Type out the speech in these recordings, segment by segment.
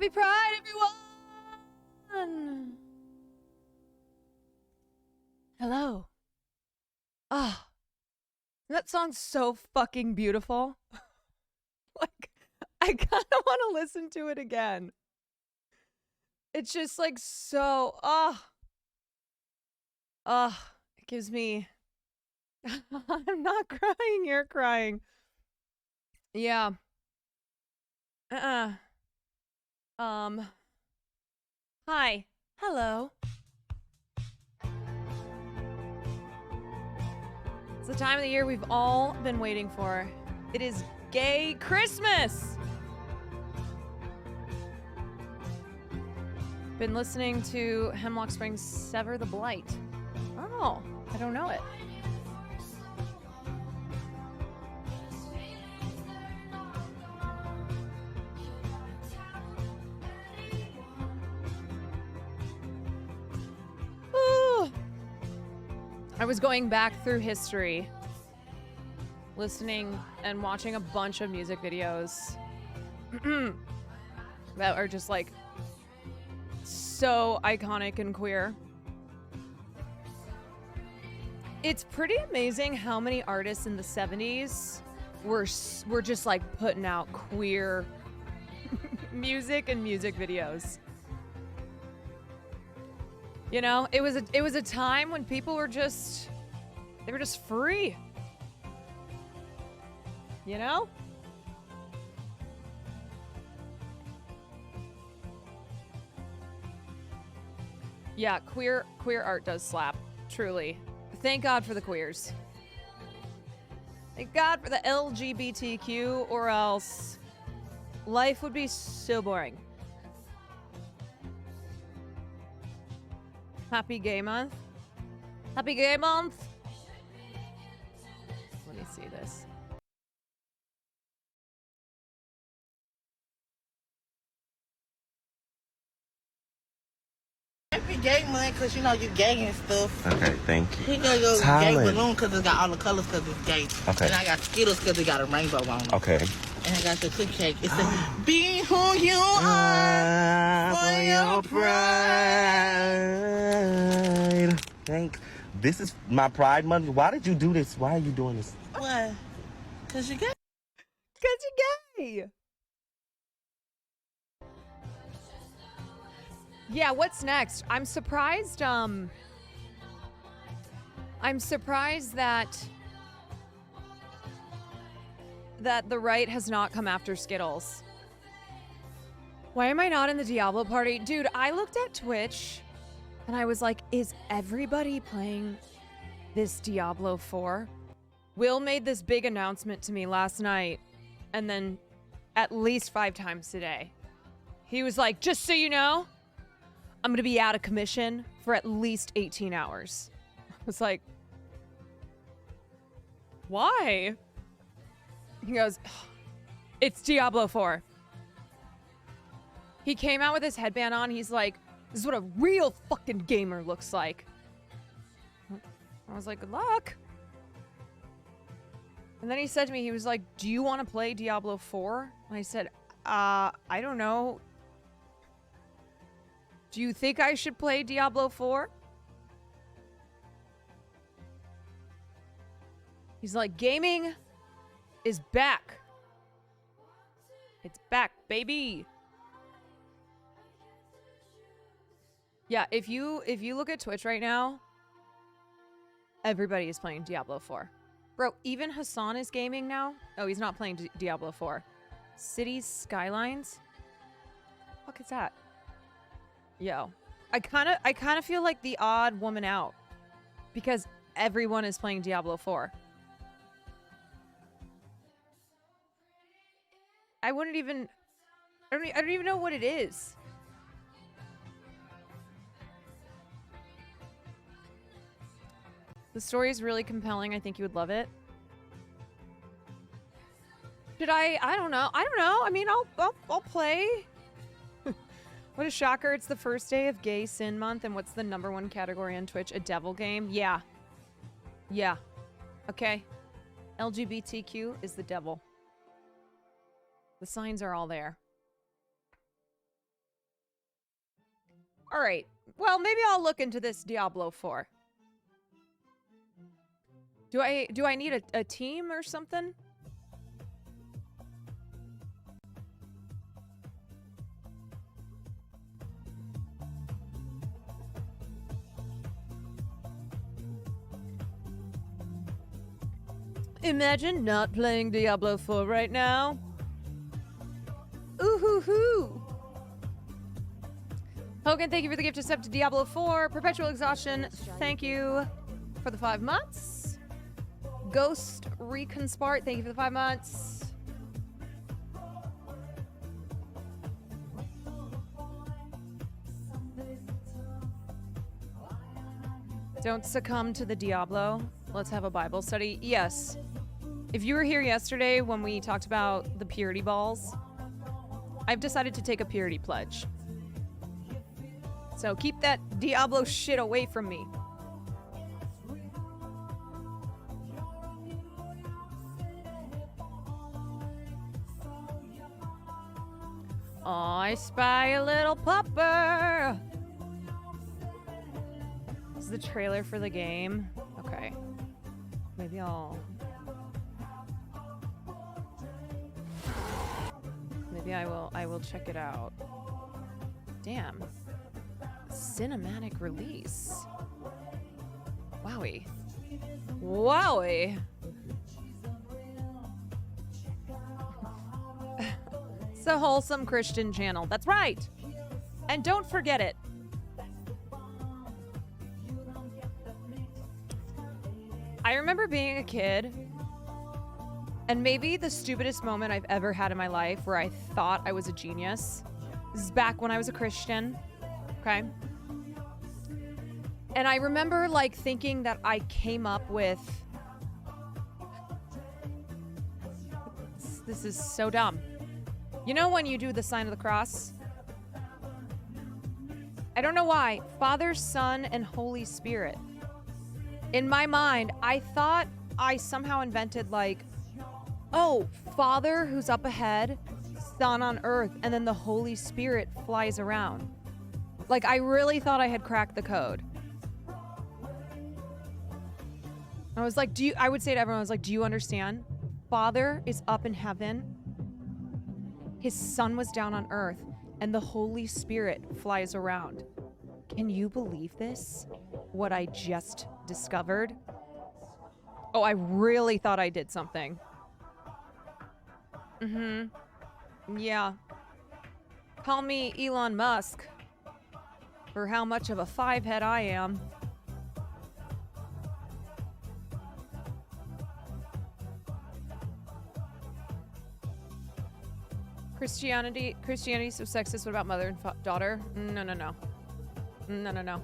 Happy Pride, everyone! Hello. Ah, that song's so fucking beautiful. Like, I kind of want to listen to it again. It's just like so, it gives me, I'm not crying, you're crying. Yeah. Hi. Hello. It's the time of the year we've all been waiting for. It is Gay Christmas! Been listening to Hemlock Spring's Sever the Blight. Oh, I don't know it. Ooh. I was going back through history, listening and watching a bunch of music videos that are just like so iconic and queer. It's pretty amazing how many artists in the 70s were just like putting out queer music and music videos. You know, it was a time when people were just free. You know? Yeah, queer art does slap, truly. Thank God for the queers. Thank God for the LGBTQ, or else life would be so boring. Happy Gay Month. Happy Gay Month. Let me see this. Happy Gay Month, because you know you gay and stuff. Okay, thank you. He got your gay balloon because it's got all the colors because it's gay. Okay. And I got Skittles because it got a rainbow on it. Okay. And I got the cookie cake. It says, be who you are for your pride. Thanks. This is my Pride Month. Why did you do this? Why are you doing this? What? Because you gay. Because you're gay. Yeah, what's next? I'm surprised that the right has not come after Skittles. Why am I not in the Diablo party? Dude, I looked at Twitch and I was like, is everybody playing this Diablo 4? Will made this big announcement to me last night and then at least 5 times today. He was like, just so you know, I'm going to be out of commission for at least 18 hours. I was like, why? He goes, it's Diablo 4. He came out with his headband on. He's like, this is what a real fucking gamer looks like. I was like, good luck. And then he said to me, he was like, do you want to play Diablo 4? And I said, I don't know. Do you think I should play Diablo 4? He's like, gaming is back. It's back, baby. Yeah, if you look at Twitch right now, everybody is playing Diablo 4. Bro, even Hassan is gaming now. Oh, he's not playing Diablo 4. Cities Skylines? What the fuck is that? Yo, I kind of feel like the odd woman out because everyone is playing Diablo 4. I don't even know what it is. The story is really compelling. I think you would love it. Should I don't know. I mean, I'll play. What a shocker. It's the first day of Gay Sin Month, and what's the #1 category on Twitch? A devil game? Yeah. Yeah. Okay. LGBTQ is the devil. The signs are all there. All right. Well, maybe I'll look into this Diablo 4. Do I need a team or something? Imagine not playing Diablo 4 right now. Ooh hoo hoo. Hogan, thank you for the gift of sub to Diablo 4. Perpetual Exhaustion, thank you for the 5 months. Ghost Reconspart, thank you for the 5 months. Don't succumb to the Diablo. Let's have a Bible study. Yes. If you were here yesterday when we talked about the purity balls, I've decided to take a purity pledge. So keep that Diablo shit away from me. I spy a little pupper. This is the trailer for the game. Okay. Maybe I will check it out. Damn. Cinematic release. Wowie. Wowie. It's a wholesome Christian channel. That's right. And don't forget it. I remember being a kid, and maybe the stupidest moment I've ever had in my life where I thought I was a genius. This is back when I was a Christian. Okay. And I remember like thinking that I came up with, this is so dumb. You know when you do the sign of the cross? I don't know why. Father, Son, and Holy Spirit. In my mind, I thought I somehow invented like, oh, Father who's up ahead, Son on earth, and then the Holy Spirit flies around. Like, I really thought I had cracked the code. I was like, I would say to everyone, I was like, do you understand? Father is up in heaven. His Son was down on earth, and the Holy Spirit flies around. Can you believe this? What I just discovered? Oh, I really thought I did something. Yeah. Call me Elon Musk for how much of a 5-head I am. Christianity so sexist. What about mother and daughter? No.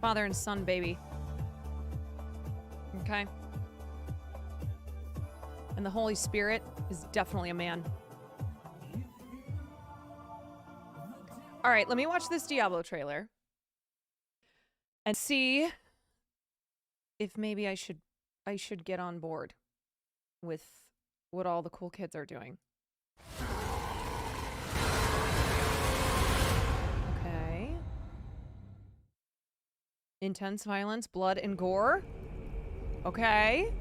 Father and son, baby. Okay. And the Holy Spirit is definitely a man. All right, let me watch this Diablo trailer and see if maybe I should get on board with what all the cool kids are doing. Okay. Intense violence, blood, and gore. Okay.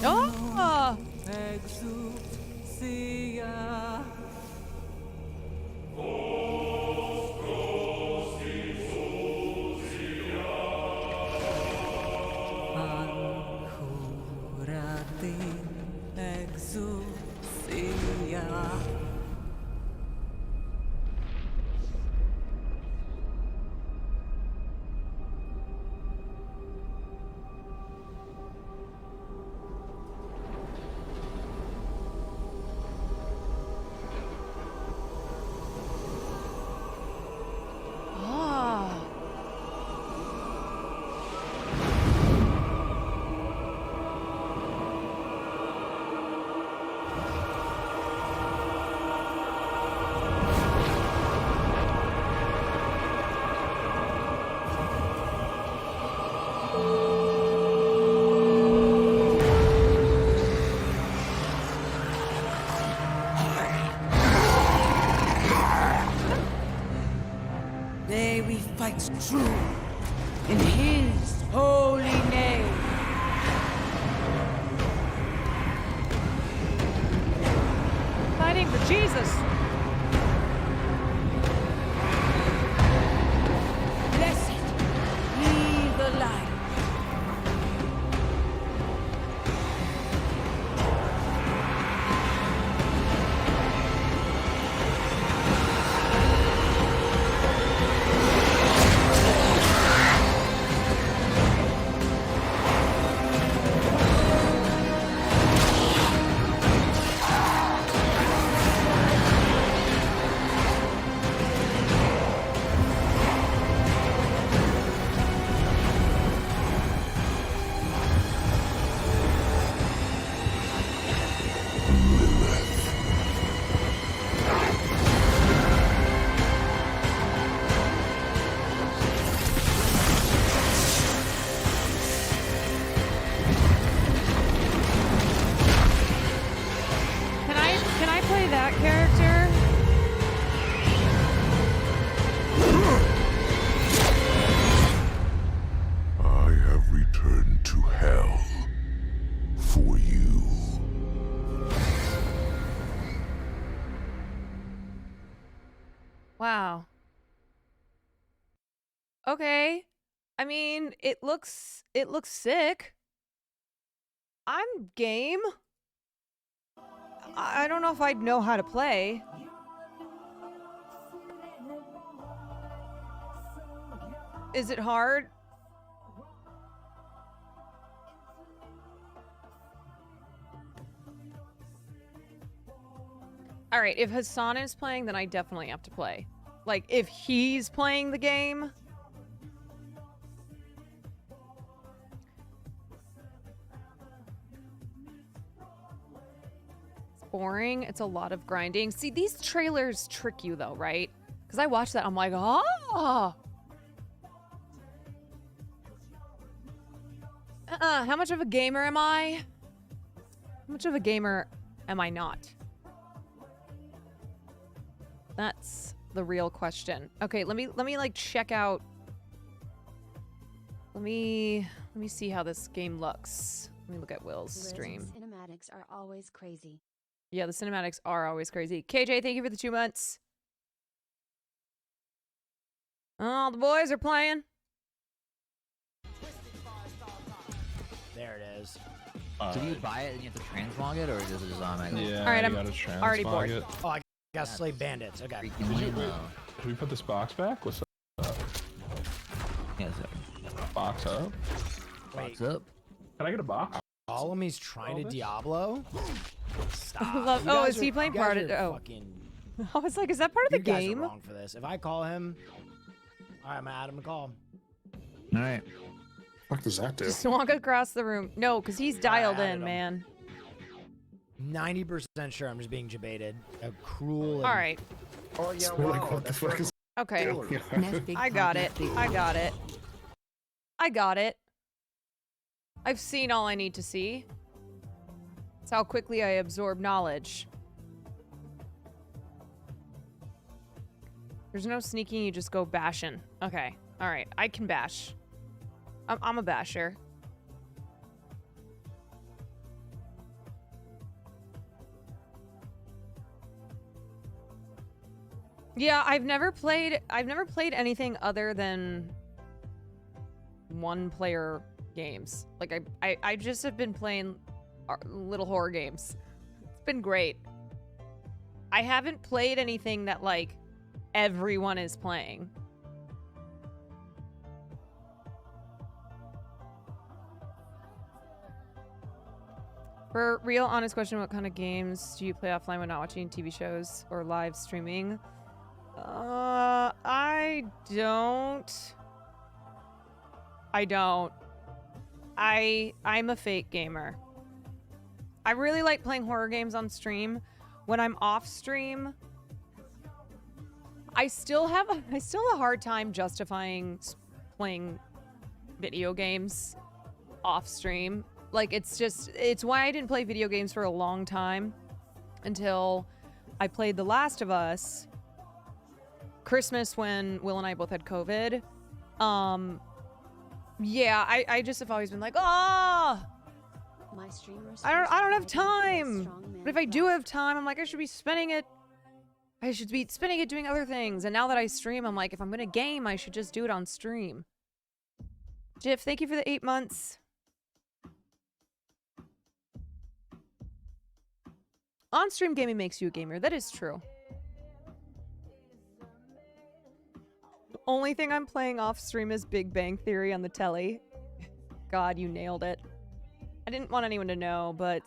Oh! makes true. In his holy name. Fighting for Jesus. Blessed be the light. Can I play that character? I have returned to hell for you. Wow. Okay. I mean, it looks sick. I'm game. I don't know if I'd know how to play. Is it hard? All right, if Hassan is playing, then I definitely have to play. Like, if he's playing the game. It's boring. It's a lot of grinding. See, these trailers trick you, though, right? Because I watched that, I'm like, oh! How much of a gamer am I? How much of a gamer am I not? That's the real question. Okay, let me like check out. Let me see how this game looks. Let me look at Will's stream. Cinematics are always crazy. Yeah, the cinematics are always crazy. KJ, thank you for the 2 months. Oh, the boys are playing. There it is. So do you buy it and you have to transmog it, or does it just automatically? Yeah, All right, you I'm gotta transmog already bored. it. Oh, I got Slay Bandits. Okay. Freaking lame, though. Should we put this box back? What's up? Yes, sir. Box up? Wait, Box up. Can I get a box? Alami's trying to Elvis? Diablo? Stop. Love- You oh, guys is he are- playing you guys part of- are oh. fucking- I was like, is that part of the you guys game? are wrong for this. If I call him, all right, I'm gonna add him a call. All right. What does that do? Just walk across the room. No, because he's dialed added in, him. man. 90% sure I'm just being debated. A cruel. All right. Oh yeah, We're like, what the fuck is Okay. going I got it. I got it. I got it. I've seen all I need to see. It's how quickly I absorb knowledge. There's no sneaking, you just go bashing. Okay. All right. I can bash. I'm a basher. Yeah, I've never played anything other than one player games. Like I just have been playing little horror games. It's been great. I haven't played anything that like everyone is playing. For real, honest question, what kind of games do you play offline when not watching TV shows or live streaming? I don't. I'm a fake gamer. I really like playing horror games on stream. When I'm off stream, I still have a hard time justifying playing video games off stream. Like it's why I didn't play video games for a long time until I played The Last of Us Christmas when Will and I both had COVID, Yeah, I just have always been like, oh, My streamers I don't have first tried to be a time. strong man But if I do craft. have time, I'm like, I should be spending it doing other things. And now that I stream, I'm like, if I'm gonna game, I should just do it on stream. Jiff, thank you for the 8 months. On-stream gaming makes you a gamer. That is true. The only thing I'm playing off-stream is Big Bang Theory on the telly. God, you nailed it. I didn't want anyone to know, but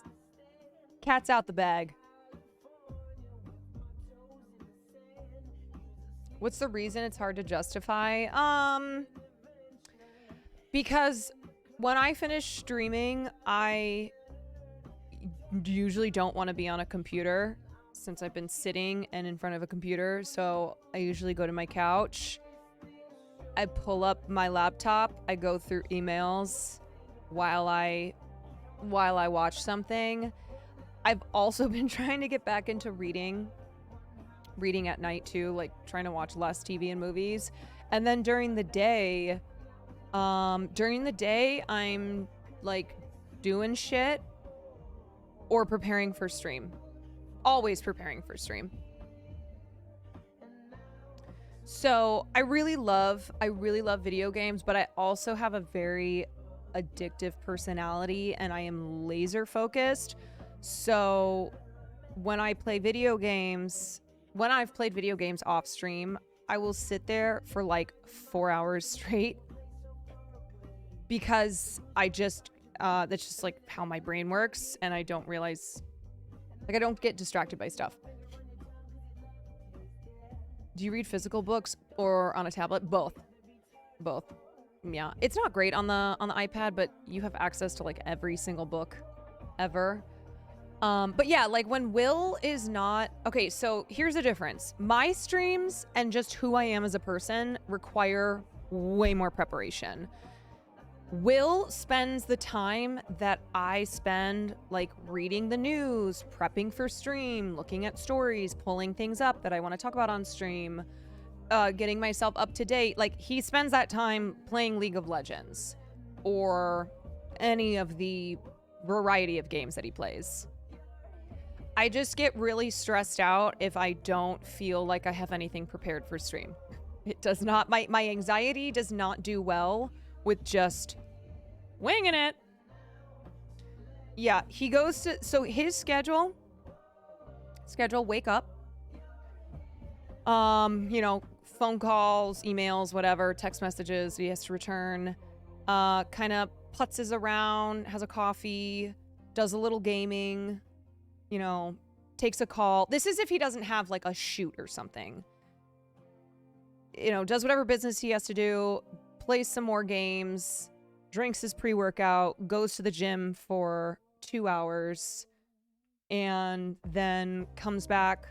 cat's out the bag. What's the reason it's hard to justify? Because when I finish streaming, I usually don't want to be on a computer since I've been sitting and in front of a computer. So I usually go to my couch. I pull up my laptop. I go through emails while I watch something. I've also been trying to get back into reading at night too, like trying to watch less TV and movies. And then during the day I'm like doing shit or preparing for stream. Always preparing for stream. So I really love video games, but I also have a very addictive personality and I am laser focused. So when I play video games, when I've played video games off stream, I will sit there for like 4 hours straight because that's just like how my brain works and I don't realize, like I don't get distracted by stuff. Do you read physical books or on a tablet? Both. Yeah, it's not great on the iPad, but you have access to like every single book ever. But yeah, like when Will is not... Okay, so here's the difference. My streams and just who I am as a person require way more preparation. Will spends the time that I spend like reading the news, prepping for stream, looking at stories, pulling things up that I want to talk about on stream, getting myself up to date. Like he spends that time playing League of Legends or any of the variety of games that he plays. I just get really stressed out if I don't feel like I have anything prepared for stream. It does not, my anxiety does not do well with just winging it. Yeah, he goes to, so his schedule, wake up, you know, phone calls, emails, whatever, text messages he has to return, kind of putzes around, has a coffee, does a little gaming, you know, takes a call. This is if he doesn't have like a shoot or something. You know, does whatever business he has to do, plays some more games, drinks his pre-workout, goes to the gym for 2 hours, and then comes back,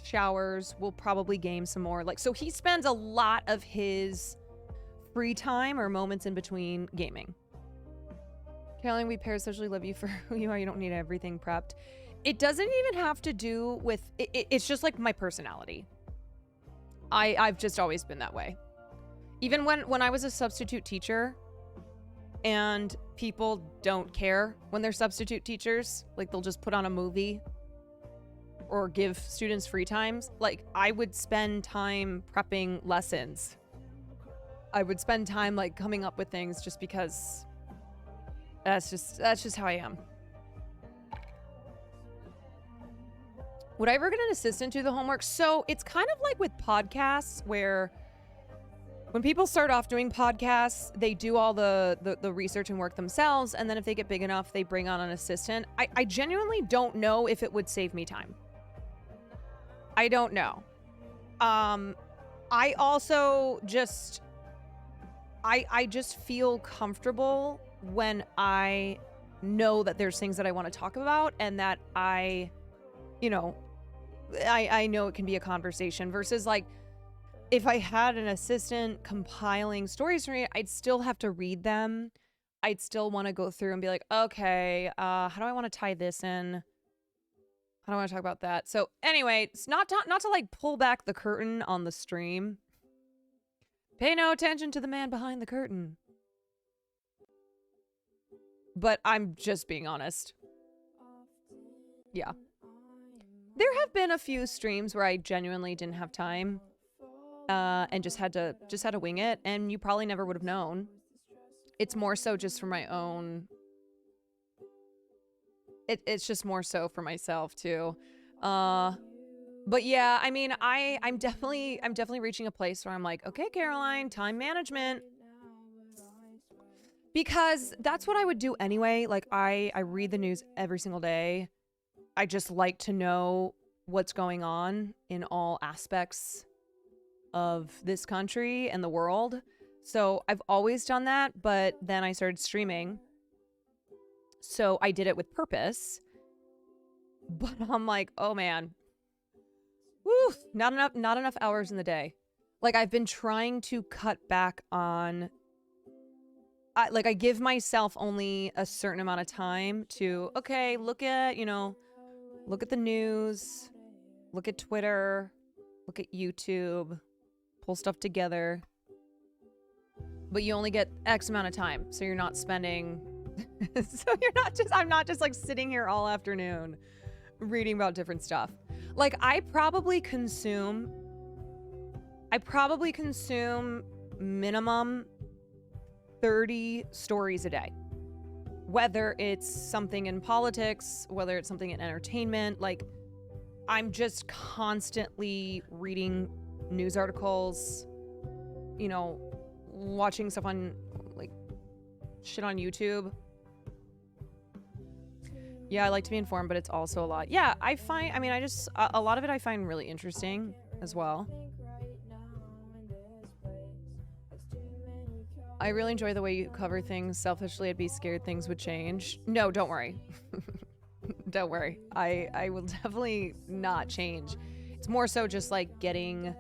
showers, will probably game some more. Like, so he spends a lot of his free time or moments in between gaming. Caroline, we parasocially love you for who you are. You don't need everything prepped. It doesn't even have to do with... It's just like my personality. I've just always been that way. Even when I was a substitute teacher and people don't care when they're substitute teachers, like they'll just put on a movie or give students free times, like I would spend time prepping lessons. I would spend time like coming up with things just because that's just how I am. Would I ever get an assistant do the homework? So it's kind of like with podcasts where when people start off doing podcasts, they do all the research and work themselves. And then if they get big enough, they bring on an assistant. I genuinely don't know if it would save me time. I don't know. I also just... I just feel comfortable when I know that there's things that I want to talk about and that I know it can be a conversation versus like if I had an assistant compiling stories for me, I'd still have to read them. I'd still want to go through and be like, okay, how do I want to tie this in? How do I want to talk about that? So anyway, it's not to like pull back the curtain on the stream. Pay no attention to the man behind the curtain. But I'm just being honest. Yeah. There have been a few streams where I genuinely didn't have time and just had to wing it, and you probably never would have known. It's more so just for my own. It's just more so for myself too. But yeah, I mean, I'm definitely reaching a place where I'm like, okay, Caroline, time management. Because that's what I would do anyway. Like I read the news every single day. I just like to know what's going on in all aspects of this country and the world. So I've always done that, but then I started streaming. So I did it with purpose. But I'm like, oh man. Woo, not enough hours in the day. Like I've been trying to cut back on I give myself only a certain amount of time to, okay, look at the news, look at Twitter, look at YouTube, pull stuff together. But you only get X amount of time, so you're not spending, I'm not just like sitting here all afternoon reading about different stuff. Like I probably consume minimum 30 stories a day, whether it's something in politics, whether it's something in entertainment. Like I'm just constantly reading news articles, watching stuff on like shit on YouTube. Yeah, I like to be informed, but it's also a lot. Yeah, a lot of it I find really interesting as well. I really enjoy the way you cover things. Selfishly, I'd be scared things would change. No, don't worry. Don't worry. I will definitely not change. It's more so just like getting,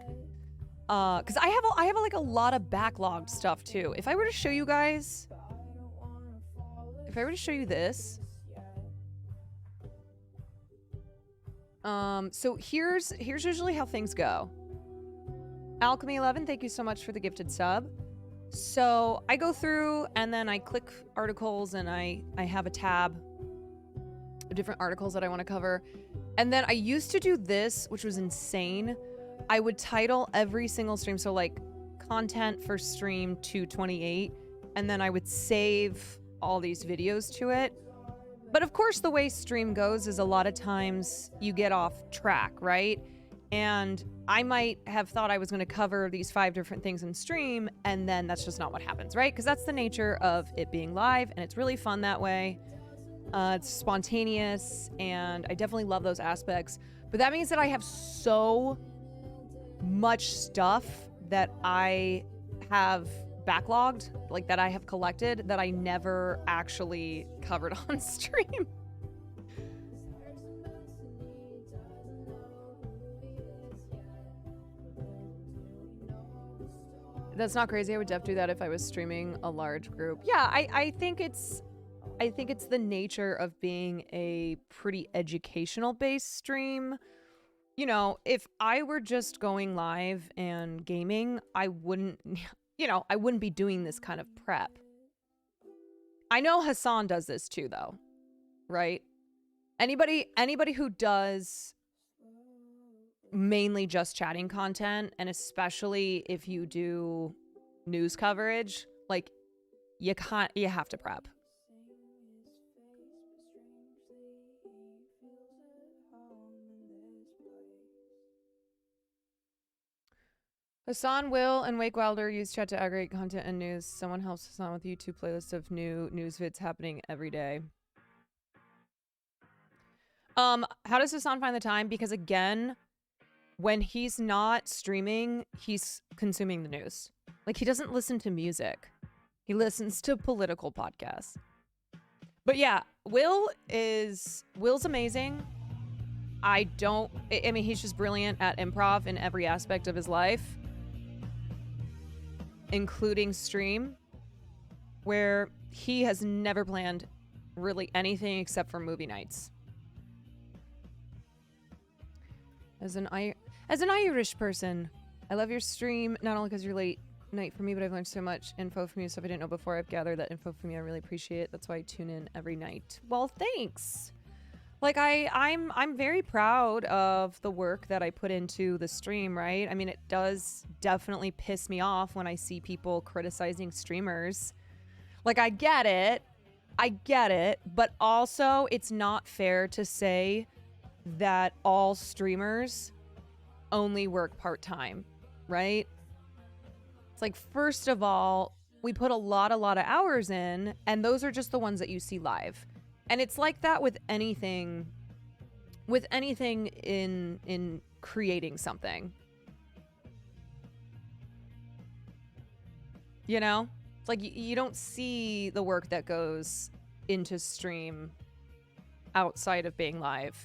because I have like a lot of backlogged stuff too. If I were to show you guys, this, so here's usually how things go. Alchemy11, thank you so much for the gifted sub. So I go through and then I click articles and I have a tab of different articles that I want to cover. And then I used to do this, which was insane. I would title every single stream. So like content for stream 228. And then I would save all these videos to it. But of course, the way stream goes is a lot of times you get off track, right? And I might have thought I was going to cover these 5 different things in stream, and then that's just not what happens, right? Because that's the nature of it being live, and it's really fun that way. It's spontaneous, and I definitely love those aspects. But that means that I have so much stuff that I have backlogged, like that I have collected, that I never actually covered on stream. That's not crazy. I would definitely do that if I was streaming a large group. Yeah, I think it's the nature of being a pretty educational based stream. If I were just going live and gaming, I wouldn't be doing this kind of prep. I know Hassan does this too though, right? Anybody who does mainly just chatting content, and especially if you do news coverage, like you have to prep. Hassan, Will, and Wake Wilder use chat to aggregate content and news. Someone helps Hassan with YouTube playlist of new news vids happening every day. How does Hassan find the time? Because again, when he's not streaming, he's consuming the news. Like, he doesn't listen to music. He listens to political podcasts. But yeah, Will's amazing. I mean, he's just brilliant at improv in every aspect of his life, including stream, where he has never planned really anything except for movie nights. As an Irish person, I love your stream, not only because you're late night for me, but I've learned so much info from you, stuff I didn't know before. I've gathered that info from you. I really appreciate it. That's why I tune in every night. Well, thanks. Like I'm very proud of the work that I put into the stream, right? I mean, it does definitely piss me off when I see people criticizing streamers. Like, I get it, but also it's not fair to say that all streamers only work part-time, right? It's like, first of all, we put a lot of hours in, and those are just the ones that you see live. And it's like that with anything in creating something. You know? It's like you don't see the work that goes into stream outside of being live.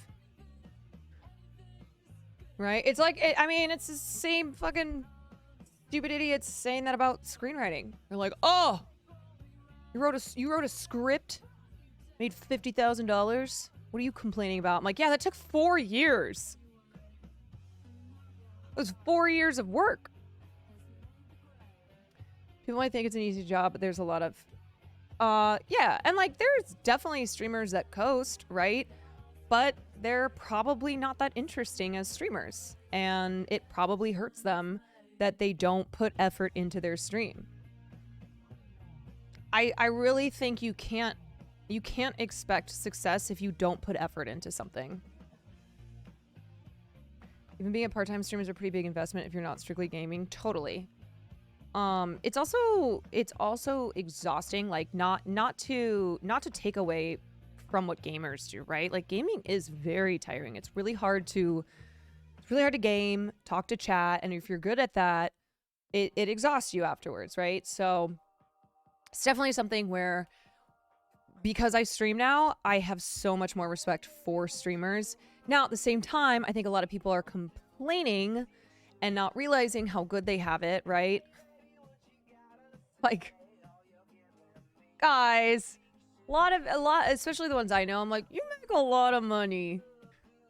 Right? It's like, I mean, it's the same fucking stupid idiots saying that about screenwriting. They're like, oh, you wrote a script, made $50,000. What are you complaining about? I'm like, yeah, that took 4 years. It was 4 years of work. People might think it's an easy job, but there's a lot of, yeah. And like, there's definitely streamers that coast, right? But they're probably not that interesting as streamers. And it probably hurts them that they don't put effort into their stream. I really think you can't expect success if you don't put effort into something. Even being a part-time streamer is a pretty big investment if you're not strictly gaming. Totally. It's also exhausting, like not to take away from what gamers do, right? Like, gaming is very tiring. It's really hard to game, talk to chat, and if you're good at that, it exhausts you afterwards, right? So it's definitely something where, because I stream now, I have so much more respect for streamers. Now, at the same time, I think a lot of people are complaining and not realizing how good they have it, right? Like, guys, a lot, especially the ones I know, I'm like, you make a lot of money.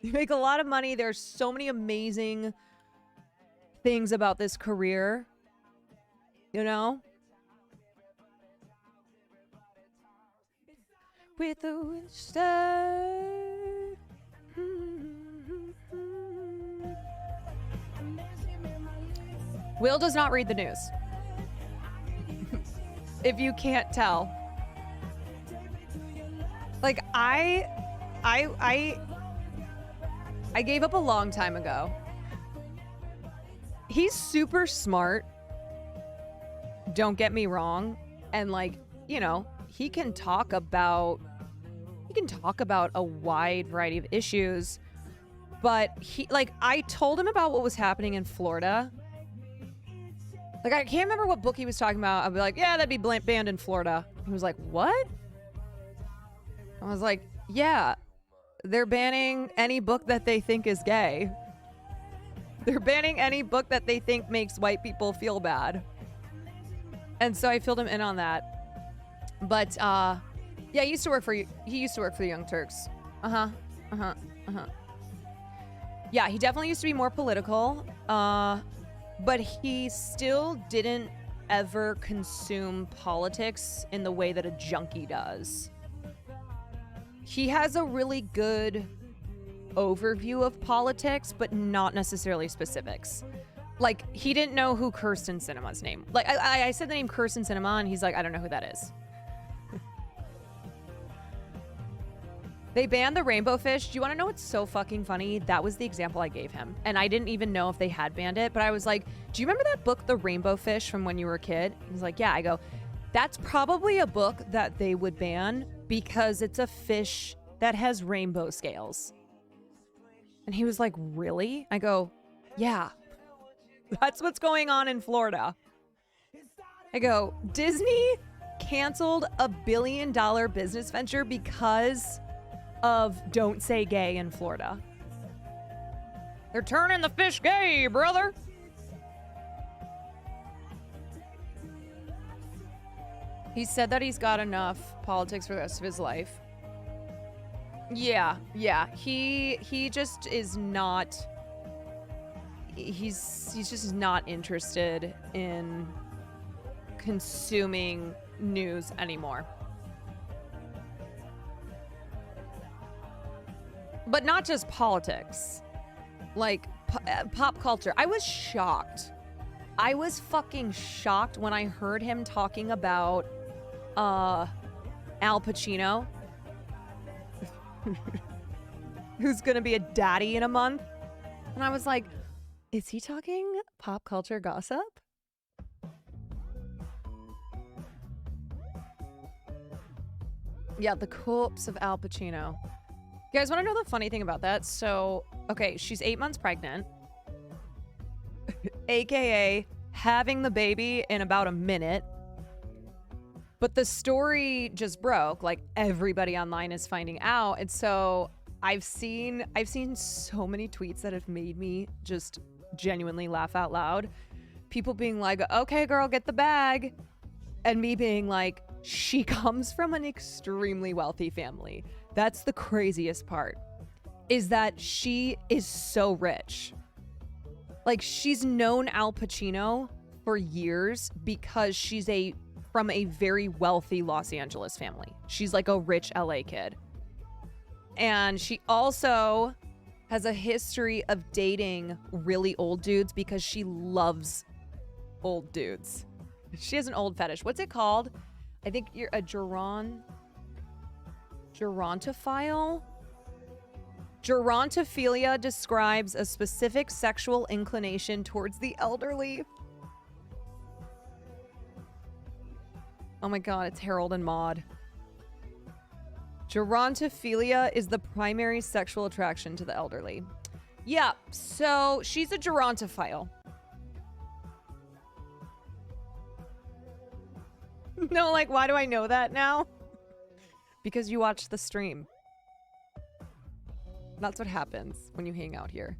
You make a lot of money. There's so many amazing things about this career, you know? With a Winchester. Will does not read the news. If you can't tell. Like, I gave up a long time ago. He's super smart. Don't get me wrong. And like, you know, he can talk about a wide variety of issues, but I told him about what was happening in Florida. Like, I can't remember what book he was talking about. I'd be like, yeah, that'd be banned in Florida. He was like, what? I was like, yeah, they're banning any book that they think is gay. They're banning any book that they think makes white people feel bad. And so I filled him in on that. But, yeah, he used to work for the Young Turks. Yeah, he definitely used to be more political. But he still didn't ever consume politics in the way that a junkie does. He has a really good overview of politics, but not necessarily specifics. Like, he didn't know who Kirsten Sinema's name. Like, I said the name Kirsten Sinema, and he's like, I don't know who that is. They banned the rainbow fish. Do you want to know what's so fucking funny? That was the example I gave him. And I didn't even know if they had banned it, but I was like, do you remember that book, The Rainbow Fish, from when you were a kid? He's like, yeah. I go, that's probably a book that they would ban because it's a fish that has rainbow scales. And he was like, really? I go, yeah. That's what's going on in Florida. I go, Disney canceled $1 billion business venture because of Don't Say Gay in Florida. They're turning the fish gay, brother. He said that he's got enough politics for the rest of his life. Yeah. He just is not. He's just not interested in consuming news anymore. But not just politics, like pop culture. I was shocked. I was fucking shocked when I heard him talking about Al Pacino, who's gonna be a daddy in a month. And I was like, is he talking pop culture gossip? Yeah, the corpse of Al Pacino. You guys want to know the funny thing about that? So, okay, she's 8 months pregnant, aka having the baby in about a minute. But the story just broke. Like, everybody online is finding out. And so I've seen so many tweets that have made me just genuinely laugh out loud. People being like, okay, girl, get the bag. And me being like, she comes from an extremely wealthy family. That's the craziest part, is that she is so rich. Like, she's known Al Pacino for years because she's from a very wealthy Los Angeles family. She's like a rich LA kid. And she also has a history of dating really old dudes because she loves old dudes. She has an old fetish. What's it called? I think you're a gerontophile? Gerontophilia describes a specific sexual inclination towards the elderly. Oh my god, it's Harold and Maude. Gerontophilia is the primary sexual attraction to the elderly. Yeah, so she's a gerontophile. No, like, why do I know that now? Because you watched the stream. That's what happens when you hang out here.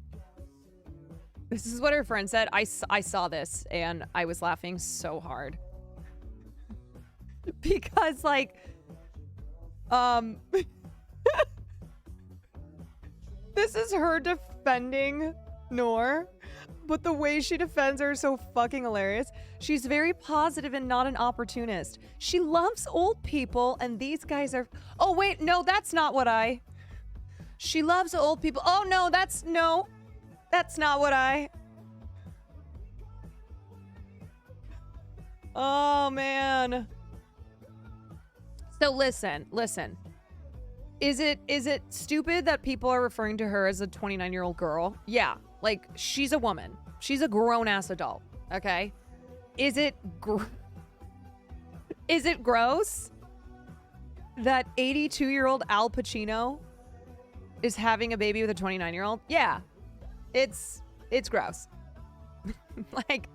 This is what her friend said. I saw this and I was laughing so hard. Because, like, this is her defending Noor, but the way she defends her is so fucking hilarious. She's very positive and not an opportunist. She loves old people, and these guys are... Oh, wait, no, that's not what I... She loves old people. Oh, no, that's not what I... Oh, man. So listen. Is it stupid that people are referring to her as a 29-year-old girl? Yeah, like, she's a woman. She's a grown-ass adult, okay? Is it gross that 82-year-old Al Pacino is having a baby with a 29-year-old? Yeah, it's gross. Like,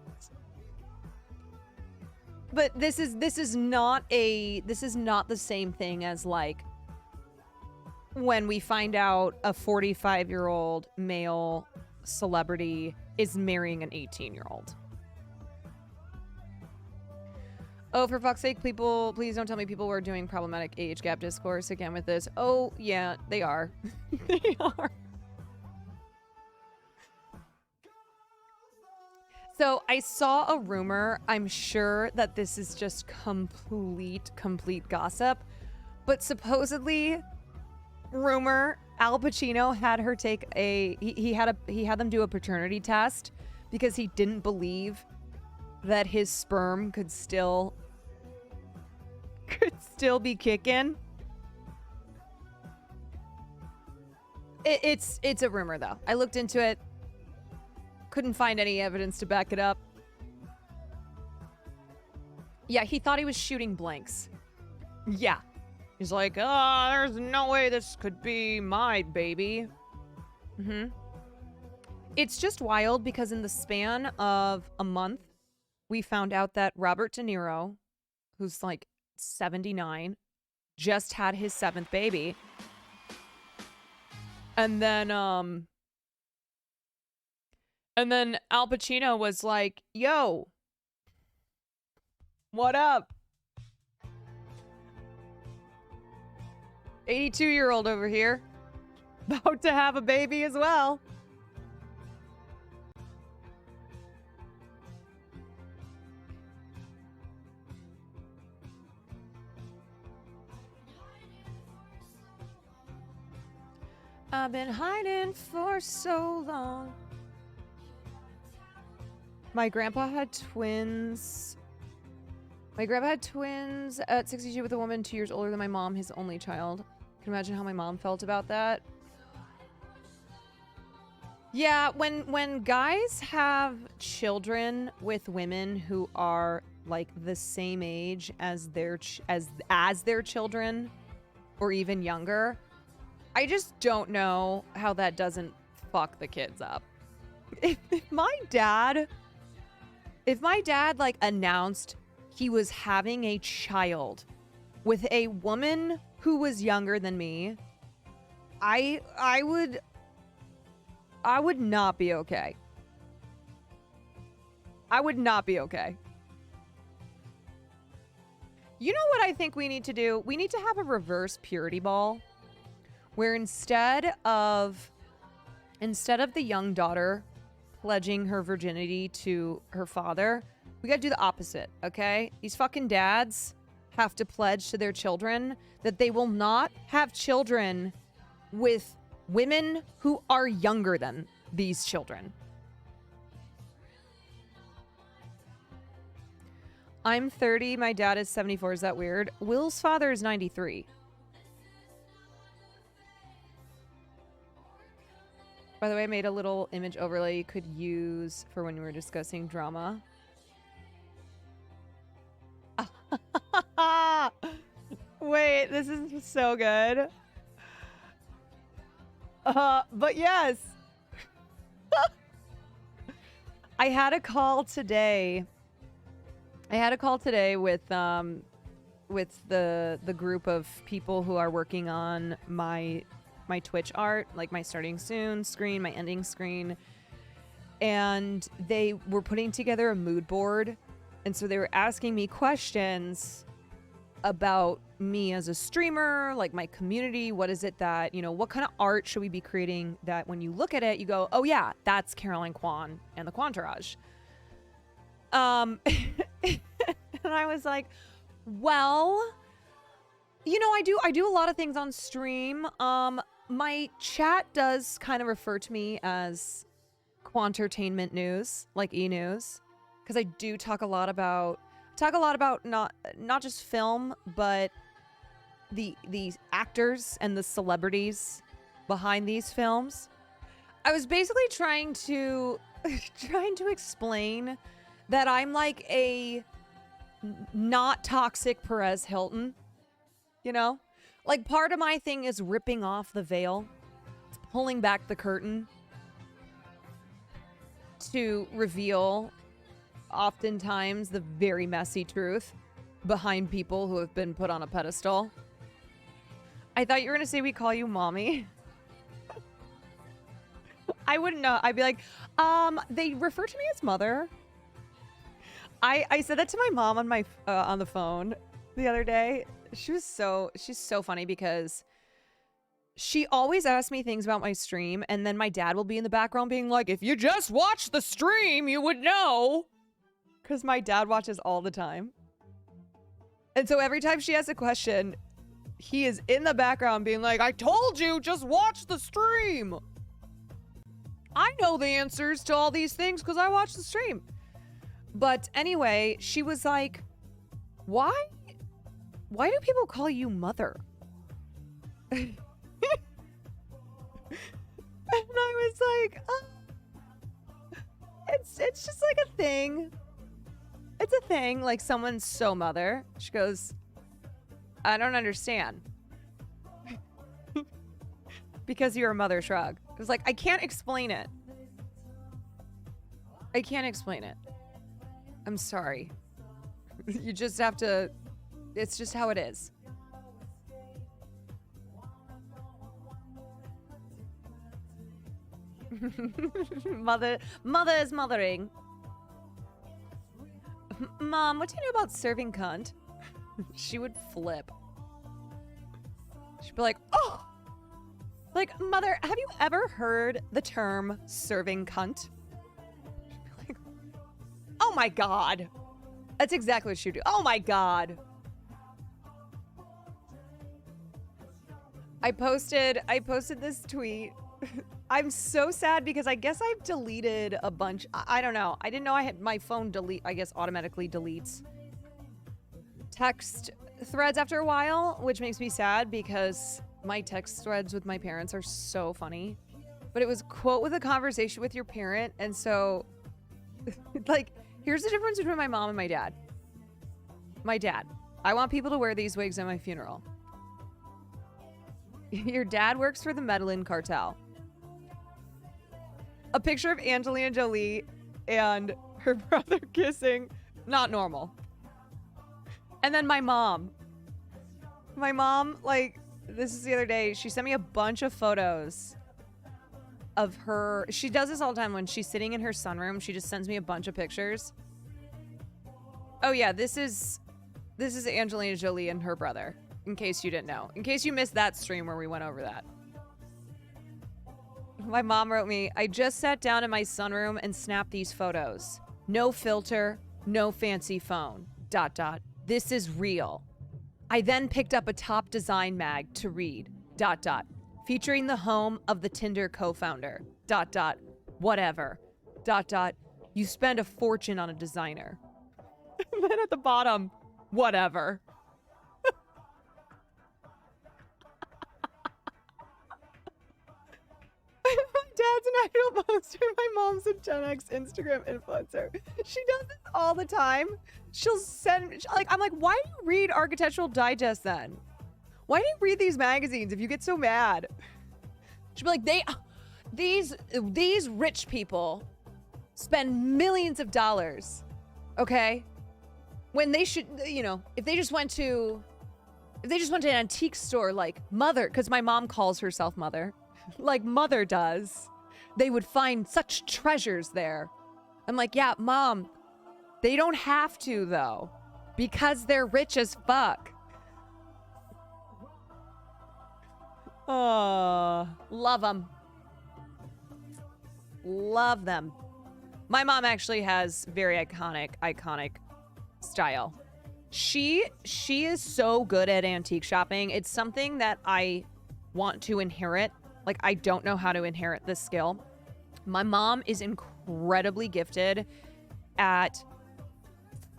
but this is not the same thing as, like, when we find out a 45-year-old male celebrity is marrying an 18-year-old. Oh, for fuck's sake, people, please don't tell me people were doing problematic age gap discourse again with this. Oh, yeah, they are. They are. So I saw a rumor. I'm sure that this is just complete gossip. But supposedly, rumor, Al Pacino had her take he had them do a paternity test because he didn't believe that his sperm could still be kicking. It's a rumor though. I looked into it. Couldn't find any evidence to back it up. Yeah, he thought he was shooting blanks. Yeah. He's like, oh, there's no way this could be my baby. It's just wild because in the span of a month, we found out that Robert De Niro, who's like 79, just had his 7th baby. And then Al Pacino was like, yo, what up? 82-year-old over here, about to have a baby as well. I've been hiding for so long. My grandpa had twins. My grandpa had twins at 62 with a woman 2 years older than my mom, his only child. Can you imagine how my mom felt about that? Yeah, when guys have children with women who are like the same age as their children or even younger, I just don't know how that doesn't fuck the kids up. If my dad like announced he was having a child with a woman who was younger than me, I would not be okay. I would not be okay. You know what I think we need to do? We need to have a reverse purity ball where instead of the young daughter pledging her virginity to her father, we gotta do the opposite, okay? These fucking dads have to pledge to their children that they will not have children with women who are younger than these children. I'm 30, my dad is 74. Is that weird? Will's father is 93. By the way, I made a little image overlay you could use for when we were discussing drama. Wait, this is so good. But yes. I had a call today. With the group of people who are working on my Twitch art, like my starting soon screen, my ending screen. And they were putting together a mood board. And so they were asking me questions about me as a streamer, like my community. What is it that, what kind of art should we be creating that when you look at it, you go, oh yeah, that's Caroline Kwan and the Quantourage. And I was like, well, I do a lot of things on stream. My chat does kind of refer to me as Quantertainment News, like E-News, because I do talk a lot about not just film, but the actors and the celebrities behind these films. I was basically trying to explain that I'm like a not toxic Perez Hilton, Like part of my thing is ripping off the veil, pulling back the curtain to reveal oftentimes the very messy truth behind people who have been put on a pedestal. I thought you were going to say we call you mommy. I wouldn't know. I'd be like, they refer to me as mother. I said that to my mom on my on the phone the other day. She's so funny because she always asks me things about my stream, and then my dad will be in the background being like, if you just watch the stream, you would know. Because my dad watches all the time. And so every time she has a question, he is in the background being like, I told you, just watch the stream. I know the answers to all these things because I watch the stream. But anyway, she was like, why do people call you mother? And I was like, it's just like a thing. It's a thing, like someone's so mother. She goes, I don't understand. Because you're a mother, shrug. I was like, I can't explain it. I can't explain it. I'm sorry. You just have to, it's just how it is. Mother is mothering. Mom, what do you know about serving cunt? She would flip. She'd be like, oh! Like, mother, have you ever heard the term serving cunt? She'd be like, oh my god. That's exactly what she'd do. Oh my god. I posted this tweet. I'm so sad because I guess I've deleted a bunch. I don't know. I didn't know I had my phone I guess automatically deletes text threads after a while, which makes me sad because my text threads with my parents are so funny. But it was quote with a conversation with your parent. And so like, here's the difference between my mom and my dad. My dad, I want people to wear these wigs at my funeral. Your dad works for the Medellin cartel. A picture of Angelina Jolie and her brother kissing. Not normal. And then my mom. My mom, like, this is the other day, she sent me a bunch of photos of her. She does this all the time when she's sitting in her sunroom. She just sends me a bunch of pictures. Oh yeah, this is Angelina Jolie and her brother, in case you didn't know. In case you missed that stream where we went over that. My mom wrote me, I just sat down in my sunroom and snapped these photos. No filter, no fancy phone. ... This is real. I then picked up a top design mag to read ... featuring the home of the Tinder co-founder ... whatever ... you spend a fortune on a designer. And then at the bottom, whatever. My dad's an actual poster. My mom's a Gen X Instagram influencer. She does this all the time. She'll send, like, I'm like, why do you read Architectural Digest then? Why do you read these magazines if you get so mad? She'll be like, these rich people spend millions of dollars, okay? When they should, you know, if they just went to an antique store like Mother, because my mom calls herself Mother, like Mother does, they would find such treasures there. I'm like, yeah, Mom, they don't have to though, because they're rich as fuck. Oh, love them. Love them. My mom actually has very iconic style. She is so good at antique shopping. It's something that I want to inherit. Like, I don't know how to inherit this skill. My mom is incredibly gifted at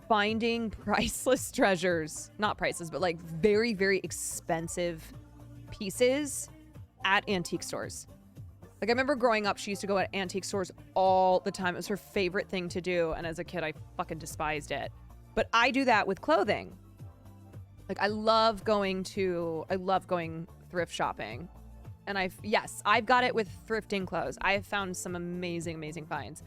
finding priceless treasures. Not priceless, but like very, very expensive pieces at antique stores. Like, I remember growing up, she used to go at antique stores all the time. It was her favorite thing to do. And as a kid, I fucking despised it. But I do that with clothing. Like, I love going thrift shopping. And I've got it with thrifting clothes. I have found some amazing finds.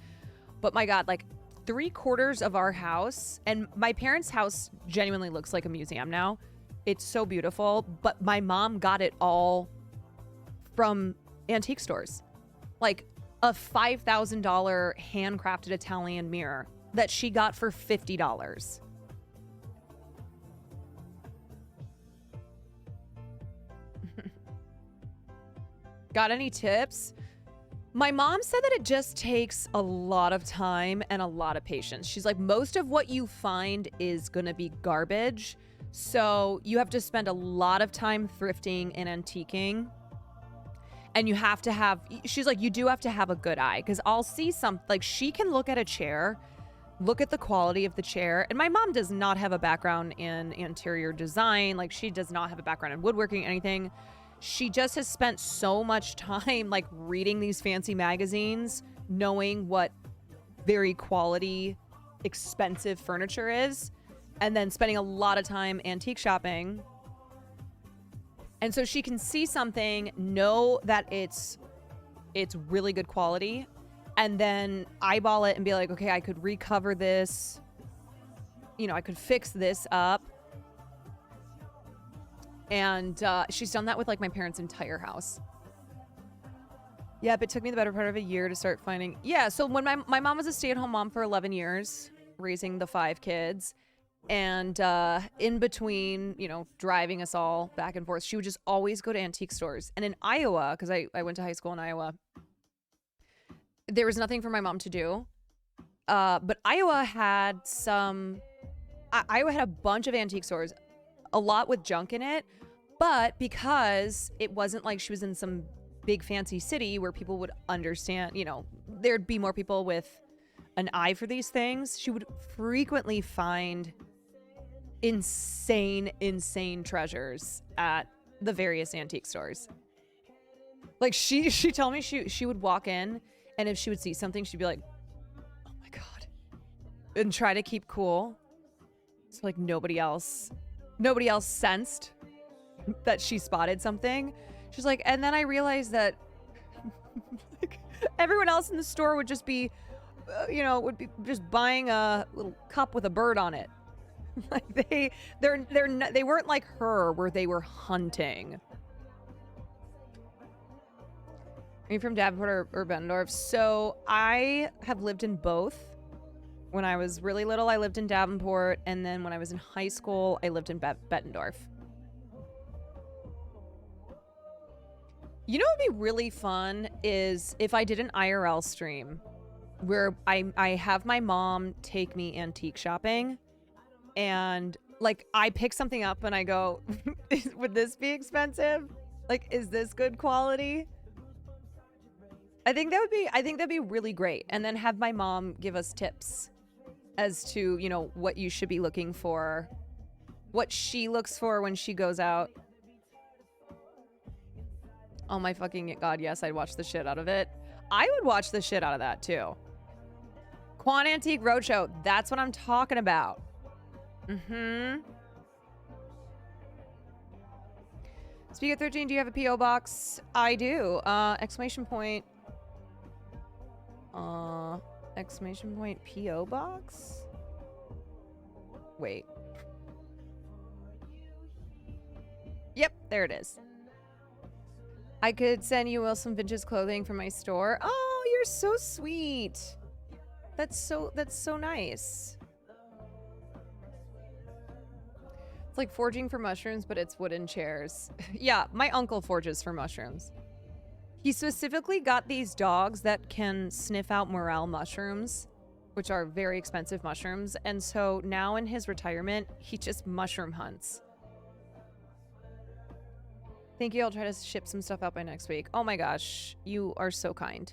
But my God, like 3/4 of our house, and my parents' house genuinely looks like a museum now. It's so beautiful. But my mom got it all from antique stores. Like a $5,000 handcrafted Italian mirror that she got for $50. Got any tips? My mom said that it just takes a lot of time and a lot of patience. She's like, most of what you find is gonna be garbage. So you have to spend a lot of time thrifting and antiquing. And you have to have, she's like, you do have to have a good eye. Because I'll see like, she can look at a chair, look at the quality of the chair. And my mom does not have a background in interior design. Like, she does not have a background in woodworking, anything. She just has spent so much time like reading these fancy magazines, knowing what very quality, expensive furniture is, and then spending a lot of time antique shopping. And so she can see something, know that it's really good quality, and then eyeball it and be like, okay, I could recover this. You know, I could fix this up. And she's done that with like my parents' entire house. Yep, it took me the better part of a year to start finding. Yeah, so when my mom was a stay-at-home mom for 11 years, raising the 5 kids. And in between, you know, driving us all back and forth, she would just always go to antique stores. And in Iowa, because I went to high school in Iowa, there was nothing for my mom to do. But Iowa had a bunch of antique stores, a lot with junk in it. But because it wasn't like she was in some big fancy city where people would understand, you know, there'd be more people with an eye for these things, she would frequently find insane treasures at the various antique stores. Like she told me she would walk in, and if she would see something, she'd be like, oh my God, and try to keep cool. So like nobody else sensed that she spotted something. She's like, and then I realized that like, everyone else in the store would just be, would be just buying a little cup with a bird on it. Like they weren't like her where they were hunting. Are you from Davenport or Bettendorf? So I have lived in both. When I was really little, I lived in Davenport, and then when I was in high school, I lived in Bettendorf. You know what would be really fun is if I did an IRL stream where I have my mom take me antique shopping, and like I pick something up and I go, would this be expensive? Like, is this good quality? I think that'd be really great. And then have my mom give us tips as to, you know, what you should be looking for, what she looks for when she goes out. Oh my fucking God, yes, I'd watch the shit out of it. I would watch the shit out of that too. Quan Antique Roadshow, that's what I'm talking about. Speaker 13, do you have a P.O. box? I do. Exclamation point. Exclamation point P.O. box? Wait. Yep, there it is. I could send you some vintage clothing from my store. Oh, you're so sweet. That's so nice. It's like forging for mushrooms, but it's wooden chairs. Yeah, my uncle forges for mushrooms. He specifically got these dogs that can sniff out morel mushrooms, which are very expensive mushrooms. And so now in his retirement, he just mushroom hunts. Thank you. I'll try to ship some stuff out by next week. Oh my gosh, you are so kind.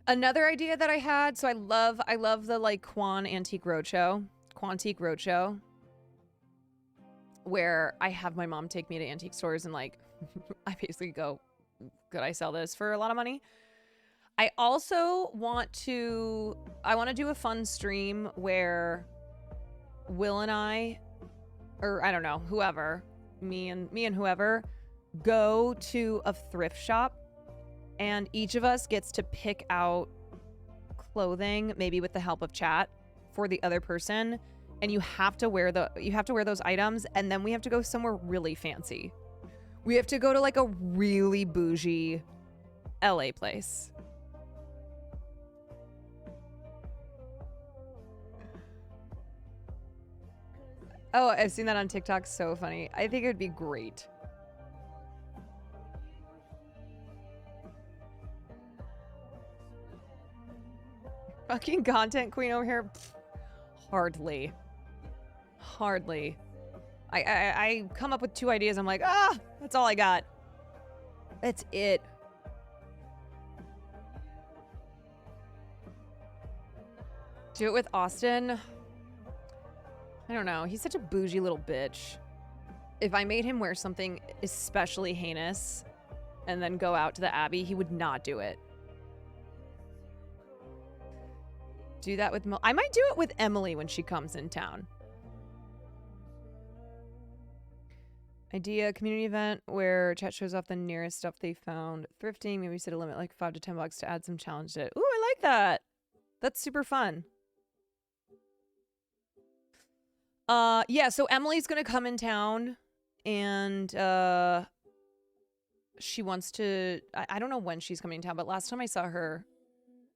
Another idea that I had, so I love the like Quantique Roadshow, where I have my mom take me to antique stores and like I basically go, could I sell this for a lot of money? I also want to do a fun stream where Will and I, or I don't know, whoever, me and whoever, go to a thrift shop, and each of us gets to pick out clothing, maybe with the help of chat, for the other person, and you have to wear those items, and then we have to go somewhere really fancy. We have to go to like a really bougie LA place. Oh, I've seen that on TikTok. So funny. I think it would be great. Fucking content queen over here. Pfft, hardly. I come up with 2 ideas. I'm like, that's all I got. That's it. Do it with Austin. I don't know. He's such a bougie little bitch. If I made him wear something especially heinous and then go out to the Abbey, he would not do it. Do that with I might do it with Emily when she comes in town. Idea, community event where chat shows off the nearest stuff they found. Thrifting, maybe set a limit like $5 to $10 to add some challenge to it. Ooh, I like that. That's super fun. Yeah, so Emily's gonna come in town, and she wants to, I don't know when she's coming in town, but last time I saw her,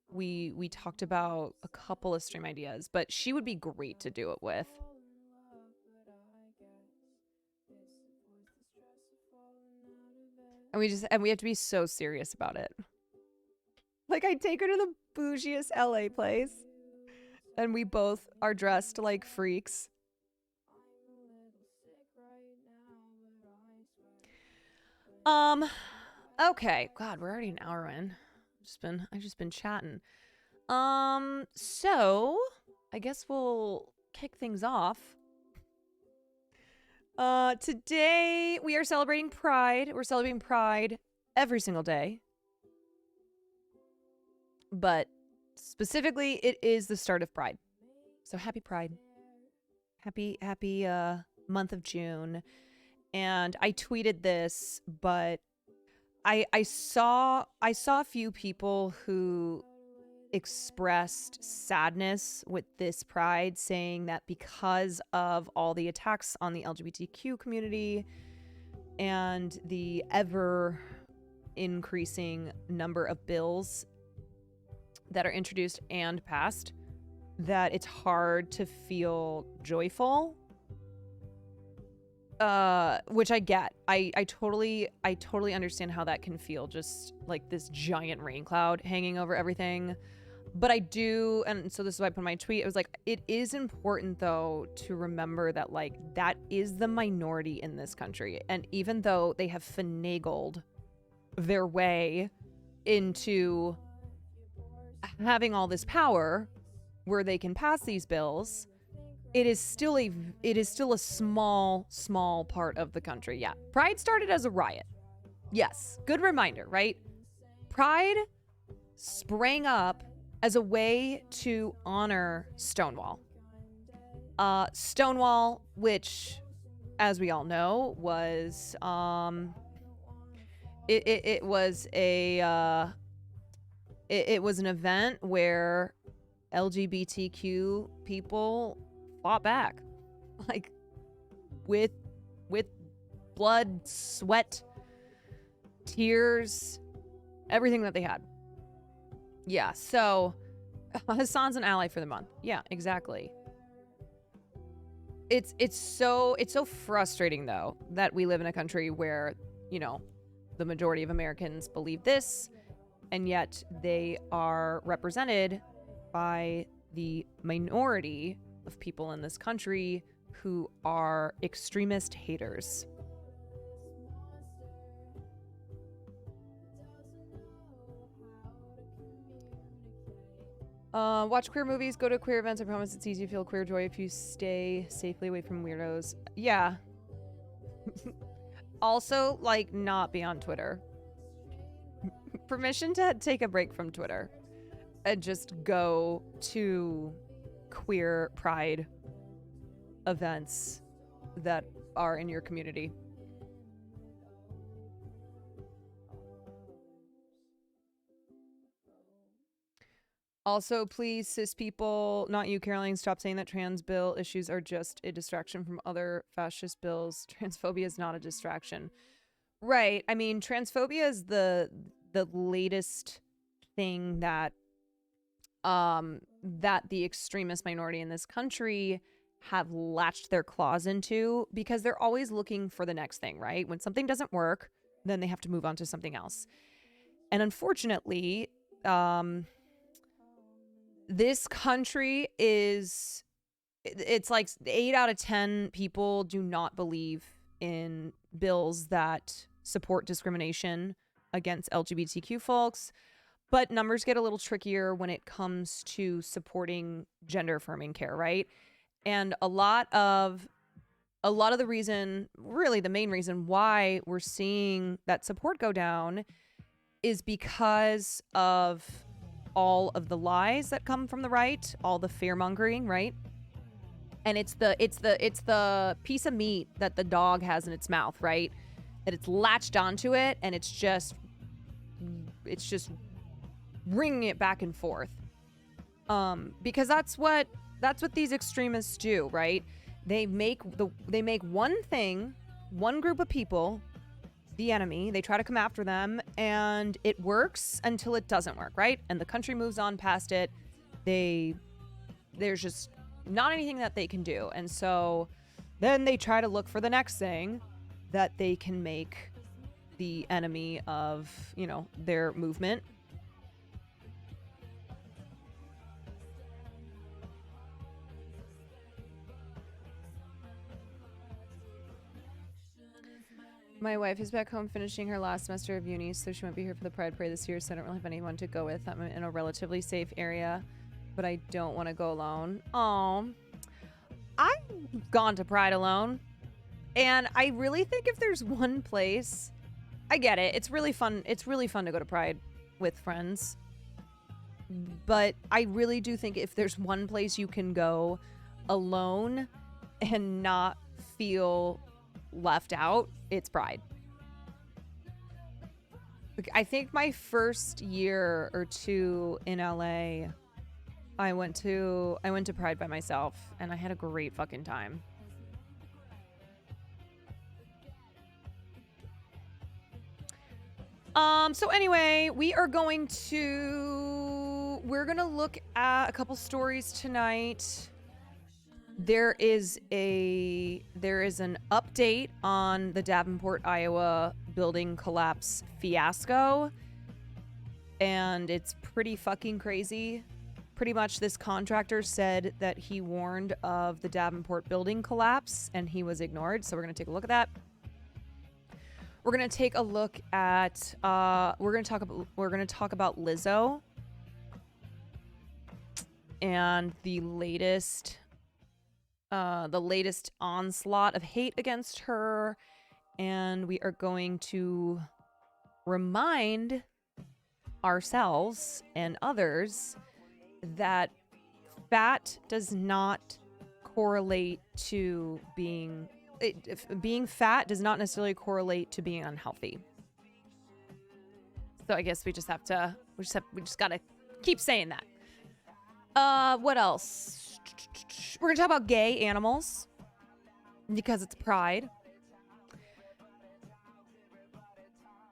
we talked about a couple of stream ideas, but she would be great to do it with. And we have to be so serious about it. Like, I take her to the bougiest LA place, and we both are dressed like freaks. Um, okay. God, we're already an hour in. I've just been chatting. So I guess we'll kick things off. Today we are celebrating Pride. We're celebrating Pride every single day. But specifically, it is the start of Pride. So happy Pride. Happy month of June. And I tweeted this, but I saw a few people who expressed sadness with this Pride, saying that because of all the attacks on the LGBTQ community and the ever increasing number of bills that are introduced and passed, that it's hard to feel joyful. Which I get. I totally understand how that can feel, just like this giant rain cloud hanging over everything. But I do, and so this is why I put in my tweet, it was like, it is important though to remember that like that is the minority in this country. And even though they have finagled their way into having all this power where they can pass these bills, it is still a small part of the country. Yeah. Pride started as a riot. Yes. Good reminder, right? Pride sprang up as a way to honor Stonewall. Stonewall, which, as we all know, was it was an event where LGBTQ people fought back, like with blood, sweat, tears, everything that they had. Yeah, so Hassan's an ally for the month. Yeah, exactly. It's so frustrating though that we live in a country where, you know, the majority of Americans believe this, and yet they are represented by the minority of people in this country who are extremist haters. Watch queer movies, go to queer events. I promise it's easy to feel queer joy if you stay safely away from weirdos. Yeah. Also, like, not be on Twitter. Permission to take a break from Twitter and just go to queer pride events that are in your community. Also, please, cis people, not you, Caroline, stop saying that trans bill issues are just a distraction from other fascist bills. Transphobia is not a distraction. Right. I mean, transphobia is the latest thing that that the extremist minority in this country have latched their claws into, because they're always looking for the next thing, right? When something doesn't work, then they have to move on to something else. And unfortunately, this country it's like 8 out of 10 people do not believe in bills that support discrimination against LGBTQ folks. But numbers get a little trickier when it comes to supporting gender affirming care, right? And a lot of the reason, really the main reason why we're seeing that support go down is because of all of the lies that come from the right, all the fear mongering, right? And it's the piece of meat that the dog has in its mouth, right? That it's latched onto it, and it's just wringing it back and forth, because that's what these extremists do, right? They make one group of people the enemy. They try to come after them, and it works until it doesn't work, right? And the country moves on past it. There's just not anything that they can do, and so then they try to look for the next thing that they can make the enemy of, you know, their movement. My wife is back home finishing her last semester of uni, so she won't be here for the Pride Parade this year, so I don't really have anyone to go with. I'm in a relatively safe area, but I don't want to go alone. Oh, I've gone to Pride alone, and I really think if there's one place, I get it. It's really fun. It's really fun to go to Pride with friends, but I really do think if there's one place you can go alone and not feel left out, it's Pride. Like, I think my first year or two in LA, I went to Pride by myself, and I had a great fucking time. So anyway, we're gonna look at a couple stories tonight. There is an update on the Davenport, Iowa building collapse fiasco, and it's pretty fucking crazy. Pretty much this contractor said that he warned of the Davenport building collapse and he was ignored, so we're going to take a look at that. We're going to take a look at we're going to talk about Lizzo and the latest onslaught of hate against her, and we are going to remind ourselves and others that fat does not correlate to being fat does not necessarily correlate to being unhealthy. So I guess we just gotta keep saying that. What else? We're gonna talk about gay animals because it's Pride.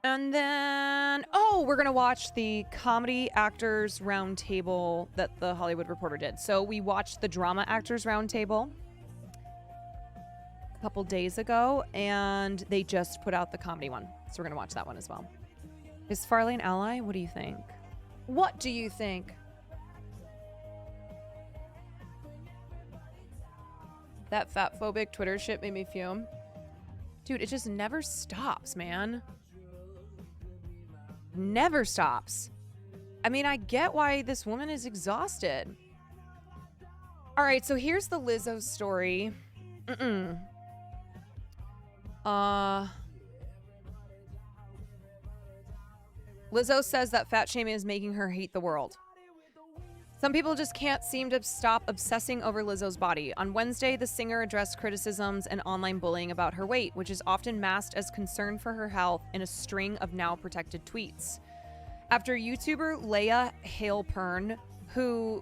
And then, we're going to watch the Comedy Actors Roundtable that the Hollywood Reporter did. So we watched the Drama Actors Roundtable a couple days ago, and they just put out the comedy one. So we're going to watch that one as well. Is Farley an ally? What do you think? What do you think? That fat-phobic Twitter shit made me fume. Dude, it just never stops, man. Never stops. I mean, I get why this woman is exhausted. All right, so here's the Lizzo story. Lizzo says that fat shaming is making her hate the world. Some people just can't seem to stop obsessing over Lizzo's body. On Wednesday, the singer addressed criticisms and online bullying about her weight, which is often masked as concern for her health in a string of now protected tweets. After YouTuber Leia Halpern, who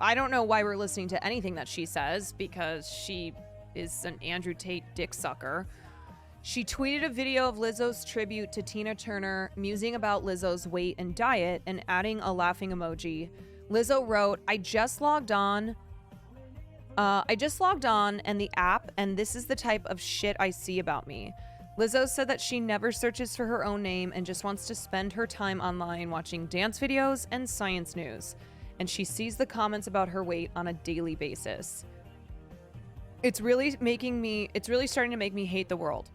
I don't know why we're listening to anything that she says because she is an Andrew Tate dick sucker, she tweeted a video of Lizzo's tribute to Tina Turner, musing about Lizzo's weight and diet and adding a laughing emoji. Lizzo wrote, I just logged on and the app, and this is the type of shit I see about me. Lizzo said that she never searches for her own name and just wants to spend her time online watching dance videos and science news. And she sees the comments about her weight on a daily basis. It's really starting to make me hate the world.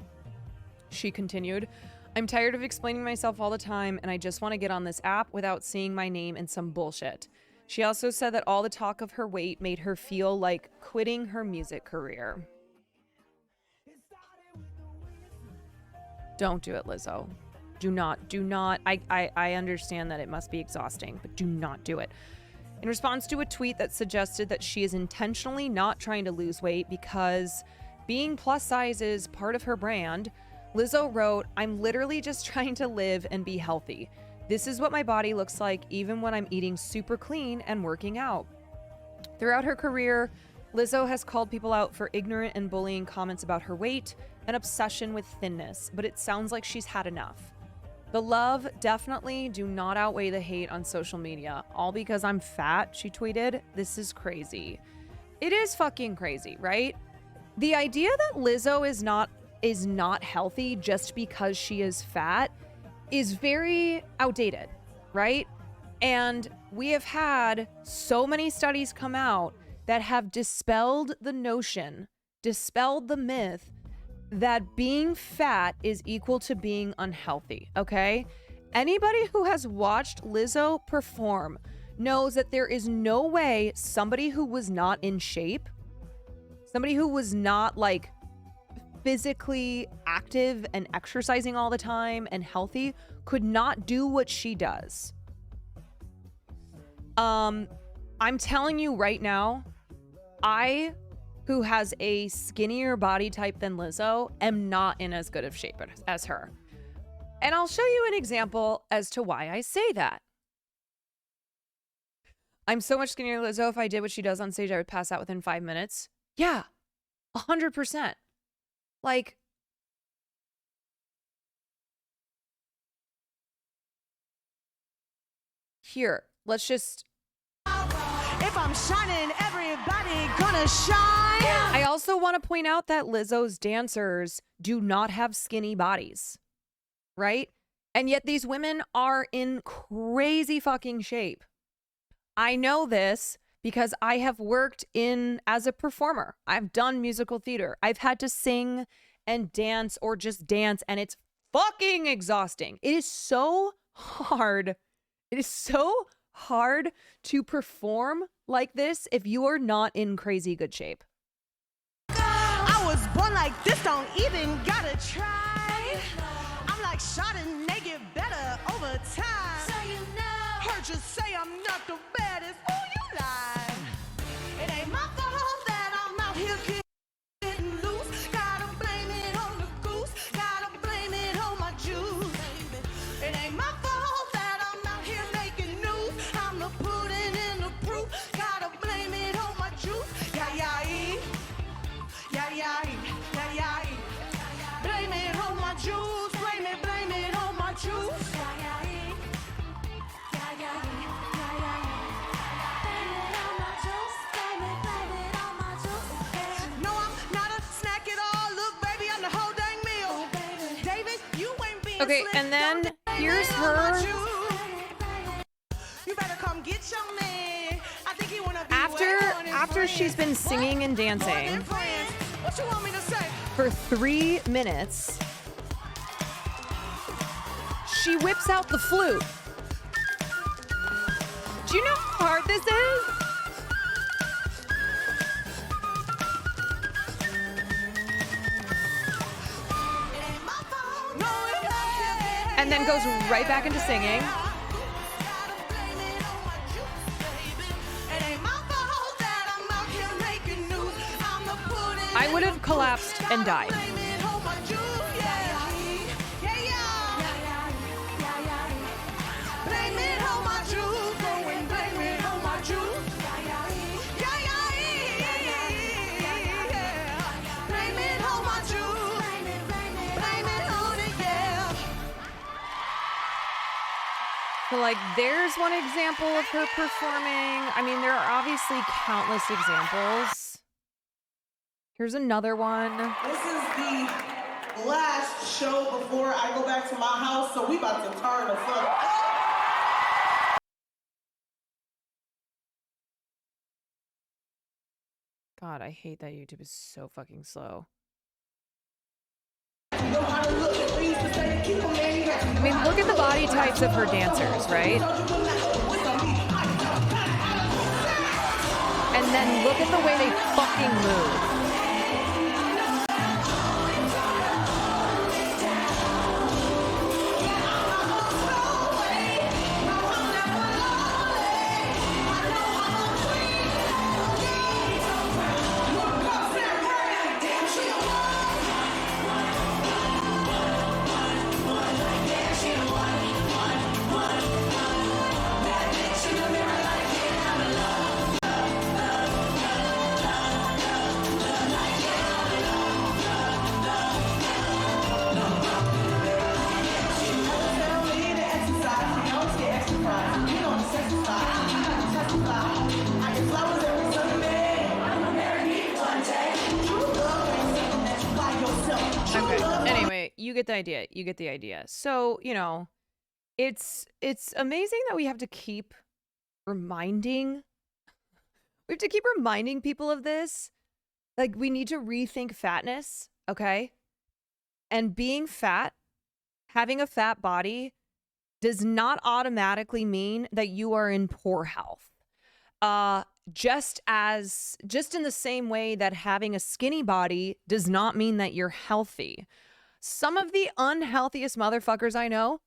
She continued, I'm tired of explaining myself all the time, and I just want to get on this app without seeing my name in some bullshit. She also said that all the talk of her weight made her feel like quitting her music career. Don't do it, Lizzo. Do not. I understand that it must be exhausting, but do not do it. In response to a tweet that suggested that she is intentionally not trying to lose weight because being plus size is part of her brand, Lizzo wrote, I'm literally just trying to live and be healthy. This is what my body looks like even when I'm eating super clean and working out. Throughout her career, Lizzo has called people out for ignorant and bullying comments about her weight and obsession with thinness, but it sounds like she's had enough. The love definitely do not outweigh the hate on social media. All because I'm fat, she tweeted. This is crazy. It is fucking crazy, right? The idea that Lizzo is not healthy just because she is fat is very outdated, right? And we have had so many studies come out that have dispelled the notion, dispelled the myth that being fat is equal to being unhealthy, okay? Anybody who has watched Lizzo perform knows that there is no way somebody who was not in shape, somebody who was not like physically active and exercising all the time and healthy could not do what she does. I'm telling you right now, I, who has a skinnier body type than Lizzo, am not in as good of shape as her. And I'll show you an example as to why I say that. I'm so much skinnier than Lizzo. If I did what she does on stage, I would pass out within 5 minutes. Yeah, 100%. Like, here, let's just... If I'm shining, everybody gonna shine. I also want to point out that Lizzo's dancers do not have skinny bodies, right? And yet these women are in crazy fucking shape. I know this because I have worked as a performer. I've done musical theater. I've had to sing and dance or just dance, and it's fucking exhausting. It is so hard. It is so hard to perform like this if you are not in crazy good shape. I was born like this, don't even gotta try. I'm like shot and they get better over time. So you know, heard you say I'm not the baddest. Oh, you lie. It ain't my fault that I'm out here getting loose. Gotta blame it on the goose. Gotta blame it on my juice. It ain't my fault that I'm out here making news. I'm the pudding in the proof. Gotta blame it on my juice. Yeah, yeah, yeah, yeah, yeah, yeah. Blame it on my juice. Blame it on my juice. Yeah, yeah, yeah, yeah, yeah, blame it on my juice. Blame it on my juice. No, I'm not a snack at all. Look, baby, I'm the whole dang meal. David, you ain't being Okay, slick. and then Don't here's blame it on my her juice. You better come get your man. I think he wanna be after she's been singing and dancing what you want me to say? for 3 minutes. She whips out the flute. Do you know how hard this is? And then goes right back into singing. I would have collapsed and died. So, like, there's one example of her performing. I mean, there are obviously countless examples. Here's another one. This is the last show before I go back to my house, so we about to turn the fuck up. God, I hate that YouTube is so fucking slow. You know how to look at things to say to keep them in here. I mean, look at the body types of her dancers, right? And then look at the way they fucking move. You get the idea. You get the idea. So, you know, it's amazing that we have to keep reminding people of this. Like, we need to rethink fatness, okay? And being fat, having a fat body, does not automatically mean that you are in poor health. Just in the same way that having a skinny body does not mean that you're healthy. Some of the unhealthiest motherfuckers I know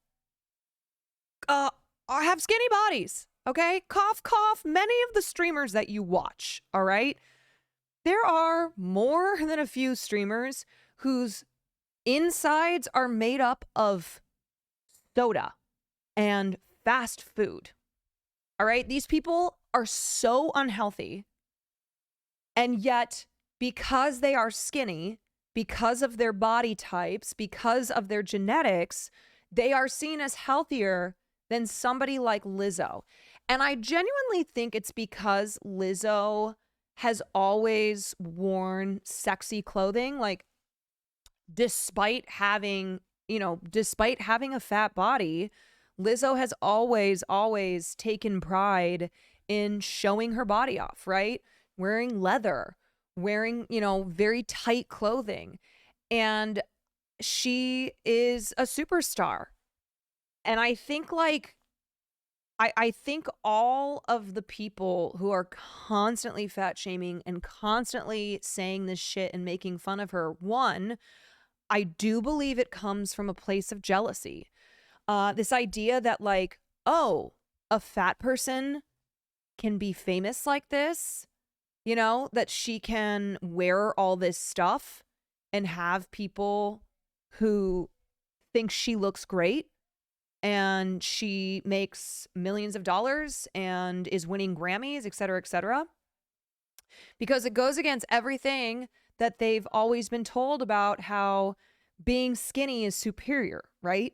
have skinny bodies. Okay, cough, cough. Many of the streamers that you watch, all right, there are more than a few streamers whose insides are made up of soda and fast food. All right, these people are so unhealthy, and yet because they are skinny, because of their body types, because of their genetics, they are seen as healthier than somebody like Lizzo. And I genuinely think it's because Lizzo has always worn sexy clothing. Like, despite having a fat body, Lizzo has always taken pride in showing her body off, right? Wearing leather, wearing, very tight clothing. And she is a superstar. And I think I think all of the people who are constantly fat shaming and constantly saying this shit and making fun of her, one, I do believe it comes from a place of jealousy. This idea that a fat person can be famous like this, that she can wear all this stuff and have people who think she looks great and she makes millions of dollars and is winning Grammys, et cetera, et cetera. Because it goes against everything that they've always been told about how being skinny is superior, right?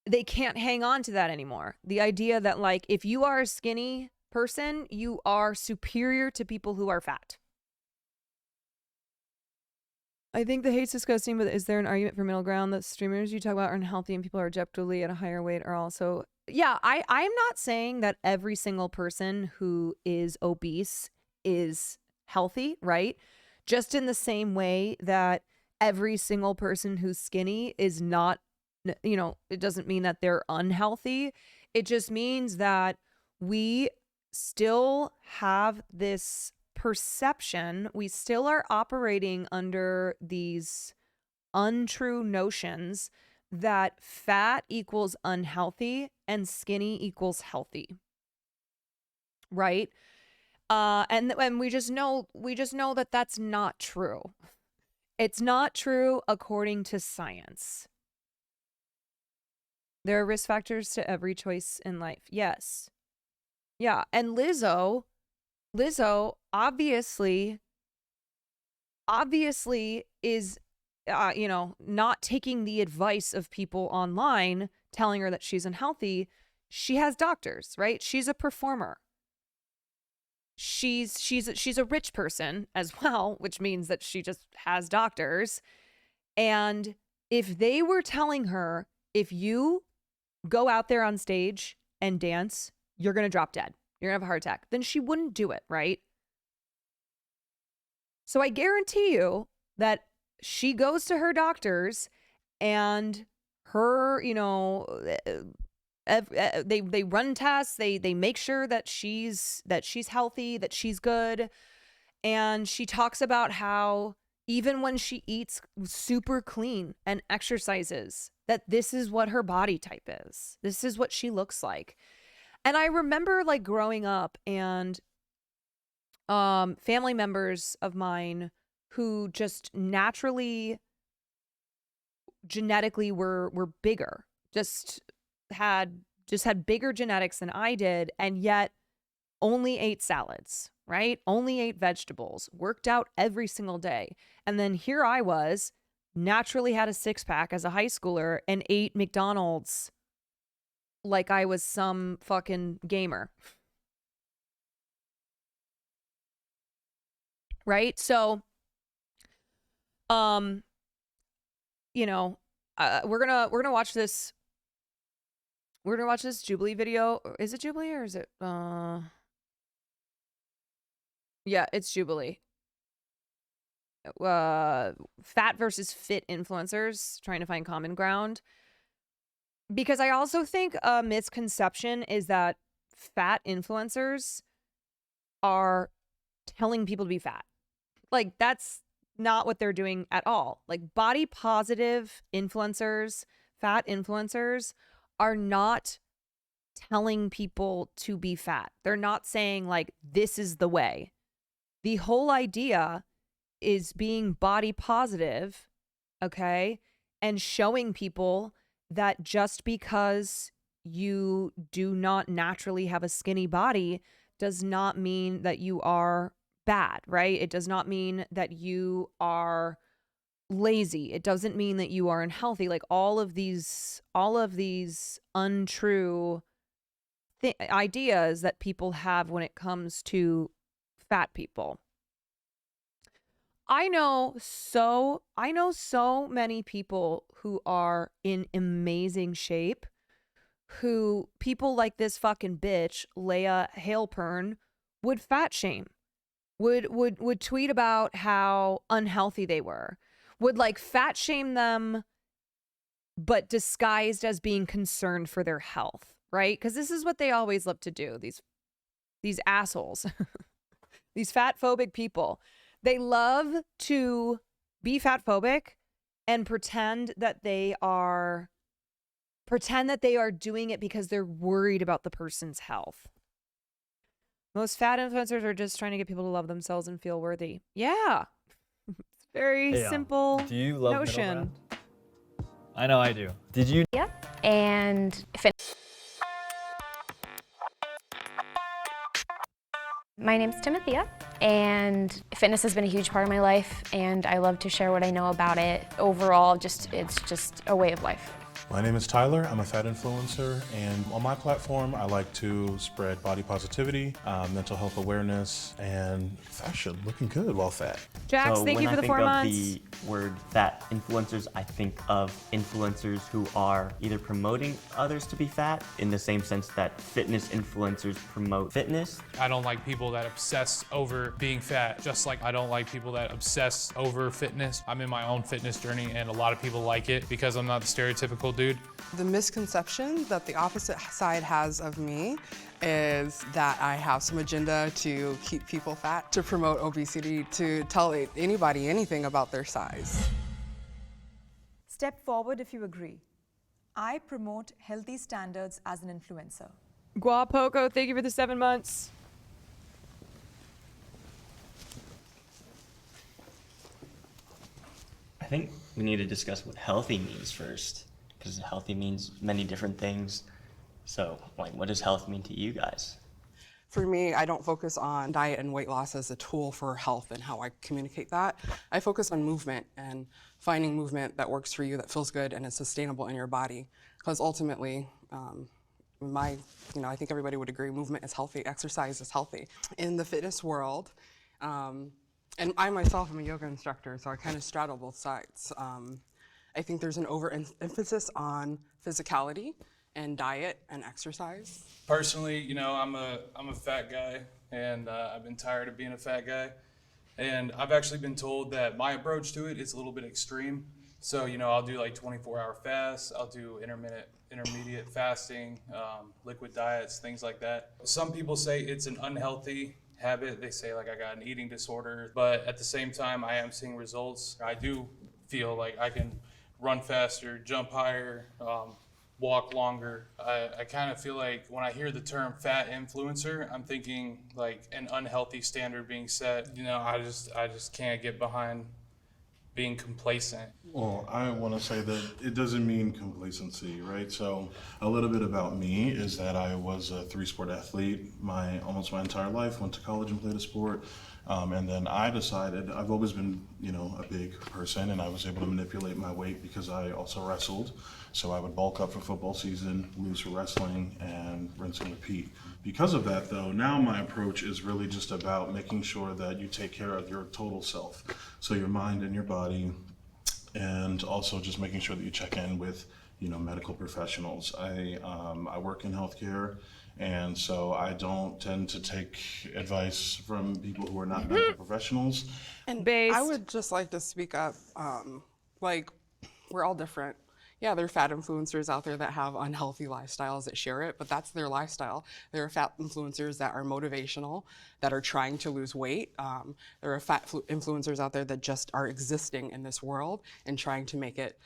They can't hang on to that anymore. The idea that if you are a skinny person, you are superior to people who are fat. I think the hate's disgusting, but is there an argument for middle ground that streamers you talk about are unhealthy and people are objectively at a higher weight are also... Yeah, I'm not saying that every single person who is obese is healthy, right? Just in the same way that every single person who's skinny is not, it doesn't mean that they're unhealthy. It just means that we still have this perception. We still are operating under these untrue notions that fat equals unhealthy and skinny equals healthy. Right? And we just know that that's not true. It's not true according to science. There are risk factors to every choice in life. Yes. Yeah. And Lizzo obviously is, not taking the advice of people online telling her that she's unhealthy. She has doctors, right? She's a performer. She's a rich person as well, which means that she just has doctors. And if they were telling her, if you go out there on stage and dance, you're going to drop dead, you're going to have a heart attack, then she wouldn't do it, right? So I guarantee you that she goes to her doctors and her, they run tests, they make sure that she's healthy, that she's good. And she talks about how even when she eats super clean and exercises, that this is what her body type is. This is what she looks like. And I remember growing up and family members of mine who just naturally genetically were bigger, just had bigger genetics than I did, and yet only ate salads, right? Only ate vegetables, worked out every single day. And then here I was, naturally had a six-pack as a high schooler and ate McDonald's like I was some fucking gamer. Right? So, we're gonna watch this. We're gonna watch this Jubilee video. Is it Jubilee or is it yeah, it's Jubilee. fat versus fit influencers, trying to find common ground. Because I also think a misconception is that fat influencers are telling people to be fat. Like, that's not what they're doing at all. Like, body positive influencers, fat influencers are not telling people to be fat. They're not saying, like, this is the way. The whole idea is being body positive, okay? And showing people that just because you do not naturally have a skinny body does not mean that you are bad, right? It does not mean that you are lazy. It doesn't mean that you are unhealthy. Like all of these untrue ideas that people have when it comes to fat people. I know so many people who are in amazing shape, who people like this fucking bitch, Leia Halpern, would fat shame, would tweet about how unhealthy they were, would like fat shame them, but disguised as being concerned for their health, right? Because this is what they always love to do, these assholes, these fat phobic people. They love to be fat phobic and pretend that they are doing it because they're worried about the person's health. Most fat influencers are just trying to get people to love themselves and feel worthy. Yeah. It's very simple Do you love notion. I know I do. Did you? Yeah. And my name's Timothea, and fitness has been a huge part of my life, and I love to share what I know about it. Overall, it's just a way of life. My name is Tyler. I'm a fat influencer, and on my platform, I like to spread body positivity, mental health awareness, and fashion, looking good while fat. Jax, So thank you for the 4 months. when I think of the word fat influencers, I think of influencers who are either promoting others to be fat in the same sense that fitness influencers promote fitness. I don't like people that obsess over being fat, just like I don't like people that obsess over fitness. I'm in my own fitness journey, and a lot of people like it because I'm not the stereotypical dude. The misconception that the opposite side has of me is that I have some agenda to keep people fat, to promote obesity, to tell anybody anything about their size. Step forward if you agree. I promote healthy standards as an influencer. Guapoco, thank you for the 7 months. I think we need to discuss what healthy means first, because healthy means many different things. So, like, what does health mean to you guys? For me, I don't focus on diet and weight loss as a tool for health and how I communicate that. I focus on movement and finding movement that works for you, that feels good and is sustainable in your body. Because ultimately, I think everybody would agree, movement is healthy, exercise is healthy. In the fitness world, and I myself am a yoga instructor, so I kind of straddle both sides. I think there's an overemphasis on physicality and diet and exercise. Personally, I'm a fat guy, and I've been tired of being a fat guy. And I've actually been told that my approach to it is a little bit extreme. So, I'll do like 24-hour fasts, I'll do intermediate fasting, liquid diets, things like that. Some people say it's an unhealthy habit. They say like I got an eating disorder, but at the same time, I am seeing results. I do feel like I can run faster, jump higher, walk longer. I kind of feel like when I hear the term fat influencer, I'm thinking like an unhealthy standard being set. I just can't get behind being complacent. Well, I want to say that it doesn't mean complacency, right? So a little bit about me is that I was a 3-sport athlete almost my entire life, went to college and played a sport. And then I decided, I've always been, a big person, and I was able to manipulate my weight because I also wrestled. So I would bulk up for football season, lose for wrestling, and rinse and repeat. Because of that, though, now my approach is really just about making sure that you take care of your total self. So your mind and your body, and also just making sure that you check in with, medical professionals. I work in healthcare, and so I don't tend to take advice from people who are not medical professionals. And Based. I would just like to speak up. Like, we're all different. Yeah, there are fat influencers out there that have unhealthy lifestyles that share it, but that's their lifestyle. There are fat influencers that are motivational, that are trying to lose weight. There are influencers out there that just are existing in this world and trying to make it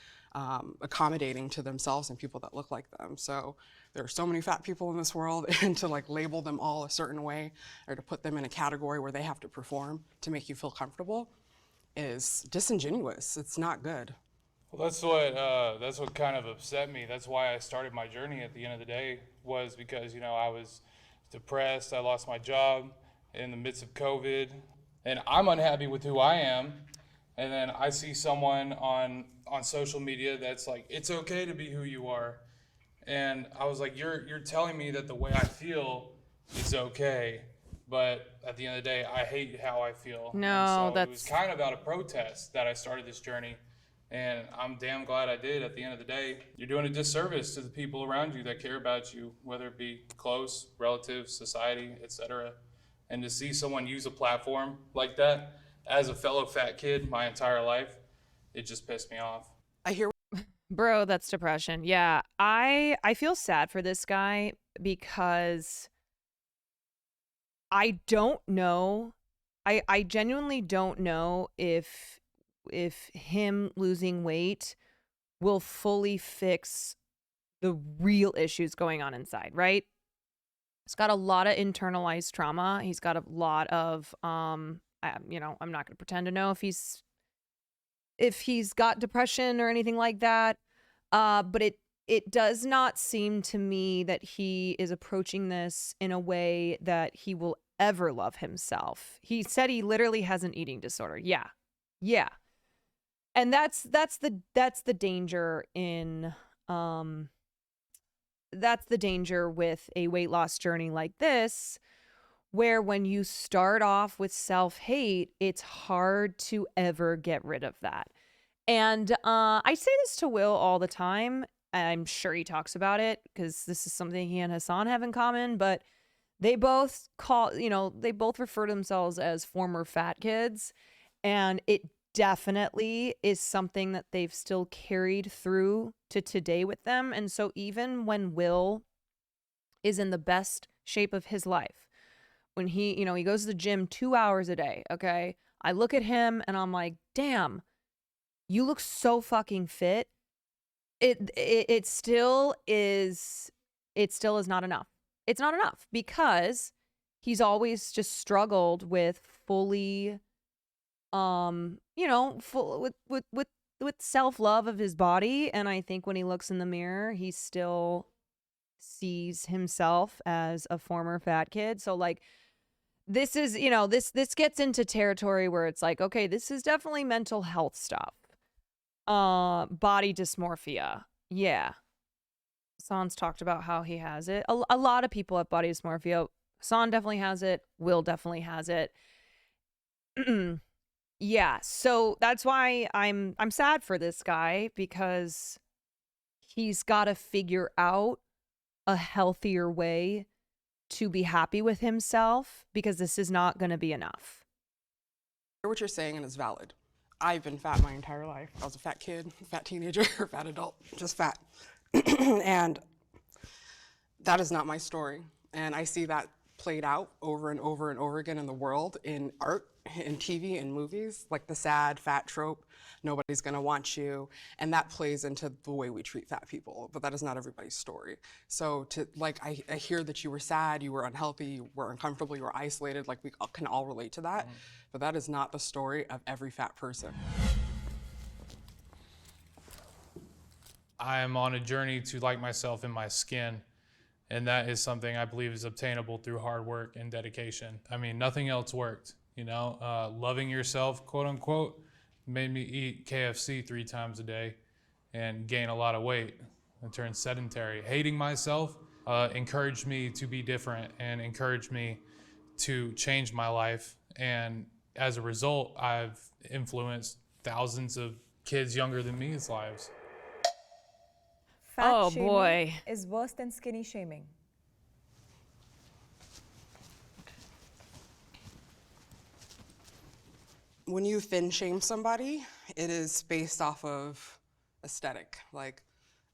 accommodating to themselves and people that look like them. So there are so many fat people in this world, and to like label them all a certain way or to put them in a category where they have to perform to make you feel comfortable is disingenuous. It's not good. Well, that's what kind of upset me. That's why I started my journey at the end of the day, was because, I was depressed. I lost my job in the midst of COVID, and I'm unhappy with who I am. And then I see someone on social media that's like, it's okay to be who you are. And I was like, you're telling me that the way I feel is okay, but at the end of the day, I hate how I feel. No, and so it was kind of out of protest that I started this journey. And I'm damn glad I did. At the end of the day, you're doing a disservice to the people around you that care about you, whether it be close, relatives, society, etc. And to see someone use a platform like that as a fellow fat kid my entire life, it just pissed me off. I hear Bro, that's depression. Yeah, I feel sad for this guy because I don't know. I genuinely don't know if him losing weight will fully fix the real issues going on inside, right? He's got a lot of internalized trauma. He's got a lot of I'm not going to pretend to know if he's got depression or anything like that. But it does not seem to me that he is approaching this in a way that he will ever love himself. He said he literally has an eating disorder. Yeah. And that's the danger in that's the danger with a weight loss journey like this, where when you start off with self-hate, it's hard to ever get rid of that. And I say this to Will all the time. I'm sure he talks about it because this is something he and Hassan have in common, but they both refer to themselves as former fat kids. And it definitely is something that they've still carried through to today with them. And so even when Will is in the best shape of his life, when he goes to the gym 2 hours a day, okay, I look at him and I'm like, damn, you look so fucking fit. It still is not enough. It's not enough because he's always just struggled with fully with self-love of his body. And I think when he looks in the mirror, he still sees himself as a former fat kid. So like, this is, this gets into territory where it's like, okay, this is definitely mental health stuff. Body dysmorphia. Yeah. Hassan's talked about how he has it. A lot of people have body dysmorphia. Hassan definitely has it. Will definitely has it. Yeah, so that's why I'm sad for this guy, because he's got to figure out a healthier way to be happy with himself, because this is not going to be enough. what you're saying, and it's valid. I've been fat my entire life. I was a fat kid, fat teenager, fat adult, just fat. And that is not my story. And I see that played out over and over and over again in the world, in art, in TV, in movies, like the sad fat trope, nobody's gonna want you, and that plays into the way we treat fat people, but that is not everybody's story. So I hear that you were sad, you were unhealthy, you were uncomfortable, you were isolated, like we can all relate to that, but that is not the story of every fat person. I am on a journey to like myself in my skin, and that is something I believe is obtainable through hard work and dedication. I mean, nothing else worked, loving yourself, quote unquote, made me eat KFC 3 times a day and gain a lot of weight and turn sedentary. Hating myself encouraged me to be different and encouraged me to change my life. And as a result, I've influenced thousands of kids younger than me's lives. Fat Oh, shaming boy. is worse than skinny shaming. When you thin shame somebody, it is based off of aesthetic. Like,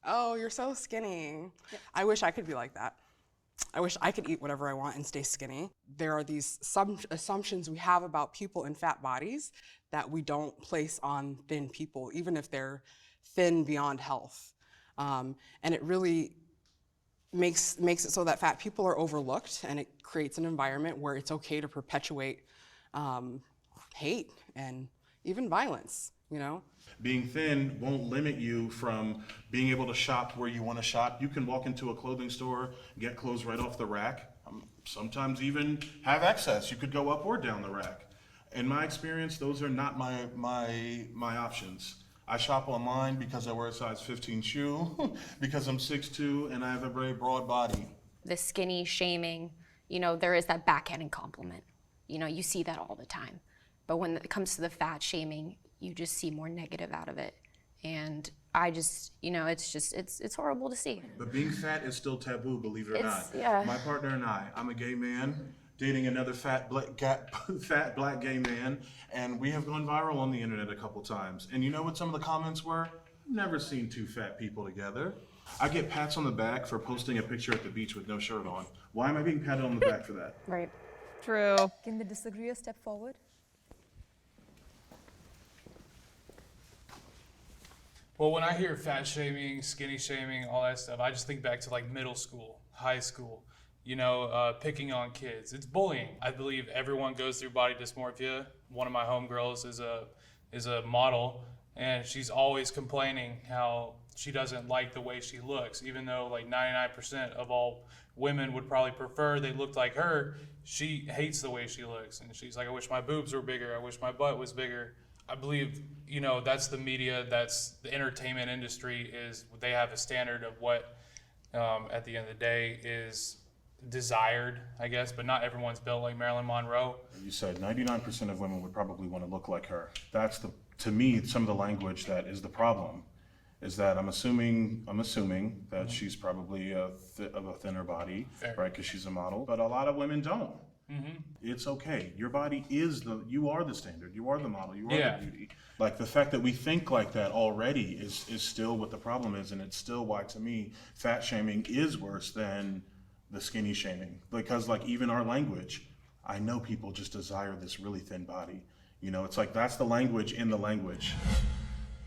oh, you're so skinny. I wish I could be like that. I wish I could eat whatever I want and stay skinny. There are these assumptions we have about people in fat bodies that we don't place on thin people, even if they're thin beyond health. And it really makes it so that fat people are overlooked, and it creates an environment where it's okay to perpetuate hate and even violence, you know? Being thin won't limit you from being able to shop where you want to shop. You can walk into a clothing store, get clothes right off the rack, sometimes even have excess. You could go up or down the rack. In my experience, those are not my options. I shop online because I wear a size 15 shoe, because I'm 6'2", and I have a very broad body. The skinny shaming, you know, there is that backhanded compliment. You know, you see that all the time. But when it comes to the fat shaming, you just see more negative out of it. And I just, you know, it's horrible to see. But being fat is still taboo, believe it or not. Yeah. My partner and I'm a gay man, dating another fat black gay man, and we have gone viral on the internet a couple times. And you know what some of the comments were? Never seen two fat people together. I get pats on the back for posting a picture at the beach with no shirt on. Why am I being patted on the back for that? Right. True. Can the disagreeer step forward? Well, when I hear fat shaming, skinny shaming, all that stuff, I just think back to like middle school, high school, you know, picking on kids. It's bullying. I believe everyone goes through body dysmorphia. One of my homegirls is a model, and she's always complaining how she doesn't like the way she looks, even though like 99% of all women would probably prefer they looked like her. She hates the way she looks, and she's like, I wish my boobs were bigger. I wish my butt was bigger. I believe, you know, that's the media, that's the entertainment industry, is they have a standard of what, at the end of the day, is desired, I guess, but not everyone's built like Marilyn Monroe. You said 99% of women would probably want to look like her. That's to me, some of the language that is the problem, is that I'm assuming that she's probably of a thinner body, Fair. right, because she's a model, but a lot of women don't. Mm-hmm. It's okay. Your body you are the standard. You are the model. You are the beauty. Like the fact that we think like that already is still what the problem is, and it's still why, to me, fat shaming is worse than the skinny shaming. Because like even our language, I know people just desire this really thin body. You know, it's like that's the language in the language.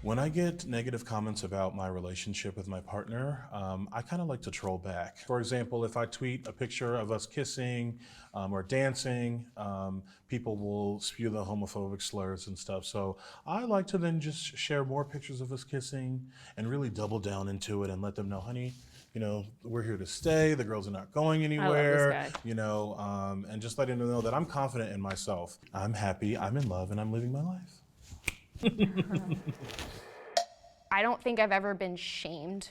When I get negative comments about my relationship with my partner, I kind of like to troll back. For example, if I tweet a picture of us kissing or dancing, people will spew the homophobic slurs and stuff. So I like to then just share more pictures of us kissing and really double down into it and let them know, honey, you know, we're here to stay. The girls are not going anywhere. I love this guy. You know, and just letting them know that I'm confident in myself. I'm happy, I'm in love, and I'm living my life. I don't think I've ever been shamed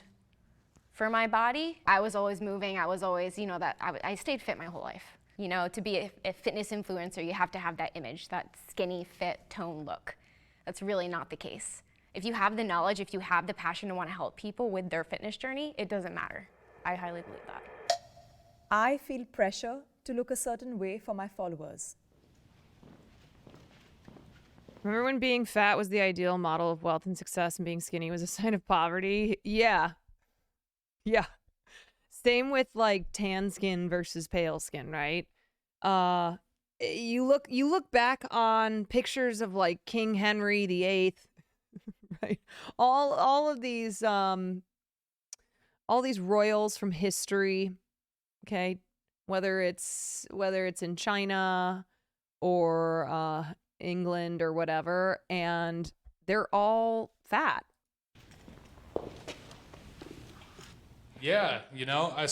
for my body. I was always moving. I was always, you know, that I stayed fit my whole life. You know, to be a fitness influencer, you have to have that image, that skinny, fit, toned look. That's really not the case. If you have the knowledge, if you have the passion to want to help people with their fitness journey, it doesn't matter. I highly believe that. I feel pressure to look a certain way for my followers. Remember when being fat was the ideal model of wealth and success and being skinny was a sign of poverty? Yeah. Yeah. Same with like tan skin versus pale skin, right? You look back on pictures of like King Henry VIII, right? All of these royals from history, okay? Whether it's in China or England or whatever, and they're all fat. Yeah, you know, I'm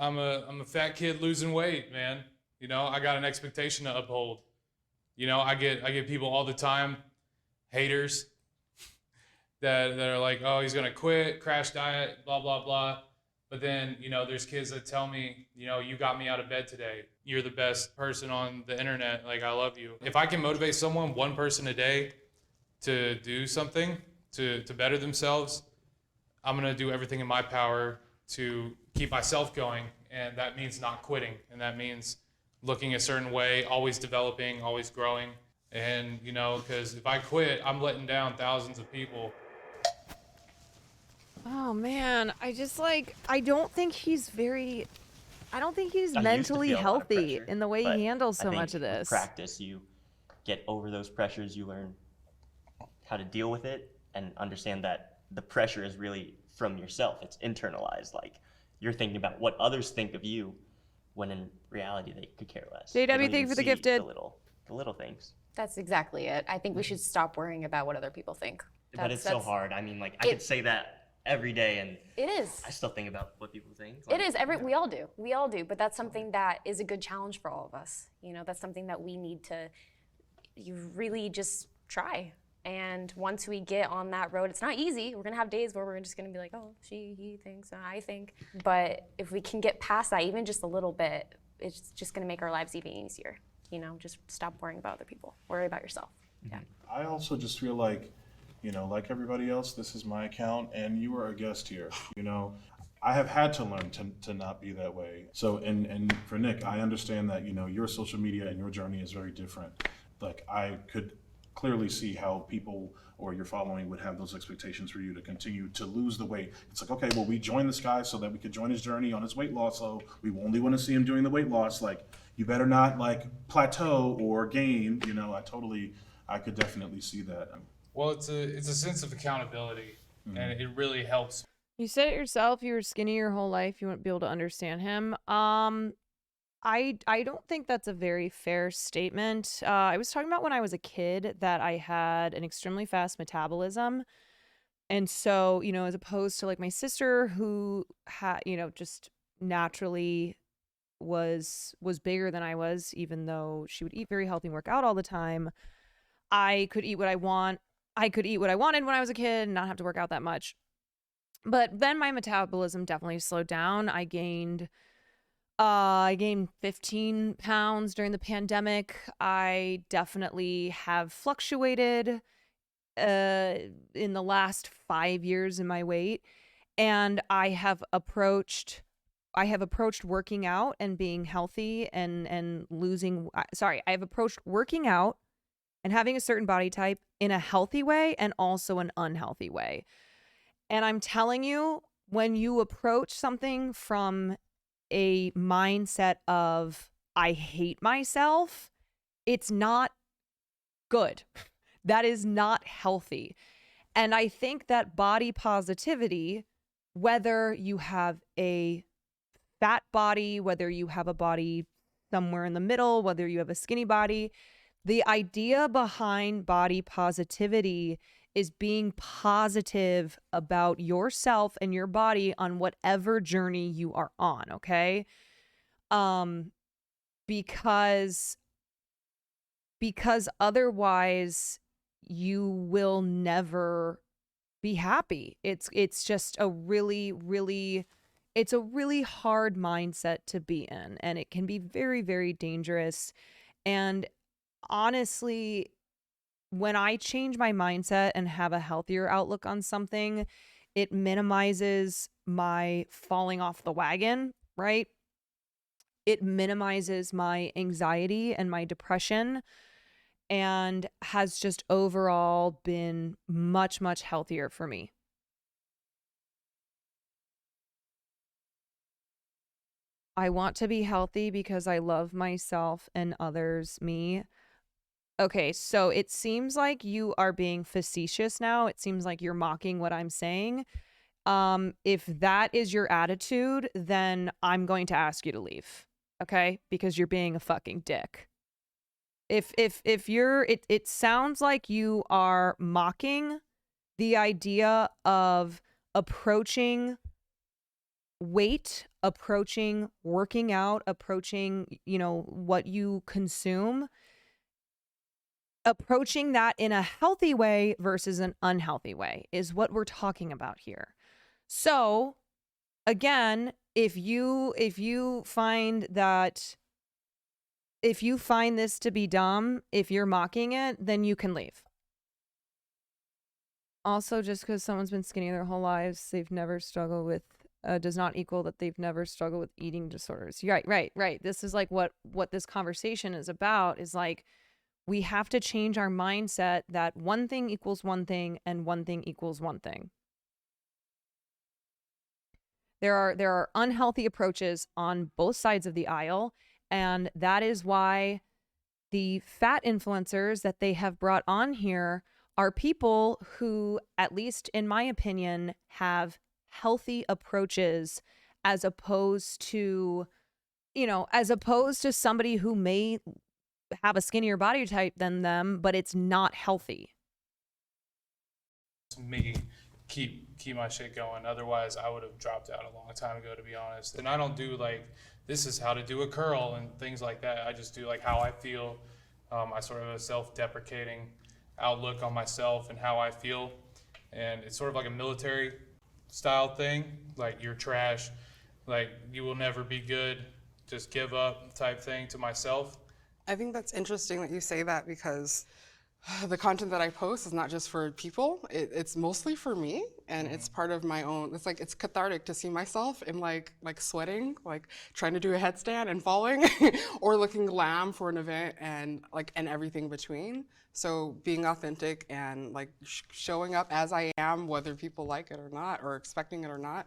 a fat kid losing weight, man. You know, I got an expectation to uphold. You know, I get people all the time, haters, that are like, oh, he's gonna quit, crash diet, blah blah blah. But then, you know, there's kids that tell me, you know, you got me out of bed today. You're the best person on the internet. Like, I love you. If I can motivate someone, one person a day, to do something, to better themselves, I'm going to do everything in my power to keep myself going. And that means not quitting. And that means looking a certain way, always developing, always growing. And, you know, because if I quit, I'm letting down thousands of people. Oh man, I don't think he's I used to mentally feel a lot of healthy pressure, in the way but he handles I so think much of with this. practice, you get over those pressures, you learn how to deal with it and understand that the pressure is really from yourself. It's internalized. Like, you're thinking about what others think of you, when in reality they could care less. They JW, don't thank you even for the see gifted. the little things. That's exactly it. I think we should stop worrying about what other people think. But it's so hard. I mean, like, I could say that every day, and It is. I still think about what people think. It is. We all do. We all do. But that's something that is a good challenge for all of us. You know, that's something that we need to you really just try. And once we get on that road, it's not easy. We're gonna have days where we're just gonna be like, oh, he thinks, I think. But if we can get past that, even just a little bit, it's just gonna make our lives even easier. You know, just stop worrying about other people. Worry about yourself. Yeah. I also just feel like, you know, like everybody else, this is my account and you are a guest here. You know, I have had to learn to not be that way. So, and for Nick, I understand that, you know, your social media and your journey is very different. Like, I could clearly see how people or your following would have those expectations for you to continue to lose the weight. It's like, okay, well, we joined this guy so that we could join his journey on his weight loss. So we only want to see him doing the weight loss. Like, you better not like plateau or gain. You know, I could definitely see that. Well, it's a sense of accountability, and it really helps. You said it yourself, you were skinny your whole life, you wouldn't be able to understand him. I don't think that's a very fair statement. I was talking about when I was a kid that I had an extremely fast metabolism. And so, you know, as opposed to like my sister who had, you know, just naturally was bigger than I was, even though she would eat very healthy and work out all the time, I could eat what I want. I could eat what I wanted when I was a kid and not have to work out that much. But then my metabolism definitely slowed down. I gained 15 pounds during the pandemic. I definitely have fluctuated in the last 5 years in my weight. And I have approached working out and being healthy and losing, I have approached working out and having a certain body type in a healthy way and also an unhealthy way. And I'm telling you, when you approach something from a mindset of, I hate myself, it's not good. That is not healthy. And I think that body positivity, whether you have a fat body, whether you have a body somewhere in the middle, whether you have a skinny body, the idea behind body positivity is being positive about yourself and your body on whatever journey you are on, okay? Because otherwise you will never be happy. It's just a really hard mindset to be in, and it can be very, very dangerous. And honestly, when I change my mindset and have a healthier outlook on something, it minimizes my falling off the wagon, right? It minimizes my anxiety and my depression, and has just overall been much, much healthier for me. I want to be healthy because I love myself and others, me. Okay, so it seems like you are being facetious now. It seems like you're mocking what I'm saying. If that is your attitude, then I'm going to ask you to leave, okay? Because you're being a fucking dick. If you're, it sounds like you are mocking the idea of approaching weight, approaching working out, approaching, you know, what you consume, approaching that in a healthy way versus an unhealthy way is what we're talking about here. So again, if you find this to be dumb, if you're mocking it, then you can leave. Also, just because someone's been skinny their whole lives, they've never struggled with, does not equal that they've never struggled with eating disorders. Right. This is like what this conversation is about, is like, we have to change our mindset that one thing equals one thing and one thing equals one thing. There are unhealthy approaches on both sides of the aisle, and that is why the fat influencers that they have brought on here are people who, at least in my opinion, have healthy approaches, as opposed to, somebody who may have a skinnier body type than them, but it's not healthy. Me keep my shit going. Otherwise, I would have dropped out a long time ago, to be honest. And I don't do like, this is how to do a curl and things like that. I just do like how I feel. I sort of have a self-deprecating outlook on myself and how I feel. And it's sort of like a military style thing. Like, you're trash, like you will never be good, just give up type thing to myself. I think that's interesting that you say that, because the content that I post is not just for people. It's mostly for me, and it's part of my own. It's like, it's cathartic to see myself in like sweating, like trying to do a headstand and falling, or looking glam for an event, and everything between. So being authentic and like showing up as I am, whether people like it or not, or expecting it or not,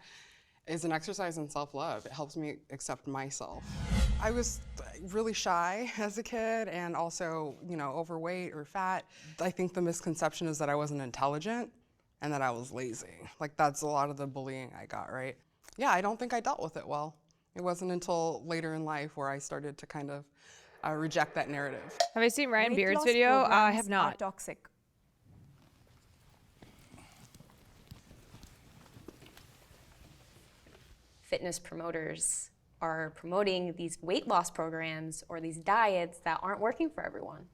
is an exercise in self-love. It helps me accept myself. I was really shy as a kid, and also, overweight or fat. I think the misconception is that I wasn't intelligent and that I was lazy. Like, that's a lot of the bullying I got, right? Yeah, I don't think I dealt with it well. It wasn't until later in life where I started to kind of reject that narrative. Have I seen Ryan Weight Beard's loss video? I programs have are not. toxic. Fitness promoters are promoting these weight loss programs or these diets that aren't working for everyone.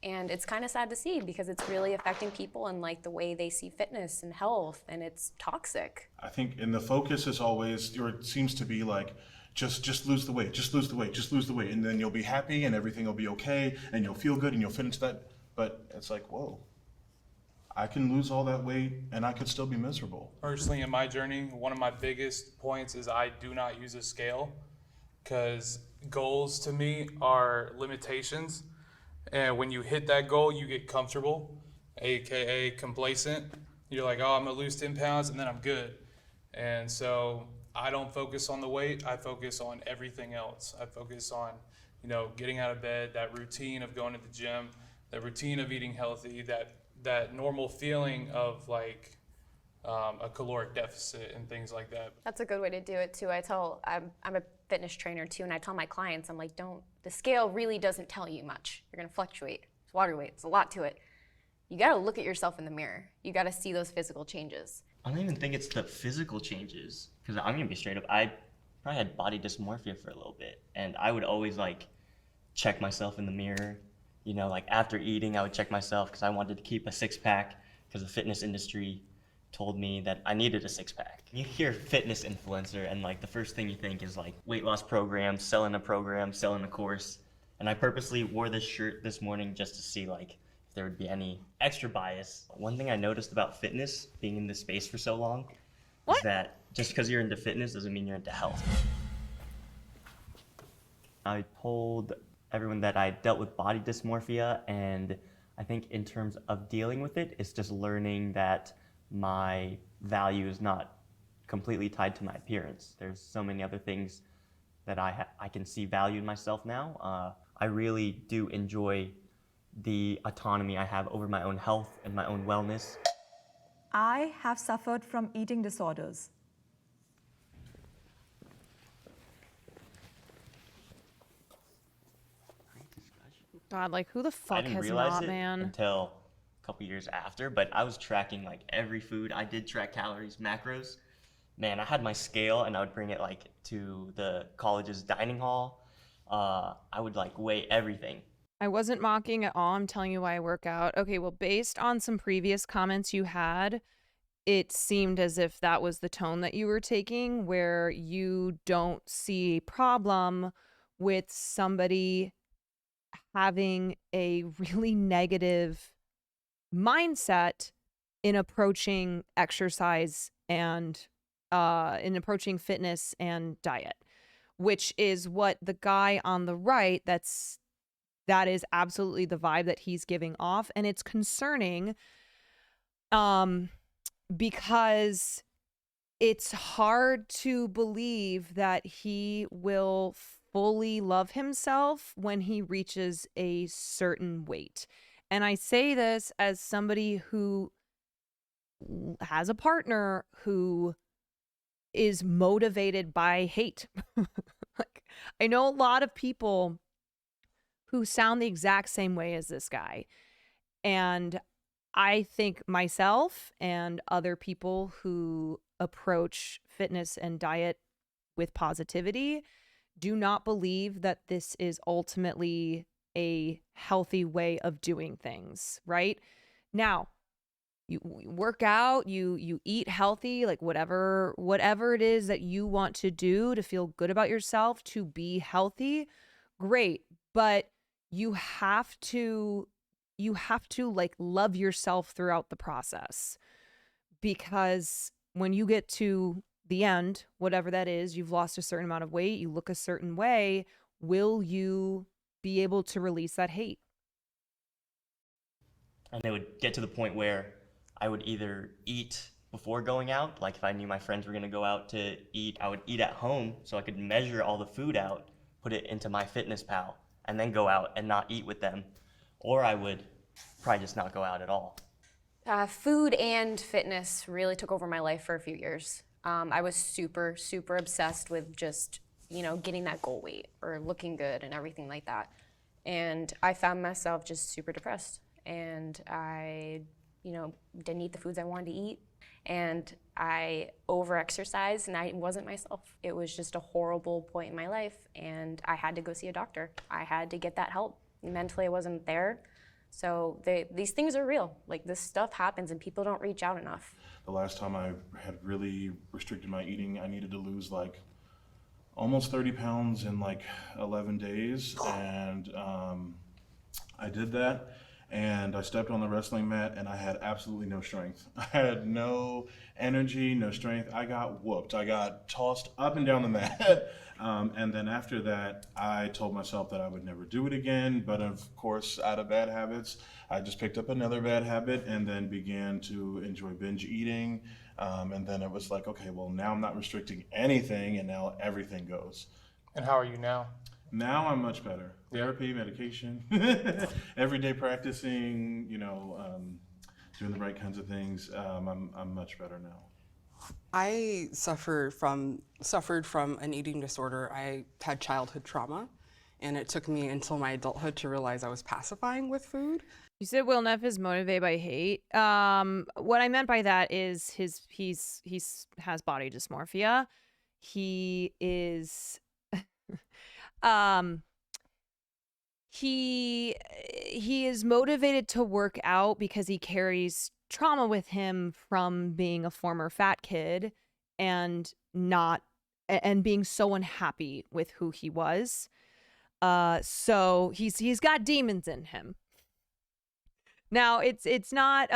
And it's kind of sad to see, because it's really affecting people and like the way they see fitness and health, and it's toxic. I think, and the focus is always, or it seems to be like, just lose the weight, just lose the weight, just lose the weight, and then you'll be happy and everything will be okay and you'll feel good and you'll fit into that. But it's like, whoa, I can lose all that weight and I could still be miserable. Personally, in my journey, one of my biggest points is I do not use a scale, because goals to me are limitations. And when you hit that goal, you get comfortable, AKA complacent. You're like, oh, I'm gonna lose 10 pounds and then I'm good. And so I don't focus on the weight, I focus on everything else. I focus on, getting out of bed, that routine of going to the gym, that routine of eating healthy, that normal feeling of like a caloric deficit and things like that. That's a good way to do it too. I'm a fitness trainer too, and I tell my clients, I'm like, the scale really doesn't tell you much. You're gonna fluctuate. It's water weight, it's a lot to it. You gotta look at yourself in the mirror. You gotta see those physical changes. I don't even think it's the physical changes, because I'm gonna be straight up, I probably had body dysmorphia for a little bit, and I would always like check myself in the mirror. Like after eating, I would check myself because I wanted to keep a six-pack, because the fitness industry told me that I needed a six-pack. You hear fitness influencer, and like the first thing you think is like weight loss program, selling a course. And I purposely wore this shirt this morning just to see like if there would be any extra bias. One thing I noticed about fitness, being in this space for so long, is that just because you're into fitness doesn't mean you're into health. I told everyone that I dealt with body dysmorphia, and I think in terms of dealing with it, it's just learning that my value is not completely tied to my appearance. There's so many other things that I can see value in myself now. I really do enjoy the autonomy I have over my own health and my own wellness. I have suffered from eating disorders. God, like who the I fuck didn't has realize not, it man? until a couple years after, but I was tracking like every food. I did track calories, macros. Man, I had my scale, and I would bring it like to the college's dining hall. I would like weigh everything. I wasn't mocking at all. I'm telling you why I work out. Okay, well, based on some previous comments you had, it seemed as if that was the tone that you were taking, where you don't see a problem with somebody having a really negative mindset in approaching exercise and in approaching fitness and diet, which is what the guy on the right, that is absolutely the vibe that he's giving off. And it's concerning because it's hard to believe that he will fully love himself when he reaches a certain weight. And I say this as somebody who has a partner who is motivated by hate. Like, I know a lot of people who sound the exact same way as this guy. And I think myself and other people who approach fitness and diet with positivity do not believe that this is ultimately a healthy way of doing things, right? Now, you work out, you eat healthy, like whatever it is that you want to do to feel good about yourself, to be healthy, great. But you have to like love yourself throughout the process, because when you get to the end, whatever that is, you've lost a certain amount of weight, you look a certain way, will you be able to release that hate? And it would get to the point where I would either eat before going out, like if I knew my friends were gonna go out to eat, I would eat at home so I could measure all the food out, put it into MyFitnessPal, and then go out and not eat with them. Or I would probably just not go out at all. Food and fitness really took over my life for a few years. I was super, super obsessed with just, getting that goal weight or looking good and everything like that. And I found myself just super depressed. And I, didn't eat the foods I wanted to eat. And I over-exercised and I wasn't myself. It was just a horrible point in my life. And I had to go see a doctor. I had to get that help. Mentally, I wasn't there. So these things are real. Like, this stuff happens and people don't reach out enough. The last time I had really restricted my eating, I needed to lose like almost 30 pounds in like 11 days. And I did that. And I stepped on the wrestling mat and I had absolutely no strength. I had no energy, no strength. I got whooped. I got tossed up and down the mat. And then after that, I told myself that I would never do it again. But of course, out of bad habits, I just picked up another bad habit and then began to enjoy binge eating. And then it was like, okay, well, now I'm not restricting anything and now everything goes. And how are you now? Now I'm much better. Therapy, medication, everyday practicing, doing the right kinds of things. I'm much better now. I suffered from an eating disorder. I had childhood trauma, and it took me until my adulthood to realize I was pacifying with food. You said Will Neff is motivated by hate. What I meant by that is he has body dysmorphia. He is he is motivated to work out because he carries trauma with him from being a former fat kid and being so unhappy with who he was. So he's got demons in him. Now it's not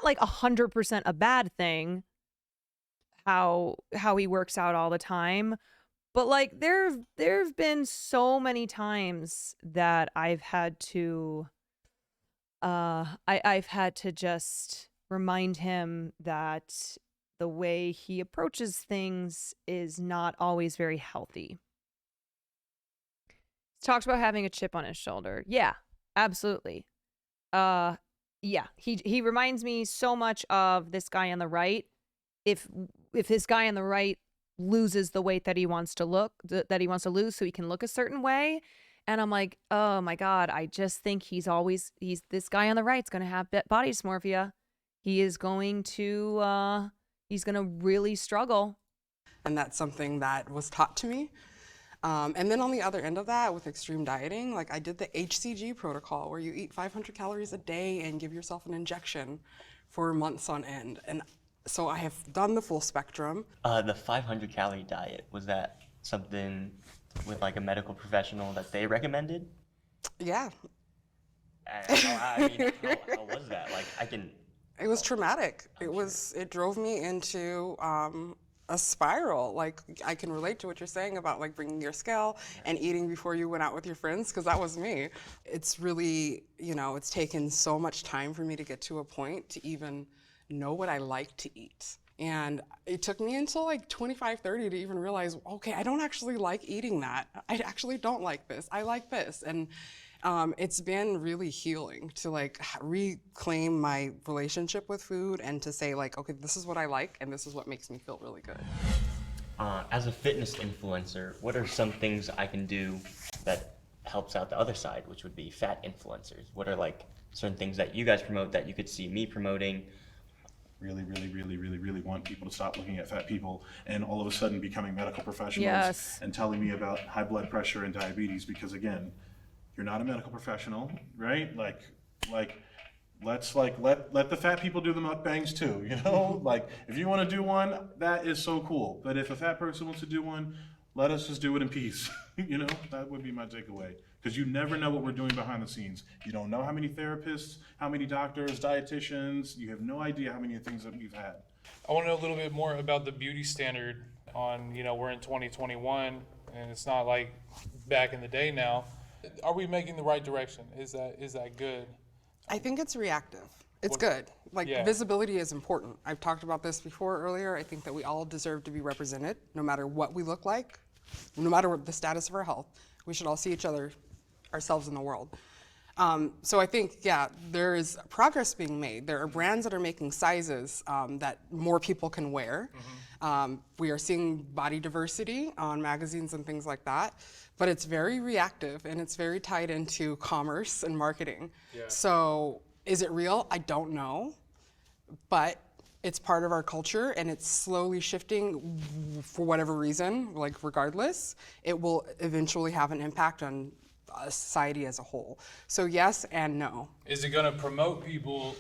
like 100% a bad thing how he works out all the time. But like there've been so many times that I've had to I've had to just remind him that the way he approaches things is not always very healthy. He talks about having a chip on his shoulder. Yeah, absolutely. Yeah, he reminds me so much of this guy on the right. If this guy on the right loses the weight that he wants to lose so he can look a certain way, and I'm like, oh my God, I just think he's this guy on the right's going to have body dysmorphia. He is going to he's going to really struggle. And that's something that was taught to me. And then on the other end of that, with extreme dieting, like I did the HCG protocol where you eat 500 calories a day and give yourself an injection for months on end. And so I have done the full spectrum. The 500 calorie diet, was that something with like a medical professional that they recommended? Yeah. How was that? Like, It was traumatic. It drove me into a spiral. Like, I can relate to what you're saying about like bringing your scale and eating before you went out with your friends, because that was me. It's really, it's taken so much time for me to get to a point to even know what I like to eat. And it took me until like 25, 30 to even realize, okay, I don't actually like eating that. I actually don't like this. I like this. And it's been really healing to like reclaim my relationship with food and to say like, okay, this is what I like and this is what makes me feel really good. As a fitness influencer, what are some things I can do that helps out the other side, which would be fat influencers? What are like certain things that you guys promote that you could see me promoting? Really want people to stop looking at fat people and all of a sudden becoming medical professionals Yes. and telling me about high blood pressure and diabetes, because again, you're not a medical professional, right? Like let's let the fat people do the mukbangs too, Like if you want to do one, that is so cool. But if a fat person wants to do one, let us just do it in peace. That would be my takeaway. Because you never know what we're doing behind the scenes. You don't know how many therapists, how many doctors, dietitians, you have no idea how many things that we've had. I want to know a little bit more about the beauty standard on, we're in 2021 and it's not like back in the day now. Are we making the right direction? Is that good? I think it's reactive. It's good. Like, visibility is important. I've talked about this before earlier. I think that we all deserve to be represented, no matter what we look like, no matter what the status of our health. We should all see ourselves in the world. So I think, there is progress being made. There are brands that are making sizes that more people can wear. We are seeing body diversity on magazines and things like that. But it's very reactive and it's very tied into commerce and marketing. Yeah. So is it real? I don't know. But it's part of our culture and it's slowly shifting for whatever reason, like regardless. It will eventually have an impact on society as a whole. So yes and no. Is it going to promote people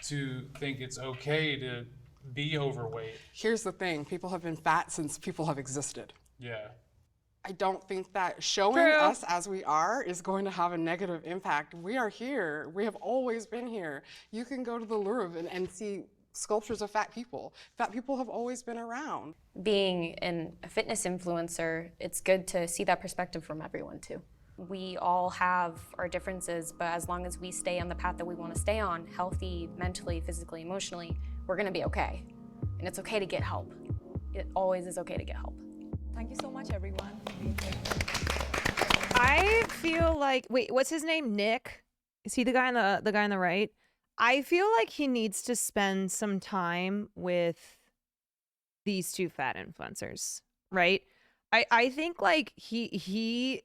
to think it's okay to be overweight? Here's the thing, people have been fat since people have existed. Yeah. I don't think that showing us as we are is going to have a negative impact. We are here. We have always been here. You can go to the Louvre and see sculptures of fat people. Fat people have always been around. Being a fitness influencer, it's good to see that perspective from everyone too. We all have our differences, but as long as we stay on the path that we want to stay on, healthy, mentally, physically, emotionally, we're going to be okay. And it's okay to get help. It always is okay to get help. Thank you so much, everyone. I feel like, wait, what's his name? Nick? Is he the guy on the right? I feel like he needs to spend some time with these two fat influencers, right? I think like he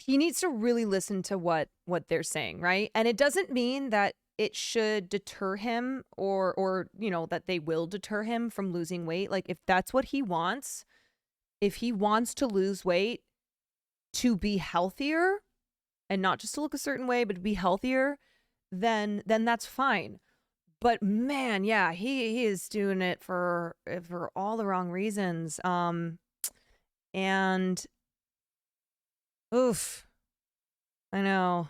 needs to really listen to what they're saying, right? And it doesn't mean that it should deter him or that they will deter him from losing weight. Like if that's what he wants, if he wants to lose weight to be healthier and not just to look a certain way, but to be healthier, then that's fine. But man, yeah, he is doing it for all the wrong reasons. And oof. I know.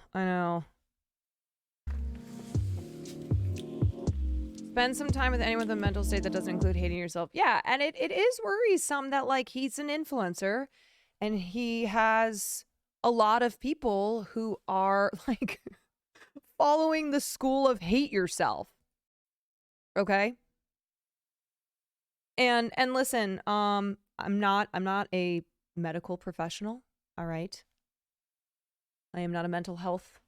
Spend some time with anyone with a mental state that doesn't include hating yourself. Yeah, and it is worrisome that like he's an influencer and he has a lot of people who are like following the school of hate yourself. Okay? And listen, I'm not a medical professional, all right? I am not a mental health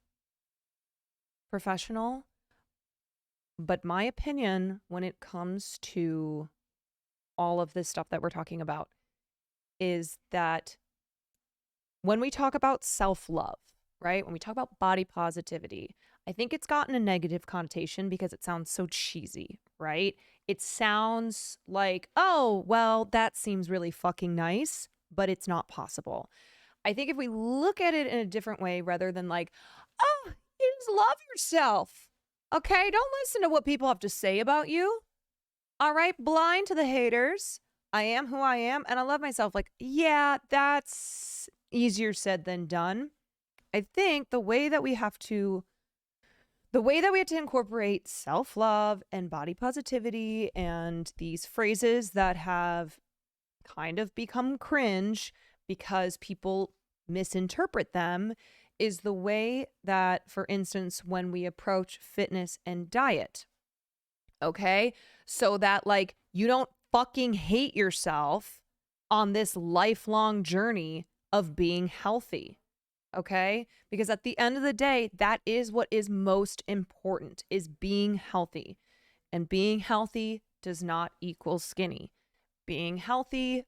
professional. But my opinion when it comes to all of this stuff that we're talking about is that when we talk about self-love, right? When we talk about body positivity, I think it's gotten a negative connotation because it sounds so cheesy, right? It sounds like, oh, well, that seems really fucking nice, but it's not possible. I think if we look at it in a different way rather than like, oh, you just love yourself. Okay, don't listen to what people have to say about you. All right, blind to the haters. I am who I am and I love myself. Like, yeah, that's easier said than done. I think the way that we have to incorporate self-love and body positivity and these phrases that have kind of become cringe because people misinterpret them is the way that, for instance, when we approach fitness and diet, okay? So that like you don't fucking hate yourself on this lifelong journey of being healthy, okay? Because at the end of the day, that is what is most important, is being healthy. And being healthy does not equal skinny. Being healthy,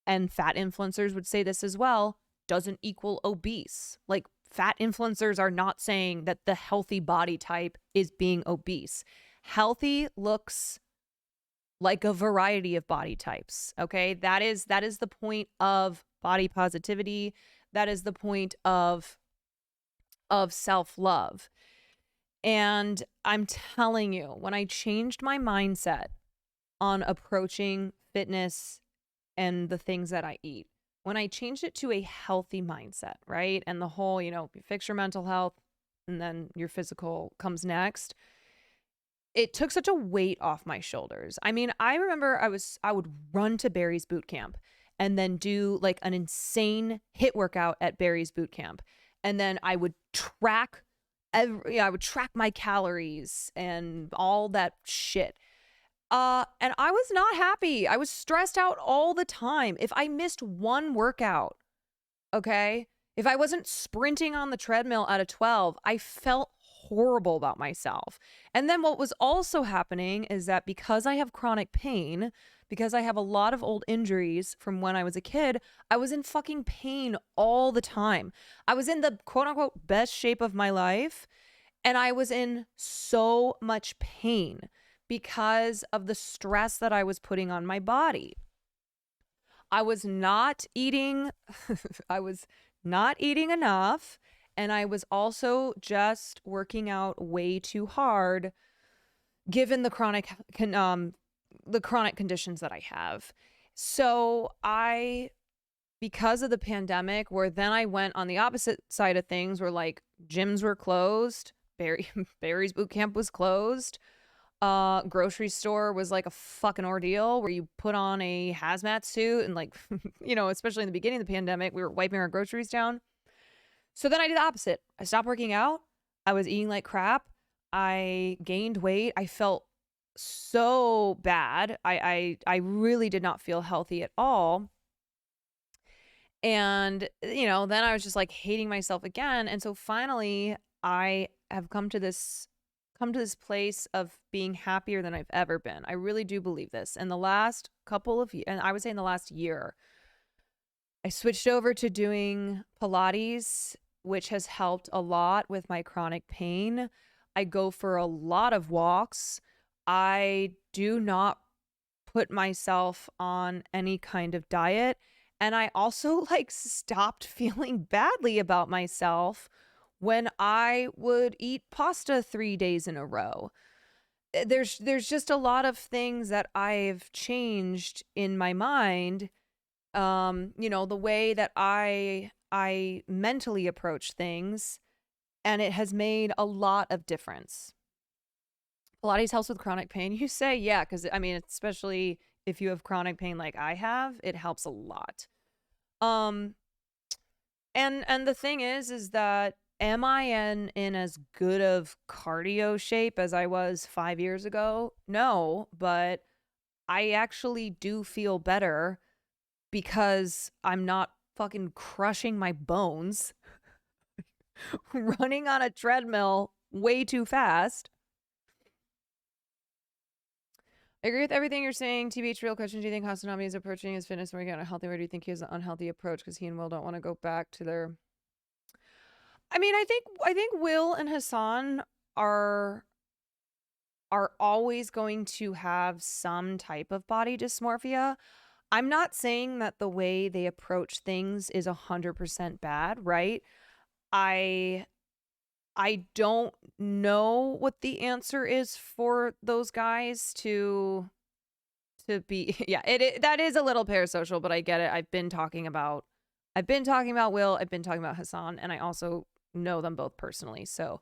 and fat influencers would say this as well, doesn't equal obese. Like, fat influencers are not saying that the healthy body type is being obese. Healthy looks like a variety of body types, okay? That is the point of body positivity. That is the point of self-love. And I'm telling you, when I changed my mindset on approaching fitness and the things that I eat, when I changed it to a healthy mindset, right? And the whole, you fix your mental health and then your physical comes next. It took such a weight off my shoulders. I mean, I remember I would run to Barry's boot camp and then do like an insane HIIT workout at Barry's boot camp. And then I would track my calories and all that shit. And I was not happy. I was stressed out all the time. If I missed one workout, okay, if I wasn't sprinting on the treadmill at a 12, I felt horrible about myself. And then what was also happening is that because I have chronic pain, because I have a lot of old injuries from when I was a kid, I was in fucking pain all the time. I was in the quote unquote best shape of my life, and I was in so much pain because of the stress that I was putting on my body. I was not eating enough, and I was also just working out way too hard given the chronic conditions that I have. So because of the pandemic, where then I went on the opposite side of things, where like gyms were closed, Barry's boot camp was closed. Grocery store was like a fucking ordeal where you put on a hazmat suit and like, especially in the beginning of the pandemic, we were wiping our groceries down. So then I did the opposite. I stopped working out. I was eating like crap. I gained weight. I felt so bad. I really did not feel healthy at all. And, then I was just like hating myself again. And so finally I have come to this place of being happier than I've ever been. I really do believe this. In the last couple of years, and I would say in the last year, I switched over to doing Pilates, which has helped a lot with my chronic pain. I go for a lot of walks. I do not put myself on any kind of diet. And I also stopped feeling badly about myself when I would eat pasta 3 days in a row. There's just a lot of things that I've changed in my mind. The way that I mentally approach things, and it has made a lot of difference. Pilates helps with chronic pain, you say? Yeah, because especially if you have chronic pain like I have, it helps a lot. And the thing is that am I in as good of cardio shape as I was 5 years ago? No, but I actually do feel better because I'm not fucking crushing my bones running on a treadmill way too fast. I agree with everything you're saying. TBH, real question. Do you think Hasanami is approaching his fitness workout in a healthy way? Or do you think he has an unhealthy approach because he and Will don't want to go back to their... I think Will and Hassan are always going to have some type of body dysmorphia. I'm not saying that the way they approach things is 100% bad, right? I don't know what the answer is for those guys to be. Yeah, that is a little parasocial, but I get it. I've been talking about I've been talking about Will, I've been talking about Hassan, and I also know them both personally. So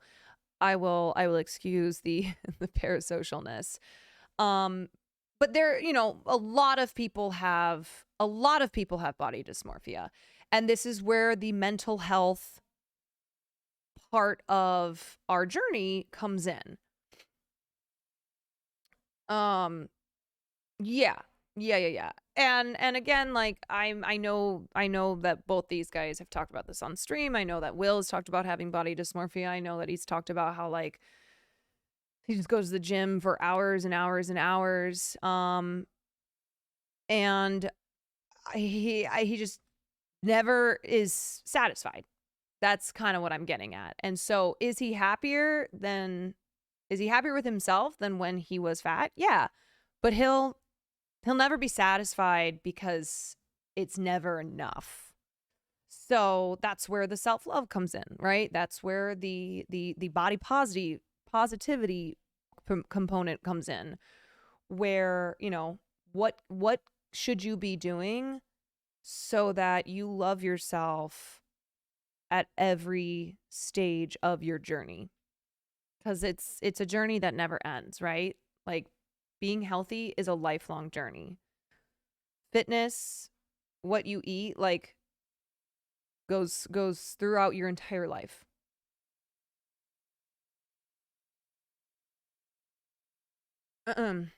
I will excuse the the parasocialness. But there, a lot of people have body dysmorphia. And this is where the mental health part of our journey comes in. Yeah. Yeah. And again, like I know that both these guys have talked about this on stream. I know that Will has talked about having body dysmorphia. I know that he's talked about how like he just goes to the gym for hours and hours and hours. And he just never is satisfied. That's kind of what I'm getting at. And so is he happier with himself than when he was fat? Yeah. But he'll never be satisfied because it's never enough. So that's where the self-love comes in, right? That's where the body positivity component comes in, where, what should you be doing so that you love yourself at every stage of your journey? Because it's a journey that never ends, right? Like being healthy is a lifelong journey. Fitness, what you eat, like goes throughout your entire life. Um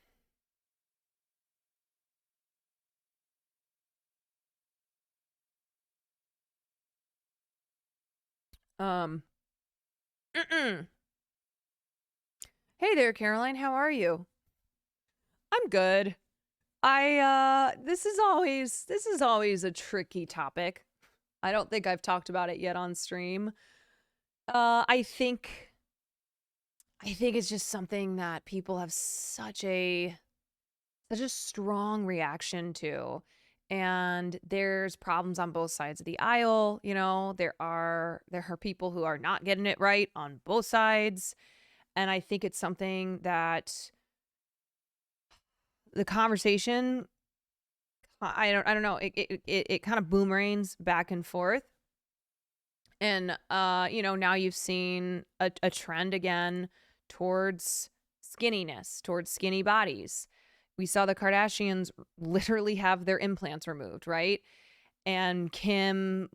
Hey there, Caroline, how are you? I'm good. This is always a tricky topic. I don't think I've talked about it yet on stream. I think it's just something that people have such a strong reaction to. And there's problems on both sides of the aisle. There are people who are not getting it right on both sides. And I think it's something that the conversation, I don't know, it kind of boomerangs back and forth. And now you've seen a trend again towards skinniness, towards skinny bodies. We saw the Kardashians literally have their implants removed, right? And Kim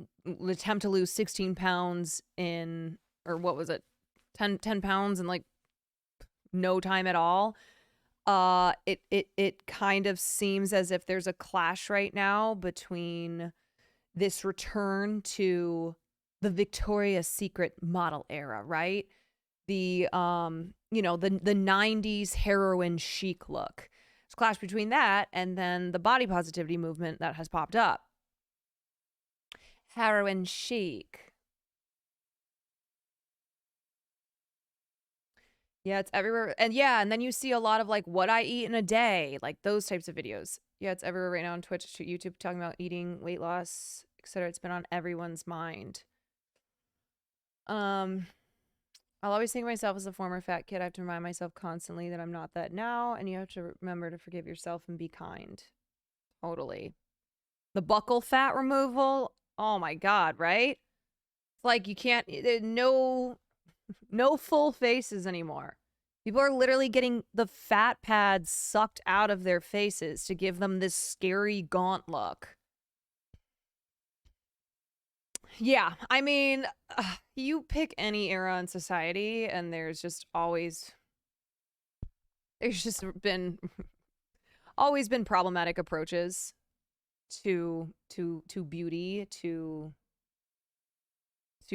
attempt to lose 16 pounds in, or what was it, 10 pounds in like no time at all. It kind of seems as if there's a clash right now between this return to the Victoria's Secret model era, right? The the 90s heroin chic look. It's a clash between that and then the body positivity movement that has popped up. Heroin chic. Yeah, it's everywhere. And then you see a lot of like what I eat in a day, like those types of videos. Yeah, it's everywhere right now on Twitch, YouTube, talking about eating, weight loss, etc. It's been on everyone's mind. I'll always think of myself as a former fat kid. I have to remind myself constantly that I'm not that now, and you have to remember to forgive yourself and be kind. Totally. The buccal fat removal, oh my God, right? It's like you can't, no full faces anymore. People are literally getting the fat pads sucked out of their faces to give them this scary gaunt look. Yeah, I mean, you pick any era in society and there's just been always been problematic approaches to beauty, to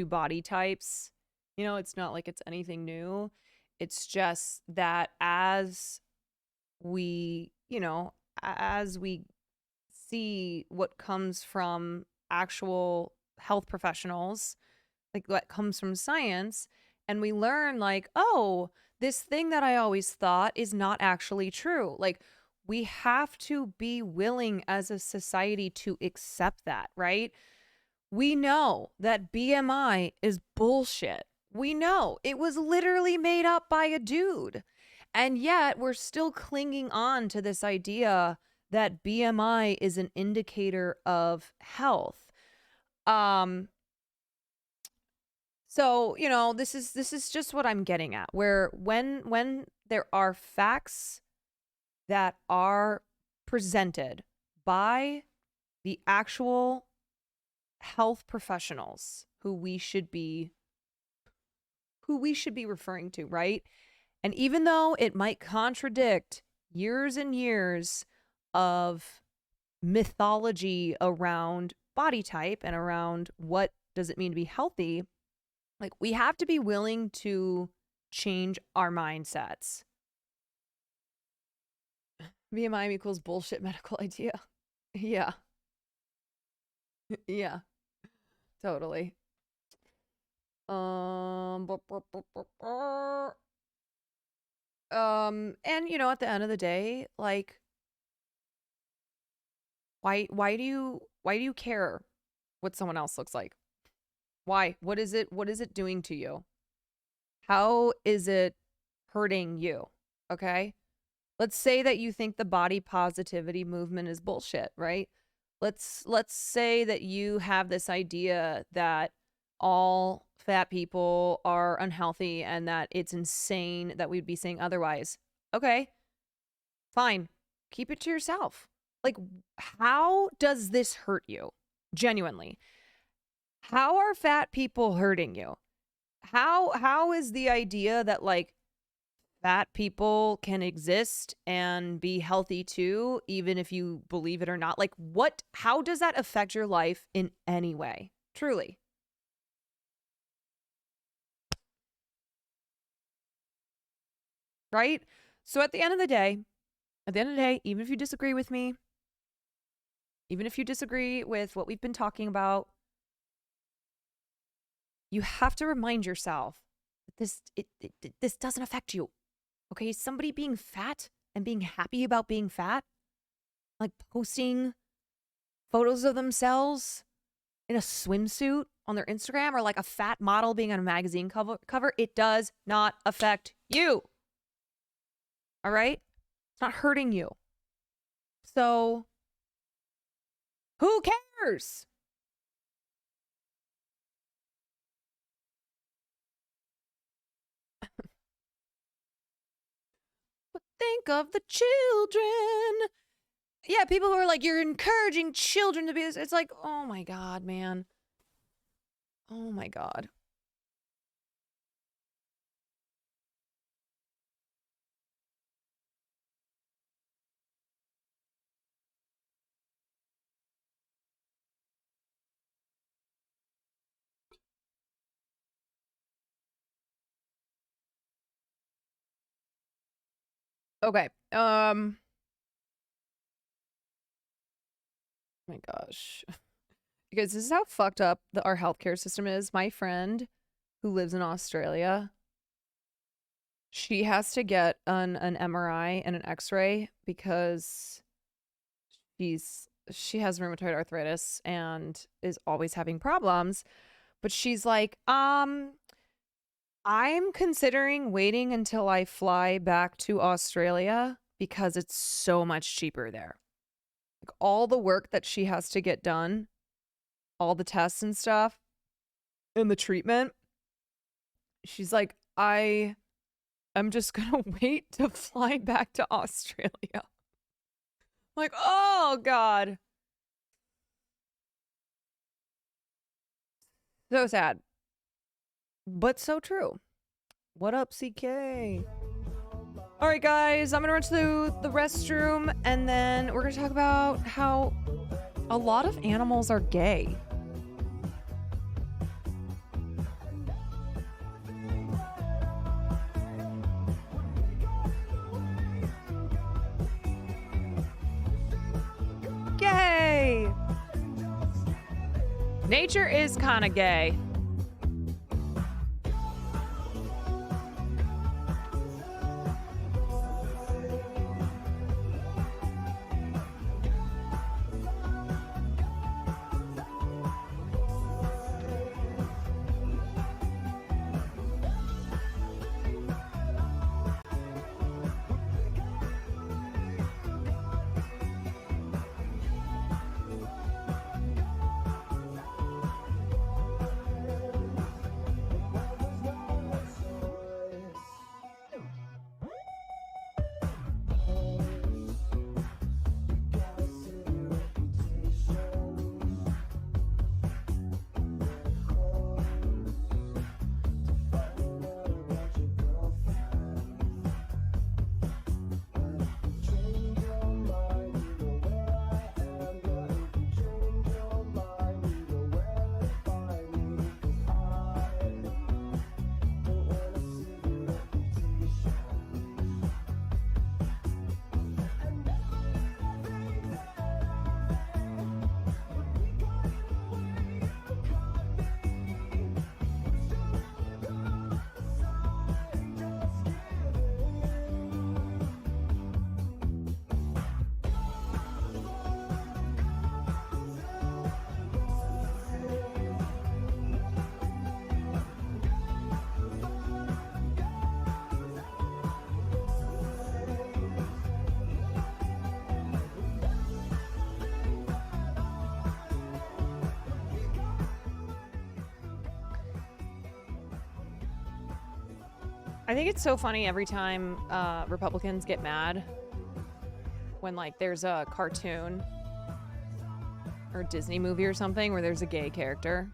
body types. It's not like it's anything new. It's just that as we see what comes from actual health professionals, like what comes from science, and we learn like, oh, this thing that I always thought is not actually true. Like we have to be willing as a society to accept that, right? We know that BMI is bullshit. We know it was literally made up by a dude. And yet we're still clinging on to this idea that BMI is an indicator of health. So, this is just what I'm getting at, where when there are facts that are presented by the actual health professionals who we should be referring to, right? And even though it might contradict years and years of mythology around body type and around what does it mean to be healthy, like, we have to be willing to change our mindsets. BMI equals bullshit medical idea. Yeah. Yeah. Totally. And at the end of the day, like, why do you care what someone else looks like? Why? What is it doing to you? How is it hurting you? Okay? Let's say that you think the body positivity movement is bullshit, right? Let's say that you have this idea that all fat people are unhealthy and that it's insane that we'd be saying otherwise. Okay. Fine. Keep it to yourself. Like, how does this hurt you? Genuinely. How are fat people hurting you? How is the idea that, like, fat people can exist and be healthy too, even if you believe it or not? Like, how does that affect your life in any way? Truly. Right? So at the end of the day, even if you disagree with me, even if you disagree with what we've been talking about, you have to remind yourself that this doesn't affect you. Okay? Somebody being fat and being happy about being fat, like posting photos of themselves in a swimsuit on their Instagram, or like a fat model being on a magazine cover, it does not affect you. All right? It's not hurting you. So, who cares? But think of the children. Yeah, people who are like, you're encouraging children to be this. It's like, oh my God, man. Oh my God. Okay. Oh my gosh. Because this is how fucked up our healthcare system is. My friend who lives in Australia, she has to get an MRI and an X-ray because she has rheumatoid arthritis and is always having problems. But she's like, I'm considering waiting until I fly back to Australia because it's so much cheaper there. Like, all the work that she has to get done, all the tests and stuff, and the treatment, she's like, I'm just gonna wait to fly back to Australia. Like, oh God. So sad. But so true. What up, CK? All right, guys, I'm gonna run to the restroom, and then we're gonna talk about how a lot of animals are gay. Gay! Nature is kind of gay. I think it's so funny every time Republicans get mad when like there's a cartoon or Disney movie or something where there's a gay character.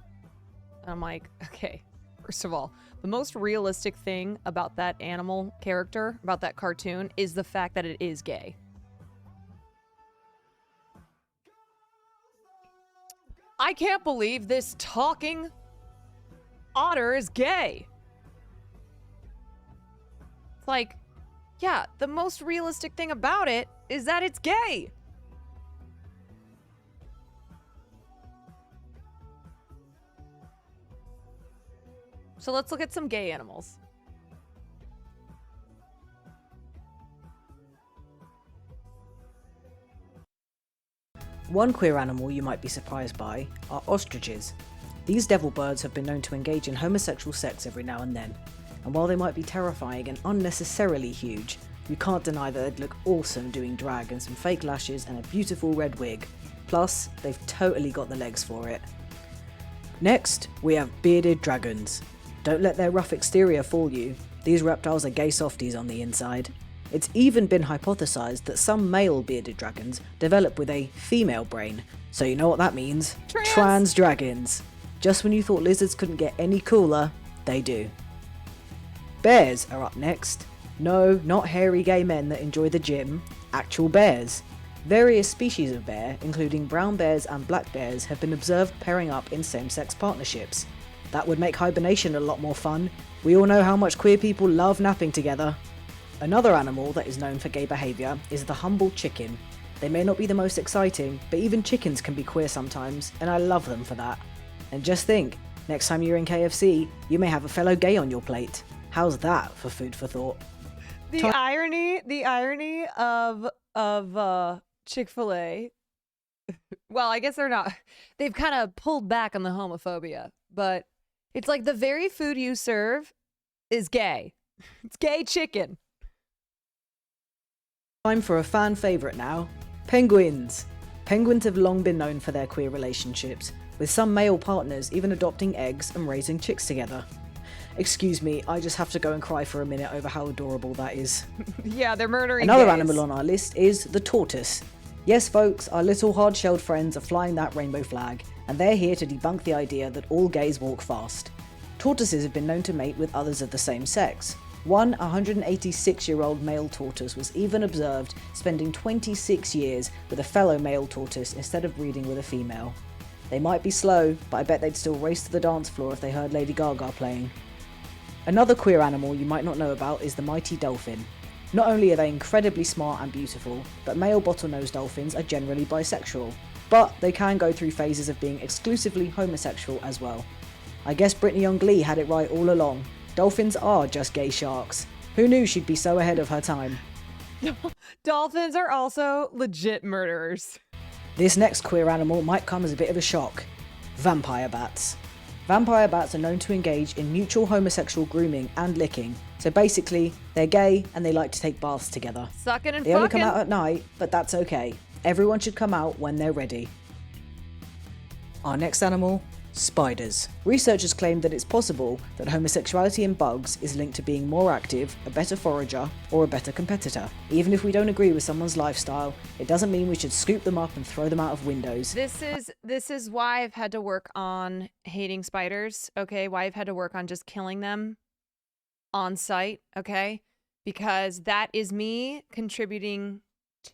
And I'm like, okay, first of all, the most realistic thing about that animal character, about that cartoon, is the fact that it is gay. I can't believe this talking otter is gay. It's like, yeah, the most realistic thing about it is that it's gay. So let's look at some gay animals. One queer animal you might be surprised by are ostriches. These devil birds have been known to engage in homosexual sex every now and then, and while they might be terrifying and unnecessarily huge, you can't deny that they'd look awesome doing drag and some fake lashes and a beautiful red wig. Plus, they've totally got the legs for it. Next, we have bearded dragons. Don't let their rough exterior fool you, these reptiles are gay softies on the inside. It's even been hypothesized that some male bearded dragons develop with a female brain, so you know what that means. Trans dragons. Just when you thought lizards couldn't get any cooler, they do. Bears are up next. No, not hairy gay men that enjoy the gym, actual bears. Various species of bear, including brown bears and black bears, have been observed pairing up in same-sex partnerships. That would make hibernation a lot more fun. We all know how much queer people love napping together. Another animal that is known for gay behaviour is the humble chicken. They may not be the most exciting, but even chickens can be queer sometimes, and I love them for that. And just think, next time you're in KFC, you may have a fellow gay on your plate. How's that for food for thought? The irony of Chick-fil-A. Well, I guess they're not. They've kind of pulled back on the homophobia, but it's like the very food you serve is gay. It's gay chicken. Time for a fan favourite now. Penguins. Penguins have long been known for their queer relationships, with some male partners even adopting eggs and raising chicks together. Excuse me, I just have to go and cry for a minute over how adorable that is. Yeah, they're murdering Another gays. animal on our list is the tortoise. Yes folks, our little hard-shelled friends are flying that rainbow flag, and they're here to debunk the idea that all gays walk fast. Tortoises have been known to mate with others of the same sex. One 186-year-old male tortoise was even observed spending 26 years with a fellow male tortoise instead of breeding with a female. They might be slow, but I bet they'd still race to the dance floor if they heard Lady Gaga playing. Another queer animal you might not know about is the mighty dolphin. Not only are they incredibly smart and beautiful, but male bottlenose dolphins are generally bisexual, but they can go through phases of being exclusively homosexual as well. I guess Brittany on Glee had it right all along. Dolphins are just gay sharks. Who knew she'd be so ahead of her time? Dolphins are also legit murderers. This next queer animal might come as a bit of a shock. Vampire bats. Vampire bats are known to engage in mutual homosexual grooming and licking, so basically, they're gay and they like to take baths together. Sucking and They fucking. only come out at night, but that's okay. Everyone should come out when they're ready. Our next animal, spiders. Researchers claim that it's possible that homosexuality in bugs is linked to being more active, a better forager, or a better competitor. Even if we don't agree with someone's lifestyle, it doesn't mean we should scoop them up and throw them out of windows. This is why I've had to work on hating spiders, okay? Why I've had to work on just killing them on site, okay? Because that is me contributing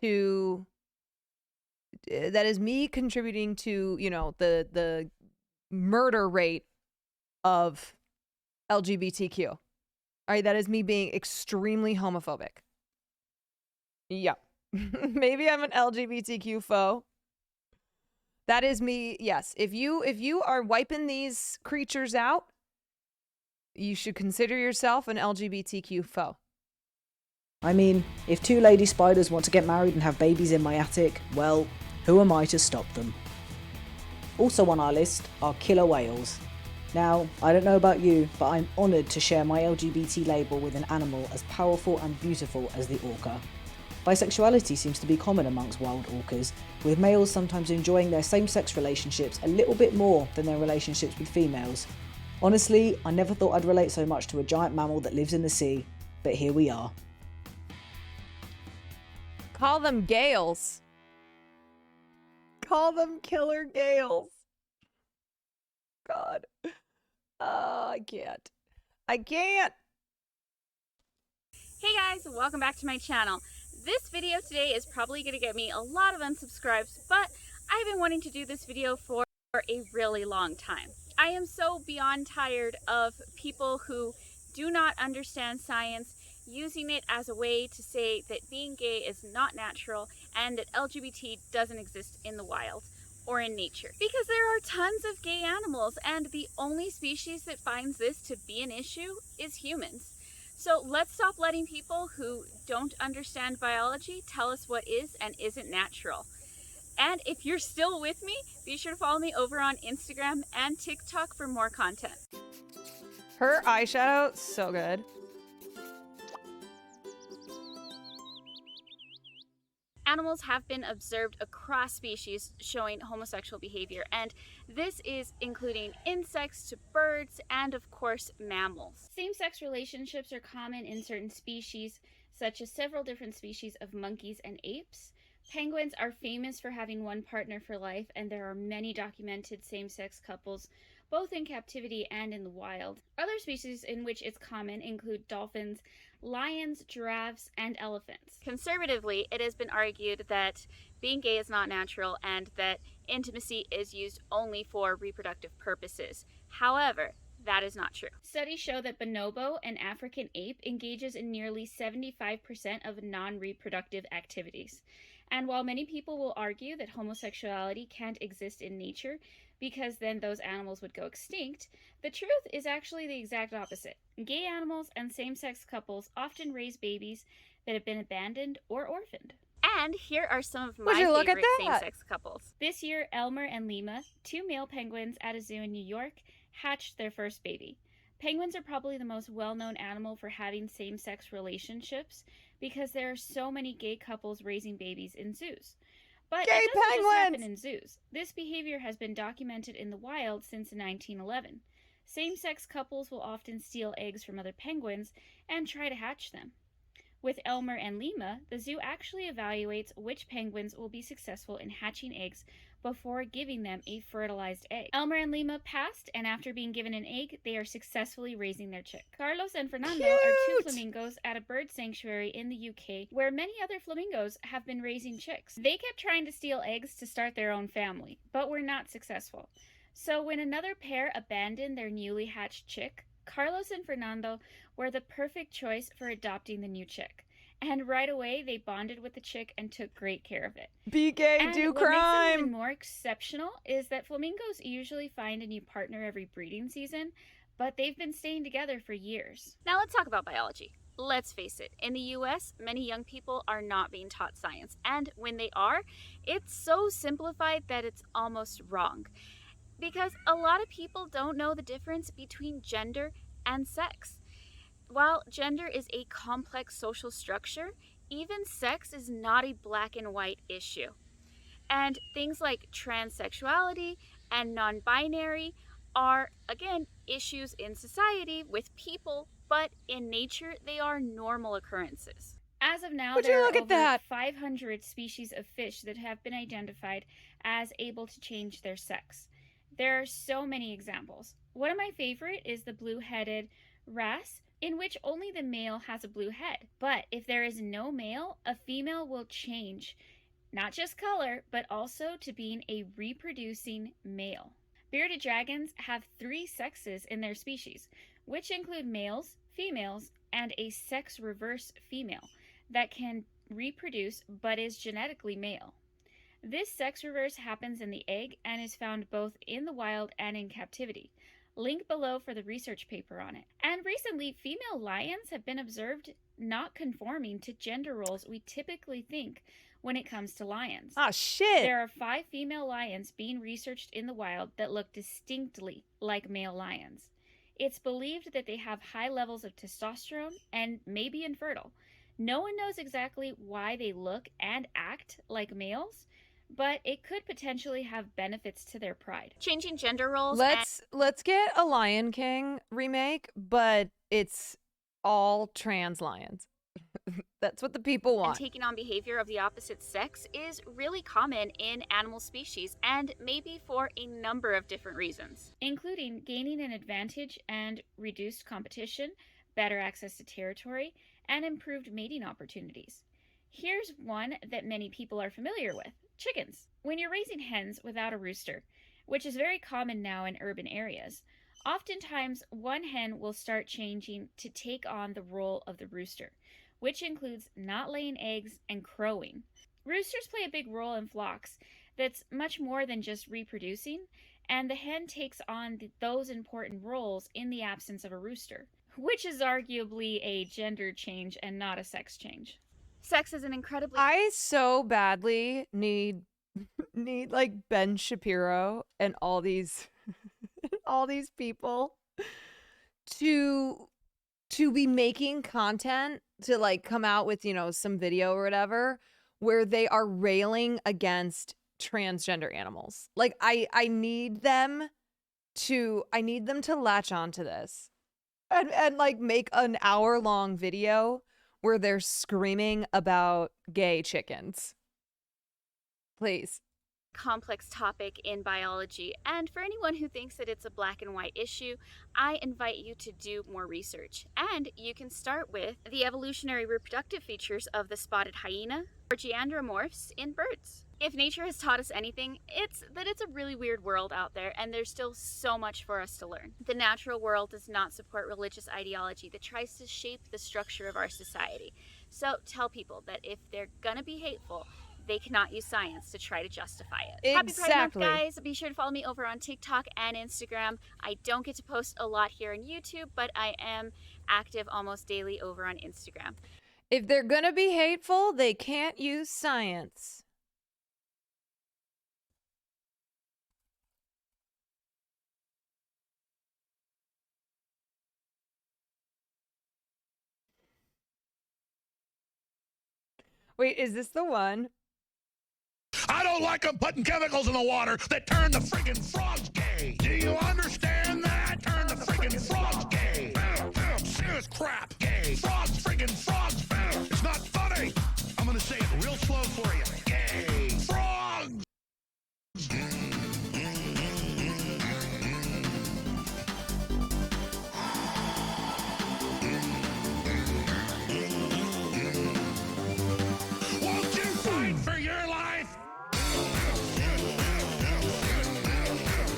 to, you know, the murder rate of LGBTQ. All right, that is me being extremely homophobic. Yeah. Maybe I'm an LGBTQ foe. That is me. Yes. If you are wiping these creatures out, you should consider yourself an LGBTQ foe. I mean, if two lady spiders want to get married and have babies in my attic, well, who am I to stop them? Also on our list are killer whales. Now, I don't know about you, but I'm honoured to share my LGBT label with an animal as powerful and beautiful as the orca. Bisexuality seems to be common amongst wild orcas, with males sometimes enjoying their same-sex relationships a little bit more than their relationships with females. Honestly, I never thought I'd relate so much to a giant mammal that lives in the sea, But here we are. Call them Gales. Call them killer Gales. God. I can't. I can't. Hey guys, welcome back to my channel. This video today is probably going to get me a lot of unsubscribes, but I've been wanting to do this video for a really long time. I am so beyond tired of people who do not understand science using it as a way to say that being gay is not natural and that LGBT doesn't exist in the wild or in nature. Because there are tons of gay animals, and the only species that finds this to be an issue is humans. So let's stop letting people who don't understand biology tell us what is and isn't natural. And if you're still with me, be sure to follow me over on Instagram and TikTok for more content. Her eyeshadow, so good. Animals have been observed across species showing homosexual behavior, and this is including insects to birds and, of course, mammals. Same-sex relationships are common in certain species, such as several different species of monkeys and apes. Penguins are famous for having one partner for life, and there are many documented same-sex couples, both in captivity and in the wild. Other species in which it's common include dolphins, lions, giraffes, and elephants. Conservatively, it has been argued that being gay is not natural and that intimacy is used only for reproductive purposes. However, that is not true. Studies show that bonobo, an African ape, engages in nearly 75% of non-reproductive activities. And while many people will argue that homosexuality can't exist in nature because then those animals would go extinct, the truth is actually the exact opposite. Gay animals and same-sex couples often raise babies that have been abandoned or orphaned. And here are some of my favorite same-sex couples. This year, Elmer and Lima, two male penguins at a zoo in New York, hatched their first baby. Penguins are probably the most well-known animal for having same-sex relationships because there are so many gay couples raising babies in zoos. But it doesn't just happen in zoos. This behavior has been documented in the wild since 1911. Same-sex couples will often steal eggs from other penguins and try to hatch them. With Elmer and Lima, the zoo actually evaluates which penguins will be successful in hatching eggs before giving them a fertilized egg. Elmer and Lima passed, and after being given an egg, they are successfully raising their chick. Carlos and Fernando are two flamingos at a bird sanctuary in the UK, where many other flamingos have been raising chicks. They kept trying to steal eggs to start their own family, but were not successful. So when another pair abandoned their newly hatched chick, Carlos and Fernando were the perfect choice for adopting the new chick. And right away, they bonded with the chick and took great care of it. Be gay, and do what makes them crime. even more exceptional is that flamingos usually find a new partner every breeding season, but they've been staying together for years. Now let's talk about biology. Let's face it, in the US, many young people are not being taught science, and when they are, it's so simplified that it's almost wrong. Because a lot of people don't know the difference between gender and sex. While gender is a complex social structure, even sex is not a black and white issue. And things like transsexuality and non-binary are, again, issues in society with people, but in nature, they are normal occurrences. As of now, there are over 500 species of fish that have been identified as able to change their sex. There are so many examples. One of my favorite is the blue-headed wrasse, in which only the male has a blue head. But if there is no male, a female will change, not just color, but also to being a reproducing male. Bearded dragons have 3 sexes in their species, which include males, females, and a sex-reverse female that can reproduce but is genetically male. This sex reverse happens in the egg and is found both in the wild and in captivity. Link below for the research paper on it. And recently, female lions have been observed not conforming to gender roles we typically think when it comes to lions. Ah, shit! There are 5 female lions being researched in the wild that look distinctly like male lions. It's believed that they have high levels of testosterone and may be infertile. No one knows exactly why they look and act like males, but it could potentially have benefits to their pride. Changing gender roles. Let's get a Lion King remake, but it's all trans lions. That's what the people And want. taking on behavior of the opposite sex is really common in animal species, and maybe for a number of different reasons, including gaining an advantage and reduced competition, better access to territory, and improved mating opportunities. Here's one that many people are familiar with: chickens. When you're raising hens without a rooster, which is very common now in urban areas, oftentimes one hen will start changing to take on the role of the rooster, which includes not laying eggs and crowing. Roosters play a big role in flocks that's much more than just reproducing, and the hen takes on those important roles in the absence of a rooster, which is arguably a gender change and not a sex change. Sex is an incredibly... I so badly need like Ben Shapiro and all these all these people to be making content, to like come out with, you know, some video or whatever where they are railing against transgender animals. Like I need them to latch onto this and like make an hour-long video where they're screaming about gay chickens. Please. Complex topic in biology, and for anyone who thinks that it's a black and white issue, I invite you to do more research. And you can start with the evolutionary reproductive features of the spotted hyena or geandromorphs in birds. If nature has taught us anything, it's that it's a really weird world out there, and there's still so much for us to learn. The natural world does not support religious ideology that tries to shape the structure of our society. So tell people that if they're gonna be hateful, they cannot use science to try to justify it. Happy Pride Month, guys. Be sure to follow me over on TikTok and Instagram. I don't get to post a lot here on YouTube, but I am active almost daily over on Instagram. If they're gonna be hateful, they can't use science. Wait, is this the one? I don't like them putting chemicals in the water that turn the friggin' frogs gay. Do you understand that? Turn the friggin' frogs gay. Serious crap. Gay. Frogs, friggin' frogs. It's not funny. I'm gonna say it real slow for you. Gay. Frogs. Won't you fight for your life?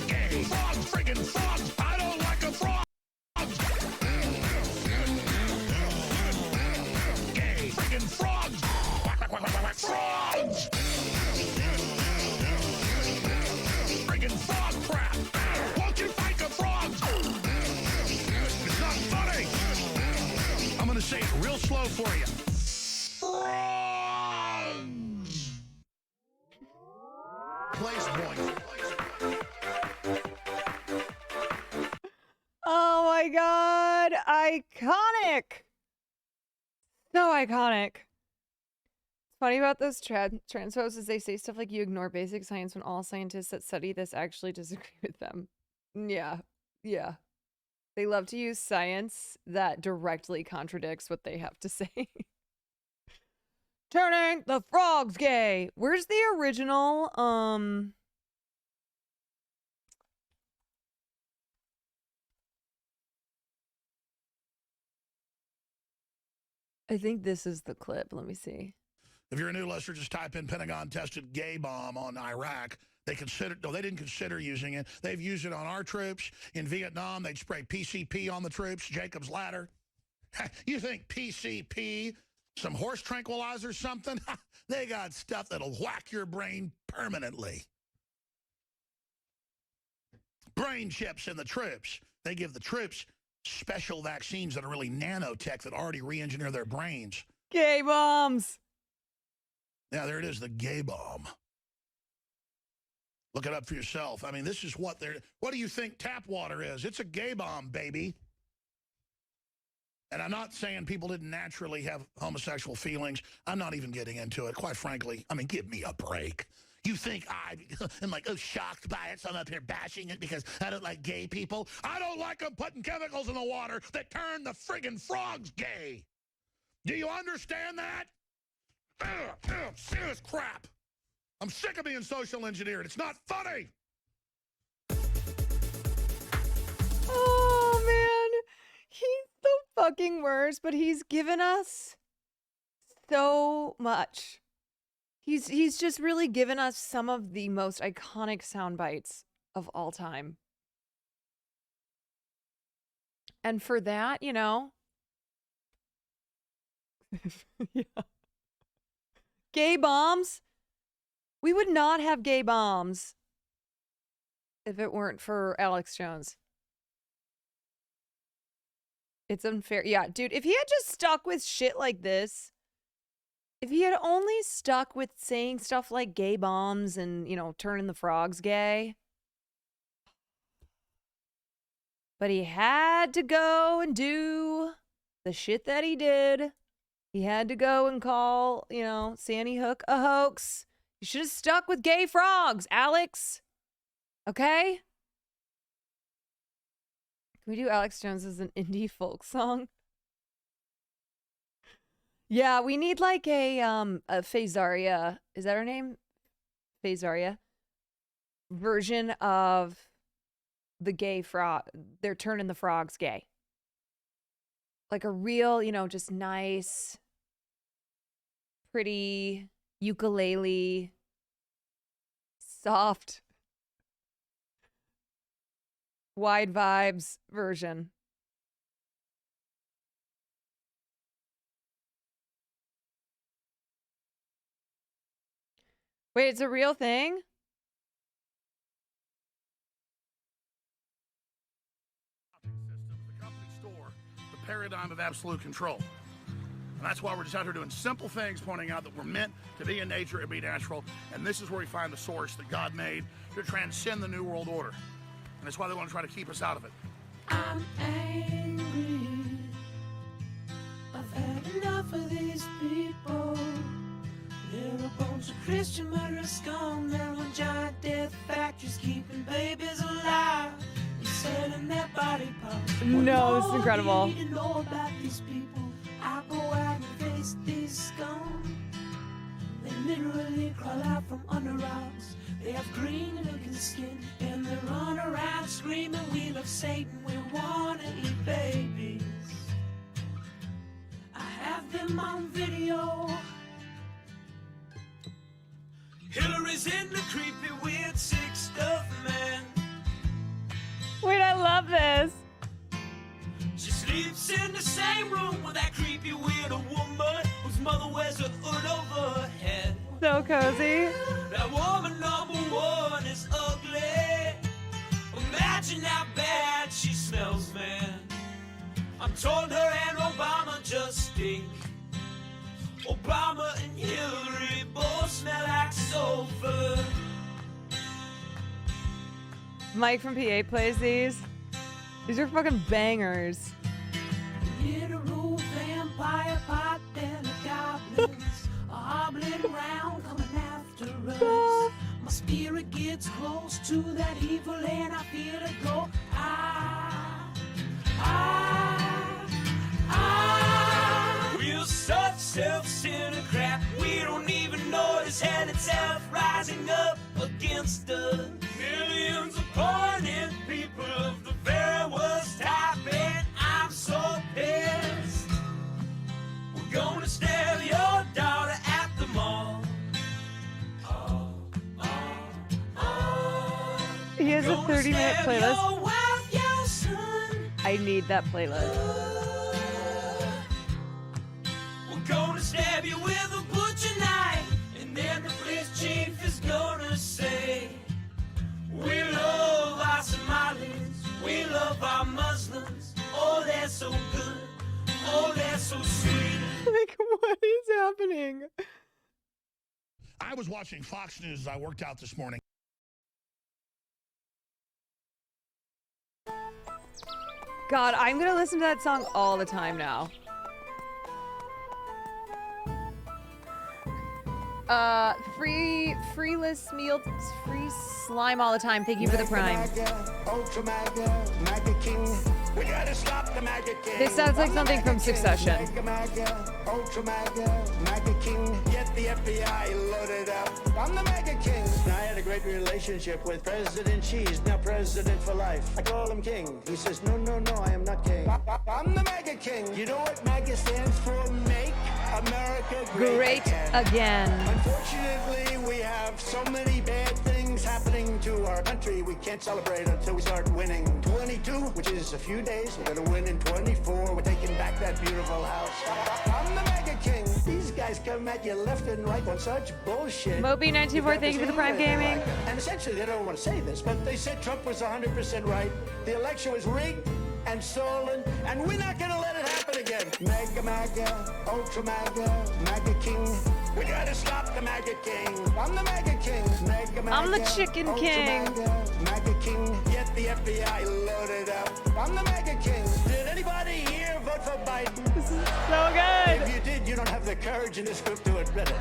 Gay. Frogs, friggin' frogs. I don't like a frog. Gay. Friggin' frogs. Frogs. Friggin' frog crap. Won't you fight the frogs? It's not funny. I'm gonna say it real slow for you. Frogs. Place point. Oh my god, iconic. So iconic. Funny about those trans folks is they say stuff like you ignore basic science when all scientists that study this actually disagree with them. Yeah. They love to use science that directly contradicts what they have to say. Turning the frogs gay. Where's the original? I think this is the clip. Let me see. If you're a new listener, just type in Pentagon tested gay bomb on Iraq. They didn't consider using it. They've used it on our troops. In Vietnam, they'd spray PCP on the troops, Jacob's Ladder. You think PCP, some horse tranquilizer, something? They got stuff that'll whack your brain permanently. Brain chips in the troops. They give the troops special vaccines that are really nanotech that already re-engineer their brains. Gay bombs. Yeah, there it is, the gay bomb. Look it up for yourself. I mean, this is what do you think tap water is? It's a gay bomb, baby. And I'm not saying people didn't naturally have homosexual feelings. I'm not even getting into it, quite frankly. I mean, give me a break. You think I am like, oh, shocked by it, so I'm up here bashing it because I don't like gay people? I don't like them putting chemicals in the water that turn the friggin' frogs gay. Do you understand that? Serious crap. I'm sick of being social engineered. It's not funny. Oh man, he's the fucking worst, but he's given us so much. He's just really given us some of the most iconic sound bites of all time. And for that, you know, yeah. Gay bombs. We would not have gay bombs if it weren't for Alex Jones. It's unfair. Yeah, dude, if he had just stuck with shit like this, if he had only stuck with saying stuff like gay bombs and, you know, turning the frogs gay. But he had to go and do the shit that he did. He had to go and call, you know, Sandy Hook a hoax. You should have stuck with gay frogs, Alex. Okay? Can we do Alex Jones as an indie folk song? Yeah, we need like a Fazaria. Is that her name? Fazaria. Version of the gay frog. They're turning the frogs gay. Like a real, you know, just nice, pretty ukulele, soft, wide vibes version. Wait, it's a real thing? The paradigm of absolute control. And that's why we're just out here doing simple things, pointing out that we're meant to be in nature and be natural. And this is where we find the source that God made to transcend the New World Order. And that's why they want to try to keep us out of it. I'm angry. I've had enough of these people. They're a bunch of Christian murderers, scum. They're on giant death factories keeping babies alive. You're selling their body parts. No, this is incredible. You need to know about these people. I go out and face these scum. They literally crawl out from under rocks. They have green looking skin and they run around screaming, we love Satan, we wanna eat babies. I have them on video. Hillary's in the creepy weird sick stuff, man. Wait, I love this. She sleeps in the same room with that creepy weird woman whose mother wears a hood over her head. So cozy. That woman number one is ugly. Imagine how bad she smells, man. I'm told her and Obama just stink. Obama and Hillary both smell like sulfur. Mike from PA plays these. These are fucking bangers. Literal vampire pot belly goblins are hobbling around coming after us. My spirit gets close to that evil and I feel it go. We're such self-centered crap. We don't even notice hell itself rising up against us. Millions of pointed people of the very worst type, and I'm so pissed. We're gonna stab your daughter at the mall. He has a 30-minute playlist. Your wife, your son. I need that playlist. We're gonna stab you with a butcher knife, and then the police chief is gonna say, we love our Somalis, we love our Muslims. Oh, they're so good. Oh, they're so sweet. Like, what is happening? I was watching Fox News as I worked out this morning. God, I'm gonna listen to that song all the time now. Freeless meal, free slime all the time. Thank you for the prime. This sounds like something from Succession. Get the FBI loaded up. I'm the mega king. I had a great relationship with President Xi. He's now president for life. I call him king. He says, no, no, no, I am not king. I'm the mega king. You know what MAGA stands for? Make America great again. Unfortunately, we have so many bad things happening to our country. We can't celebrate until we start winning. 22, which is a few days. We're gonna win in 24. We're taking back that beautiful house. I'm the mega king. These guys come at you left and right on such bullshit. Moby924, thank you for the Prime Gaming. And essentially, they don't want to say this, but they said Trump was 100% right. The election was rigged and stolen, and we're not gonna let it happen again. Mega MAGA, Ultra MAGA, MAGA King. We gotta stop the MAGA King. I'm the MAGA King. Mega MAGA, I'm the Chicken Ultra King. MAGA King. Get the FBI loaded up. I'm the MAGA King. Did anybody here vote for Biden? This is so good. If you did, you don't have the courage in this group to admit it.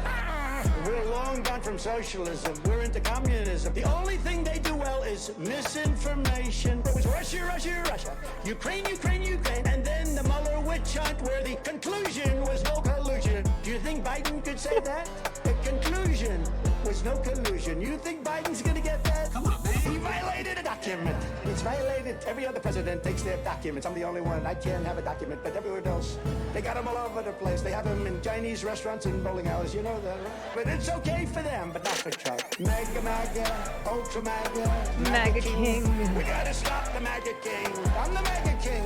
We're long gone from socialism. We're into communism. The only thing they do well is misinformation. It was Russia, Russia, Russia. Ukraine, Ukraine, Ukraine. And then the Mueller witch hunt where the conclusion was no collusion. Do you think Biden could say that? The conclusion was no collusion. You think Biden's gonna get that? Come on, man. He violated a document. It's violated. Every other president takes their documents. I'm the only one. I can't have a document, but everywhere else, they got them all over the place. They have them in Chinese restaurants and bowling alleys. You know that, right? But it's okay for them, but not for Trump. Mega MAGA, Ultra MAGA, MAGA King. We gotta stop the MAGA King. I'm the MAGA King.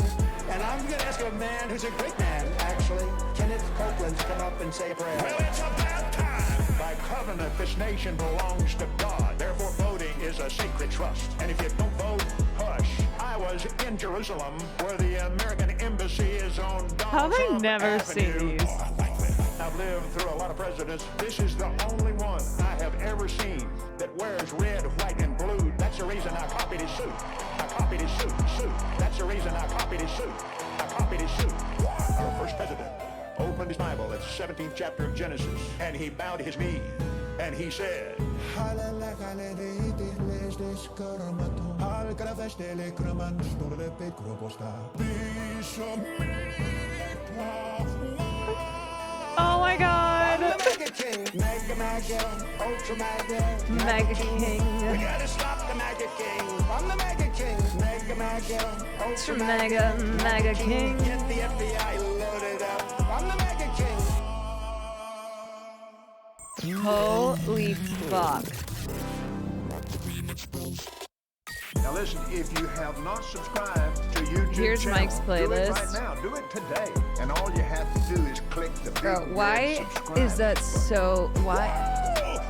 And I'm gonna ask a man who's a great man, actually. Kenneth Copeland, to come up and say a prayer. Well, it's about time. By covenant, this nation belongs to God. Therefore, voting is a sacred trust. And if you don't vote, hush. I was in Jerusalem, where the American embassy is on How have I Donald never seen Avenue. these? I've lived through a lot of presidents. This is the only one I have ever seen that wears red, white, and blue. That's the reason I copied his suit. I copied his suit. That's the reason I copied his suit. I copied his suit. Our first president opened his Bible at the 17th chapter of Genesis, and he bowed his knee, and he said, Oh my god. I'm the MAGA King. Mega MAGA, Ultra MAGA, MAGA King. We gotta stop the MAGA King. I'm the MAGA King. Mega MAGA, Ultra MAGA, MAGA King. Get the FBI loaded up. I'm the MAGA King. Holy fuck. Now listen, if you have not subscribed to YouTube Here's channel, Mike's do it playlist. right now. Do it today. And all you have to do is click the big Bro, red why subscribe is that button. so? Why?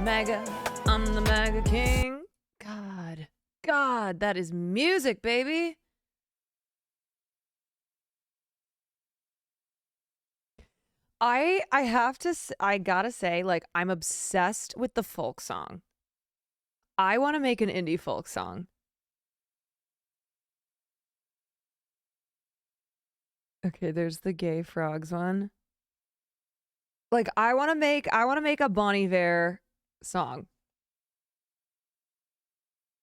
MAGA. I'm the MAGA King. God, that is music, baby. I have to, I gotta say, like, I'm obsessed with the folk song. I want to make an indie folk song. Okay, there's the gay frogs one. Like, I want to make a Bon Iver song.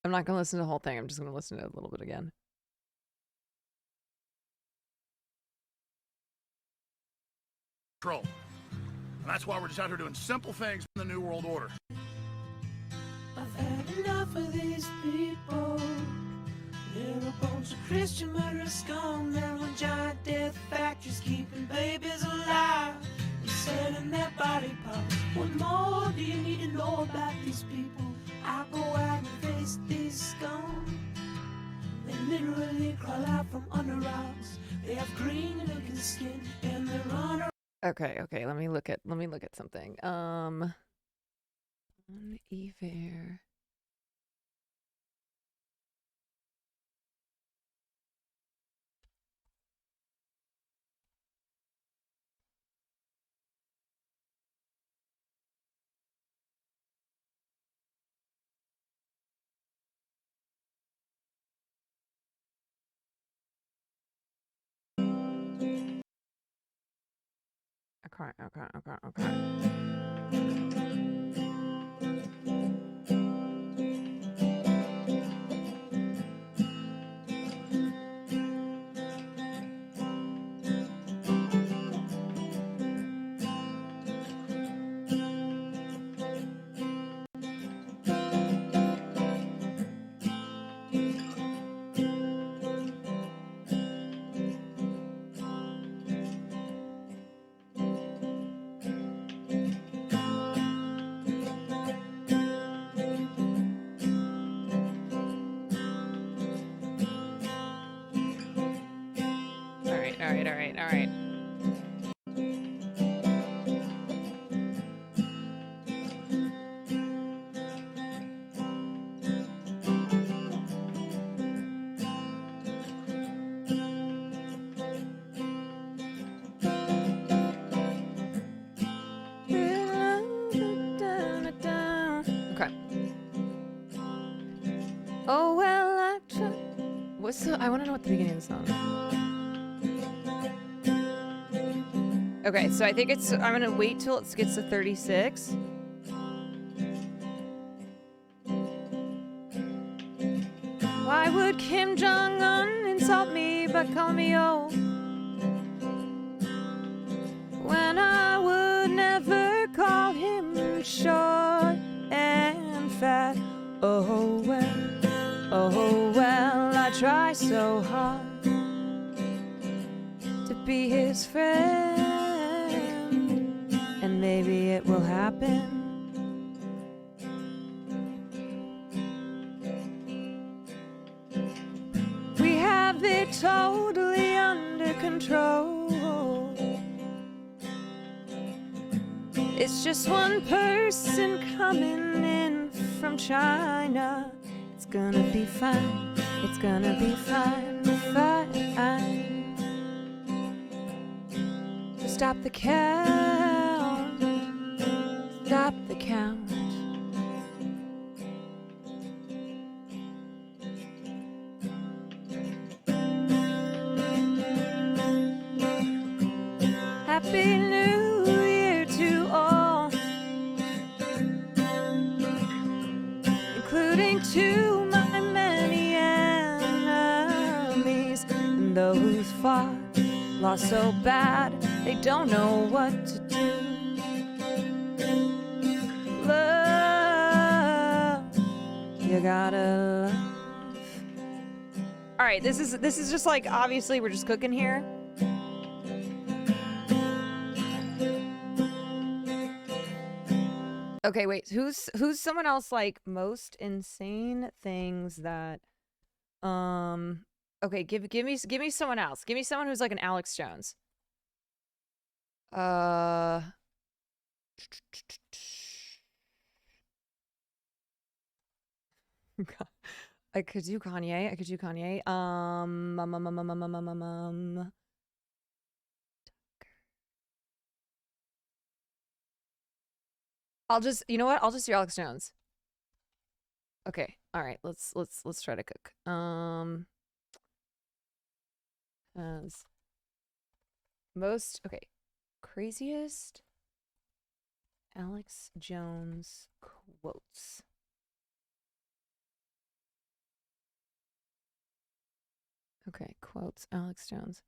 I'm not gonna listen to the whole thing. I'm just gonna listen to it a little bit again. Control. And that's why we're just out here doing simple things in the New World Order. I've had enough of these people. They're a bunch of Christian murderers scum. They're on giant death factories keeping babies alive and selling their body parts. What more do you need to know about these people? I go out and face these scum. They literally crawl out from under rocks. They have green looking skin and they run around. Okay, let me look at something. Bon Iver. Okay. all right. Okay. Oh well, I tried. I want to know what the beginning of the song. Okay, so I think I'm gonna wait till it gets to 36. Why would Kim Jong-un insult me by calling me old? When I would never call him short and fat. Oh well, I try so hard to be his friend, and maybe it will happen. We have it totally under control. It's just one person coming in from China. It's gonna be fine. It's gonna be fine. Fine. So stop the count. Stop the count. Happy New Year to all, including to my many enemies, and those who fought, lost so bad they don't know what to do. Love, you gotta love. All right, this is just like, obviously we're just cooking here. Okay, wait. Who's someone else like most insane things that okay, give me someone else. Give me someone who's like an Alex Jones. I could do Kanye. I'll just, you know what? I'll just do Alex Jones. Okay. All right. Let's try to cook. As most, okay. Craziest Alex Jones quotes. Okay, quotes Alex Jones.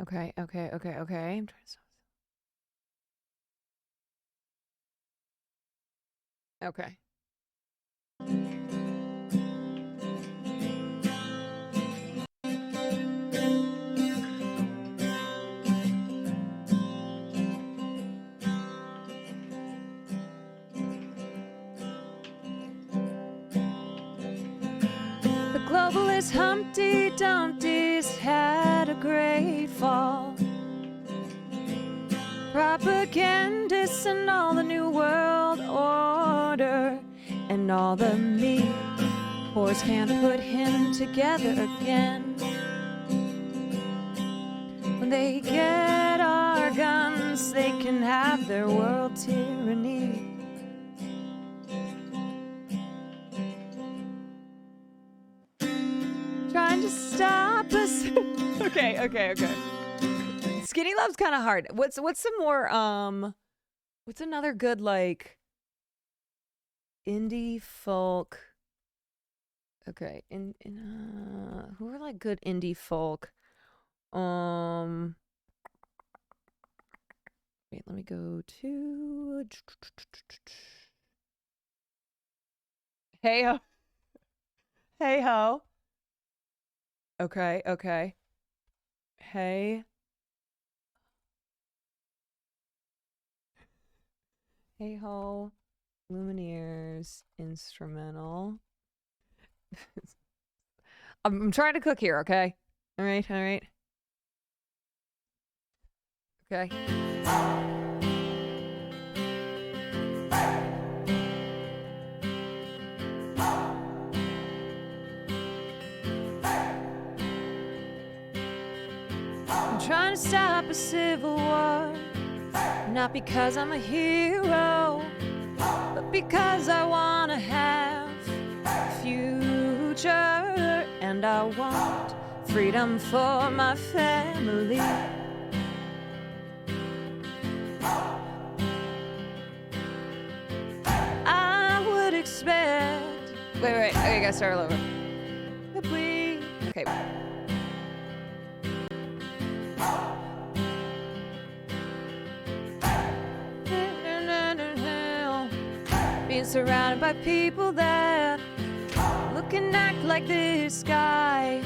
Okay. I'm trying to stop. Okay. The globalist Humpty Dumpty's had a great fall. Propagandists and all the New World Order and all the meat whores can't put him together again. When they get our guns, they can have their world tyranny. Trying to stop us. Okay. Skinny Love's kind of hard. What's some more, what's another good, like, indie folk? Okay, who are, like, good indie folk? Wait, let me go to... Hey Ho. Hey Ho. Okay. Hey. Hey Ho. Lumineers instrumental. I'm trying to cook here, okay? All right, all right. Okay. I'm trying to stop a civil war, not because I'm a hero, but because I want to have a future, and I want freedom for my family. I would expect. Wait, I gotta start all over. Okay. Being surrounded by people that look and act like this guy.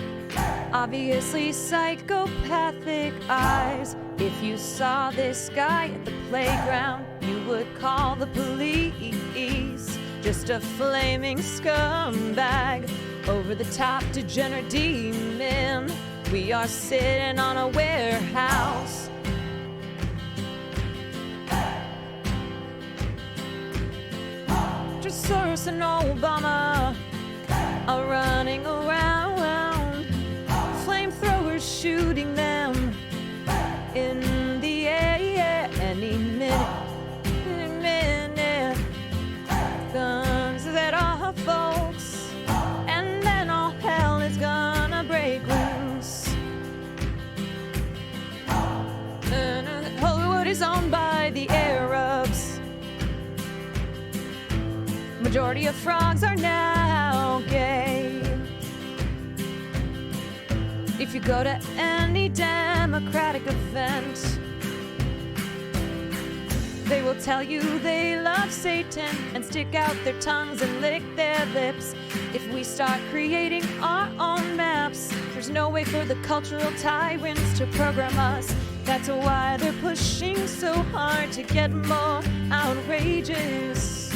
Obviously psychopathic eyes. If you saw this guy at the playground, you would call the police. Just a flaming scumbag, over the top degenerate demon. We are sitting on a warehouse. Just Soros and Obama are running around, flamethrowers shooting them in the air any minute, guns that are folks, and then all hell is gonna break loose. Hollywood is owned by the Arabs. Majority of frogs are now gay. If you go to any Democratic event, they will tell you they love Satan and stick out their tongues and lick their lips. If we start creating our own maps, there's no way for the cultural tyrants to program us. That's why they're pushing so hard to get more outrageous.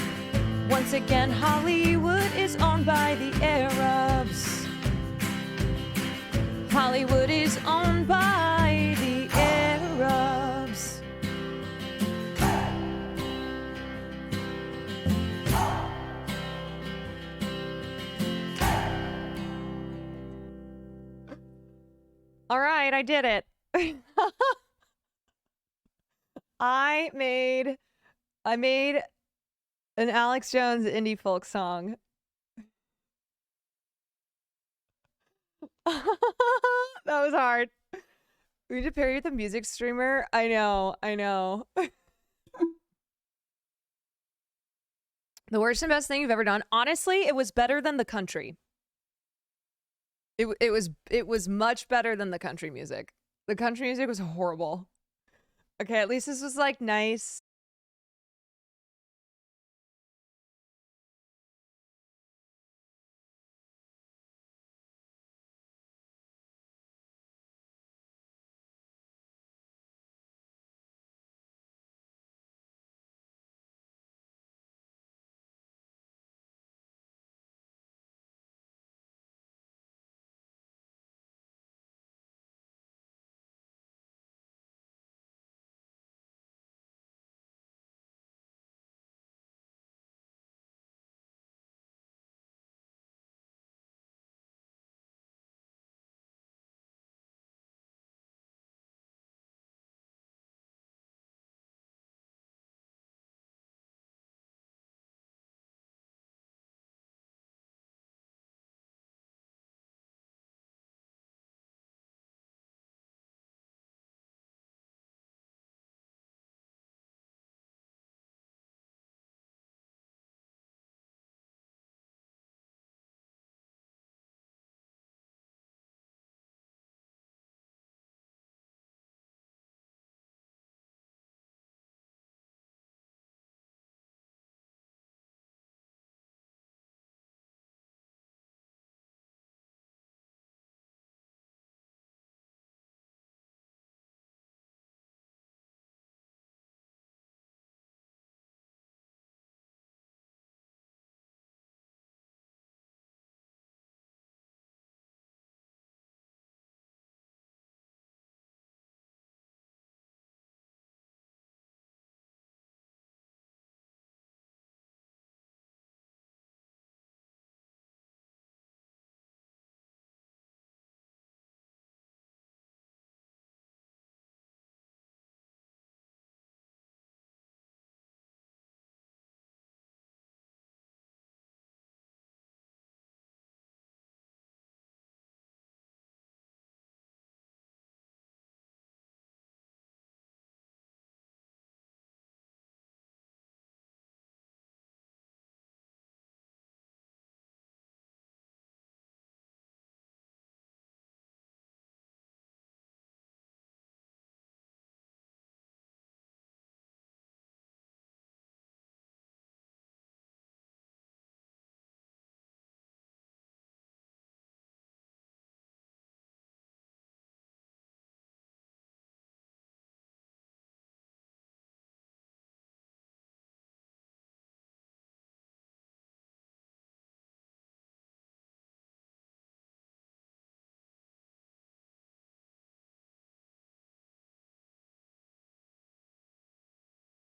Once again, Hollywood is owned by the Arabs. Hollywood is owned by the Arabs. All right, I did it. I made an Alex Jones indie folk song. That was hard. We need to pair you with a music streamer. I know. The worst and best thing you've ever done. Honestly, it was better than the country. It was much better than the country music. The country music was horrible. Okay, at least this was like nice.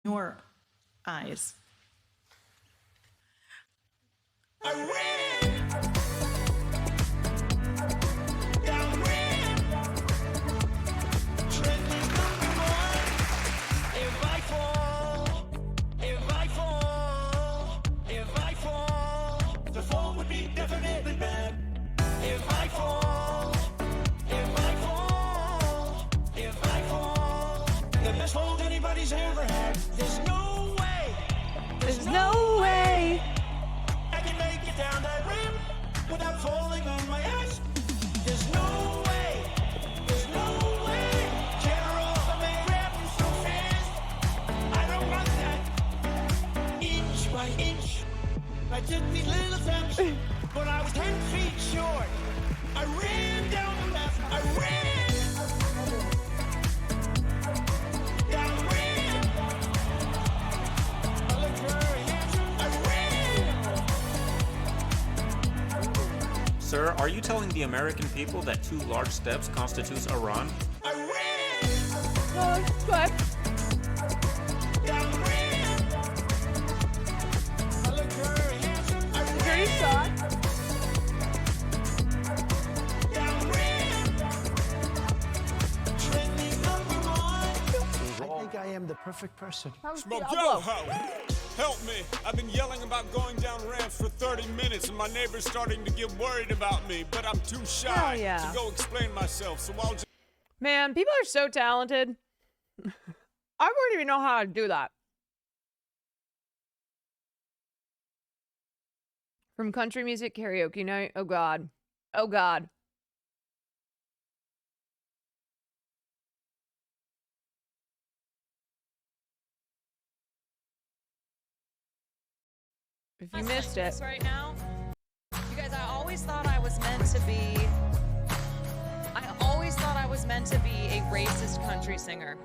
Your eyes. There's no way. I can make it down that rim without falling on my ass. There's no way. There's no way. General, I may grab you so fast. I don't want that. Inch by inch, I took these little steps. When I was 10 feet short, I ran down the left. I ran. Down the rim. I looked very handsome. I ran. Sir, are you telling the American people that 2 large steps constitutes a run? What? Down the rim. I looked very handsome. I ran. Sure you saw it. Down the rim. Trending number 1. I think I am the perfect person. Smoke yo ho! Help me! I've been yelling about going down ramps for 30 minutes and my neighbor's starting to get worried about me, but I'm too shy Hell yeah. to go explain myself, so I'll just... Man, people are so talented. I wouldn't even know how to do that. From country music karaoke night. Oh God. Oh God. If you missed it. Right now, you guys, I always thought I was meant to be a racist country singer.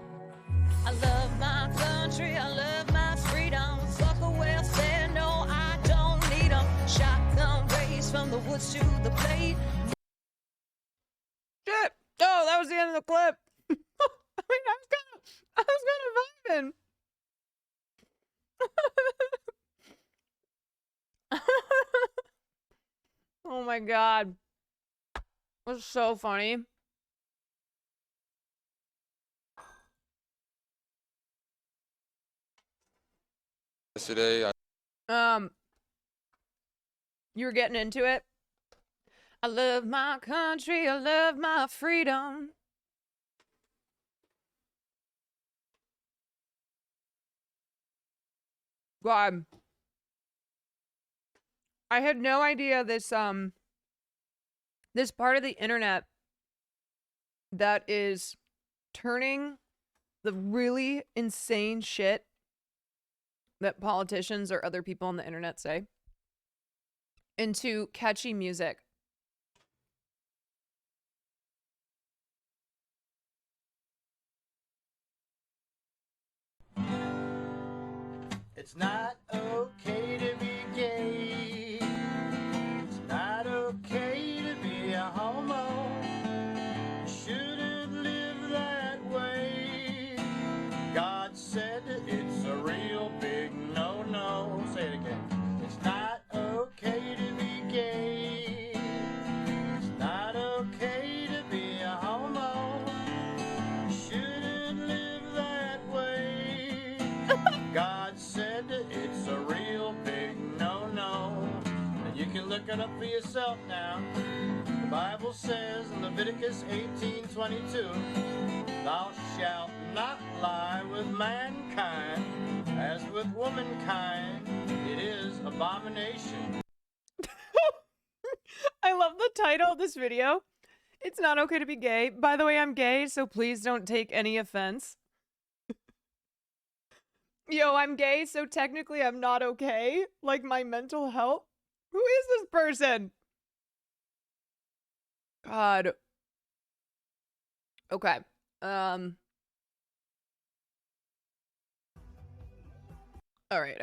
I love my country, I love my freedom. Fuck a welfare, no, I don't need them. Shotgun raised from the woods to the plate. Shit. Oh, that was the end of the clip. I mean, I was kind of vibing. Oh my God. It was so funny. Yesterday, You were getting into it. I love my country, I love my freedom. God. I had no idea this part of the internet that is turning the really insane shit that politicians or other people on the internet say into catchy music. It's not okay to be gay. It's not okay to be a homo. You shouldn't live that way. God said it's a real big no-no. Say it again. It's not okay to be gay. It's not okay to be a homo. You shouldn't live that way. God said it's a real big no-no. And you can look it up for yourself now. The Bible says in Leviticus 18:22, thou shalt not lie with mankind, as with womankind it is abomination. I love the title of this video. It's not okay to be gay. By the way, I'm gay, so please don't take any offense. Yo, I'm gay, so technically I'm not okay. Like my mental health. Who is this person? God. Okay. All right.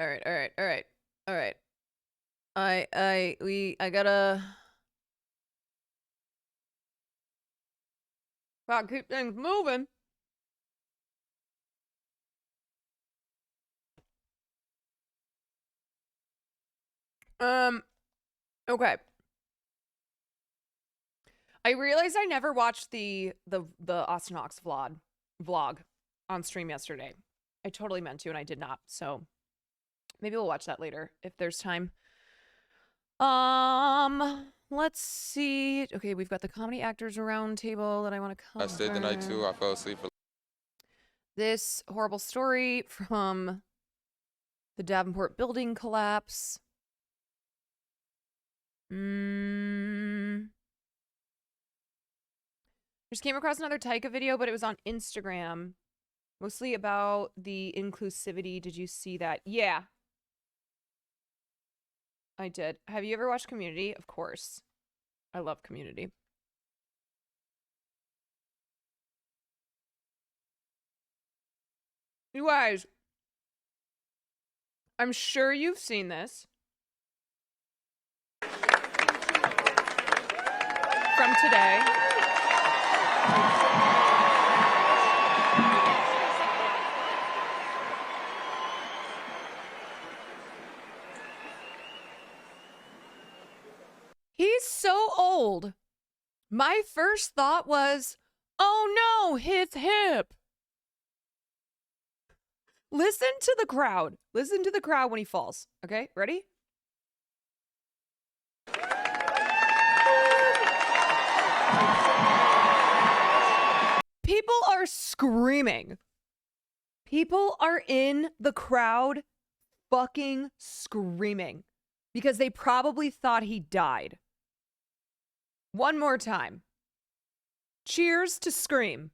I gotta keep things moving. Okay. I realized I never watched the Austin Hawks vlog on stream yesterday. I totally meant to, and I did not. So maybe we'll watch that later if there's time. Let's see. Okay, we've got the comedy actors roundtable that I want to cover. I stayed the night too. I fell asleep. This horrible story from the Davenport building collapse. Just came across another Taika video, but it was on Instagram. Mostly about the inclusivity. Did you see that? Yeah. I did. Have you ever watched Community? Of course. I love Community. You guys, I'm sure you've seen this. From today. He's so old. My first thought was, oh no, his hip. Listen to the crowd. Listen to the crowd when he falls. Okay, ready? People are screaming. People are in the crowd fucking screaming because they probably thought he died. One more time. Cheers to Scream.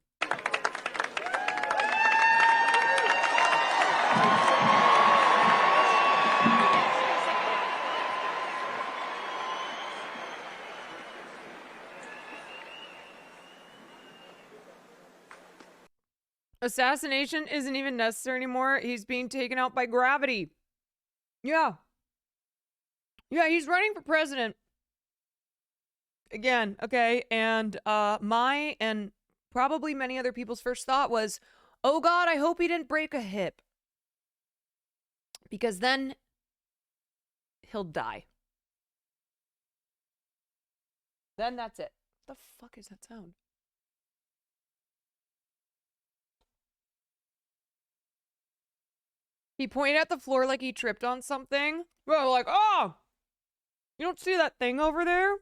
Assassination isn't even necessary anymore. He's being taken out by gravity. Yeah. Yeah, he's running for president. Again, okay? And my and probably many other people's first thought was, oh God, I hope he didn't break a hip. Because then he'll die. Then that's it. What the fuck is that sound? He pointed at the floor like he tripped on something. Well, like, oh, you don't see that thing over there?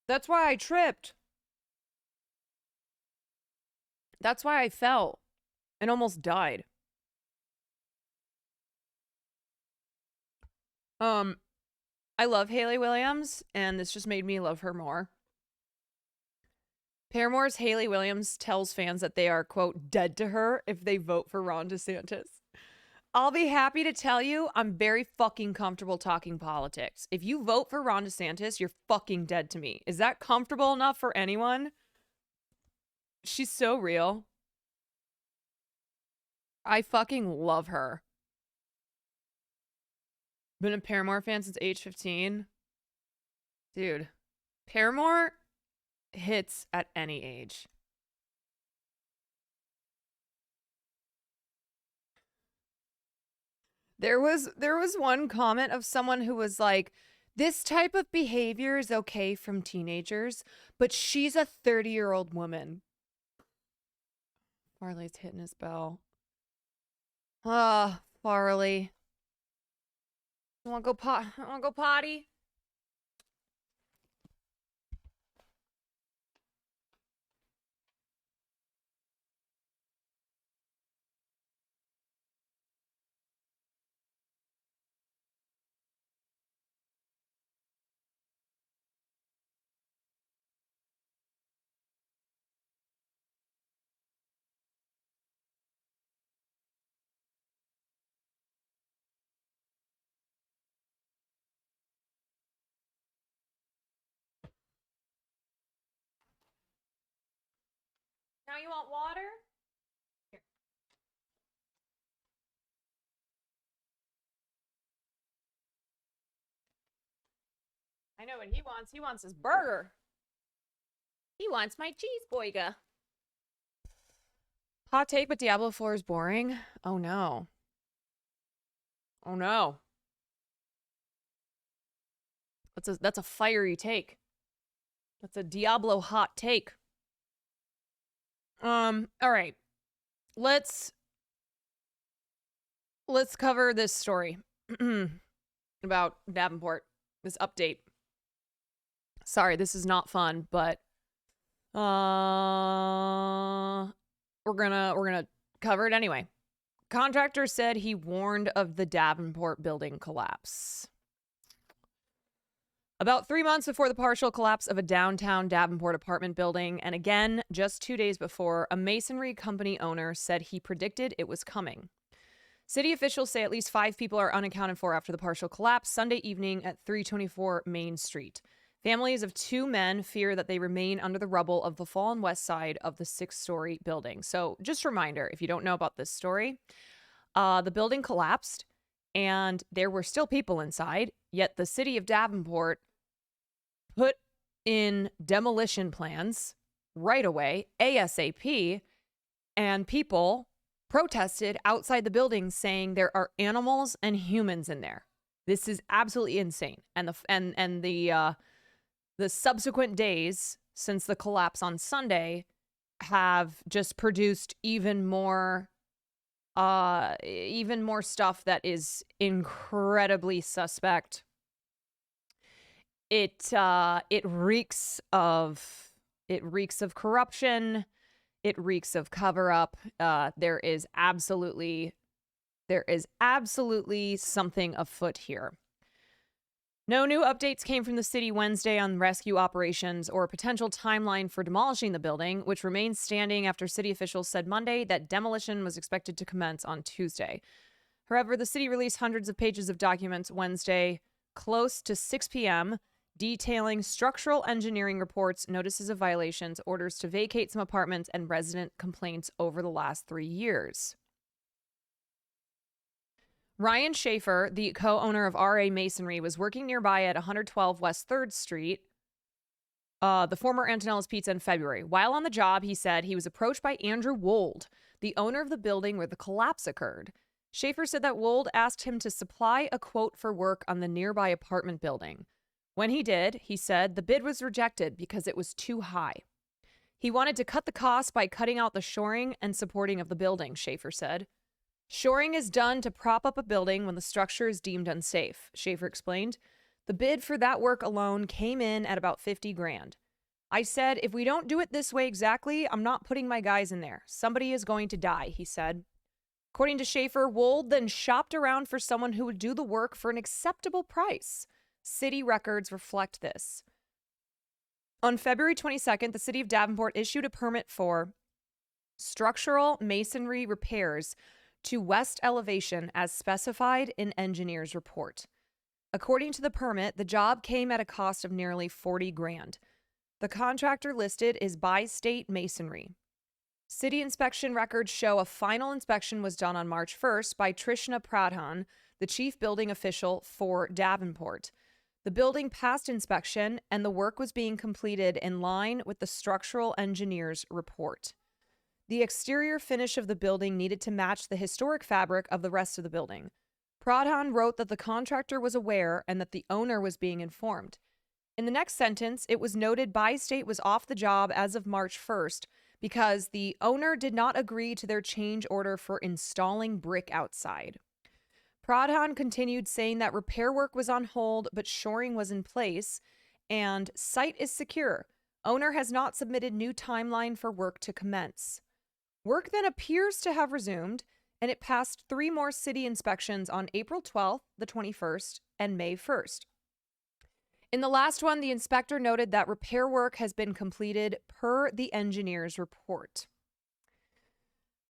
That's why I tripped. That's why I fell and almost died. I love Hayley Williams, and this just made me love her more. Paramore's Hayley Williams tells fans that they are, quote, dead to her if they vote for Ron DeSantis. I'll be happy to tell you I'm very fucking comfortable talking politics. If you vote for Ron DeSantis, you're fucking dead to me. Is that comfortable enough for anyone? She's so real. I fucking love her. Been a Paramore fan since age 15. Dude, Paramore hits at any age. There was one comment of someone who was like, this type of behavior is okay from teenagers, but she's a 30-year-old woman. Farley's hitting his bell. Ah, Farley. I want to go potty. Now you want water? Here. I know what he wants. He wants his burger. He wants my cheese boiga. Hot take, but Diablo 4 is boring. Oh no. Oh no. That's a fiery take. That's a Diablo hot take. All right. Let's cover this story about Davenport. This update. Sorry, this is not fun, but we're gonna cover it anyway. Contractor said he warned of the Davenport building collapse. About 3 months before the partial collapse of a downtown Davenport apartment building, and again just 2 days before, a masonry company owner said he predicted it was coming. City officials say at least 5 people are unaccounted for after the partial collapse Sunday evening at 324 Main Street. Families of 2 men fear that they remain under the rubble of the fallen west side of the 6-story building. So just a reminder, if you don't know about this story, the building collapsed and there were still people inside, yet the city of Davenport put in demolition plans right away, ASAP, and people protested outside the building saying there are animals and humans in there. This is absolutely insane. And the subsequent days since the collapse on Sunday have just produced even more stuff that is incredibly suspect. It reeks of corruption. It reeks of cover up. There is absolutely something afoot here. No new updates came from the city Wednesday on rescue operations or a potential timeline for demolishing the building, which remains standing after city officials said Monday that demolition was expected to commence on Tuesday. However, the city released hundreds of pages of documents Wednesday, close to 6 p.m., detailing structural engineering reports, notices of violations, orders to vacate some apartments, and resident complaints over the last 3 years. Ryan Schaefer, the co-owner of RA Masonry, was working nearby at 112 West 3rd Street, the former Antonella's Pizza, in February. While on the job, he said he was approached by Andrew Wold, the owner of the building where the collapse occurred. Schaefer said that Wold asked him to supply a quote for work on the nearby apartment building. When he did, he said the bid was rejected because it was too high. He wanted to cut the cost by cutting out the shoring and supporting of the building, Schaefer said. Shoring is done to prop up a building when the structure is deemed unsafe, Schaefer explained. The bid for that work alone came in at about $50,000. I said, if we don't do it this way exactly, I'm not putting my guys in there. Somebody is going to die, he said. According to Schaefer, Wold then shopped around for someone who would do the work for an acceptable price. City records reflect this. On February 22nd, the city of Davenport issued a permit for structural masonry repairs to west elevation as specified in engineer's report. According to the permit, the job came at a cost of nearly $40,000. The contractor listed is By State Masonry. City inspection records show a final inspection was done on March 1st by Trishna Pradhan, the chief building official for Davenport. The building passed inspection and the work was being completed in line with the structural engineer's report. The exterior finish of the building needed to match the historic fabric of the rest of the building. Pradhan wrote that the contractor was aware and that the owner was being informed. In the next sentence, it was noted By State was off the job as of March 1st because the owner did not agree to their change order for installing brick outside. Pradhan continued saying that repair work was on hold, but shoring was in place, and site is secure. Owner has not submitted new timeline for work to commence. Work then appears to have resumed, and it passed 3 more city inspections on April 12th, the 21st, and May 1st. In the last one, the inspector noted that repair work has been completed per the engineer's report.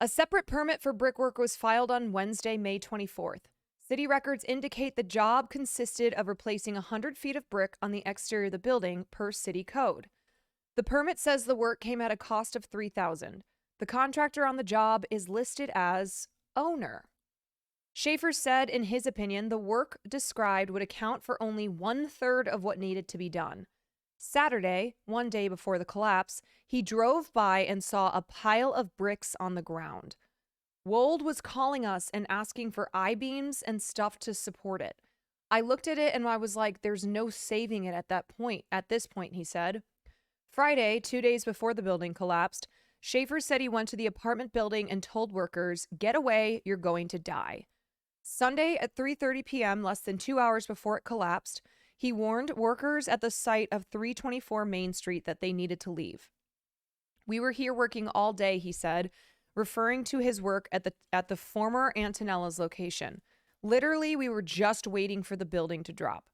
A separate permit for brickwork was filed on Wednesday, May 24th. City records indicate the job consisted of replacing 100 feet of brick on the exterior of the building per city code. The permit says the work came at a cost of $3,000. The contractor on the job is listed as owner. Schaefer said, in his opinion, the work described would account for only 1/3 of what needed to be done. Saturday, 1 day before the collapse, he drove by and saw a pile of bricks on the ground. Wold was calling us and asking for I-beams and stuff to support it. I looked at it and I was like, there's no saving it at this point, he said. Friday, 2 days before the building collapsed, Schaefer said he went to the apartment building and told workers, "Get away, you're going to die." Sunday at 3:30 p.m., less than 2 hours before it collapsed, he warned workers at the site of 324 Main Street that they needed to leave. "We were here working all day," he said, referring to his work at the former Antonella's location. "Literally, we were just waiting for the building to drop."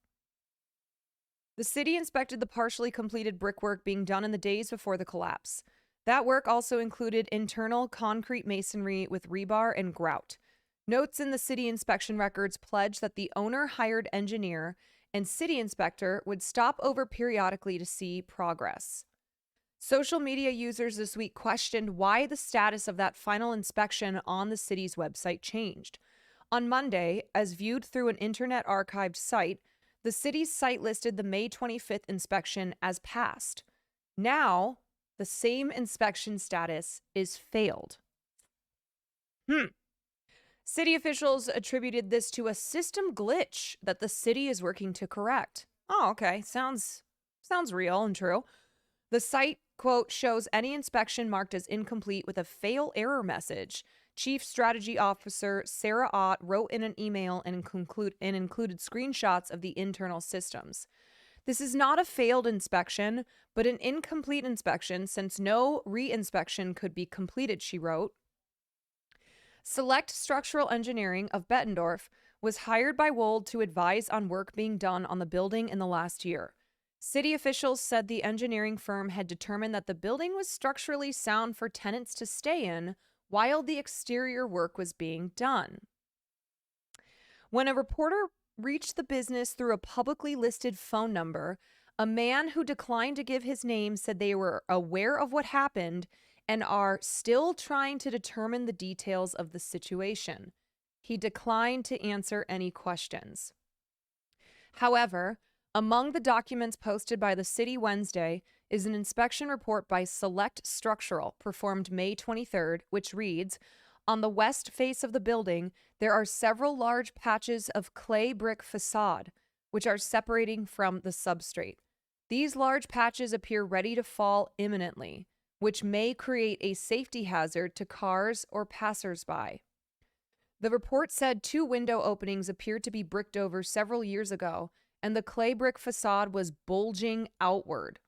The city inspected the partially completed brickwork being done in the days before the collapse. That work also included internal concrete masonry with rebar and grout. Notes in the city inspection records pledge that the owner-hired engineer and city inspector would stop over periodically to see progress. Social media users this week questioned why the status of that final inspection on the city's website changed. On Monday, as viewed through an internet archived site, the city's site listed the May 25th inspection as passed. Now, the same inspection status is failed. City officials attributed this to a system glitch that the city is working to correct. Oh, okay. Sounds real and true. The site, quote, shows any inspection marked as incomplete with a fail error message. Chief Strategy Officer Sarah Ott wrote in an email and included screenshots of the internal systems. "This is not a failed inspection, but an incomplete inspection since no re-inspection could be completed," she wrote. Select Structural Engineering of Bettendorf was hired by Wold to advise on work being done on the building in the last year. City officials said the engineering firm had determined that the building was structurally sound for tenants to stay in while the exterior work was being done. When a reporter reached the business through a publicly listed phone number, a man who declined to give his name said they were aware of what happened and are still trying to determine the details of the situation. He declined to answer any questions. However, among the documents posted by the city Wednesday is an inspection report by Select Structural performed May 23rd, which reads, "On the west face of the building, there are several large patches of clay brick facade, which are separating from the substrate. These large patches appear ready to fall imminently, which may create a safety hazard to cars or passersby." The report said 2 window openings appeared to be bricked over several years ago, and the clay brick facade was bulging outward.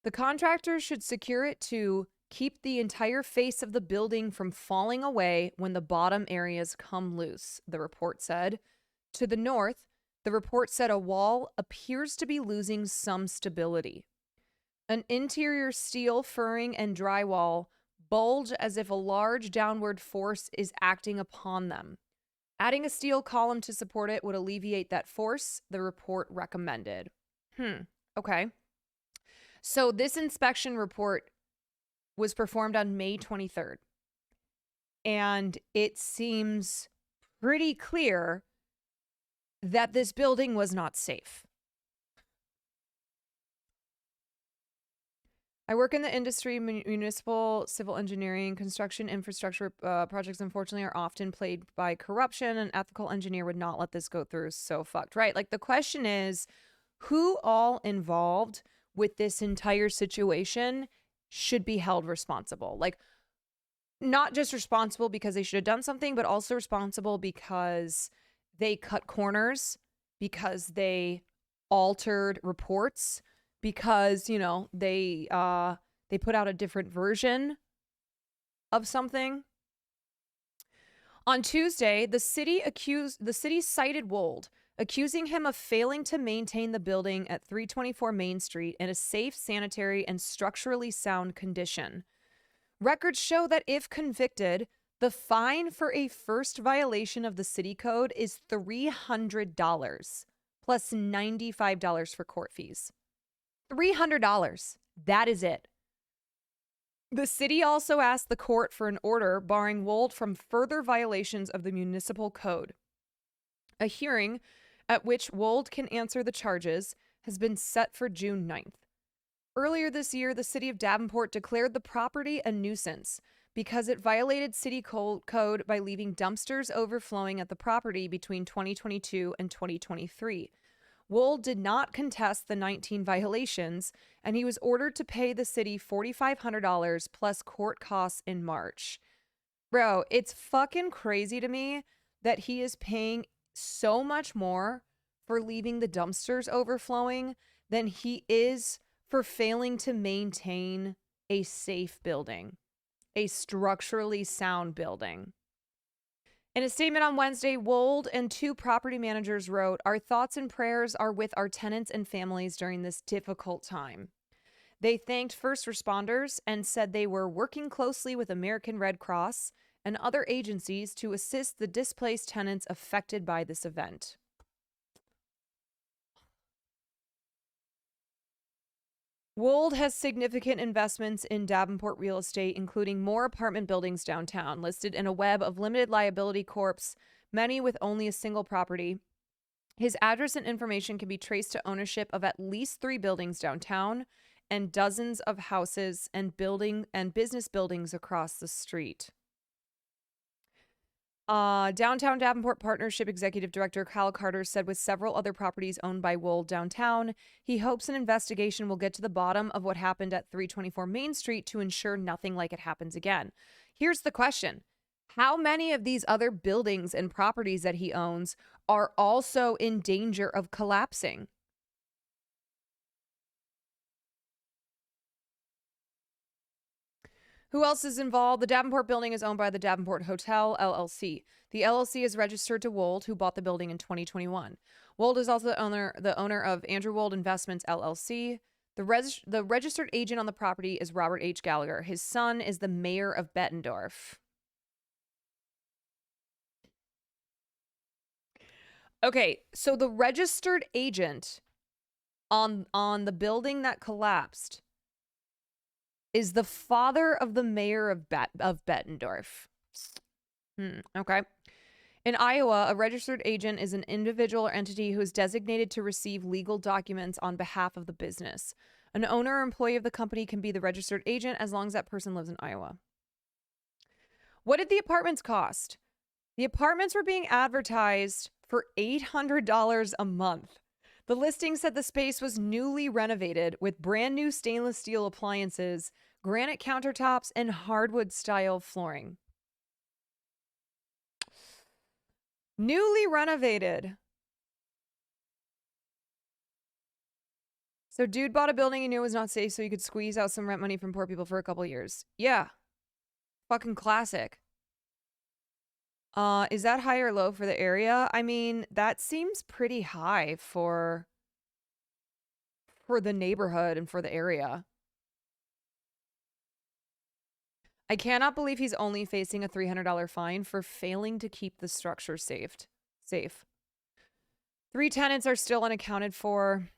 The contractor should secure it to keep the entire face of the building from falling away when the bottom areas come loose, the report said. To the north, the report said a wall appears to be losing some stability. An interior steel furring and drywall bulge as if a large downward force is acting upon them. Adding a steel column to support it would alleviate that force, the report recommended. Okay. So this inspection report was performed on May 23rd. And it seems pretty clear that this building was not safe. "I work in the industry. Municipal, civil engineering, construction, infrastructure projects, unfortunately, are often plagued by corruption. An ethical engineer would not let this go through. So fucked," right? Like, the question is, who all involved with this entire situation should be held responsible? Like, not just responsible because they should have done something, but also responsible because they cut corners, because they altered reports, because, you know, they put out a different version of something. On Tuesday, the city cited Wold, accusing him of failing to maintain the building at 324 Main Street in a safe, sanitary, and structurally sound condition. Records show that if convicted, the fine for a first violation of the city code is $300 plus $95 for court fees. $300. That is it. The city also asked the court for an order barring Wold from further violations of the municipal code. A hearing at which Wold can answer the charges has been set for June 9th. Earlier this year, the city of Davenport declared the property a nuisance because it violated city code by leaving dumpsters overflowing at the property between 2022 and 2023. Wold did not contest the 19 violations, and he was ordered to pay the city $4,500 plus court costs in March. Bro, it's fucking crazy to me that he is paying so much more for leaving the dumpsters overflowing than he is for failing to maintain a safe building, a structurally sound building. In a statement on Wednesday, Wold and 2 property managers wrote, "Our thoughts and prayers are with our tenants and families during this difficult time." They thanked first responders and said they were working closely with American Red Cross and other agencies to assist the displaced tenants affected by this event. Wold has significant investments in Davenport real estate, including more apartment buildings downtown, listed in a web of limited liability corps, many with only a single property. His address and information can be traced to ownership of at least 3 buildings downtown and dozens of houses and business buildings across the street. Downtown Davenport Partnership Executive Director Kyle Carter said with several other properties owned by Wold downtown, he hopes an investigation will get to the bottom of what happened at 324 Main Street to ensure nothing like it happens again. Here's the question. How many of these other buildings and properties that he owns are also in danger of collapsing? Who else is involved? The Davenport building is owned by the Davenport Hotel, LLC. The LLC is registered to Wold, who bought the building in 2021. Wold is also the owner of Andrew Wold Investments, LLC. The registered agent on the property is Robert H. Gallagher. His son is the mayor of Bettendorf. Okay, so the registered agent on the building that collapsed is the father of the mayor of Bettendorf. Okay. In Iowa, a registered agent is an individual or entity who is designated to receive legal documents on behalf of the business. An owner or employee of the company can be the registered agent as long as that person lives in Iowa. What did the apartments cost? The apartments were being advertised for $800 a month. The listing said the space was newly renovated with brand new stainless steel appliances, granite countertops, and hardwood style flooring. Newly renovated. So dude bought a building he knew was not safe so he could squeeze out some rent money from poor people for a couple years. Yeah. Fucking classic. Is that high or low for the area? I mean, that seems pretty high for the neighborhood and for the area. I cannot believe he's only facing a $300 fine for failing to keep the structure safe. 3 tenants are still unaccounted for.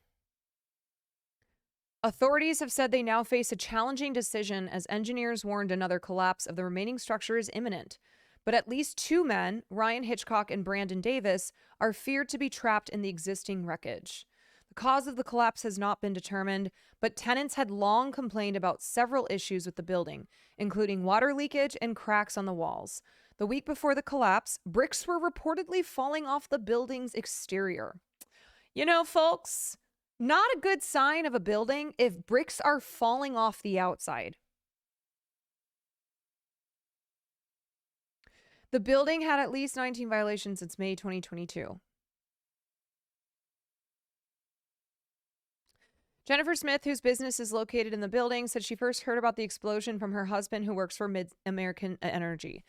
Authorities have said they now face a challenging decision as engineers warned another collapse of the remaining structure is imminent. But at least 2 men, Ryan Hitchcock and Brandon Davis, are feared to be trapped in the existing wreckage. The cause of the collapse has not been determined, but tenants had long complained about several issues with the building, including water leakage and cracks on the walls. The week before the collapse, bricks were reportedly falling off the building's exterior. You know, folks, not a good sign of a building if bricks are falling off the outside. The building had at least 19 violations since May 2022. Jennifer Smith, whose business is located in the building, said she first heard about the explosion from her husband, who works for Mid-American Energy.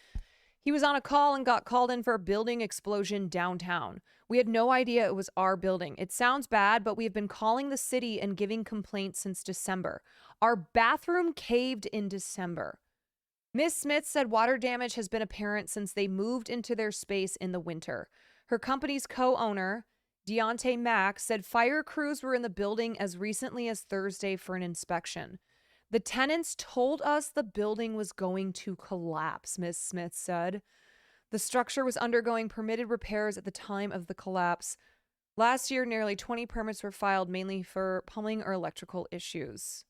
He was on a call and got called in for a building explosion downtown. We had no idea it was our building. It sounds bad, but we have been calling the city and giving complaints since December. Our bathroom caved in December. Ms. Smith said water damage has been apparent since they moved into their space in the winter. Her company's co-owner, Deontay Mack, said fire crews were in the building as recently as Thursday for an inspection. The tenants told us the building was going to collapse, Ms. Smith said. The structure was undergoing permitted repairs at the time of the collapse. Last year, nearly 20 permits were filed, mainly for plumbing or electrical issues.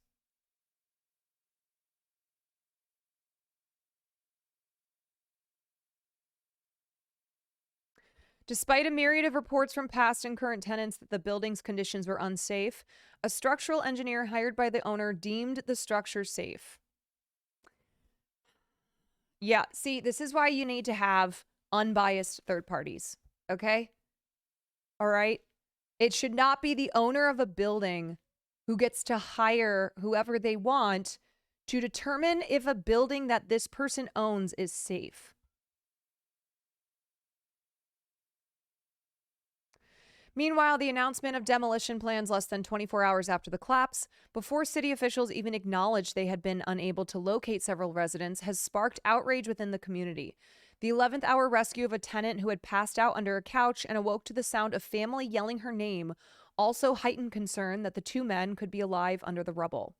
Despite a myriad of reports from past and current tenants that the building's conditions were unsafe, a structural engineer hired by the owner deemed the structure safe. Yeah, see, this is why you need to have unbiased third parties, okay? All right? It should not be the owner of a building who gets to hire whoever they want to determine if a building that this person owns is safe. Meanwhile, the announcement of demolition plans less than 24 hours after the collapse, before city officials even acknowledged they had been unable to locate several residents, has sparked outrage within the community. The 11th hour rescue of a tenant who had passed out under a couch and awoke to the sound of family yelling her name also heightened concern that the two men could be alive under the rubble.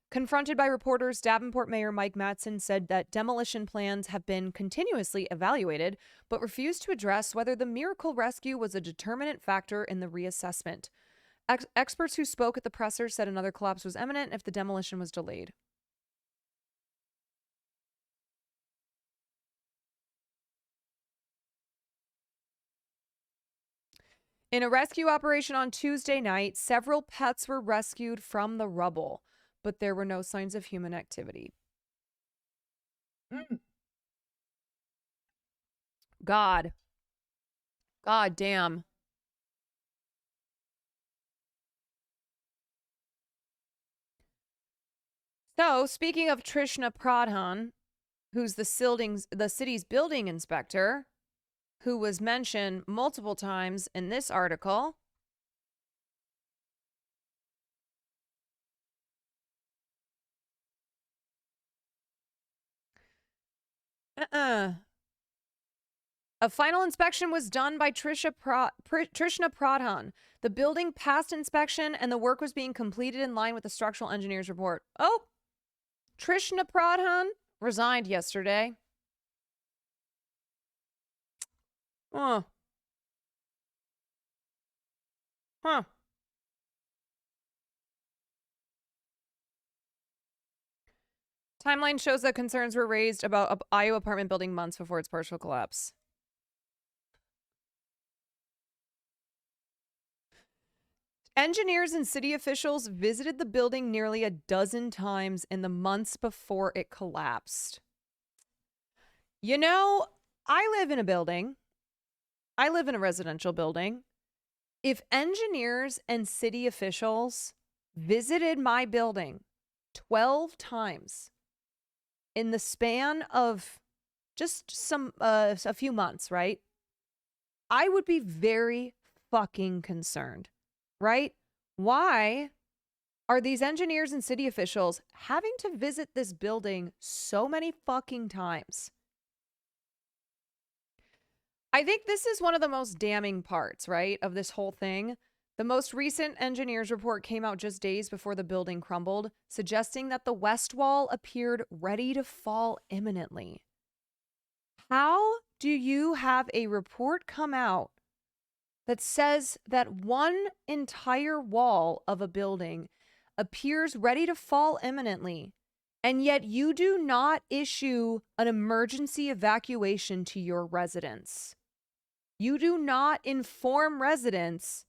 Confronted by reporters, Davenport Mayor Mike Mattson said that demolition plans have been continuously evaluated, but refused to address whether the miracle rescue was a determinant factor in the reassessment. Experts who spoke at the presser said another collapse was imminent if the demolition was delayed. In a rescue operation on Tuesday night, several pets were rescued from the rubble, but there were no signs of human activity. God. God damn. So, speaking of Trishna Pradhan, who's the city's building inspector, who was mentioned multiple times in this article, a final inspection was done by Trishna Pradhan. The building passed inspection and the work was being completed in line with the structural engineer's report. Oh, Trishna Pradhan resigned yesterday. Oh. Huh. Timeline shows that concerns were raised about an Iowa apartment building months before its partial collapse. Engineers and city officials visited the building nearly a dozen times in the months before it collapsed. You know, I live in a building. I live in a residential building. If engineers and city officials visited my building 12 times in the span of just a few months, right? I would be very fucking concerned, right? Why are these engineers and city officials having to visit this building so many fucking times? I think this is one of the most damning parts, right, of this whole thing. The most recent engineers report came out just days before the building crumbled, suggesting that the west wall appeared ready to fall imminently. How do you have a report come out that says that one entire wall of a building appears ready to fall imminently, and yet you do not issue an emergency evacuation to your residents? You do not inform residents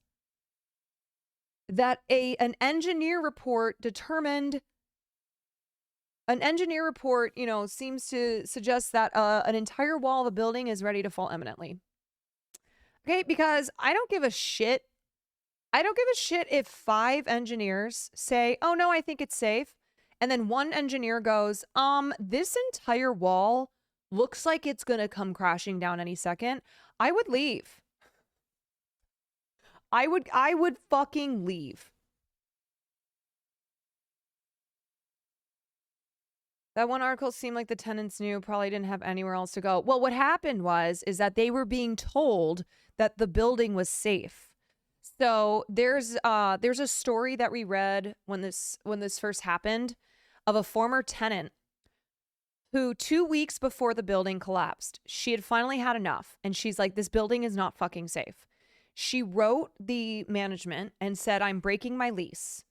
that an engineer report determined, an engineer report, seems to suggest that an entire wall of a building is ready to fall imminently. Okay, because I don't give a shit. I don't give a shit if 5 engineers say, oh no, I think it's safe. And then one engineer goes, this entire wall looks like it's going to come crashing down any second. I would leave. I would fucking leave. That one article seemed like the tenants knew, probably didn't have anywhere else to go. Well, what happened is that they were being told that the building was safe. So there's a story that we read when this first happened of a former tenant who 2 weeks before the building collapsed, she had finally had enough. And she's like, this building is not fucking safe. She wrote the management and said, I'm breaking my lease.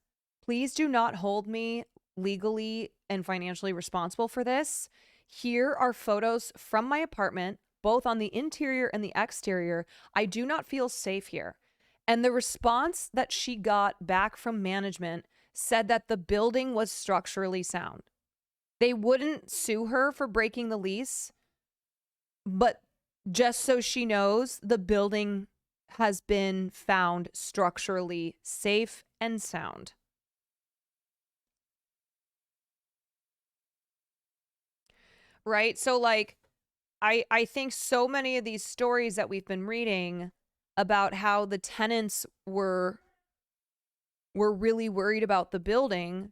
Please do not hold me legally and financially responsible for this. Here are photos from my apartment both on the interior and the exterior. I do not feel safe here. And the response that she got back from management said that the building was structurally sound. They wouldn't sue her for breaking the lease, but just so she knows, the building has been found structurally safe and sound. Right? So like I think so many of these stories that we've been reading about how the tenants were really worried about the building.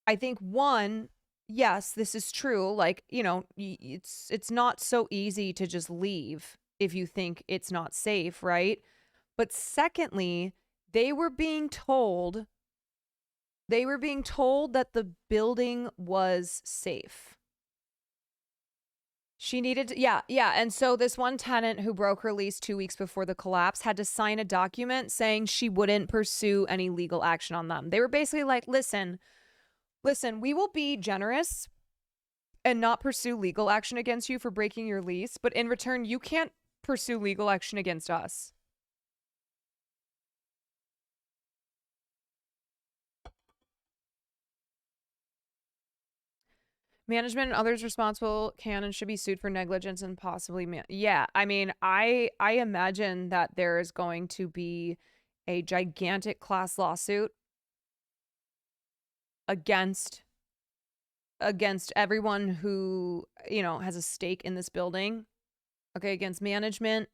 I think one, yes, this is true. Like, you know, it's not so easy to just leave if you think it's not safe, right? But secondly, they were being told that the building was safe. She needed to, yeah. And so this one tenant who broke her lease 2 weeks before the collapse had to sign a document saying she wouldn't pursue any legal action on them. They were basically like, listen, we will be generous and not pursue legal action against you for breaking your lease, but in return, you can't pursue legal action against us. Management and others responsible can and should be sued for negligence and possibly yeah, I mean, I imagine that there is going to be a gigantic class lawsuit against everyone who, you know, has a stake in this building. Okay, against management,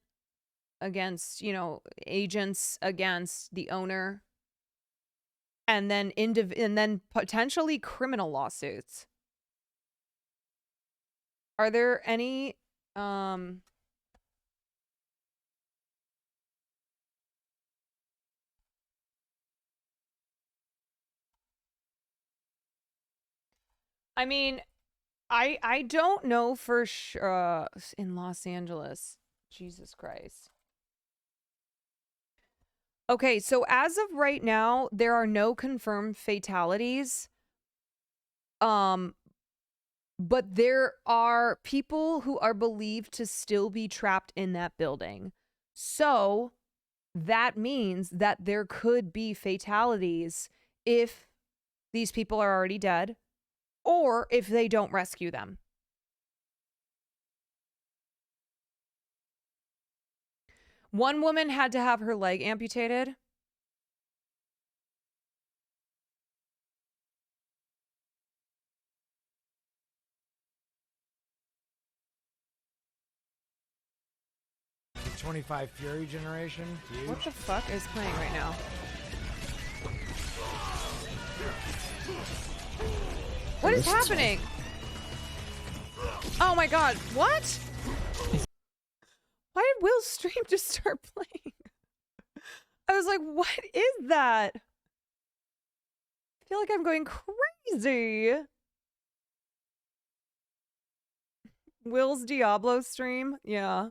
against, you know, agents, against the owner, and then potentially criminal lawsuits. Are there any I mean, I don't know for sure in Los Angeles. Jesus Christ. Okay, so as of right now, there are no confirmed fatalities. But there are people who are believed to still be trapped in that building. So that means that there could be fatalities if these people are already dead or if they don't rescue them. One woman had to have her leg amputated. The 25 Fury generation. Huge. What the fuck is playing right now? What is happening? Oh my god, what? Why did Will's stream just start playing? I was like, what is that? I feel like I'm going crazy. Will's Diablo stream? Yeah.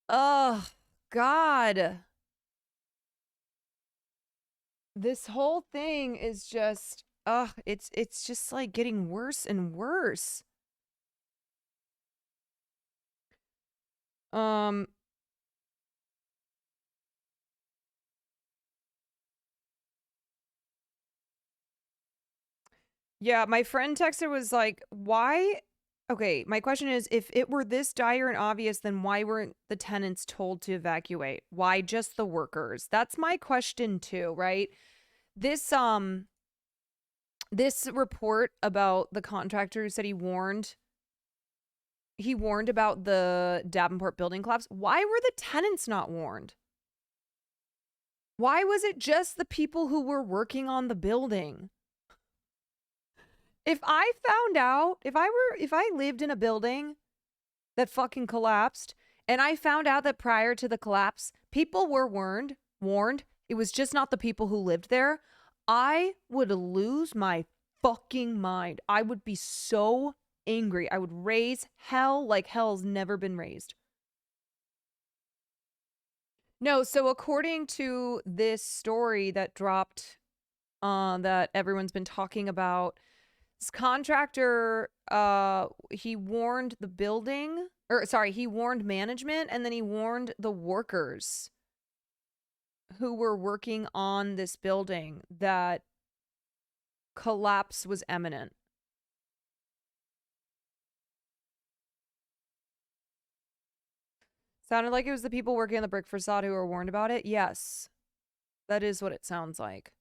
Oh, God. This whole thing is just, it's just like getting worse and worse. Yeah, my friend texted was like, why? Okay, my question is, if it were this dire and obvious, then why weren't the tenants told to evacuate? Why just the workers? That's my question too, right? This report about the contractor who said he warned about the Davenport building collapse. Why were the tenants not warned? Why was it just the people who were working on the building? If I found out, if I lived in a building that fucking collapsed and I found out that prior to the collapse, people were warned, it was just not the people who lived there, I would lose my fucking mind. I would be so angry. I would raise hell like hell's never been raised. No, so according to this story that dropped, that everyone's been talking about, This contractor, he warned the building, or sorry, he warned management, and then he warned the workers who were working on this building that collapse was imminent. Sounded like it was the people working on the brick facade who were warned about it. Yes, that is what it sounds like.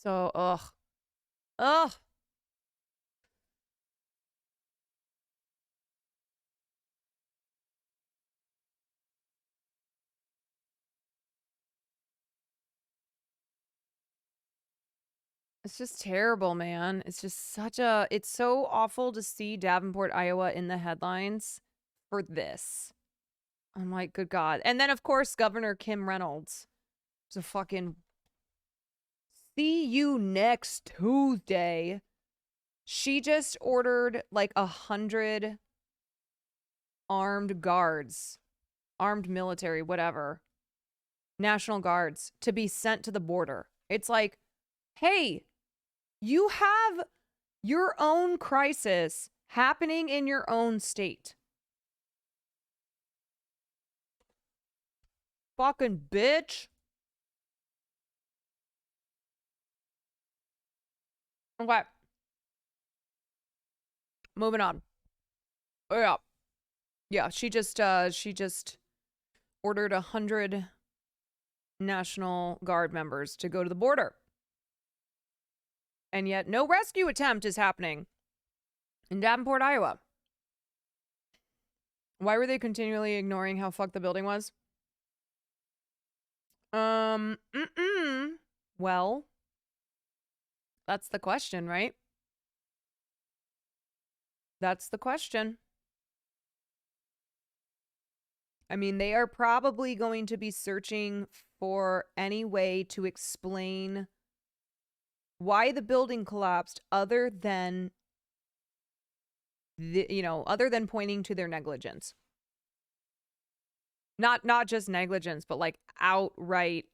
So, ugh. Ugh. It's just terrible, man. It's just it's so awful to see Davenport, Iowa in the headlines for this. I'm like, good God. And then, of course, Governor Kim Reynolds. It's a fucking see you next Tuesday. She just ordered like 100 armed guards, armed military, whatever, National Guards to be sent to the border. It's like, hey, you have your own crisis happening in your own state. Fucking bitch. Okay. Moving on. Oh, yeah. Yeah, she just ordered 100 National Guard members to go to the border. And yet no rescue attempt is happening in Davenport, Iowa. Why were they continually ignoring how fucked the building was? Well, that's the question, right? That's the question. I mean, they are probably going to be searching for any way to explain why the building collapsed other than other than pointing to their negligence. Not just negligence, but like outright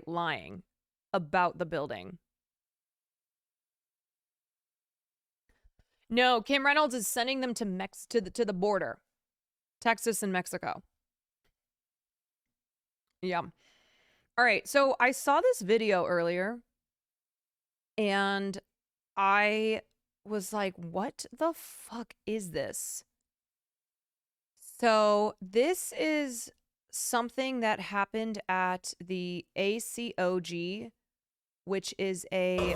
lying about the building. No, Kim Reynolds is sending them to the border. Texas and Mexico. Yeah. All right, so I saw this video earlier and I was like, what the fuck is this? So this is something that happened at the ACOG, which is a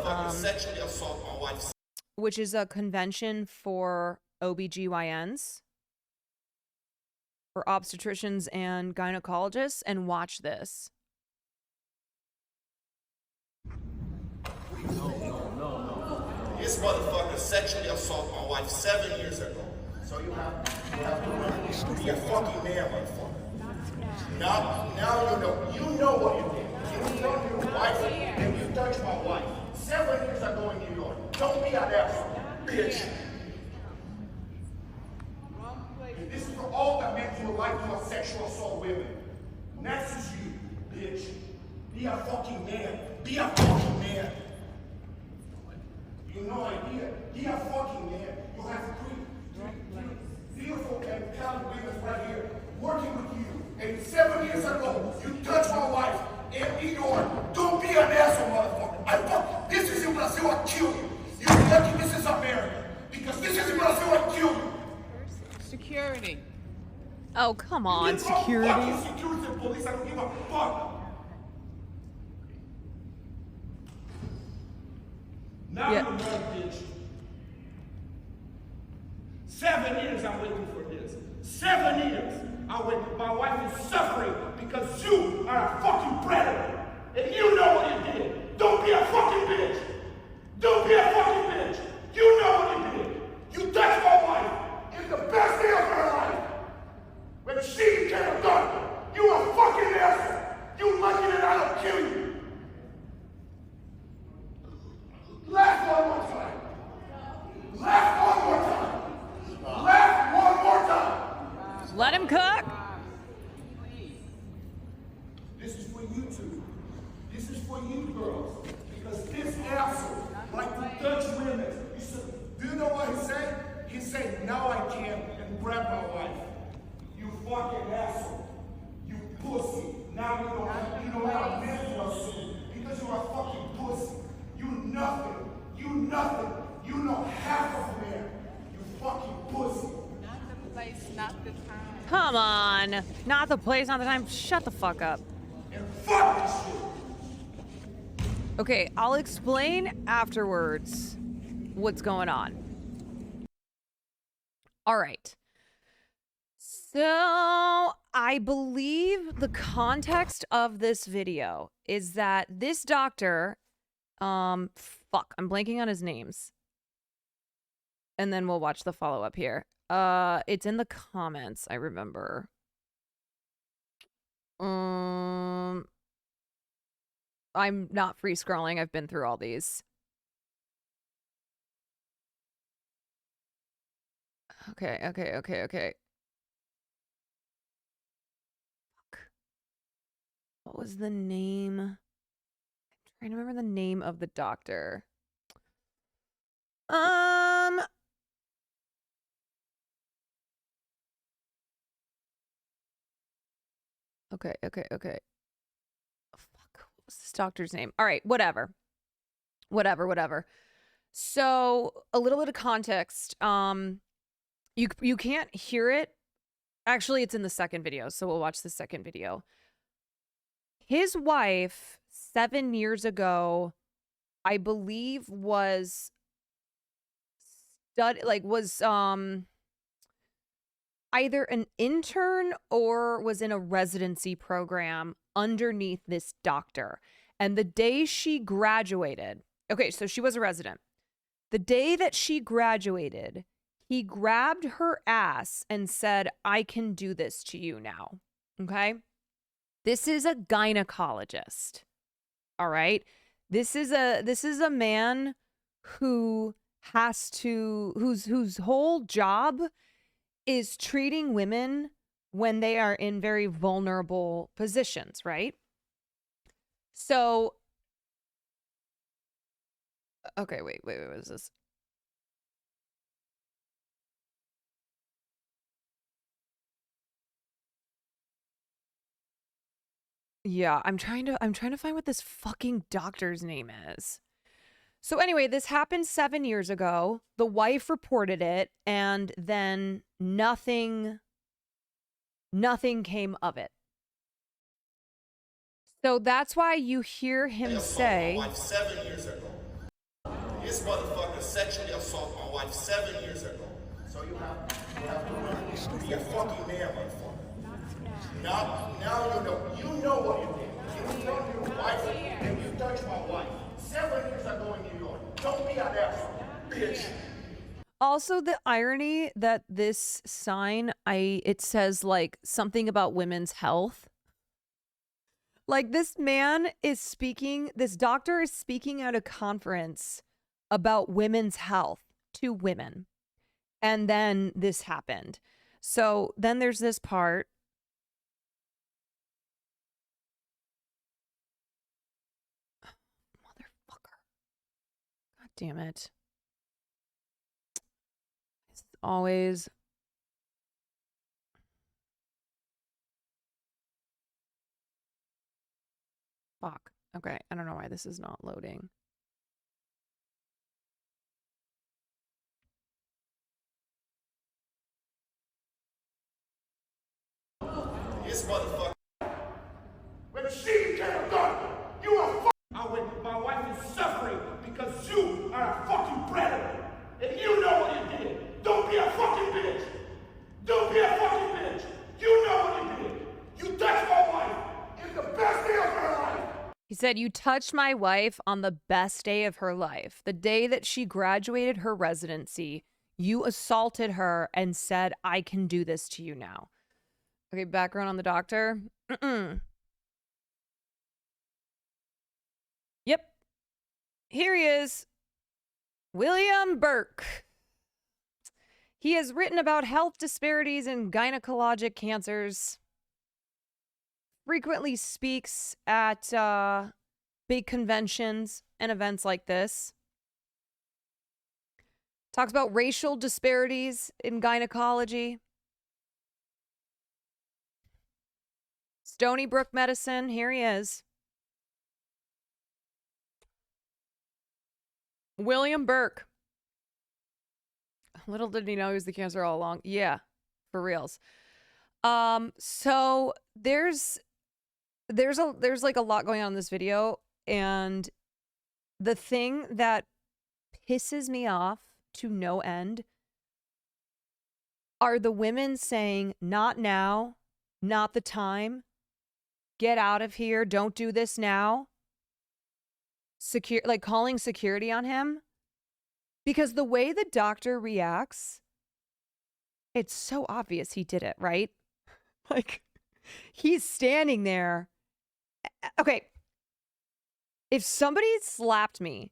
convention for OBGYNs, for obstetricians and gynecologists, and watch this. This motherfucker sexually assaulted my wife 7 years ago. So you have to be a fucking man, motherfucker. Now you know what you did. You know your wife and you touched my wife 7 years ago in New York. Don't be an asshole, bitch. And this is for all that men who would like to sexual assault women. Next is you, bitch. Be a fucking man. Be a fucking man. You have no idea. Be a fucking man. You have three beautiful and talented women right here working with you. And 7 years ago, you touched my wife in New York. Don't be an asshole, motherfucker. This is in Brazil, I'll kill you. You're lucky this is America. Because this is in Brazil, I'll kill you. Security. Oh, come on, security. Fucking security and police, I don't give a fuck. Now you know, bitch. 7 years I'm waiting for this. 7 years I waited. My wife is suffering because you are a fucking predator. And you know what you did. Don't be a fucking bitch. Don't be a fucking bitch. You know what you did. You touched my wife in the best day of her life. When she became a doctor, you a fucking asshole. You lucky that I don't kill you. Laugh one more time. Laugh one more time. Laugh one more time. Let him cook. This is for you two. He said, now I can, and grab my wife. You fucking asshole. You pussy. Now you know how to live your sin because you're a fucking pussy. You nothing. You nothing. You know half of man. You fucking pussy. Not the place, not the time. Come on. Not the place, not the time. Shut the fuck up. And fuck this shit. Okay, I'll explain afterwards what's going on. All right. So I believe the context of this video is that this doctor, fuck, I'm blanking on his names. And then we'll watch the follow-up here. It's in the comments, I remember. I'm not free scrolling. I've been through all these. Okay. Fuck. What was the name? I'm trying to remember the name of the doctor. Okay. Oh, fuck. What was this doctor's name? All right, whatever. So, a little bit of context. You can't hear it. Actually, it's in the second video, so we'll watch the second video. His wife, 7 years ago, I believe was either an intern or was in a residency program underneath this doctor. And the day she graduated, okay, so she was a resident. The day that she graduated, he grabbed her ass and said, I can do this to you now. Okay? This is a gynecologist. All right? This is a man who has to whose whole job is treating women when they are in very vulnerable positions, right? So, okay, wait, what is this? Yeah, I'm trying to find what this fucking doctor's name is. So anyway, this happened 7 years ago. The wife reported it, and then nothing came of it. So that's why you hear him say, My wife 7 years ago. This motherfucker sexually assaulted my wife 7 years ago. So you have to be a fucking man, motherfucker. Now you know what you did. You touched your wife and you touched my wife 7 years ago in New York. Don't be an asshole, bitch. also the irony that this sign, it says like something about women's health. Like this man is speaking, this doctor is speaking at a conference about women's health to women. And then this happened. So then there's this part. Motherfucker. God damn it. It's always. Fuck. Okay. I don't know why this is not loading. This motherfucker. When she became a doctor, you are fucking. My wife is suffering because you are a fucking predator. And you know what you did. Don't be a fucking bitch. Don't be a fucking bitch. You know what you did. You touched my wife. It's the best day of her life. He said, you touched my wife on the best day of her life. The day that she graduated her residency, you assaulted her and said, I can do this to you now. Okay, background on the doctor. Yep. Here he is. William Burke. He has written about health disparities in gynecologic cancers. Frequently speaks at big conventions and events like this. Talks about racial disparities in gynecology. Stony Brook Medicine, here he is. William Burke. Little did he know he was the cancer all along. Yeah, for reals. So there's like a lot going on in this video, and the thing that pisses me off to no end are the women saying, not now, not the time, get out of here, don't do this now. Like calling security on him. Because the way the doctor reacts, it's so obvious he did it, right? Like, he's standing there. Okay. If somebody slapped me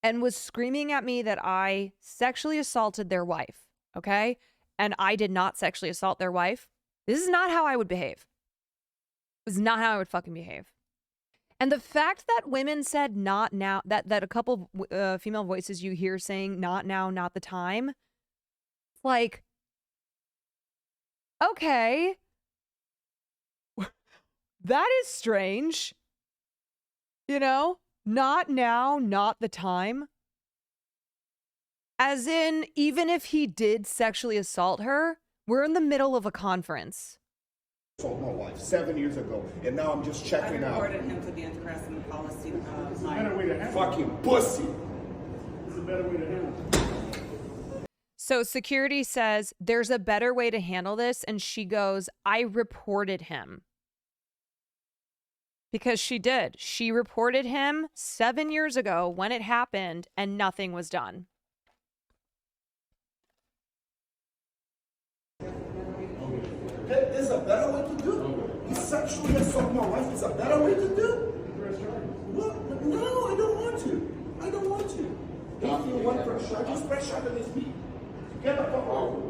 and was screaming at me that I sexually assaulted their wife, okay, and I did not sexually assault their wife, this is not how I would behave. This is not how I would fucking behave. And the fact that women said not now, that a couple female voices you hear saying not now, not the time, like, okay, that is strange. You know, not now, not the time. As in, even if he did sexually assault her, we're in the middle of a conference. Assault my wife 7 years ago, and now I'm just checking out. I reported him to the anti-harassment policy line. Fucking pussy. It's a better way to handle it. So security says there's a better way to handle this, and she goes, I reported him. Because she did. She reported him 7 years ago when it happened, and nothing was done. There's a better way to do. He sexually assaulted my wife. Is a better way to do. What? No, I don't want to. I don't want to. If you want press charges, press charges against me. Get the fuck out.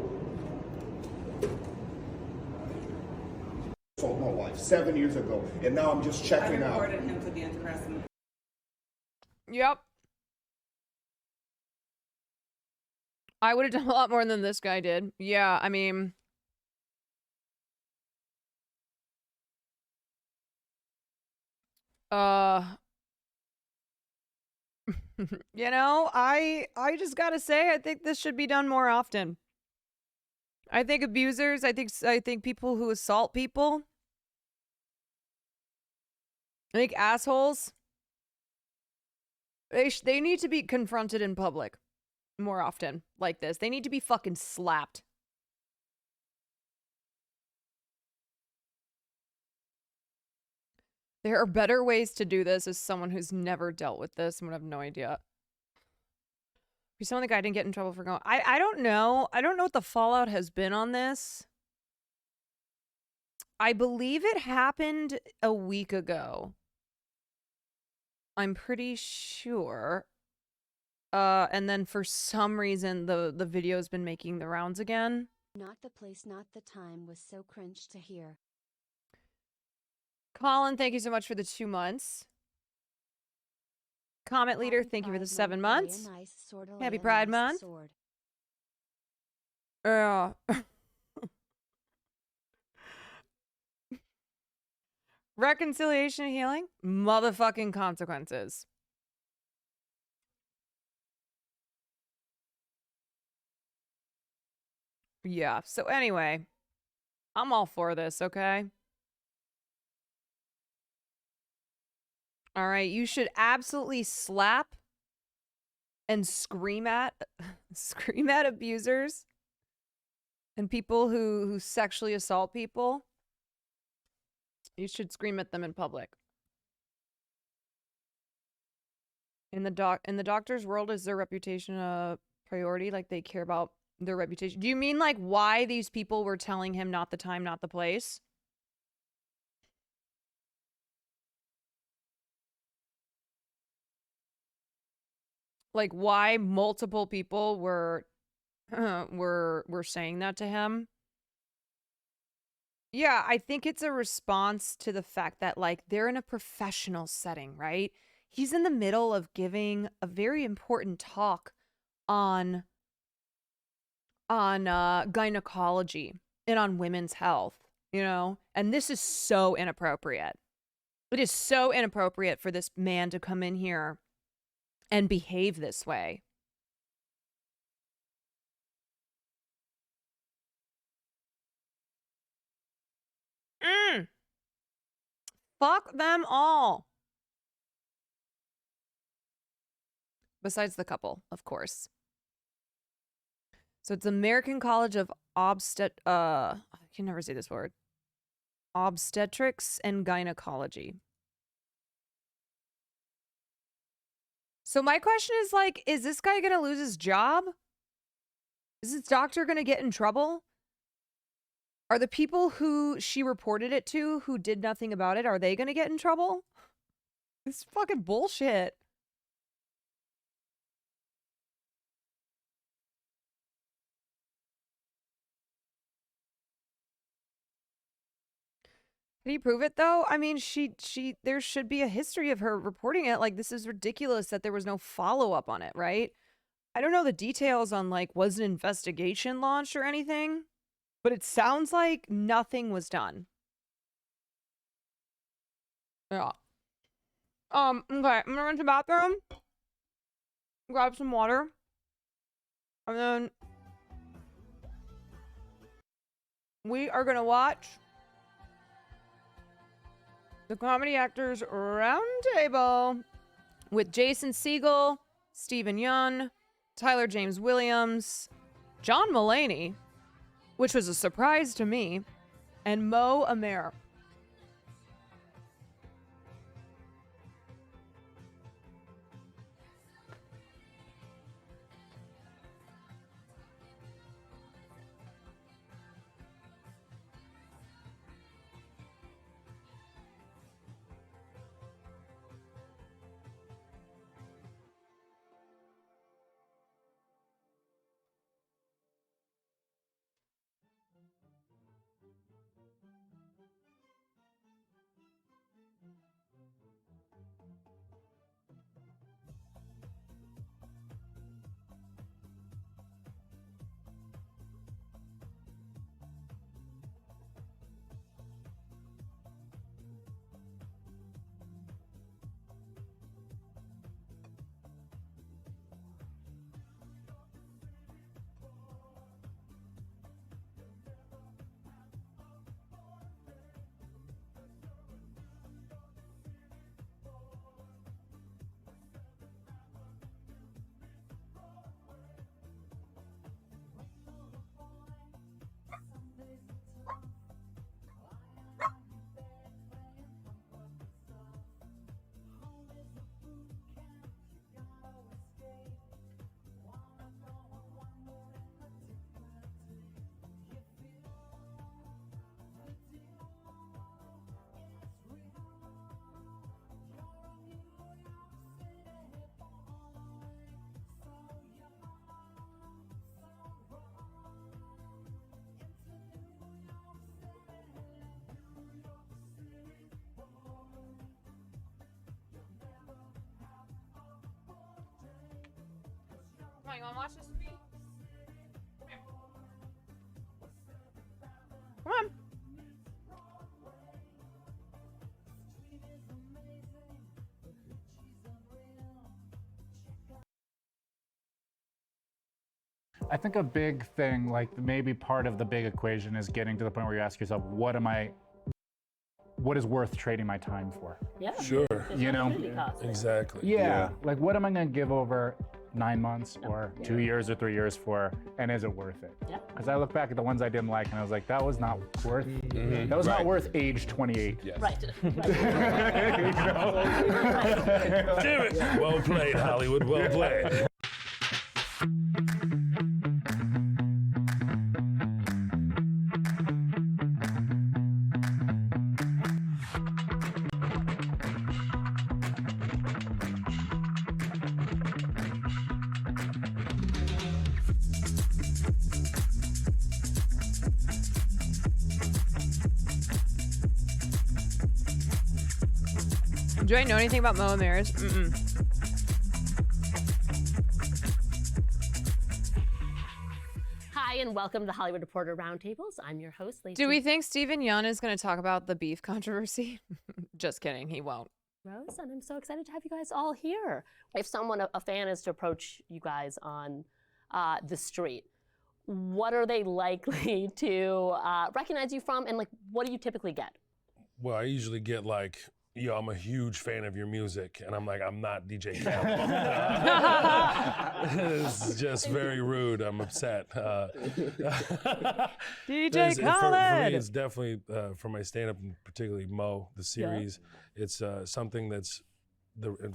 Assaulted my wife 7 years ago, and now I'm just checking out. I reported him to the anti-harassment. Yep. I would have done a lot more than this guy did. Yeah, I mean, you know, I just gotta say, I think this should be done more often. I think abusers, I think people who assault people, I think assholes, they need to be confronted in public more often like this. They need to be fucking slapped. There are better ways to do this as someone who's never dealt with this and would have no idea. You sound like I didn't get in trouble for going. I don't know. I don't know what the fallout has been on this. I believe it happened a week ago. I'm pretty sure. And then for some reason, the video's been making the rounds again. Not the place, not the time was so cringe to hear. Colin, thank you so much for the 2 months. Comment leader, thank you for the 7 months. Happy Pride Month. Reconciliation and healing? Motherfucking consequences. Yeah, so anyway, I'm all for this, okay? All right, you should absolutely slap and scream at abusers and people who sexually assault people. You should scream at them in public. In the doctor's world, is their reputation a priority? Like they care about their reputation? Do you mean like why these people were telling him not the time, not the place? Like why multiple people were saying that to him? Yeah, I think it's a response to the fact that like they're in a professional setting, right? He's in the middle of giving a very important talk on gynecology and on women's health, you know? And this is so inappropriate. It is so inappropriate for this man to come in here and behave this way. Fuck them all. Besides the couple, of course. So it's American College of I can never say this word. Obstetrics and Gynecology. So my question is, like, is this guy going to lose his job? Is this doctor going to get in trouble? Are the people who she reported it to who did nothing about it, are they going to get in trouble? It's fucking bullshit. Can you prove it though? I mean, there should be a history of her reporting it. Like, this is ridiculous that there was no follow-up on it, right? I don't know the details on, like, was an investigation launched or anything, but it sounds like nothing was done. Yeah. Okay, I'm gonna run to the bathroom, grab some water, and then we are gonna watch the Comedy Actors Roundtable with Jason Segel, Stephen Yeun, Tyler James Williams, John Mulaney, which was a surprise to me, and Mo Amer. Come on, you wanna watch this with me? Come here. Come on. I think a big thing, like maybe part of the big equation, is getting to the point where you ask yourself, what is worth trading my time for? Yeah. Sure. You know? Exactly. Yeah. Like, what am I going to give over 9 months or 2 years or 3 years for, and is it worth it? Yeah. Because I look back at the ones I didn't like, and I was like, that was not worth. That was not worth age 28. Yes. Right. You know? Damn it. Well played, Hollywood. Well played. Do I know anything about Mo Amer's? Hi, Hi, and welcome to the Hollywood Reporter Roundtables. I'm your host, Lacey. Do we think Stephen Yeun is going to talk about the beef controversy? Just kidding, he won't. Rose, and I'm so excited to have you guys all here. If someone, a fan, is to approach you guys on the street, what are they likely to recognize you from, and like, what do you typically get? Well, I usually get like, yo, I'm a huge fan of your music, and I'm like, I'm not DJ Khaled. It's just very rude. I'm upset. DJ Khaled. For me, it's definitely for my stand-up, and particularly Mo, the series. It's something that's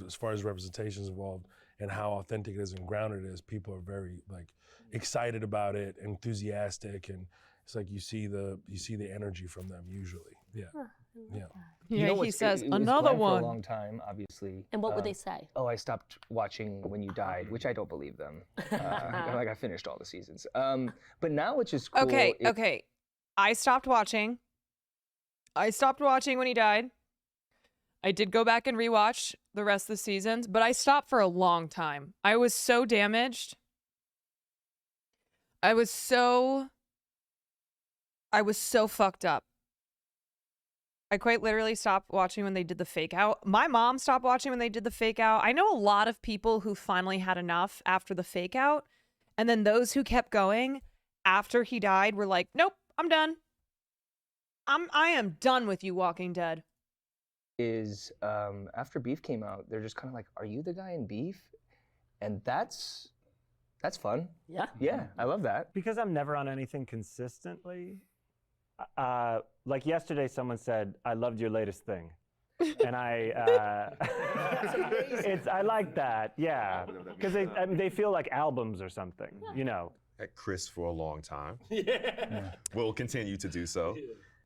as far as representation is involved and how authentic it is and grounded it is. People are very like excited about it, enthusiastic, and it's like you see the energy from them usually. Yeah. Yeah. Yeah, know he says, it was another Glenn one. for a long time, obviously. And what would they say? Oh, I stopped watching when you died, which I don't believe them. Like I finished all the seasons. But now it's just cool. Okay. I stopped watching. When he died. I did go back and rewatch the rest of the seasons, but I stopped for a long time. I was so damaged. I was so fucked up. I quite literally stopped watching when they did the fake out. My mom stopped watching when they did the fake out. I know a lot of people who finally had enough after the fake out. And then those who kept going after he died were like, nope, I'm done. I am done with you, Walking Dead. Is after Beef came out, they're just kind of like, are you the guy in Beef? And that's fun. Yeah. Yeah, I love that. Because I'm never on anything consistently. Like yesterday, someone said, "I loved your latest thing," and I like that, yeah, because they feel like albums or something, you know. At Chris for a long time. Yeah. We'll continue to do so.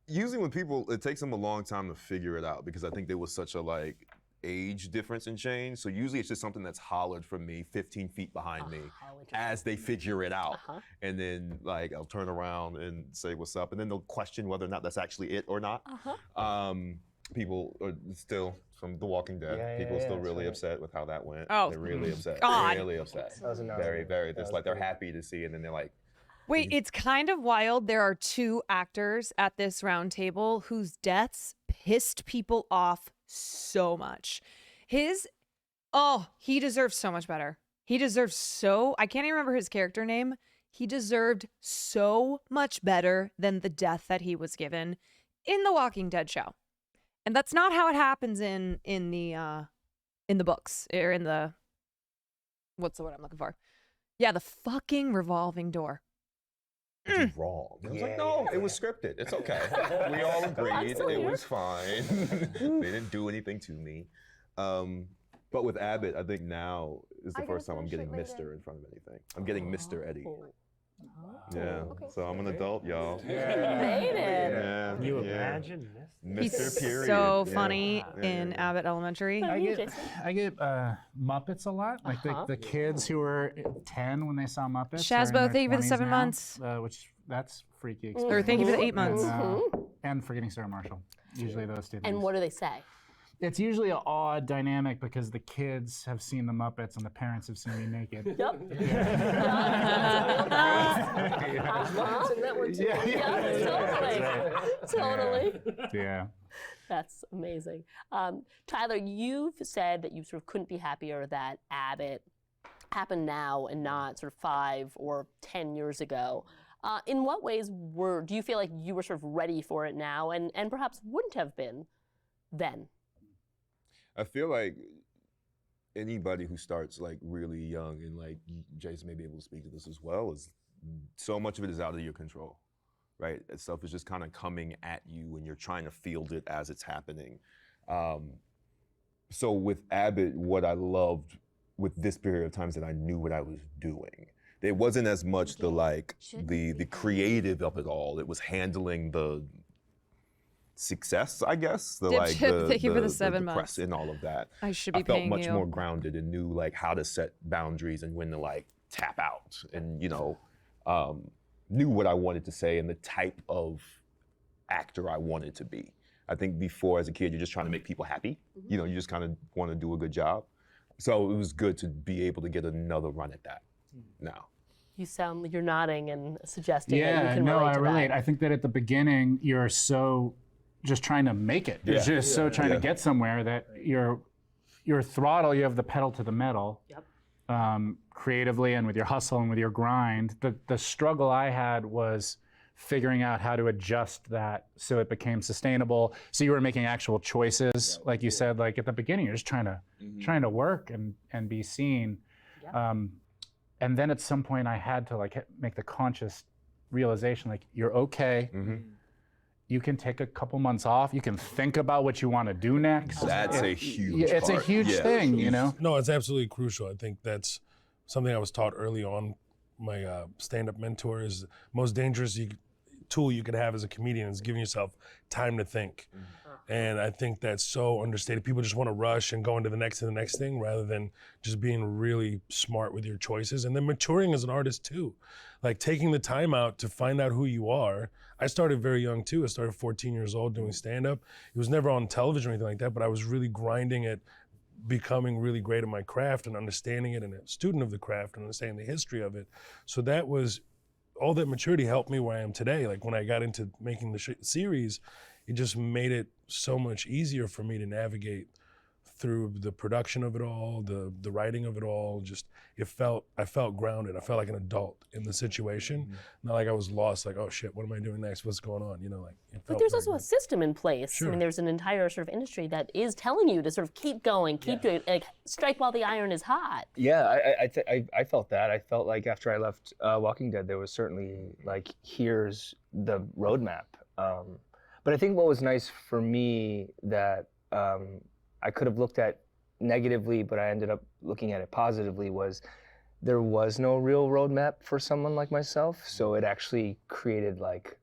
Usually when people, it takes them a long time to figure it out because I think there was such a like age difference and change. So usually it's just something that's hollered from me 15 feet behind me as they figure it out. And then like I'll turn around and say what's up and then they'll question whether or not that's actually it or not. People are still, from The Walking Dead, people are still really upset with how that went. Oh, they're really upset. God. Really upset. That was another Very, one. very, it's like they're happy to see it and then they're like, Wait, it's kind of wild. There are 2 actors at this round table whose deaths pissed people off so much. He deserves so much better. I can't even remember his character name. He deserved so much better than the death that he was given in the Walking Dead show. And that's not how it happens in the books, or in the, what's the word I'm looking for? Yeah, the fucking revolving door. wrong. I was like, no, it was scripted. It's okay. We all agreed. It was fine. They didn't do anything to me. But with Abbott, I think now is the first time I'm getting Mr. in front of anything. I'm getting Mr. Eddie. Yeah. So I'm an adult, y'all. Yeah. You imagine He's Mr. Period. so funny in Abbott Elementary. I get Muppets a lot. Like the kids who were 10 when they saw Muppets. Shazbo, thank you for the 7 months. Which that's freaky Or experience. thank you for the 8 months. And Forgetting Sarah Marshall. Usually those 2 things. And what do they say? It's usually an odd dynamic because the kids have seen the Muppets and the parents have seen me naked. Yep. Totally. Yeah. That's amazing. Tyler, you've said that you sort of couldn't be happier that Abbott happened now and not sort of 5 or 10 years ago. In what ways do you feel like you were sort of ready for it now and perhaps wouldn't have been then? I feel like anybody who starts like really young, and like Jason may be able to speak to this as well, is so much of it is out of your control, right? Stuff is just kind of coming at you and you're trying to field it as it's happening. So with Abbott, what I loved with this period of time is that I knew what I was doing. It wasn't as much the creative of it all. It was handling the success, I guess. Thank you for the 7 months. Press and all of that. I should be I felt paying much you. more grounded and knew like how to set boundaries and when to like tap out, and knew what I wanted to say and the type of actor I wanted to be. I think before, as a kid, you're just trying to make people happy. You just kind of want to do a good job. So it was good to be able to get another run at that now. You're nodding and suggesting that you Yeah, can no, relate I to relate. that. I think that at the beginning, you're so just trying to make it. You're just so trying to get somewhere that your throttle, you have the pedal to the metal. Creatively and with your hustle and with your grind. The struggle I had was figuring out how to adjust that so it became sustainable. So you were making actual choices, like you said, like at the beginning, you're just trying to work and be seen. And then at some point I had to like make the conscious realization, like you're okay. You can take a couple months off. You can think about what you want to do next. That's a huge It's a huge thing, you know? No, it's absolutely crucial. I think that's something I was taught early on. My stand-up mentor is the most dangerous tool you can have as a comedian is giving yourself time to think. And I think that's so understated. People just want to rush and go into the next thing rather than just being really smart with your choices. And then maturing as an artist too. Like taking the time out to find out who you are. I started very young too. I started 14 years old doing stand-up. It was never on television or anything like that, but I was really grinding at becoming really great at my craft and understanding it, and a student of the craft and understanding the history of it. So that was, all that maturity helped me where I am today. Like when I got into making the series, it just made it so much easier for me to navigate through the production of it all, the writing of it all. Just I felt grounded. I felt like an adult in the situation, not like I was lost. Like, oh shit, what am I doing next? What's going on? You know, like. But there's also a system in place. Sure. I mean, there's an entire sort of industry that is telling you to sort of keep going, keep doing, like strike while the iron is hot. Yeah, I felt that. I felt like after I left Walking Dead, there was certainly like, here's the roadmap. But I think what was nice for me that I could have looked at negatively, but I ended up looking at it positively, was there was no real roadmap for someone like myself. So it actually created like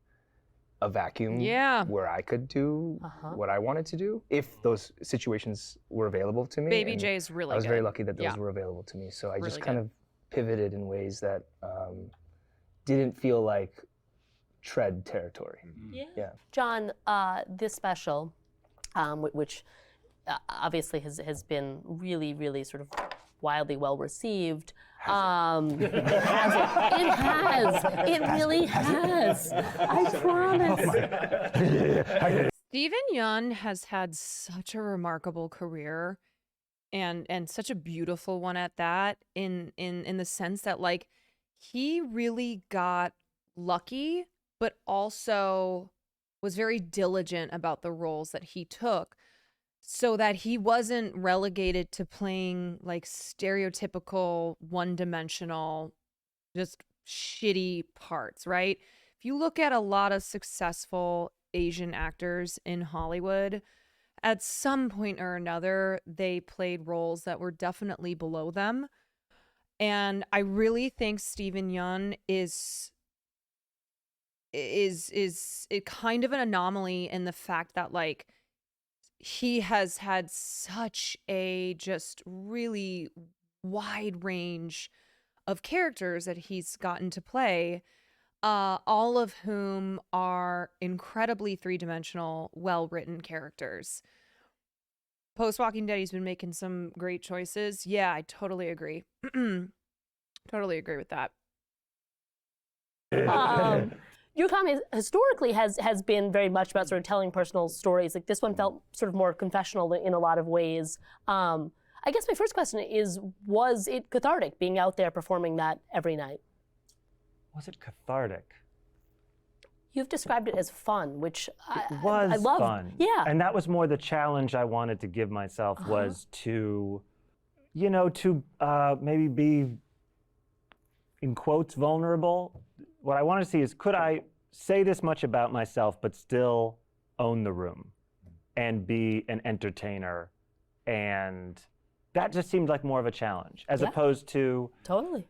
a vacuum where I could do what I wanted to do if those situations were available to me. Baby And J's really I was good. very lucky that those Yeah. were available to me. So I Really just kind good. of pivoted in ways that didn't feel like tread territory. Yeah. John, this special, which obviously has been really, really sort of wildly well received. It has. It really has. I promise. Stephen Yeun has had such a remarkable career and such a beautiful one at that, in the sense that like he really got lucky, but also was very diligent about the roles that he took, so that he wasn't relegated to playing like stereotypical one-dimensional, just shitty parts, right? If you look at a lot of successful Asian actors in Hollywood, at some point or another, they played roles that were definitely below them. And I really think Stephen Yeun is it kind of an anomaly in the fact that like he has had such a just really wide range of characters that he's gotten to play, all of whom are incredibly three-dimensional, well-written characters. Post Walking Dead, he's been making some great choices. Yeah, I totally agree. Totally agree with that. Your comedy historically has been very much about sort of telling personal stories. Like this one felt sort of more confessional in a lot of ways. I guess my first question is, was it cathartic being out there performing that every night? Was it cathartic? You've described it as fun, which It was I love. fun. Yeah. And that was more the challenge I wanted to give myself, was to, maybe be, in quotes, vulnerable. What I wanted to see is, could I say this much about myself but still own the room and be an entertainer? And that just seemed like more of a challenge, as opposed to totally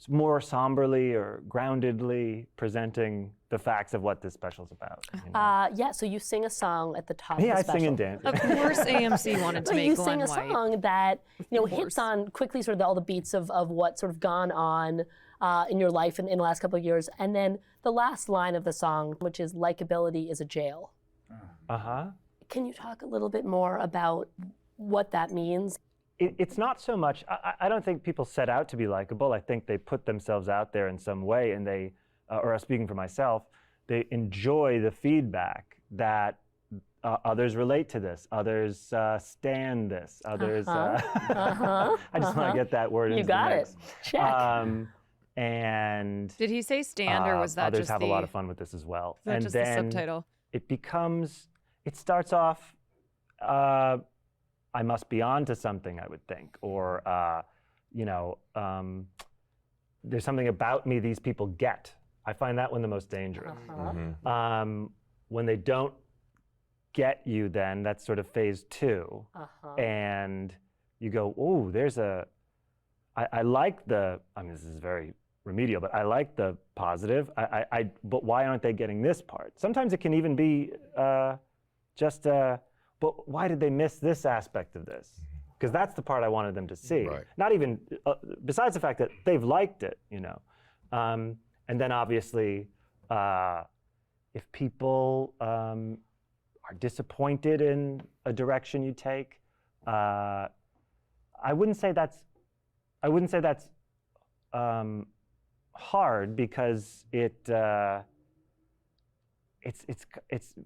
more somberly or groundedly presenting the facts of what this special's about. Yeah, so you sing a song at the top of Yeah, the I special. sing and dance. Of course AMC wanted to But make you Glenn sing a White. song that hits on quickly sort of all the beats of what's sort of gone on in your life in the last couple of years. And then the last line of the song, which is "Likeability is a jail." Uh-huh. Can you talk a little bit more about what that means? It's not so much, I don't think people set out to be likable. I think they put themselves out there in some way, and they, or speaking for myself, they enjoy the feedback that others relate to this, others stand this, others, I just want to get that word You into got the it. mix. Check. And Did he say stand, or was that others just have the, a lot of fun with this as well. is that And just then the subtitle? it starts off, I must be on to something, I would think, or there's something about me these people get. I find that one the most dangerous. When they don't get you, then that's sort of phase 2, and you go, oh, there's I like the, I mean, this is very remedial, but I like the positive. But why aren't they getting this part? Sometimes it can even be but why did they miss this aspect of this? Because that's the part I wanted them to see. Right. Not even, besides the fact that they've liked it, And then obviously, if people are disappointed in a direction you take, I wouldn't say that's hard, because it's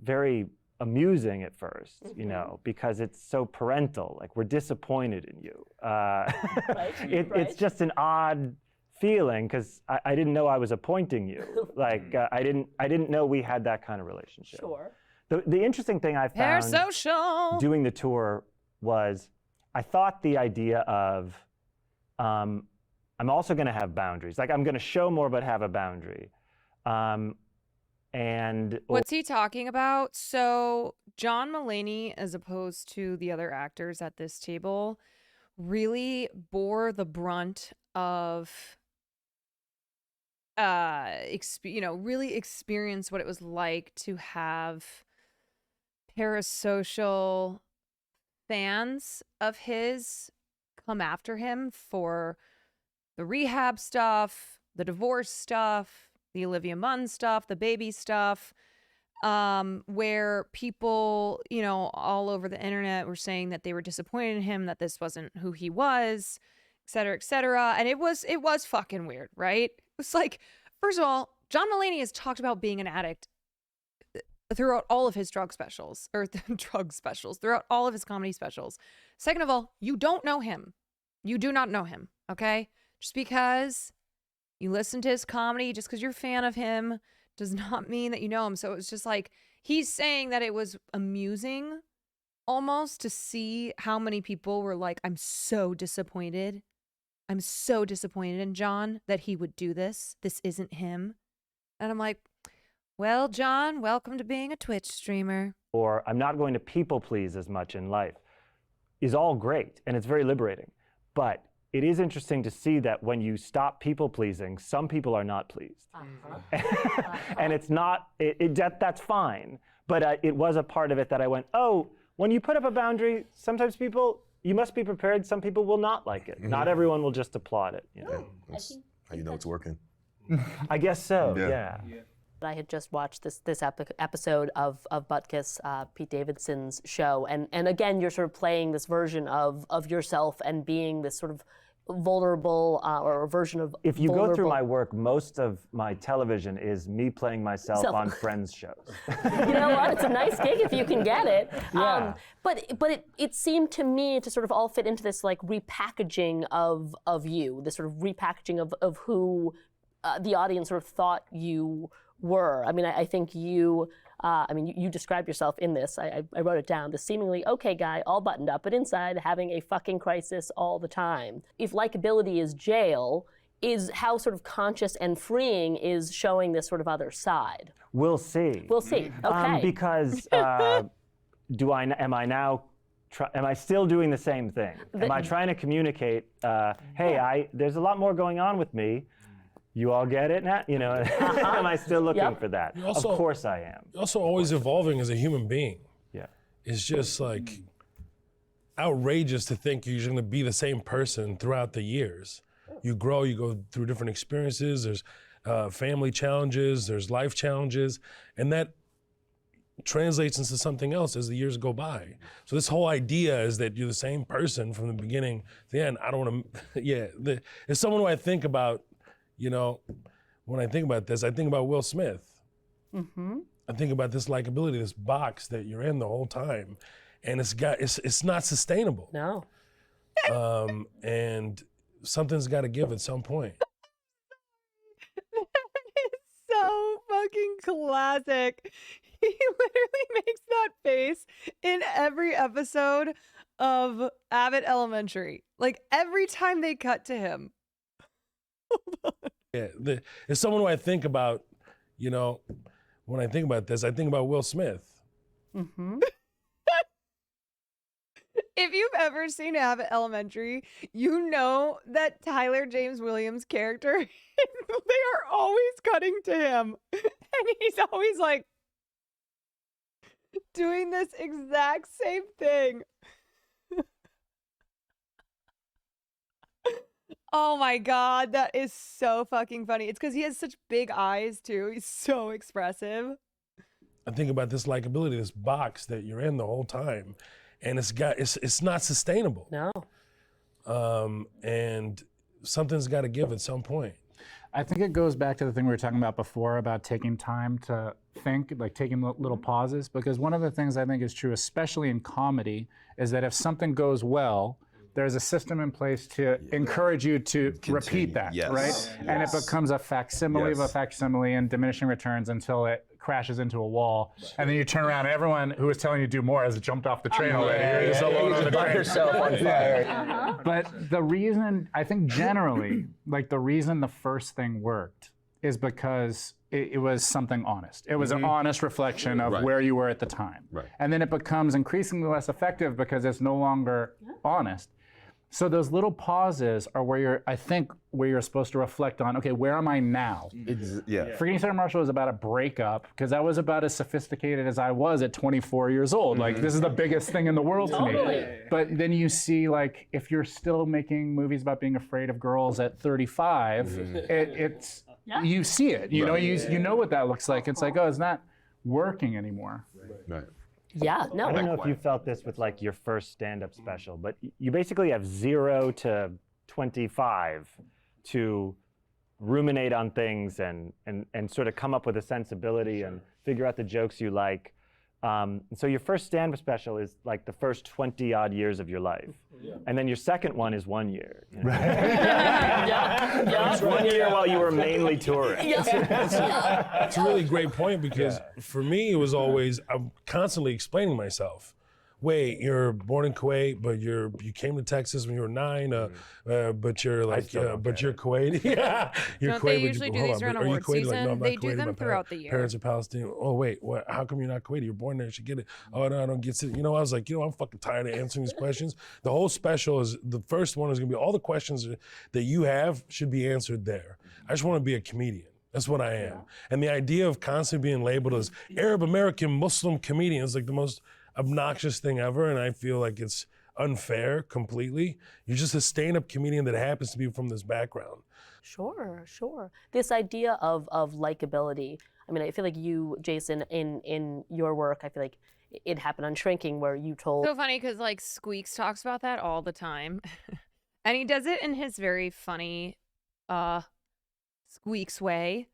very amusing at first, because it's so parental. Like, we're disappointed in you. It's just an odd feeling, because I didn't know I was appointing you. Like, I didn't know we had that kind of relationship. Sure. The interesting thing I found Parasocial. doing the tour was, I thought the idea of I'm also going to have boundaries. Like, I'm going to show more, but have a boundary. And What's he talking about? So John Mulaney, as opposed to the other actors at this table, really bore the brunt of, really experienced what it was like to have parasocial fans of his come after him for the rehab stuff, the divorce stuff, the Olivia Munn stuff, the baby stuff, where people, all over the internet were saying that they were disappointed in him, that this wasn't who he was, et cetera, et cetera. And it was fucking weird, right? It was like, first of all, John Mulaney has talked about being an addict throughout all of his throughout all of his comedy specials. Second of all, you don't know him. You do not know him, okay? Just because you listen to his comedy, just because you're a fan of him, does not mean that you know him. So it was just like, he's saying that it was amusing almost to see how many people were like, I'm so disappointed. I'm so disappointed in John that he would do this. This isn't him. And I'm like, well, John, welcome to being a Twitch streamer. Or I'm not going to people please as much in life is all great, and it's very liberating. But it is interesting to see that when you stop people pleasing, some people are not pleased. And it's not, that's fine. But it was a part of it that I went, oh, when you put up a boundary, sometimes you must be prepared, some people will not like it. Not everyone will just applaud it. That's how you know it's working. I guess so, yeah. I had just watched this episode of Butkus, Pete Davidson's show, and again, you're sort of playing this version of yourself and being this sort of vulnerable or a version of. If you go through my work, most of my television is me playing myself on Friends shows. You know what? It's a nice gig if you can get it. Yeah. But it seemed to me to sort of all fit into this like repackaging of you, this sort of repackaging of who the audience sort of thought you were. I mean, I think you described yourself in this. I wrote it down. The seemingly okay guy, all buttoned up, but inside having a fucking crisis all the time. If likability is jail, is how sort of conscious and freeing is showing this sort of other side. We'll see. We'll see. Okay. Because am I still doing the same thing? Am I trying to communicate? There's a lot more going on with me. You all get it now? Am I still looking for that? Of course I am. You're also always evolving as a human being. Yeah. It's just like outrageous to think you're going to be the same person throughout the years. You grow, you go through different experiences, there's family challenges, there's life challenges, and that translates into something else as the years go by. So this whole idea is that you're the same person from the beginning to the end. I don't want to, it's someone who I think about, you know, when I think about this, I think about Will Smith. I think about this likability, this box that you're in the whole time, and it's not sustainable. No. And something's got to give at some point. So fucking classic. He literally makes that face in every episode of Abbott Elementary. Like every time they cut to him. Yeah, it's someone who I think about, you know, when I think about this, I think about Will Smith. If you've ever seen Abbott Elementary, you know that Tyler James Williams' character, they are always cutting to him. And he's always like doing this exact same thing. Oh my God, that is so fucking funny. It's because he has such big eyes too. He's so expressive. I think about this likability, this box that you're in the whole time, and it's not sustainable. No. And something's got to give at some point. I think it goes back to the thing we were talking about before about taking time to think, like taking little pauses, because one of the things I think is true, especially in comedy, is that if something goes well, there's a system in place to encourage you to repeat that, right? And it becomes a facsimile of a facsimile and diminishing returns until it crashes into a wall. And then you turn around and everyone who was telling you to do more has jumped off the train already. You're just alone on the train. Yourself on fire. But the reason, I think generally, like the reason the first thing worked is because it was something honest. It was an honest reflection of where you were at the time. And then it becomes increasingly less effective because it's no longer honest. So those little pauses are where you're supposed to reflect on, okay, where am I now? Forgetting Sarah Marshall was about a breakup, because that was about as sophisticated as I was at 24 years old. Like, this is the biggest thing in the world to me. But then you see, like, if you're still making movies about being afraid of girls at 35, it's you see it. You know, you know what that looks like. It's like, oh, it's not working anymore. Yeah, no. I don't know if you felt this with like your first stand-up special, but you basically have 0 to 25 to ruminate on things and sort of come up with a sensibility and figure out the jokes you like. So your first stand-up special is like the first 20 odd years of your life. And then your second one is 1 year. You know? It's 1 year while you were mainly touring. That's a really great point, because for me, it was always, I'm constantly explaining myself. Wait, you're born in Kuwait, but you came to Texas when you were 9, but you're like, but you're Kuwaiti. You're Don't Kuwaiti. they usually do these around are you award Kuwaiti? season? Like, no, I'm not They do Kuwaiti. them My throughout the year. Parents are Palestinian. Oh wait, what? How come you're not Kuwaiti? You're born there. You should get it. Oh no, I don't get it. You know, I was like, I'm fucking tired of answering these questions. The whole special is, the first one is gonna be all the questions that you have should be answered there. I just want to be a comedian. That's what I am. And the idea of constantly being labeled as Arab American Muslim comedian is like the most obnoxious thing ever, and I feel like it's unfair completely. You're just a stand-up comedian that happens to be from this background. Sure. This idea of likability. I mean, I feel like you, Jason, in your work, I feel like it happened on Shrinking, where you told. So funny, because like Squeaks talks about that all the time. And he does it in his very funny Squeaks way.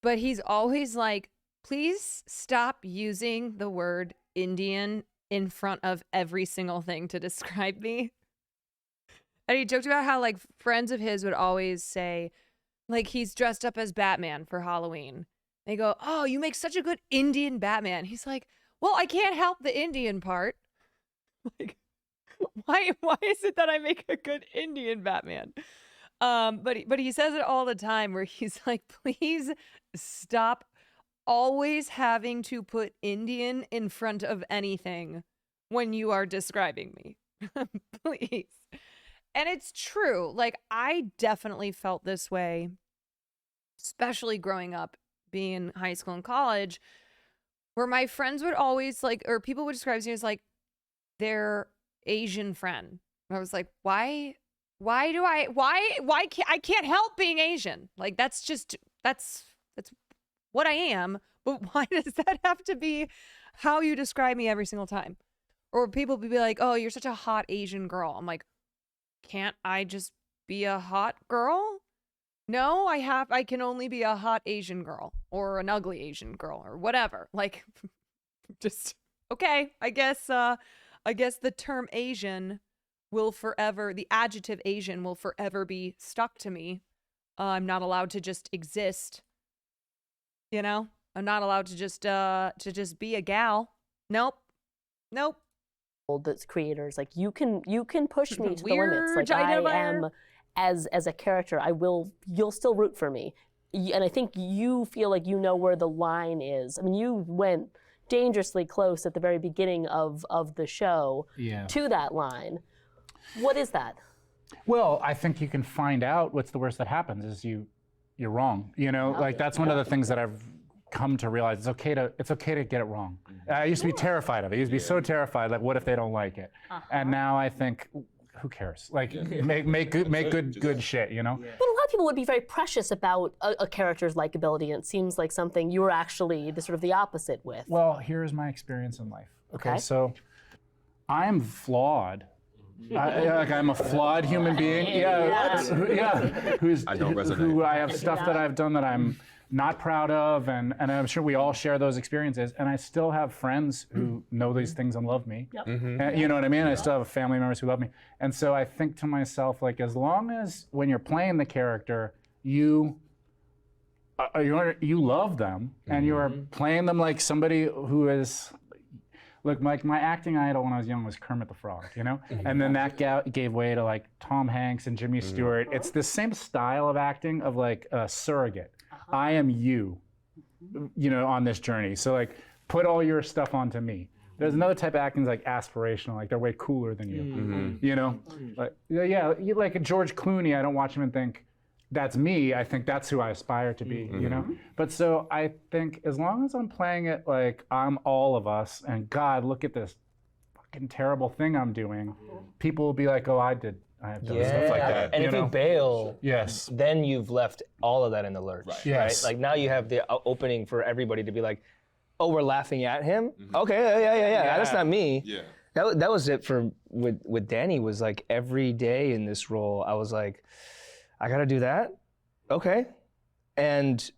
But he's always like, please stop using the word Indian in front of every single thing to describe me. And he joked about how like friends of his would always say, like, he's dressed up as Batman for Halloween. They go, oh, you make such a good Indian Batman. He's like, well, I can't help the Indian part. Like, why is it that I make a good Indian Batman? But he says it all the time, where he's like, please stop always having to put Indian in front of anything when you are describing me. Please. And it's true. Like, I definitely felt this way, especially growing up, being in high school and college, where my friends would always like, or people would describe me as like their Asian friend. And I was like, why can't I help being Asian? Like, that's what I am. But why does that have to be how you describe me every single time. Or people would be like, oh, you're such a hot Asian girl. I'm like, can't I just be a hot girl? No, I can only be a hot Asian girl or an ugly Asian girl or whatever. Like, just, okay, I guess the term Asian will forever, the adjective Asian will forever be stuck to me. I'm not allowed to just exist. You know, I'm not allowed to just be a gal. Nope. The creators, like you can push me to the limits. Like Gina I am as a character, you'll still root for me. And I think you feel like you know where the line is. I mean, you went dangerously close at the very beginning of the show to that line. What is that? Well, I think you can find out what's the worst that happens is you're wrong. You know, like that's one of the things that I've come to realize. It's okay to get it wrong. I used to be terrified of it. I used to be so terrified. Like, what if they don't like it? And now I think, who cares? Like, make good shit. You know. But a lot of people would be very precious about a character's likability, and it seems like something you're actually the opposite with. Well, here's my experience in life. Okay, so I'm flawed. I'm a flawed human being. I don't resonate. Who I have stuff that I've done that I'm not proud of, and I'm sure we all share those experiences. And I still have friends who know these things and love me. And, you know what I mean? I still have family members who love me. And so I think to myself, like, as long as when you're playing the character, you love them and you are playing them like somebody who is. Look, my acting idol when I was young was Kermit the Frog, you know? And then that gave way to like Tom Hanks and Jimmy Stewart. It's the same style of acting of like a surrogate. I am you know, on this journey. So like, put all your stuff onto me. There's another type of acting that's like aspirational, like they're way cooler than you, you know? Like, you like George Clooney, I don't watch him and think, that's me. I think that's who I aspire to be, you know? But so I think as long as I'm playing it like I'm all of us and God, look at this fucking terrible thing I'm doing, people will be like, oh, I have done stuff like that. And if you bail, yes, then you've left all of that in the lurch. Right. Yes. Right? Like now you have the opening for everybody to be like, oh, we're laughing at him? Okay, yeah. That's not me. Yeah. That was it for with Danny was like every day in this role, I was like, I gotta do that? Okay. And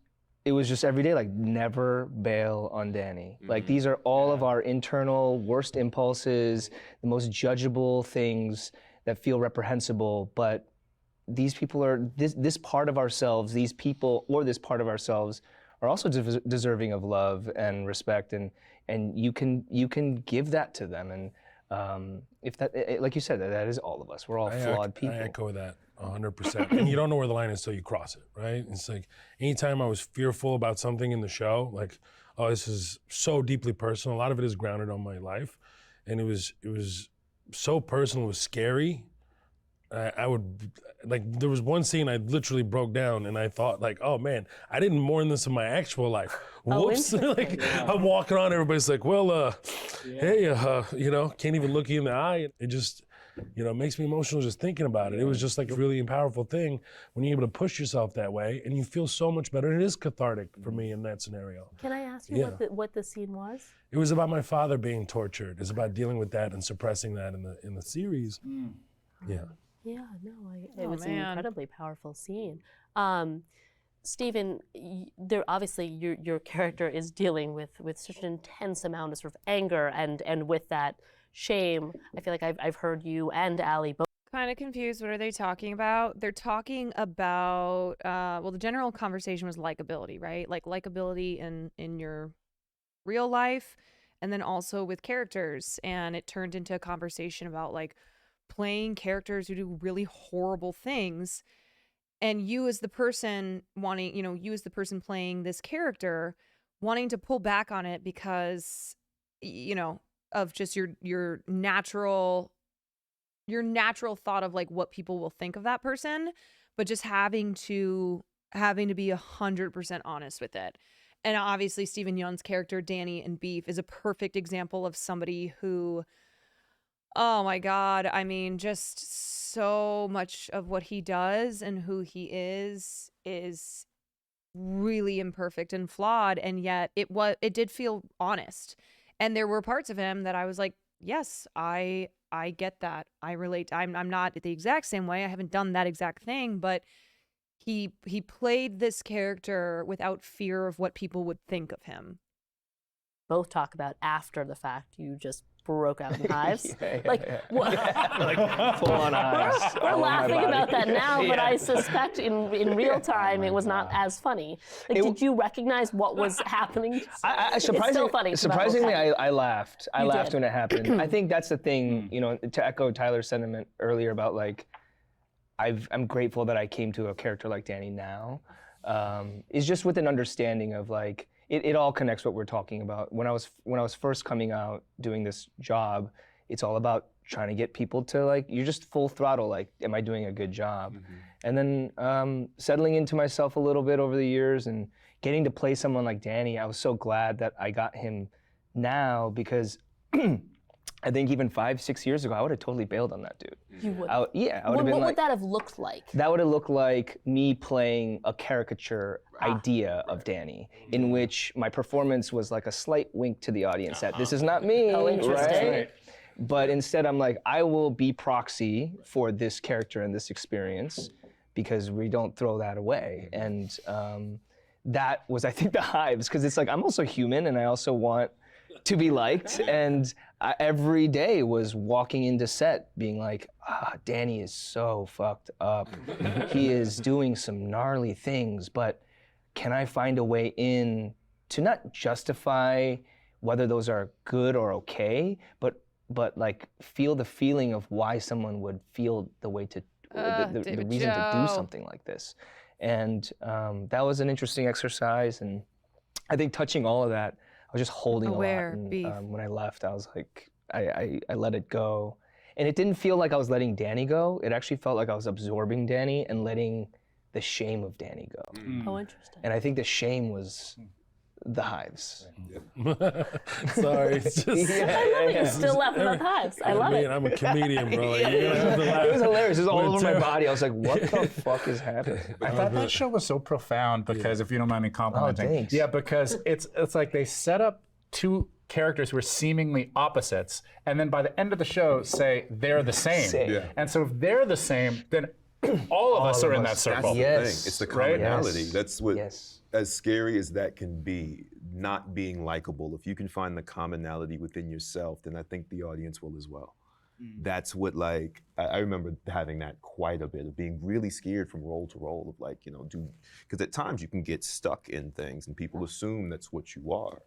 it was just every day, like never bail on Danny. Like these are all of our internal worst impulses, the most judgeable things that feel reprehensible, but these people are, this part of ourselves, these people or this part of ourselves are also deserving of love and respect, and you can give that to them. And if that, like you said, that is all of us. We're all flawed people. I echo that 100%. And you don't know where the line is till you cross it, right? It's like anytime I was fearful about something in the show, like, oh, this is so deeply personal. A lot of it is grounded on my life, and it was so personal. It was scary. I would, like, there was one scene I literally broke down and I thought, like, oh man, I didn't mourn this in my actual life. Whoops. Like, I'm walking on, everybody's like, well, hey, you know, can't even look you in the eye. It just, you know, makes me emotional just thinking about it. It was just like a really powerful thing when you're able to push yourself that way and you feel so much better. And it is cathartic for me in that scenario. Can I ask you what the scene was? It was about my father being tortured. It's about dealing with that and suppressing that in the series. Yeah. Yeah, no, it was an incredibly powerful scene. Stephen, there obviously your character is dealing with such an intense amount of sort of anger and with that shame. I feel like I've heard you and Allie both. Kind of confused. What are they talking about? They're talking about well, the general conversation was likability, right? Like likability in your real life, and then also with characters. And it turned into a conversation about like playing characters who do really horrible things, and you as the person wanting, you know, you as the person playing this character wanting to pull back on it because, you know, of just your natural thought of like what people will think of that person, but just having to be 100% honest with it. And obviously Stephen Yeun's character Danny in Beef is a perfect example of somebody who, oh my God, I mean, just so much of what he does and who he is really imperfect and flawed, and yet it did feel honest. And there were parts of him that I was like, yes, I get that. I relate. I'm not the exact same way. I haven't done that exact thing, but he played this character without fear of what people would think of him. Both talk about after the fact you just broke out in hives. Like full on hives. We're all over my laughing body. about that now, but Yeah. I suspect in real time it was not as funny. Like, did you recognize what was happening? It's still funny. Surprisingly, I laughed. I You laughed did. when it happened. I think that's the thing, you know, to echo Tyler's sentiment earlier about like, I'm grateful that I came to a character like Danny now. Is just with an understanding of like, it all connects what we're talking about. When I was first coming out doing this job, it's all about trying to get people to like, you're just full throttle, like, am I doing a good job? And then settling into myself a little bit over the years and getting to play someone like Danny, I was so glad that I got him now because I think even 5-6 years ago, I would have totally bailed on that dude. You would. I would have been What like, would that have looked like? that would have looked like me playing a caricature idea of Danny, in which my performance was like a slight wink to the audience that this is not me, Oh, interesting. right? But instead, I'm like, I will be proxy for this character and this experience because we don't throw that away. And that was, I think, the hives, because it's like, I'm also human and I also want to be liked. And I, every day was walking into set being like, Danny is so fucked up. He is doing some gnarly things, but can I find a way in to not justify whether those are good or okay, but like feel the feeling of why someone would feel the way to, the reason to do something like this. And that was an interesting exercise. And I think touching all of that, I was just holding a lot. And when I left, I was like, I let it go. And it didn't feel like I was letting Danny go. It actually felt like I was absorbing Danny and letting the shame of Danny go. Oh, interesting. And I think the shame was the hives. Sorry, it's just. You're still laughing about the hives. I love it. I'm a comedian, bro. Like, you're gonna have to laugh. It was hilarious. It was all When over my Tara- body. I was like, what the fuck is happening? I thought that show was so profound because, if you don't mind me complimenting, thanks. yeah, because it's like they set up two characters who are seemingly opposites, and then by the end of the show say they're the same. Yeah. And so if they're the same, then all of us are in that circle. That's the thing. It's the commonality. Yes. That's what, Yes. as scary as that can be, not being likable. If you can find the commonality within yourself, then I think the audience will as well. That's what, like, I remember having that quite a bit, of being really scared from role to role, of like, you know, because at times you can get stuck in things and people assume that's what you are.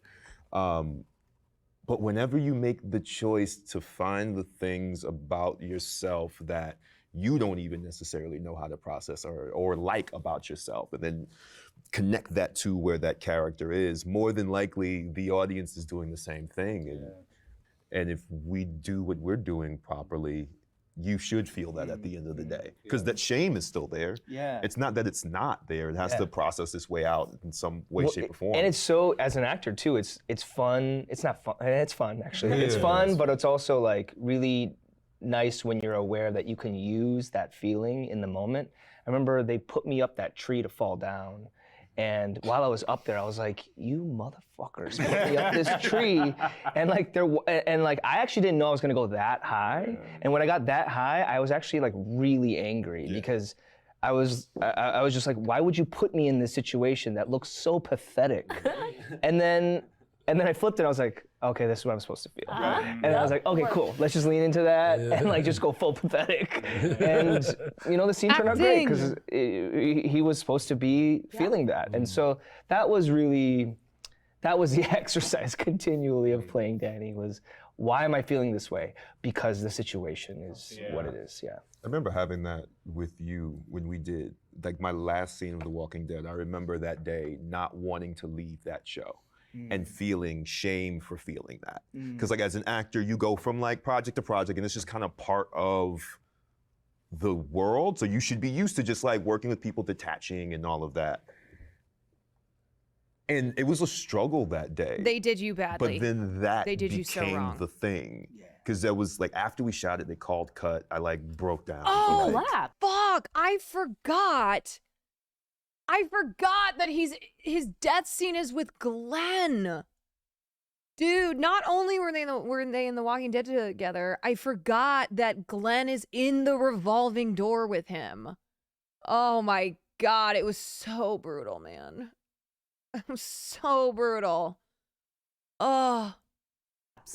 But whenever you make the choice to find the things about yourself that you don't even necessarily know how to process or like about yourself, and then connect that to where that character is, more than likely the audience is doing the same thing. And if we do what we're doing properly, you should feel that at the end of the day, because that shame is still there. Yeah. It's not that it's not there. It has to process its way out in some way, shape, or form. And it's so, as an actor too, it's fun. It's not fun. It's fun, actually. Yeah, It's it fun, is. but it's also like really nice when you're aware that you can use that feeling in the moment. I remember they put me up that tree to fall down. And while I was up there, I was like, "You motherfuckers put me up this tree!" And like I actually didn't know I was gonna go that high. And when I got that high, I was actually like really angry because I was just like, "Why would you put me in this situation that looks so pathetic?" And then I flipped it. I was like, "Okay, this is what I'm supposed to feel." And I was like, "Okay, cool. Let's just lean into that and like just go full pathetic." And you know, the scene turned out great because he was supposed to be feeling that. And so that was the exercise continually of playing Danny was, why am I feeling this way? Because the situation is what it is. Yeah. I remember having that with you when we did like my last scene of The Walking Dead. I remember that day not wanting to leave that show. And feeling shame for feeling that. Because like as an actor, you go from like project to project and it's just kind of part of the world. So you should be used to just like working with people, detaching and all of that. And it was a struggle that day. They did you badly. But then that They did you so became wrong. the thing. Because there was like, after we shot it, they called cut. I like broke down. Oh, like, fuck. I forgot that his death scene is with Glenn. Dude, not only were they in The Walking Dead together, I forgot that Glenn is in the revolving door with him. Oh my God, it was so brutal, man. It was so brutal. Oh.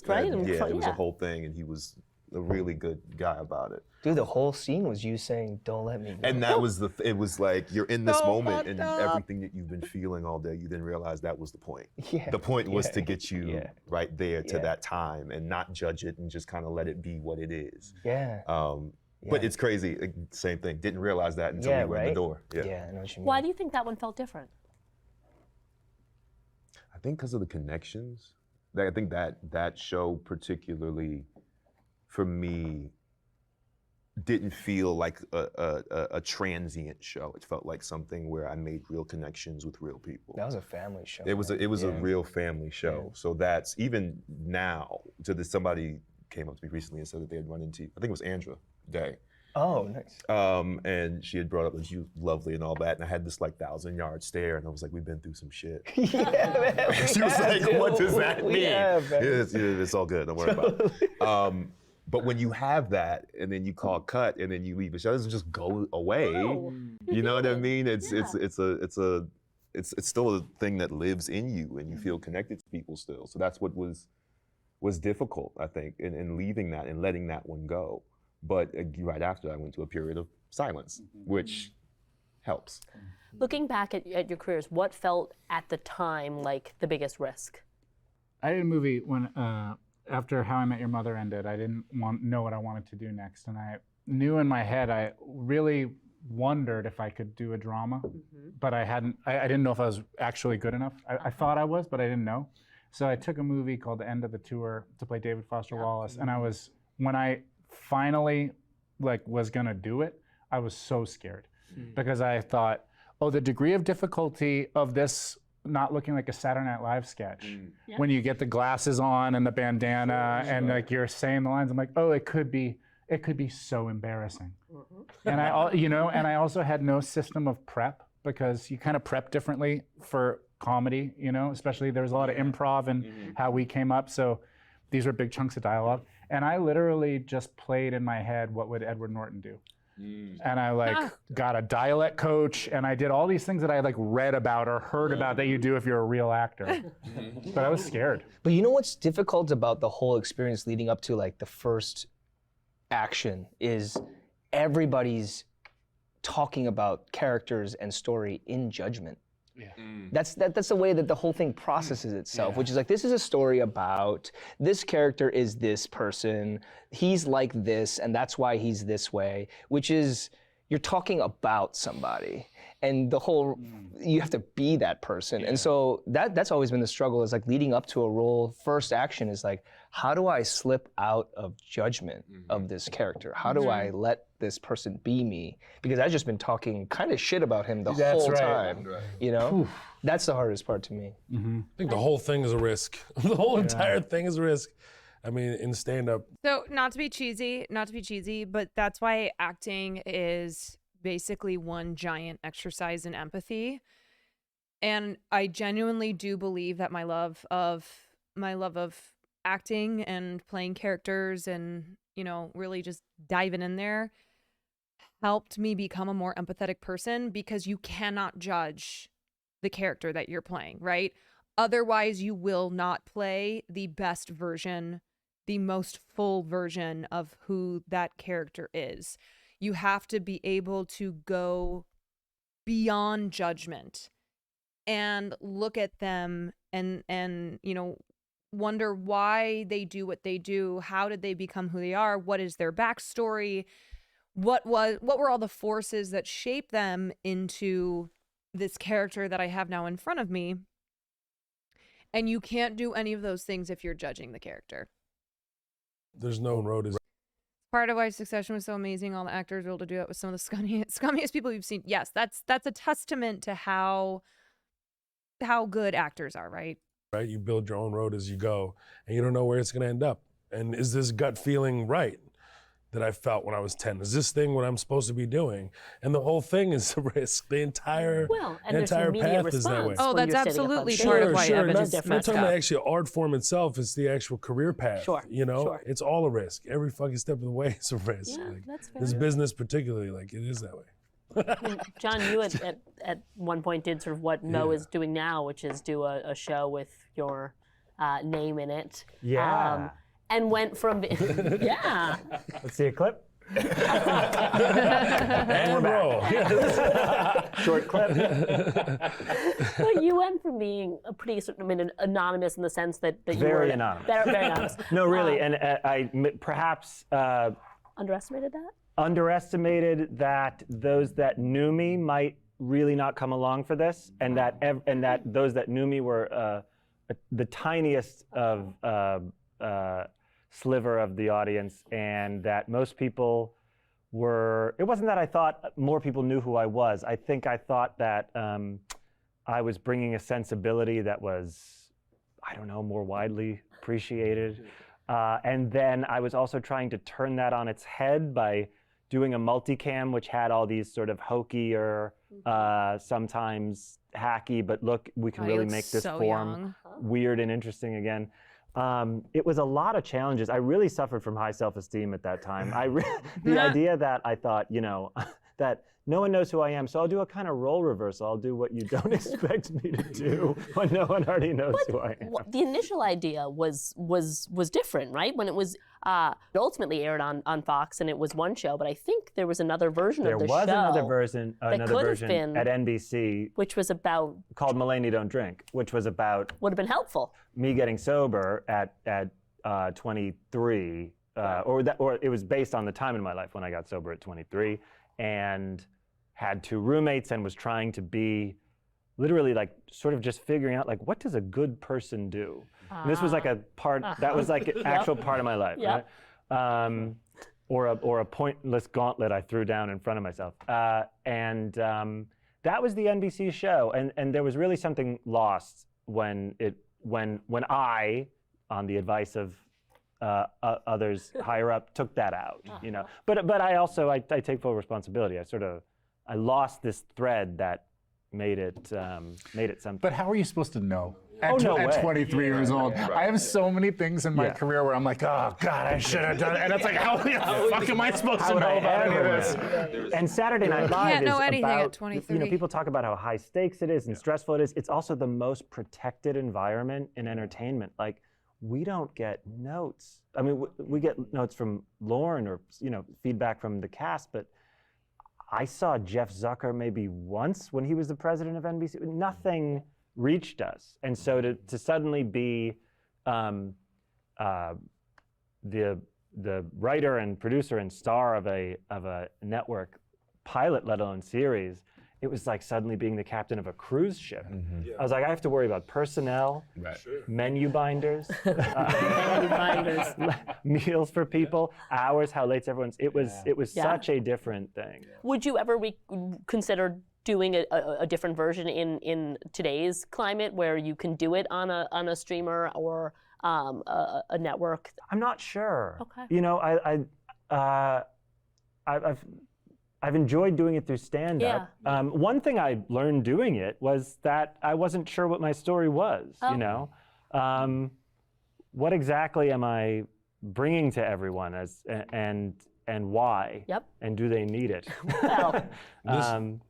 Right? Yeah, it was a whole thing, and he was a really good guy about it. Dude, the whole scene was you saying, "Don't let me go." And that was it was like you're in this So moment, fucked and up. everything that you've been feeling all day, you didn't realize that was the point. Yeah. The point was Yeah. to get you right there to Yeah. that time and not judge it and just kind of let it be what it is. Yeah. But it's crazy. Same thing. Didn't realize that until we were in the door. Yeah. I know what you mean. Why do you think that one felt different? I think because of the connections. I think that show particularly, for me, didn't feel like a transient show. It felt like something where I made real connections with real people. That was a family show. It was a real family show. Yeah. So that's even now. To this, somebody came up to me recently and said that they had run into. I think it was Andra Day. Oh, nice. And she had brought up that she was lovely and all that, and I had this like 1,000-yard stare, and I was like, "We've been through some shit." Yeah, man. She was like, "What does that mean?" Yeah, man. It's all good. Don't worry about it. But when you have that, and then you call cut, and then you leave, it doesn't just go away. No. You know what I mean? It's still a thing that lives in you, and you feel connected to people still. So that's what was difficult, I think, in leaving that and letting that one go. But right after, I went to a period of silence, which helps. Looking back at your careers, what felt at the time like the biggest risk? I did a movie when after How I Met Your Mother ended. I didn't know what I wanted to do next, and I knew in my head I really wondered if I could do a drama, but I didn't know if I was actually good enough. I thought I was, but I didn't know. So I took a movie called The End of the Tour to play David Foster Wallace, and when I finally was gonna do it, I was so scared because I thought, oh, the degree of difficulty of this not looking like a Saturday Night Live sketch. When you get the glasses on and the bandana and like you're saying the lines, I'm like, oh, it could be so embarrassing. And I also had no system of prep because you kind of prep differently for comedy, especially there was a lot of improv and how we came up. So these were big chunks of dialogue. And I literally just played in my head, what would Edward Norton do? And I got a dialect coach, and I did all these things that I read about or heard about that you do if you're a real actor. But I was scared. But you know what's difficult about the whole experience leading up to the first action is everybody's talking about characters and story in judgment. Yeah. That's the way that the whole thing processes itself, which is this is a story about this character is this person, he's like this, and that's why he's this way, which is you're talking about somebody. And the whole, you have to be that person. And so that's always been the struggle is leading up to a role, first action is how do I slip out of judgment of this character? How do I let this person be me? Because I've just been talking kind of shit about him the whole time. Right. That's the hardest part to me. I think the whole thing is a risk. The whole entire thing is a risk. I mean, in stand-up. So not to be cheesy, but that's why acting is basically one giant exercise in empathy. And I genuinely do believe that my love of acting and playing characters and, really just diving in there helped me become a more empathetic person because you cannot judge the character that you're playing, right? Otherwise, you will not play the best version, the most full version of who that character is. You have to be able to go beyond judgment and look at them and wonder why they do what they do. How did they become who they are? What is their backstory? What were all the forces that shaped them into this character that I have now in front of me? And you can't do any of those things if you're judging the character. There's no road. Part of why Succession was so amazing, all the actors were able to do it with some of the scummiest people you've seen. Yes, that's a testament to how good actors are, right? Right, you build your own road as you go, and you don't know where it's going to end up. And is this gut feeling right? that I felt when I was 10? Is this thing what I'm supposed to be doing? And the whole thing is a risk. The entire and there's an immediate path is that way. response Oh, when that's you're sitting up on absolutely stage. part of why Evan not, is not messed talking about up. actually art form itself, it's the actual career path. Sure, You know, sure. it's all a risk. Every fucking step of the way is a risk. Yeah, Like, that's fair. this business particularly, like it is that way. I mean, John, you at one point did sort of what Mo is doing now, which is do a show with your name in it. Yeah. And went from yeah. Let's see a clip. And roll. Short clip. Well, you went from being a pretty sort of, anonymous in the sense that you were Very anonymous. Very anonymous. No, really, and I perhaps Underestimated that? underestimated that those that knew me might really not come along for this, and that those that knew me were the tiniest of sliver of the audience, and that most people were. It wasn't that I thought more people knew who I was. I think I thought that I was bringing a sensibility that was, I don't know, more widely appreciated. And then I was also trying to turn that on its head by doing a multicam, which had all these sort of hokier, sometimes hacky, but look, we can really make this form weird and interesting again. It was a lot of challenges. I really suffered from high self-esteem at that time. The idea that I thought, that no one knows who I am, so I'll do a kind of role reversal. I'll do what you don't expect me to do when no one already knows who I am. The initial idea was different, right? When it was it ultimately aired on Fox, and it was one show, but I think there was another version of the show. There was another version been, at NBC, which was about called Mulaney Don't Drink, which was about would have been helpful. Me getting sober at 23, or it was based on the time in my life when I got sober at 23, and had 2 roommates and was trying to be literally like sort of just figuring out like what does a good person do. And this was like a part that was like an actual part of my life, right? Or a pointless gauntlet I threw down in front of myself. And that was the NBC show, and there was really something lost when I, on the advice of others higher up, took that out. But I also I take full responsibility. I lost this thread that made it something. But how are you supposed to know? At 23 years old. Yeah. I have so many things in my career where I'm like, oh God, I should have done it. And it's like, how the fuck am I supposed to know about any of this? And Saturday Night Live Can't know is anything about, at 23. people talk about how high stakes it is and stressful it is. It's also the most protected environment in entertainment. Like, we don't get notes. I mean, we get notes from Lorne or feedback from the cast, but I saw Jeff Zucker maybe once when he was the president of NBC. Nothing reached us, and so to suddenly be the writer and producer and star of a network pilot, let alone series, it was like suddenly being the captain of a cruise ship. I was like, I have to worry about personnel, menu binders, meals for people, hours, how late everyone's. It was such a different thing. Would you ever consider doing a different version in today's climate where you can do it on a streamer or a network? I'm not sure. Okay. I've enjoyed doing it through stand-up. Yeah. One thing I learned doing it was that I wasn't sure what my story was. What exactly am I bringing to everyone and why? Yep. And do they need it? Well,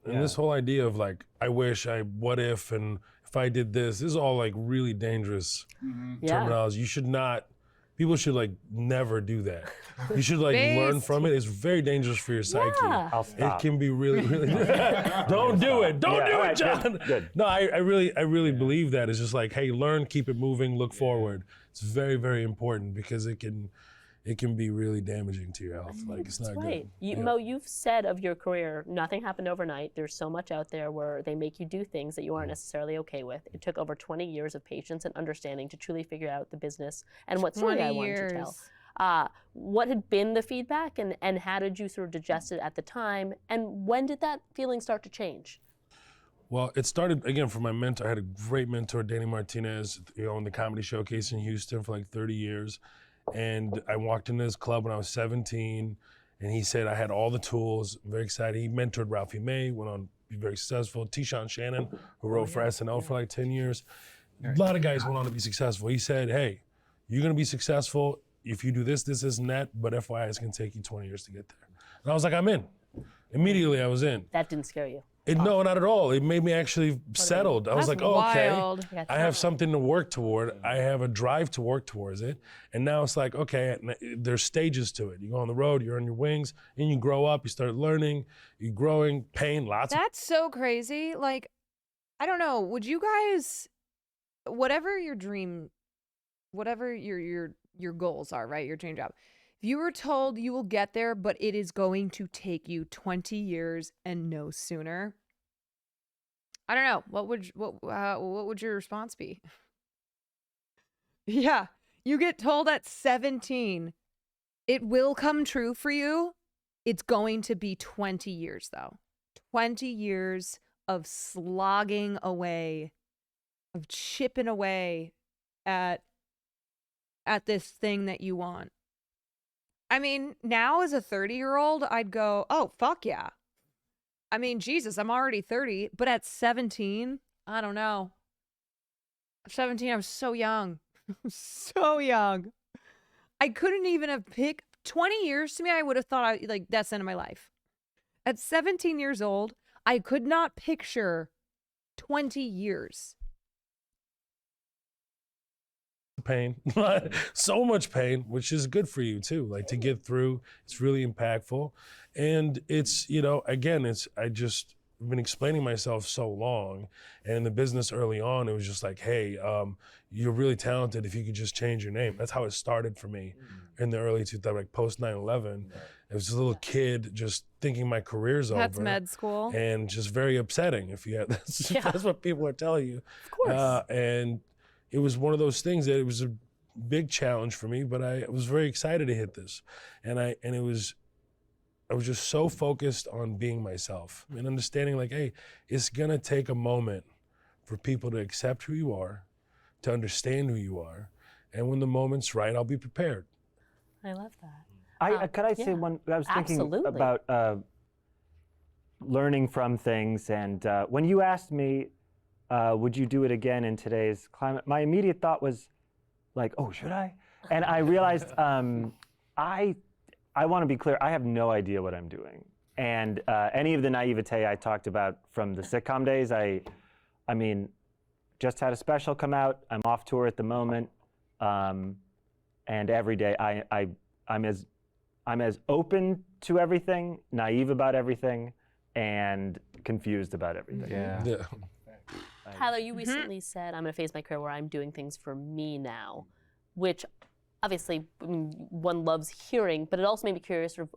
this whole idea of like, I wish, what if, and if I did this is all like really dangerous terminology. You should not. People should like never do that. You should like learn from it. It's very dangerous for your psyche. I'll stop. It can be really, really. Don't do it. Don't do it, John. Good. No, I really believe that. It's just like, hey, learn, keep it moving, look forward. It's very, very important because it can be really damaging to your health. Like, it's not right. good. Mo, you've said of your career, nothing happened overnight. There's so much out there where they make you do things that you aren't necessarily okay with. It took over 20 years of patience and understanding to truly figure out the business and what story I wanted to tell. What had been the feedback, and how did you sort of digest it at the time, and when did that feeling start to change? Well, it started, again, from my mentor. I had a great mentor, Danny Martinez, in the Comedy Showcase in Houston for like 30 years. And I walked into this club when I was 17, and he said I had all the tools. I'm very excited. He mentored Ralphie May, went on to be very successful. T-Shawn Shannon, who wrote for SNL for like 10 years. A lot of guys went on to be successful. He said, hey, you're gonna be successful if you do this, and that, but FYI, it's gonna take you 20 years to get there. And I was like, I'm in. Immediately, I was in. That didn't scare you? No, not at all. It made me actually settled. I was like, oh, wild. okay, I have something to work toward. I have a drive to work towards it. And now it's like, okay, there's stages to it. You go on the road, you're on your wings, and you grow up, you start learning, you're growing, pain, lots of. That's so crazy. Like, I don't know. Would you guys, whatever your dream, whatever your goals are, right? Your dream job. If you were told you will get there, but it is going to take you 20 years and no sooner, I don't know. What would your response be? Yeah, you get told at 17, it will come true for you. It's going to be 20 years though. 20 years of slogging away, of chipping away at this thing that you want. I mean, now as a 30-year-old, I'd go, oh, fuck yeah. I mean, Jesus, I'm already 30, but at 17, I don't know. At 17, I was so young. So young. I couldn't even have picked 20 years to me. I would have thought that's the end of my life. At 17 years old, I could not picture 20 years. Pain, so much pain, which is good for you too. Like to get through, it's really impactful. And it's, again, I've been explaining myself so long. And in the business early on, it was just like, hey, you're really talented if you could just change your name. That's how it started for me in the early 2000s, like post 9/11. It was a little kid just thinking my career's over. That's med school. And just very upsetting if you had, that's what people are telling you. Of course. And it was one of those things that it was a big challenge for me, but I was very excited to hit this. And I was just so focused on being myself and understanding like, hey, it's gonna take a moment for people to accept who you are, to understand who you are. And when the moment's right, I'll be prepared. I love that. Could I say one? I was thinking about learning from things. And when you asked me, would you do it again in today's climate? My immediate thought was like, oh, should I? And I realized I want to be clear, I have no idea what I'm doing. And any of the naivete I talked about from the sitcom days, I mean, just had a special come out. I'm off tour at the moment. And every day I'm as open to everything, naive about everything, and confused about everything. Yeah. Tyler, you recently said, I'm going to phase my career where I'm doing things for me now, which obviously one loves hearing, but it also made me curious sort of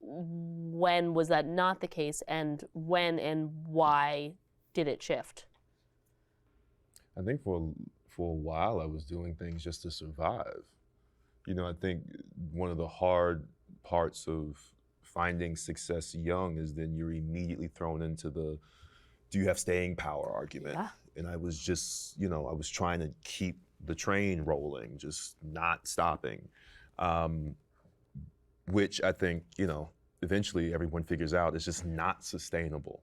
when was that not the case and when and why did it shift? I think for a while I was doing things just to survive. I think one of the hard parts of finding success young is then you're immediately thrown into the do you have staying power argument. Yeah. And I was just, I was trying to keep the train rolling, just not stopping, which I think, eventually everyone figures out is just not sustainable.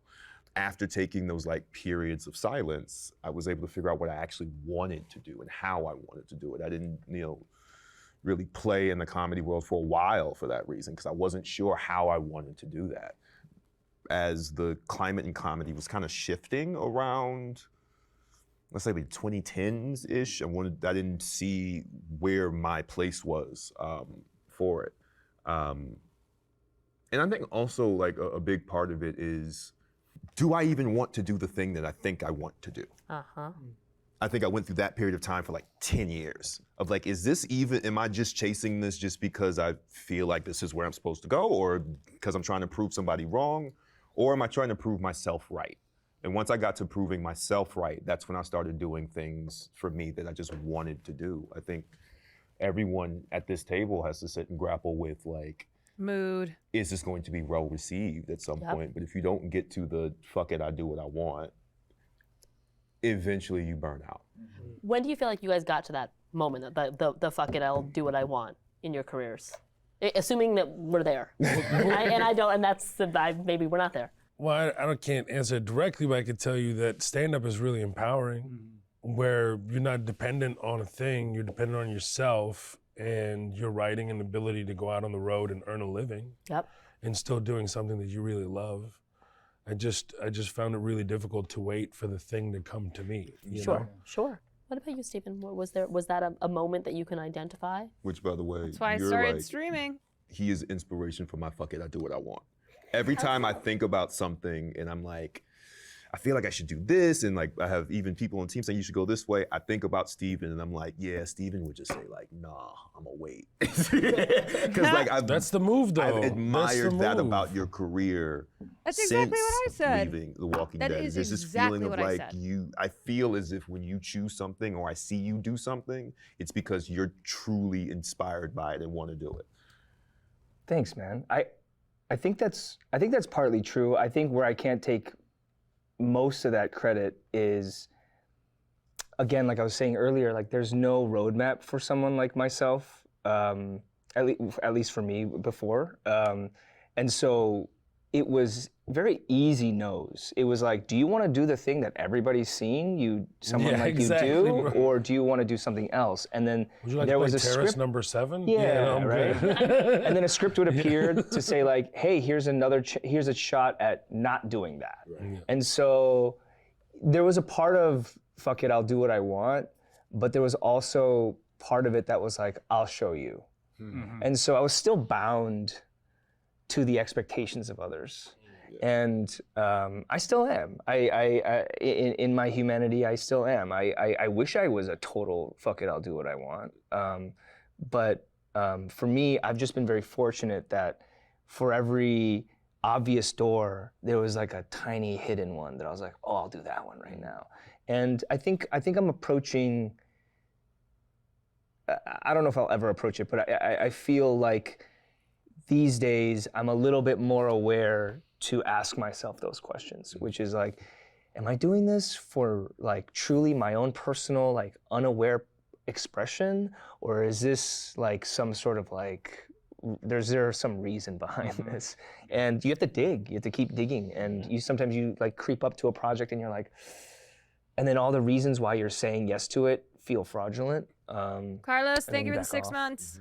After taking those periods of silence, I was able to figure out what I actually wanted to do and how I wanted to do it. I didn't, really play in the comedy world for a while for that reason, because I wasn't sure how I wanted to do that. As the climate in comedy was kind of shifting around, let's say 2010s-ish, I didn't see where my place was for it. And I think also a big part of it is, do I even want to do the thing that I think I want to do? Uh-huh. I think I went through that period of time for 10 years of is this even, am I just chasing this just because I feel like this is where I'm supposed to go, or because I'm trying to prove somebody wrong, or am I trying to prove myself right? And once I got to proving myself right, that's when I started doing things for me that I just wanted to do. I think everyone at this table has to sit and grapple with mood. Is this going to be well received at some point? But if you don't get to the fuck it, I do what I want, eventually you burn out. When do you feel like you guys got to that moment, the fuck it, I'll do what I want? in your careers? Assuming that we're there. Maybe we're not there. Well, I can't answer it directly, but I can tell you that stand-up is really empowering, where you're not dependent on a thing, you're dependent on yourself and your writing and ability to go out on the road and earn a living. Yep. And still doing something that you really love. I just found it really difficult to wait for the thing to come to me. You know? Sure. What about you, Stephen? Was that a moment that you can identify? Which, by the way, That's why I you're started like, streaming. he is inspiration for my fuck it, I do what I want. Every time I think about something and I'm like, I feel like I should do this, and like I have even people on team saying you should go this way. I think about Steven and I'm like, yeah, Steven would just say like, nah, I'm gonna wait. Because like that's the move though. I've admired that about your career. That's since exactly what I said. leaving The Walking That Dead. is There's this exactly feeling of what I like said. I feel as if when you choose something or I see you do something, it's because you're truly inspired by it and want to do it. Thanks, man. I think that's partly true. I think where I can't take most of that credit is, again, like I was saying earlier, like there's no roadmap for someone like myself, at least for me before. And so it was very easy no's. It was like, do you want to do the thing that everybody's seeing someone like exactly, you do, bro. or do you want to do something else? And then Would you like there to was play a Terrace script. number 7? Yeah, no, I'm right. good. And then a script would appear to say like, hey, here's a shot at not doing that. Right. And so there was a part of fuck it, I'll do what I want, but there was also part of it that was like, I'll show you. And so I was still bound to the expectations of others. And I still am. In my humanity, I still am. I wish I was a total fuck it, I'll do what I want. But for me, I've just been very fortunate that for every obvious door, there was like a tiny hidden one that I was like, oh, I'll do that one right now. And I think I'm approaching. I don't know if I'll ever approach it, but I feel like these days I'm a little bit more aware to ask myself those questions, which is like, am I doing this for like truly my own personal, like unaware expression? Or is this like some sort of like, there some reason behind this? And you have to dig, you have to keep digging. And sometimes you like creep up to a project and you're like, and then all the reasons why you're saying yes to it feel fraudulent. Carlos, thank you for the 6 months.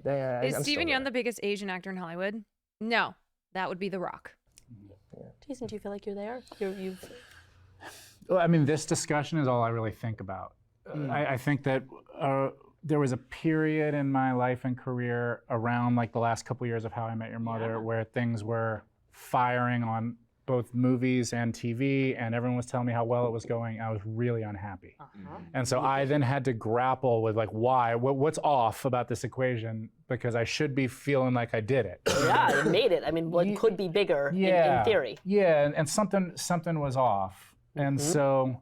Is I'm Stephen still Yeun the biggest Asian actor in Hollywood? No, that would be The Rock. Jason, do you feel like you're there? Well, I mean, this discussion is all I really think about. I think that there was a period in my life and career around like the last couple years of How I Met Your Mother where things were firing on both movies and TV, and everyone was telling me how well it was going. I was really unhappy. And so I then had to grapple with like, why? What's off about this equation? Because I should be feeling like I did it. Yeah, it made it. I mean, what could be bigger in theory? Yeah, and something was off. And so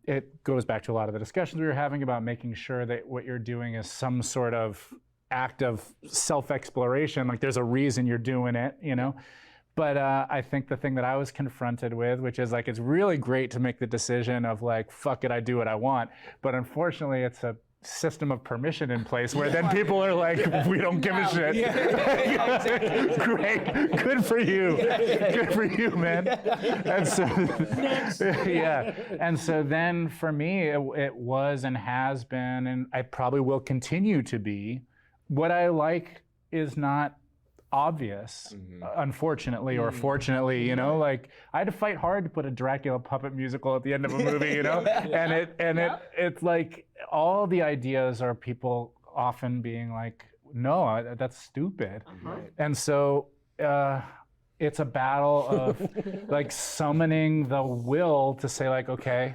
it goes back to a lot of the discussions we were having about making sure that what you're doing is some sort of act of self-exploration. Like there's a reason you're doing it, you know? But I think the thing that I was confronted with, which is like, it's really great to make the decision of like, fuck it, I do what I want. But unfortunately, it's a system of permission in place where then people are like, we don't give a shit. Great, good for you. Good for you, man. And so, and so then for me, it was and has been, and I probably will continue to be, what I like is not obvious, unfortunately or fortunately, you know, like I had to fight hard to put a Dracula puppet musical at the end of a movie, you know, it's like all the ideas are people often being like, no, that's stupid. And so it's a battle of like summoning the will to say like, okay,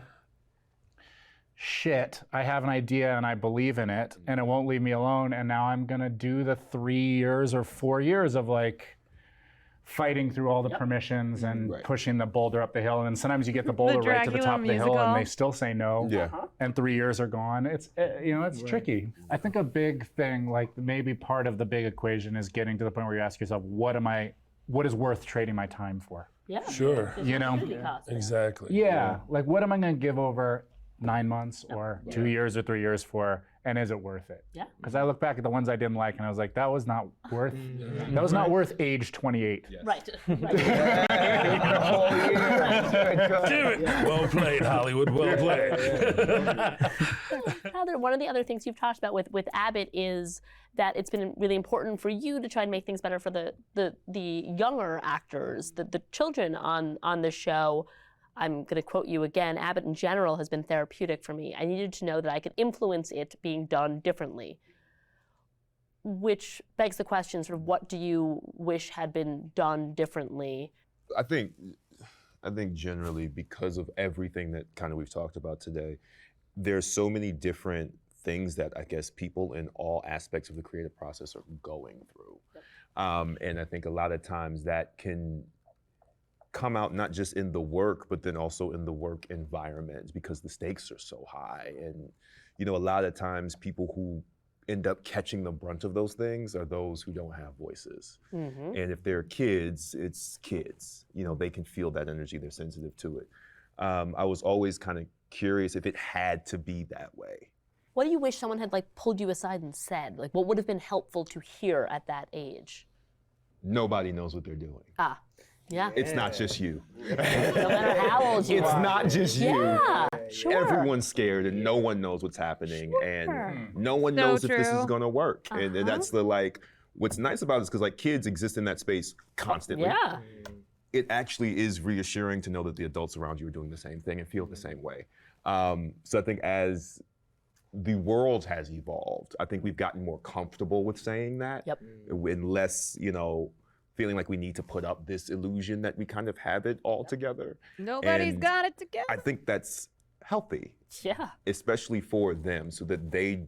shit, I have an idea and I believe in it and it won't leave me alone, and now I'm gonna do the 3 years or 4 years of like fighting through all the permissions and pushing the boulder up the hill, and then sometimes you get the boulder right to the top of the hill and they still say no, and 3 years are gone. It's it's tricky. I think a big thing, like maybe part of the big equation, is getting to the point where you ask yourself, what is worth trading my time for? Yeah. Sure. You know? Exactly. Yeah. Like what am I gonna give over 9 months or 2 years or 3 years for, and is it worth it? Yeah. Because I look back at the ones I didn't like and I was like, that was not worth that was not worth age 28. Right. Well played, Hollywood. Well played. Heather, one of the other things you've talked about with Abbott is that it's been really important for you to try and make things better for the younger actors, the children on the show. I'm going to quote you again. Abbott in general has been therapeutic for me. I needed to know that I could influence it being done differently. Which begs the question, sort of, what do you wish had been done differently? I think generally, because of everything that kind of we've talked about today, there's so many different things that I guess people in all aspects of the creative process are going through. And I think a lot of times that can come out not just in the work, but then also in the work environment, because the stakes are so high. And, you know, a lot of times people who end up catching the brunt of those things are those who don't have voices. Mm-hmm. And if they're kids, it's kids. You know, they can feel that energy, they're sensitive to it. I was always kind of curious if it had to be that way. What do you wish someone had pulled you aside and said? Like, what would have been helpful to hear at that age? Nobody knows what they're doing. Ah, yeah. It's not just you. No matter how old you It's are. not just you. Yeah, sure. Everyone's scared and no one knows what's happening and no one So knows if this is true. gonna work. And that's the what's nice about it is because kids exist in that space constantly. Yeah. It actually is reassuring to know that the adults around you are doing the same thing and feel the same way. So I think as the world has evolved, I think we've gotten more comfortable with saying that. Yep. And less, feeling like we need to put up this illusion that we kind of have it all together. Nobody's And got it together. I think that's healthy, Yeah. especially for them, so that they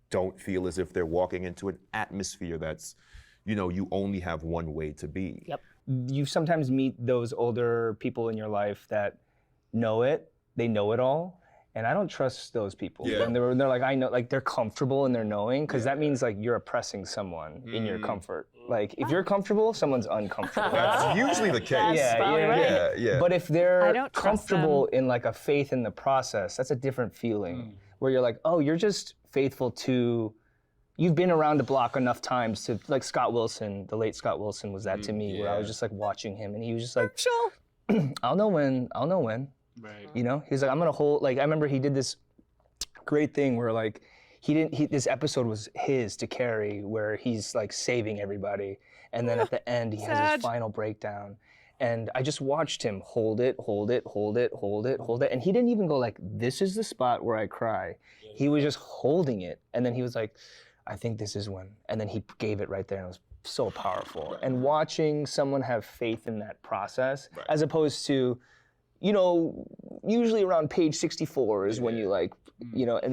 don't feel as if they're walking into an atmosphere that's, you only have one way to be. Yep. You sometimes meet those older people in your life that know it, they know it all, and I don't trust those people. Yeah. And they're like, I know, they're comfortable in their knowing, because that means you're oppressing someone in your comfort. If you're comfortable, someone's uncomfortable. That's usually the case. Yeah. But if I they're don't trust comfortable in a faith in the process, that's a different feeling. Where you're like, oh, you're just faithful to, you've been around the block enough times to, Scott Wilson, the late Scott Wilson was that to me, where I was just watching him and he was just like, I'll know when. Right. He was like, I'm gonna hold, I remember he did this great thing where this episode was his to carry, where he's saving everybody. And then at the end, he has his final breakdown. And I just watched him hold it. And he didn't even go this is the spot where I cry. He was just holding it. And then he was like, I think this is when. And then he gave it right there, and it was so powerful. And watching someone have faith in that process, as opposed to, usually around page 64 is when you and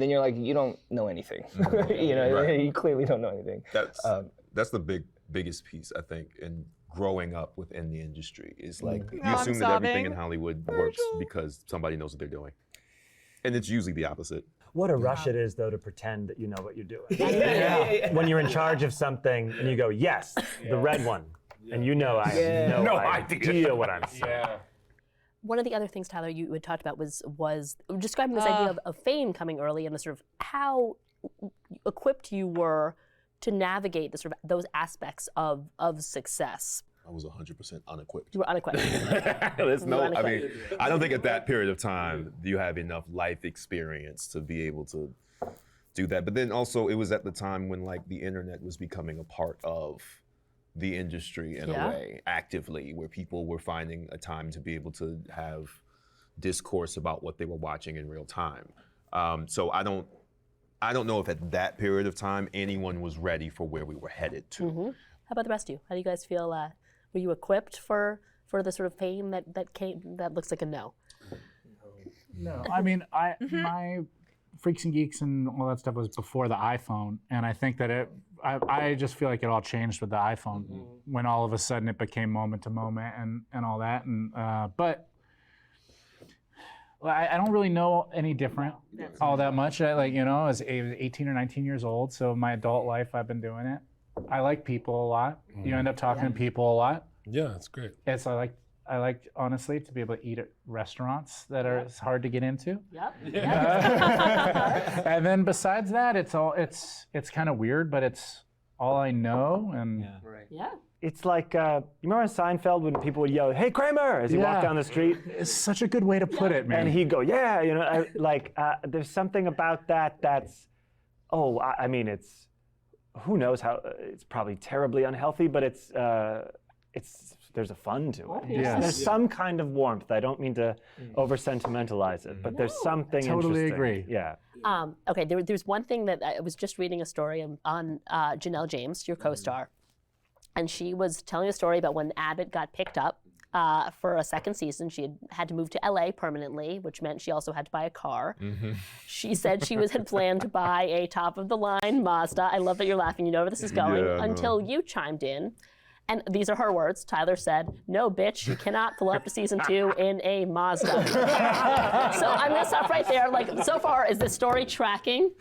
then you're like, you don't know anything. You clearly don't know anything. That's the biggest piece, I think, in growing up within the industry is you I'm assume that everything in sobbing. Hollywood works because somebody knows what they're doing. And it's usually the opposite. What a rush it is, though, to pretend that you know what you're doing. When you're in charge of something and you go, yes, the red one, and I have no idea what I'm saying. One of the other things, Tyler, you had talked about was describing this idea of fame coming early and the sort of how equipped you were to navigate the sort of those aspects of success. I was 100% unequipped. You were unequipped. I don't think at that period of time you have enough life experience to be able to do that. But then also it was at the time when the internet was becoming a part of the industry in a way, actively, where people were finding a time to be able to have discourse about what they were watching in real time. So I don't know if at that period of time anyone was ready for where we were headed to. Mm-hmm. How about the rest of you? How do you guys feel? Were you equipped for the sort of fame that came? That looks like a no. No, I mean, my Freaks and Geeks and all that stuff was before the iPhone, and I think that I just feel like it all changed with the iPhone when all of a sudden it became moment to moment and all that. And but I don't really know any different all that much. I was 18 or 19 years old, so my adult life I've been doing it. I like people a lot. You end up talking to people a lot. Yeah, it's great. It's I like, honestly, to be able to eat at restaurants that are it's hard to get into. Yep. And then besides that, it's kind of weird, but it's all I know. And Yeah. It's like, you remember on Seinfeld when people would yell, "Hey, Kramer," as he walked down the street? It's such a good way to put it, man. And he'd go, "Yeah," there's something about that that's, I mean, it's, who knows how, it's probably terribly unhealthy, but there's a fun to it. Yes. There's some kind of warmth. I don't mean to over-sentimentalize it, but there's something Totally interesting. agree. Yeah. Okay, there's one thing that I was just reading a story on Janelle James, your co-star, and she was telling a story about when Abbott got picked up for a second season. She had to move to LA permanently, which meant she also had to buy a car. She said she had planned to buy a top-of-the-line Mazda. I love that you're laughing. You know where this is going. Until you chimed in. And these are her words. Tyler said, "No, bitch, you cannot pull up to season 2 in a Mazda." So I'm gonna stop right there. Like, so far, is the story tracking?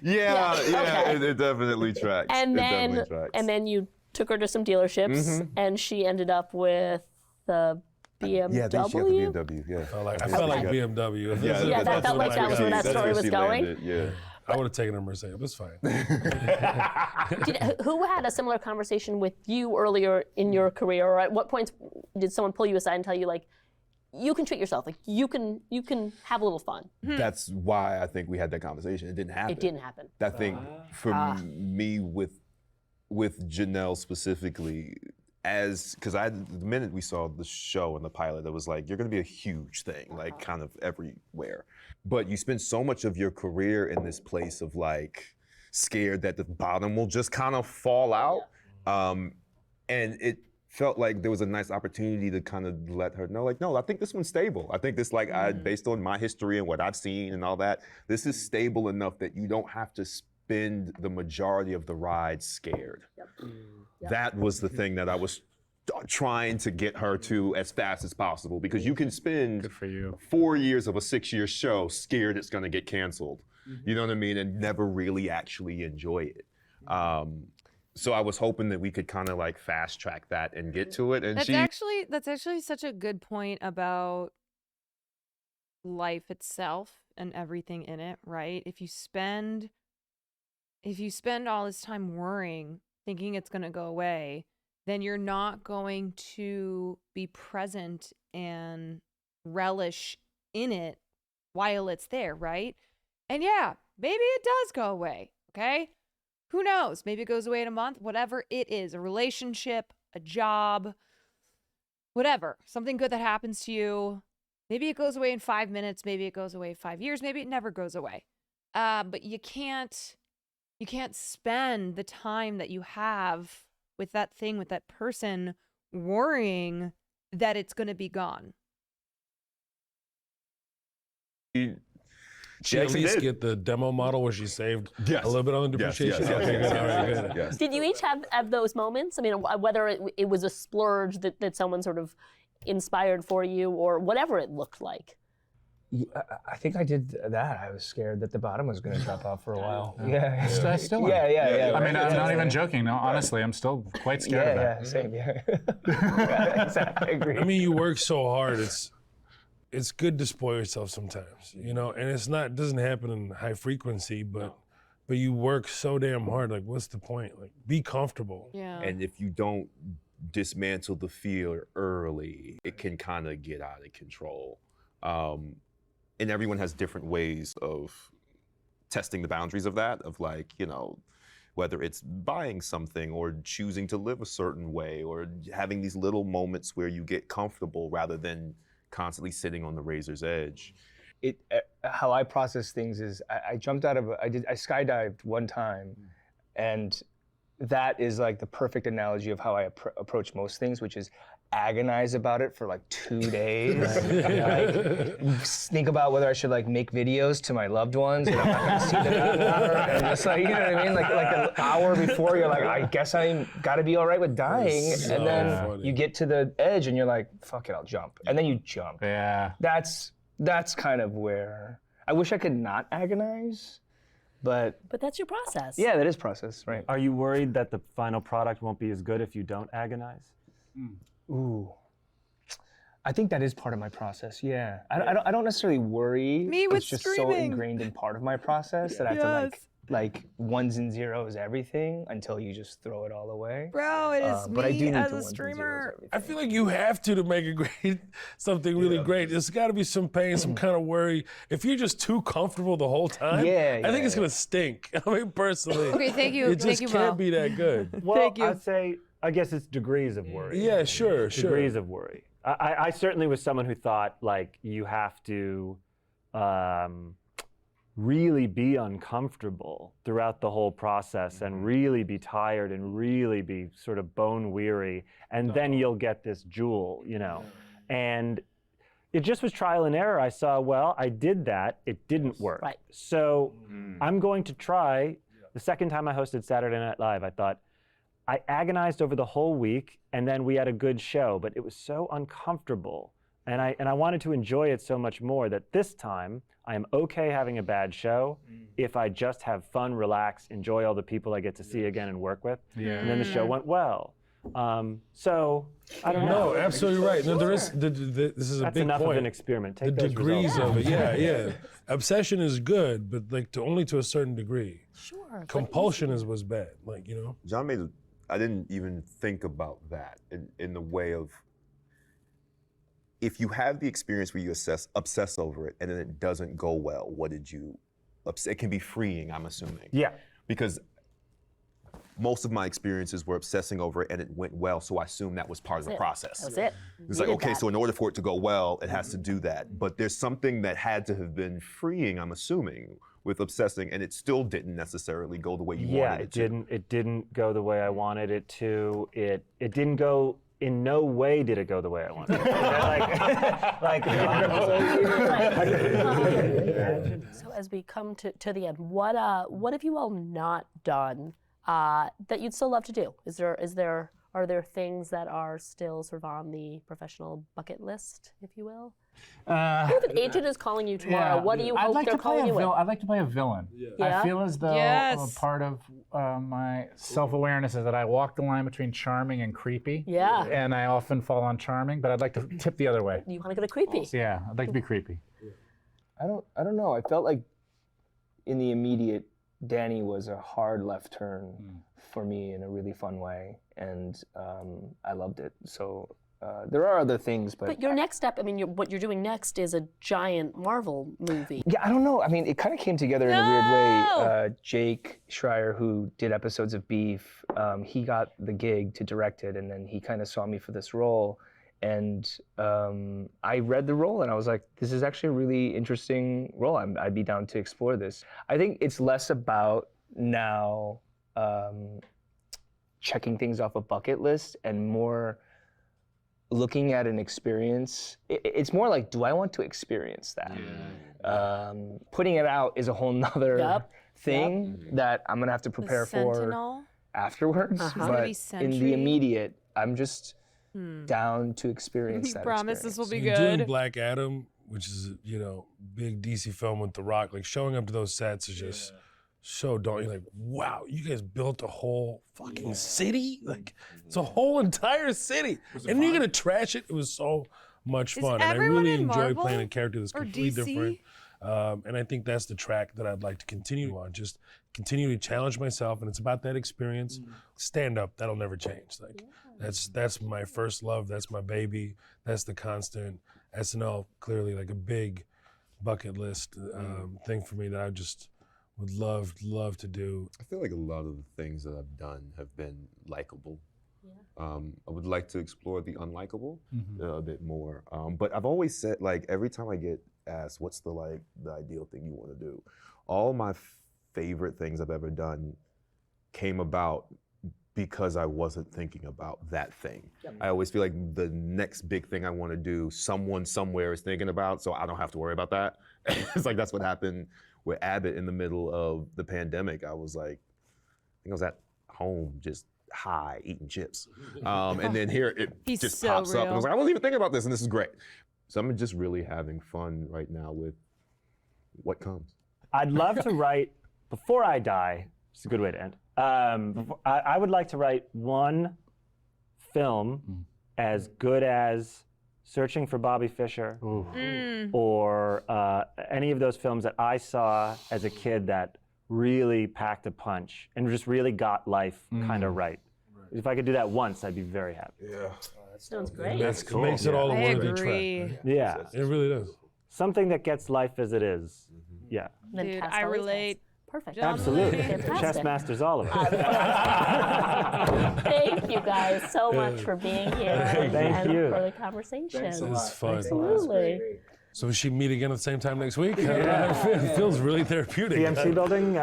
Yeah, Okay. it definitely tracks. And It definitely tracks. then you took her to some dealerships, and she ended up with the BMW. Yeah, she had the BMW. Yeah. I felt like BMW. Yeah, that felt like that was where that story was going. Landed, yeah. I would have taken a Mercedes. It's fine. Who had a similar conversation with you earlier in your career, or at what points did someone pull you aside and tell you, like, you can treat yourself, like you can have a little fun? That's why I think we had that conversation. It didn't happen. It didn't happen. I think for me with Janelle specifically, because the minute we saw the show and the pilot, it was like, you're going to be a huge thing, like kind of everywhere. But you spend so much of your career in this place of like scared that the bottom will just kind of fall out. And it felt like there was a nice opportunity to kind of let her know, like, no, I think this one's stable. I think this, like, based on my history and what I've seen and all that, this is stable enough that you don't have to spend the majority of the ride scared. That was the thing that I was trying to get her to as fast as possible, because you can spend 4 years of a 6-year show scared it's going to get canceled. You know what I mean? And never really actually enjoy it. So I was hoping that we could kind of like fast track that and get to it. And That's actually such a good point about life itself and everything in it, right? If you spend all this time worrying, thinking it's going to go away, then you're not going to be present and relish in it while it's there, right? And yeah, maybe it does go away, okay? Who knows? Maybe it goes away in a month, whatever it is, a relationship, a job, whatever, something good that happens to you. Maybe it goes away in 5 minutes, maybe it goes away 5 years, maybe it never goes away. But you can't spend the time that you have with that thing, with that person, worrying that it's going to be gone. She at least get the demo model where she saved a little bit on the depreciation? Yes. Okay, good. All right, good. Did you each have those moments? I mean, whether it was a splurge that someone sort of inspired for you, or whatever it looked like. I think I did that. I was scared that the bottom was going to drop off for a while. I still am. Yeah. I mean, I'm not even joking. No, honestly, I'm still quite scared of that. Same. Yeah, exactly. I agree. I mean, you work so hard. It's good to spoil yourself sometimes, you know. And it doesn't happen in high frequency, but you work so damn hard. Like, what's the point? Like, be comfortable. Yeah. And if you don't dismantle the fear early, it can kind of get out of control. And everyone has different ways of testing the boundaries of that, of like, you know, whether it's buying something or choosing to live a certain way or having these little moments where you get comfortable rather than constantly sitting on the razor's edge. How I process things is I jumped out of I skydived one time, and that is like the perfect analogy of how I approach most things, which is agonize about it for like 2 days. Like, think about whether I should like make videos to my loved ones, and I'm not gonna see them anymore. And just like, you know what I mean? Like an hour before, you're like, I guess I gotta be all right with dying. And then you get to the edge and you're like, fuck it, I'll jump. And then you jump. Yeah. That's kind of where I wish I could not agonize. But that's your process. Yeah, that is process, right? Are you worried that the final product won't be as good if you don't agonize? Ooh. I think that is part of my process. Yeah, I don't necessarily worry. Me with it's just screaming. so ingrained in part of my process that I have to like ones and zeros everything until you just throw it all away. Bro, it is but I do me need as to a ones and zeros streamer. everything. I feel like you have to make a great, something really great. There's got to be some pain, some kind of worry. If you're just too comfortable the whole time, I think it's gonna stink. I mean, personally, Okay, thank you. It just Thank you, can't Mo. be that good. Well, Thank you. I'd say, I guess it's degrees of worry. Yeah, sure. Degrees of worry. I certainly was someone who thought like you have to really be uncomfortable throughout the whole process and really be tired and really be sort of bone weary, and then you'll get this jewel, you know. And it just was trial and error. I saw, well, I did that, it didn't work. Right. So I'm going to try. The second time I hosted Saturday Night Live, I thought, I agonized over the whole week, and then we had a good show, but it was so uncomfortable. And I wanted to enjoy it so much more that this time I am okay having a bad show if I just have fun, relax, enjoy all the people I get to see again and work with. Yeah. And then the show went well. So I don't know. No, absolutely right. No, there is. This is a That's big enough point. of an experiment. Take the those degrees results. of it. Yeah. Obsession is good, but like only to a certain degree. Sure. Compulsion is what's bad. Like, you know. John made. I didn't even think about that in the way of. If you have the experience where you obsess over it and then it doesn't go well, what did you? It can be freeing, I'm assuming. Yeah. Because most of my experiences were obsessing over it and it went well, so I assume that was part of the process. That was it. It's like, okay, so in order for it to go well, it has to do that. But there's something that had to have been freeing, I'm assuming, with obsessing, and it still didn't necessarily go the way you wanted it to. It didn't go the way I wanted it to. It didn't go. In no way did it go the way I wanted it. So as we come to the end, what have you all not done that you'd still love to do? Are there things that are still sort of on the professional bucket list, if you will? If an agent is calling you tomorrow, what do you hope they're calling you with? I'd like to play a villain. Yeah? I feel as though a part of my self-awareness is that I walk the line between charming and creepy. Yeah. And I often fall on charming, but I'd like to tip the other way. You want to go to creepy? Yeah, I'd like to be creepy. I don't know. I felt like in the immediate, Danny was a hard left turn for me in a really fun way, and I loved it. So there are other things, But your next step, I mean, what you're doing next is a giant Marvel movie. Yeah, I don't know. I mean, it kind of came together in a weird way. Jake Schreier, who did episodes of Beef, he got the gig to direct it, and then he kind of saw me for this role. And I read the role, and I was like, this is actually a really interesting role. I'd be down to explore this. I think it's less about now checking things off a bucket list and more looking at an experience. It's more like, do I want to experience that? Putting it out is a whole nother thing that I'm gonna have to prepare for afterwards. But in the immediate, I'm just down to experience that. Promise this will be You're good. doing Black Adam, which is big DC film with The Rock. Like showing up to those sets is just so daunting. You're like, wow, you guys built a whole fucking city. Like it's a whole entire city, and you're gonna trash it. It was so much fun, and I really enjoy playing a character that's completely different. And I think that's the track that I'd like to continue on. Just continue to challenge myself, and it's about that experience. Stand up, that'll never change. Like that's my first love. That's my baby. That's the constant. SNL clearly like a big bucket list thing for me that I just would love to do. I feel like a lot of the things that I've done have been likable. I would like to explore the unlikable a bit more. But I've always said, like, every time I get asked, what's the ideal thing you want to do? All my favorite things I've ever done came about because I wasn't thinking about that thing. I always feel like the next big thing I want to do, someone somewhere is thinking about, so I don't have to worry about that. It's like that's what happened with Abbott in the middle of the pandemic. I was like, I think I was at home just high eating chips. And then here it just pops up. And I was like, I wasn't even thinking about this, and this is great. So I'm just really having fun right now with what comes. I'd love to write, before I die, it's a good way to end. I would like to write one film as good as Searching for Bobby Fischer, Mm. or any of those films that I saw as a kid that really packed a punch and just really got life kind of right. If I could do that once, I'd be very happy. Yeah. That sounds great. That's cool. It makes it all a worthy track. Right? Yeah. It really does. Something that gets life as it is. Yeah. Dude, I relate. Perfect. Absolutely. Fantastic. Chess masters all of it. Thank you guys so much for being here Thank you. for the conversation. It was fun. Absolutely. So we should meet again at the same time next week? It feels really therapeutic. PMC building.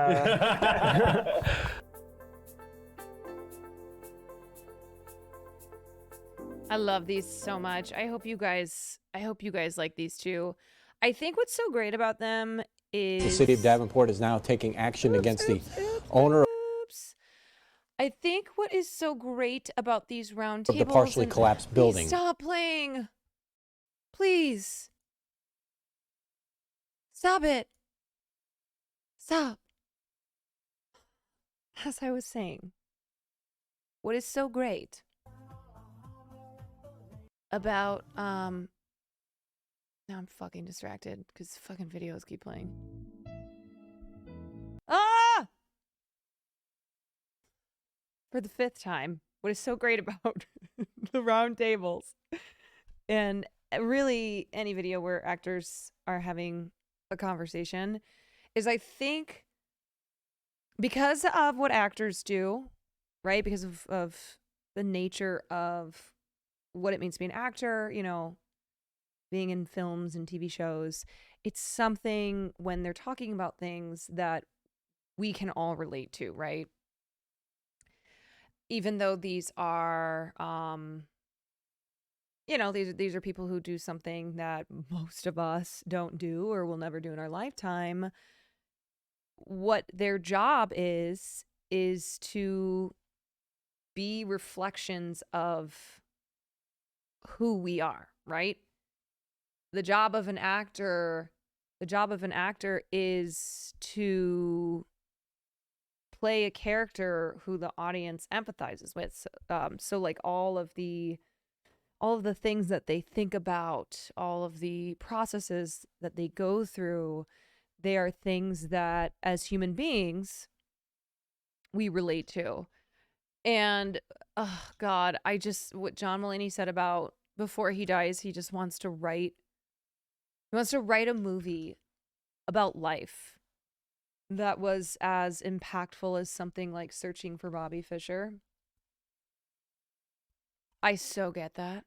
I love these so much. I hope you guys like these too. I think what's so great about them is The city of Davenport is now taking action against the owner I think what is so great about these roundtables of the partially collapsed building. Stop playing. Please. Stop it. Stop. As I was saying, what is so great about now I'm fucking distracted because fucking videos keep playing. Ah! For the 5th time, what is so great about the round tables and really any video where actors are having a conversation is I think because of what actors do, right? Because of the nature of what it means to be an actor, you know, being in films and TV shows, it's something when they're talking about things that we can all relate to, right? Even though these are, you know, these are people who do something that most of us don't do or will never do in our lifetime. What their job is to be reflections of who we are, right? The job of an actor is to play a character who the audience empathizes with. So like all of the things that they think about, all of the processes that they go through, they are things that as human beings we relate to. And oh God, what John Mulaney said about before he dies, he just wants to write a movie about life that was as impactful as something like Searching for Bobby Fischer. I so get that.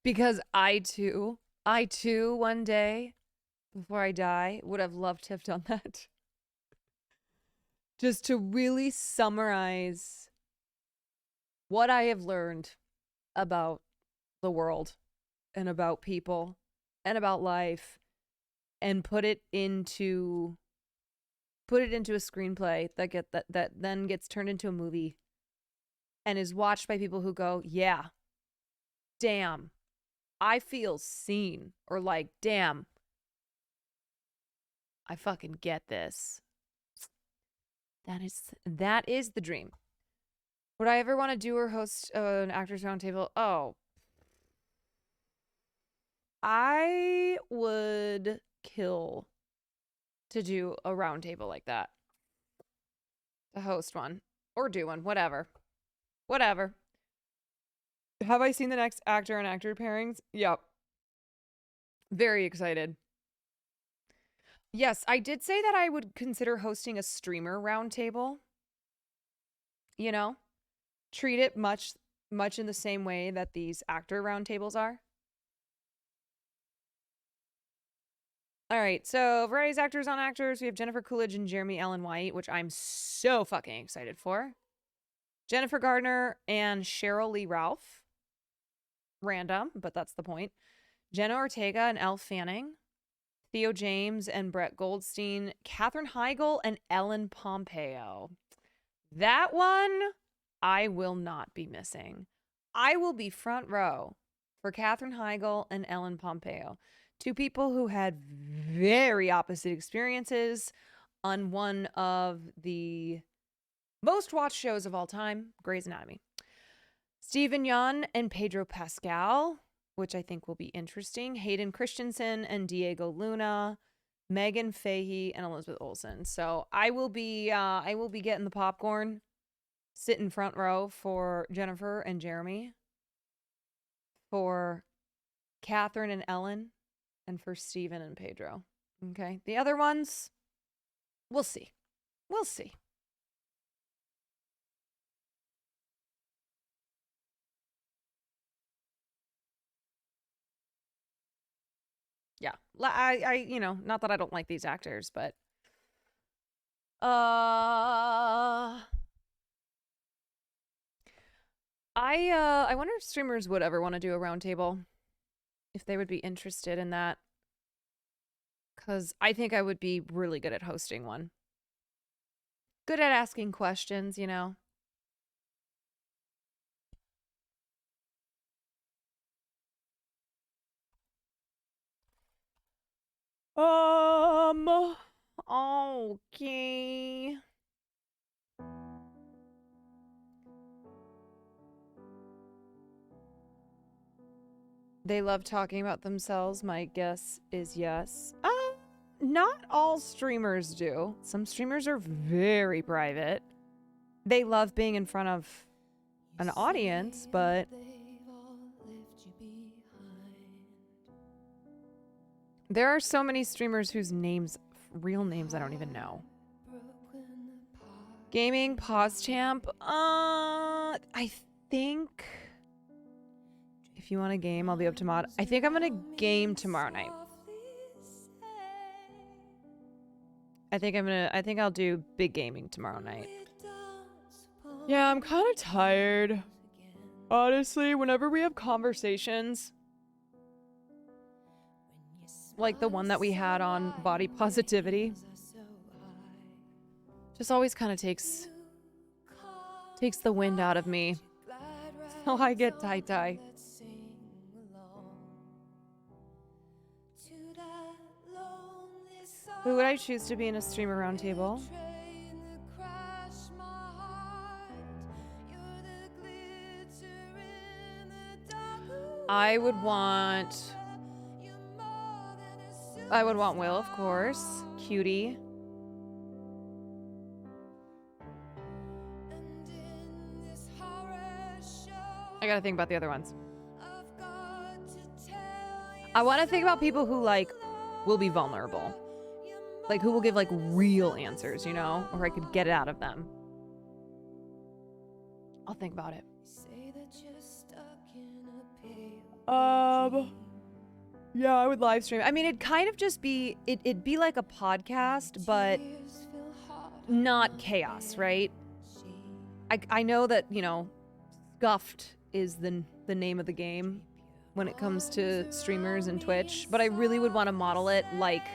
Because I too, one day, before I die, would have loved to have done that. Just to really summarize what I have learned about the world and about people and about life and put it into a screenplay that then gets turned into a movie and is watched by people who go, yeah, damn, I feel seen, or like, damn, I fucking get this. That is the dream. Would I ever want to do or host an Actors Roundtable? Oh, I would kill to do a roundtable like that. To host one or do one, whatever. Have I seen the next actor and actor pairings? Yep. Very excited. Yes, I did say that I would consider hosting a streamer roundtable. You know, treat it much in the same way that these actor roundtables are. All right, so Variety's Actors on Actors, we have Jennifer Coolidge and Jeremy Allen White, which I'm so fucking excited for. Jennifer Gardner and Cheryl Lee Ralph. Random, but that's the point. Jenna Ortega and Elle Fanning. Theo James and Brett Goldstein. Katherine Heigl and Ellen Pompeo. That one I will not be missing. I will be front row for Katherine Heigl and Ellen Pompeo. Two people who had very opposite experiences on one of the most watched shows of all time, Grey's Anatomy. Steven Yeun and Pedro Pascal, which I think will be interesting. Hayden Christensen and Diego Luna. Megan Fahey and Elizabeth Olsen. So I will be getting the popcorn, sitting front row for Jennifer and Jeremy, for Catherine and Ellen, and for Steven and Pedro. Okay. The other ones, we'll see. We'll see. Yeah. I not that I don't like these actors, but I wonder if streamers would ever want to do a roundtable, if they would be interested in that, because I think I would be really good at hosting one. Good at asking questions, you know. Okay. They love talking about themselves. My guess is yes. Not all streamers do. Some streamers are very private. They love being in front of an audience, but there are so many streamers whose real names I don't even know. Gaming, pause champ. I think if you want a game, I'll be up to mod. I think I'm gonna game tomorrow night. I think I'll do big gaming tomorrow night. Yeah, I'm kind of tired. Honestly, whenever we have conversations like the one that we had on body positivity, just always kind of takes the wind out of me. So I get tie-tie. Who would I choose to be in a streamer roundtable? I would want Will, of course. Cutie. I gotta think about the other ones. I want to think about people who, like, will be vulnerable. Like, who will give, like, real answers, you know? Or I could get it out of them. I'll think about it. Yeah, I would live stream. I mean, it'd kind of just be, it'd be like a podcast, but not chaos, right? I know that, you know, scuffed is the name of the game when it comes to streamers and Twitch, but I really would want to model it like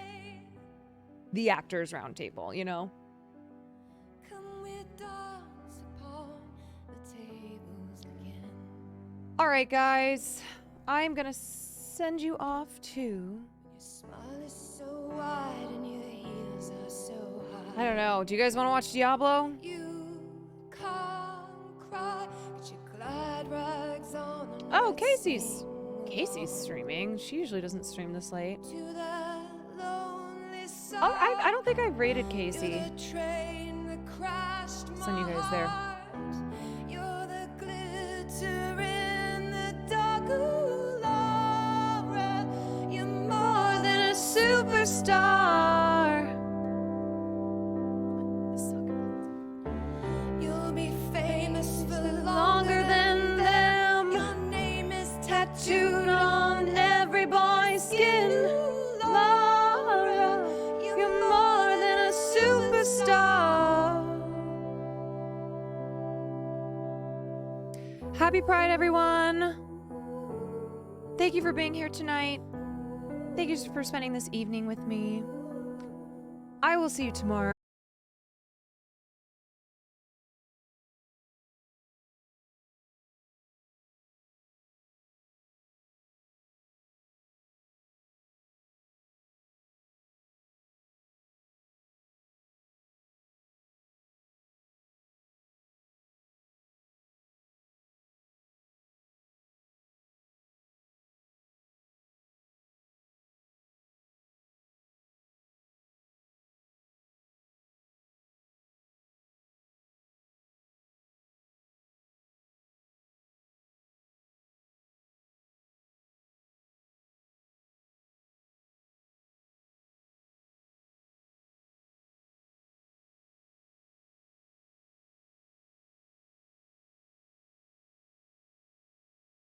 the Actors Roundtable, you know? All right, guys, I'm gonna send you off to... I don't know. Do you guys want to watch Diablo? Oh, Casey's streaming. She usually doesn't stream this late. Oh, I don't think I've rated Casey. Send you guys there. You're more than a superstar. You'll be famous for longer than them. Your name is tattooed on every boy's skin. Laura, you're more than a superstar. Happy Pride, everyone. Thank you for being here tonight. Thank you for spending this evening with me. I will see you tomorrow.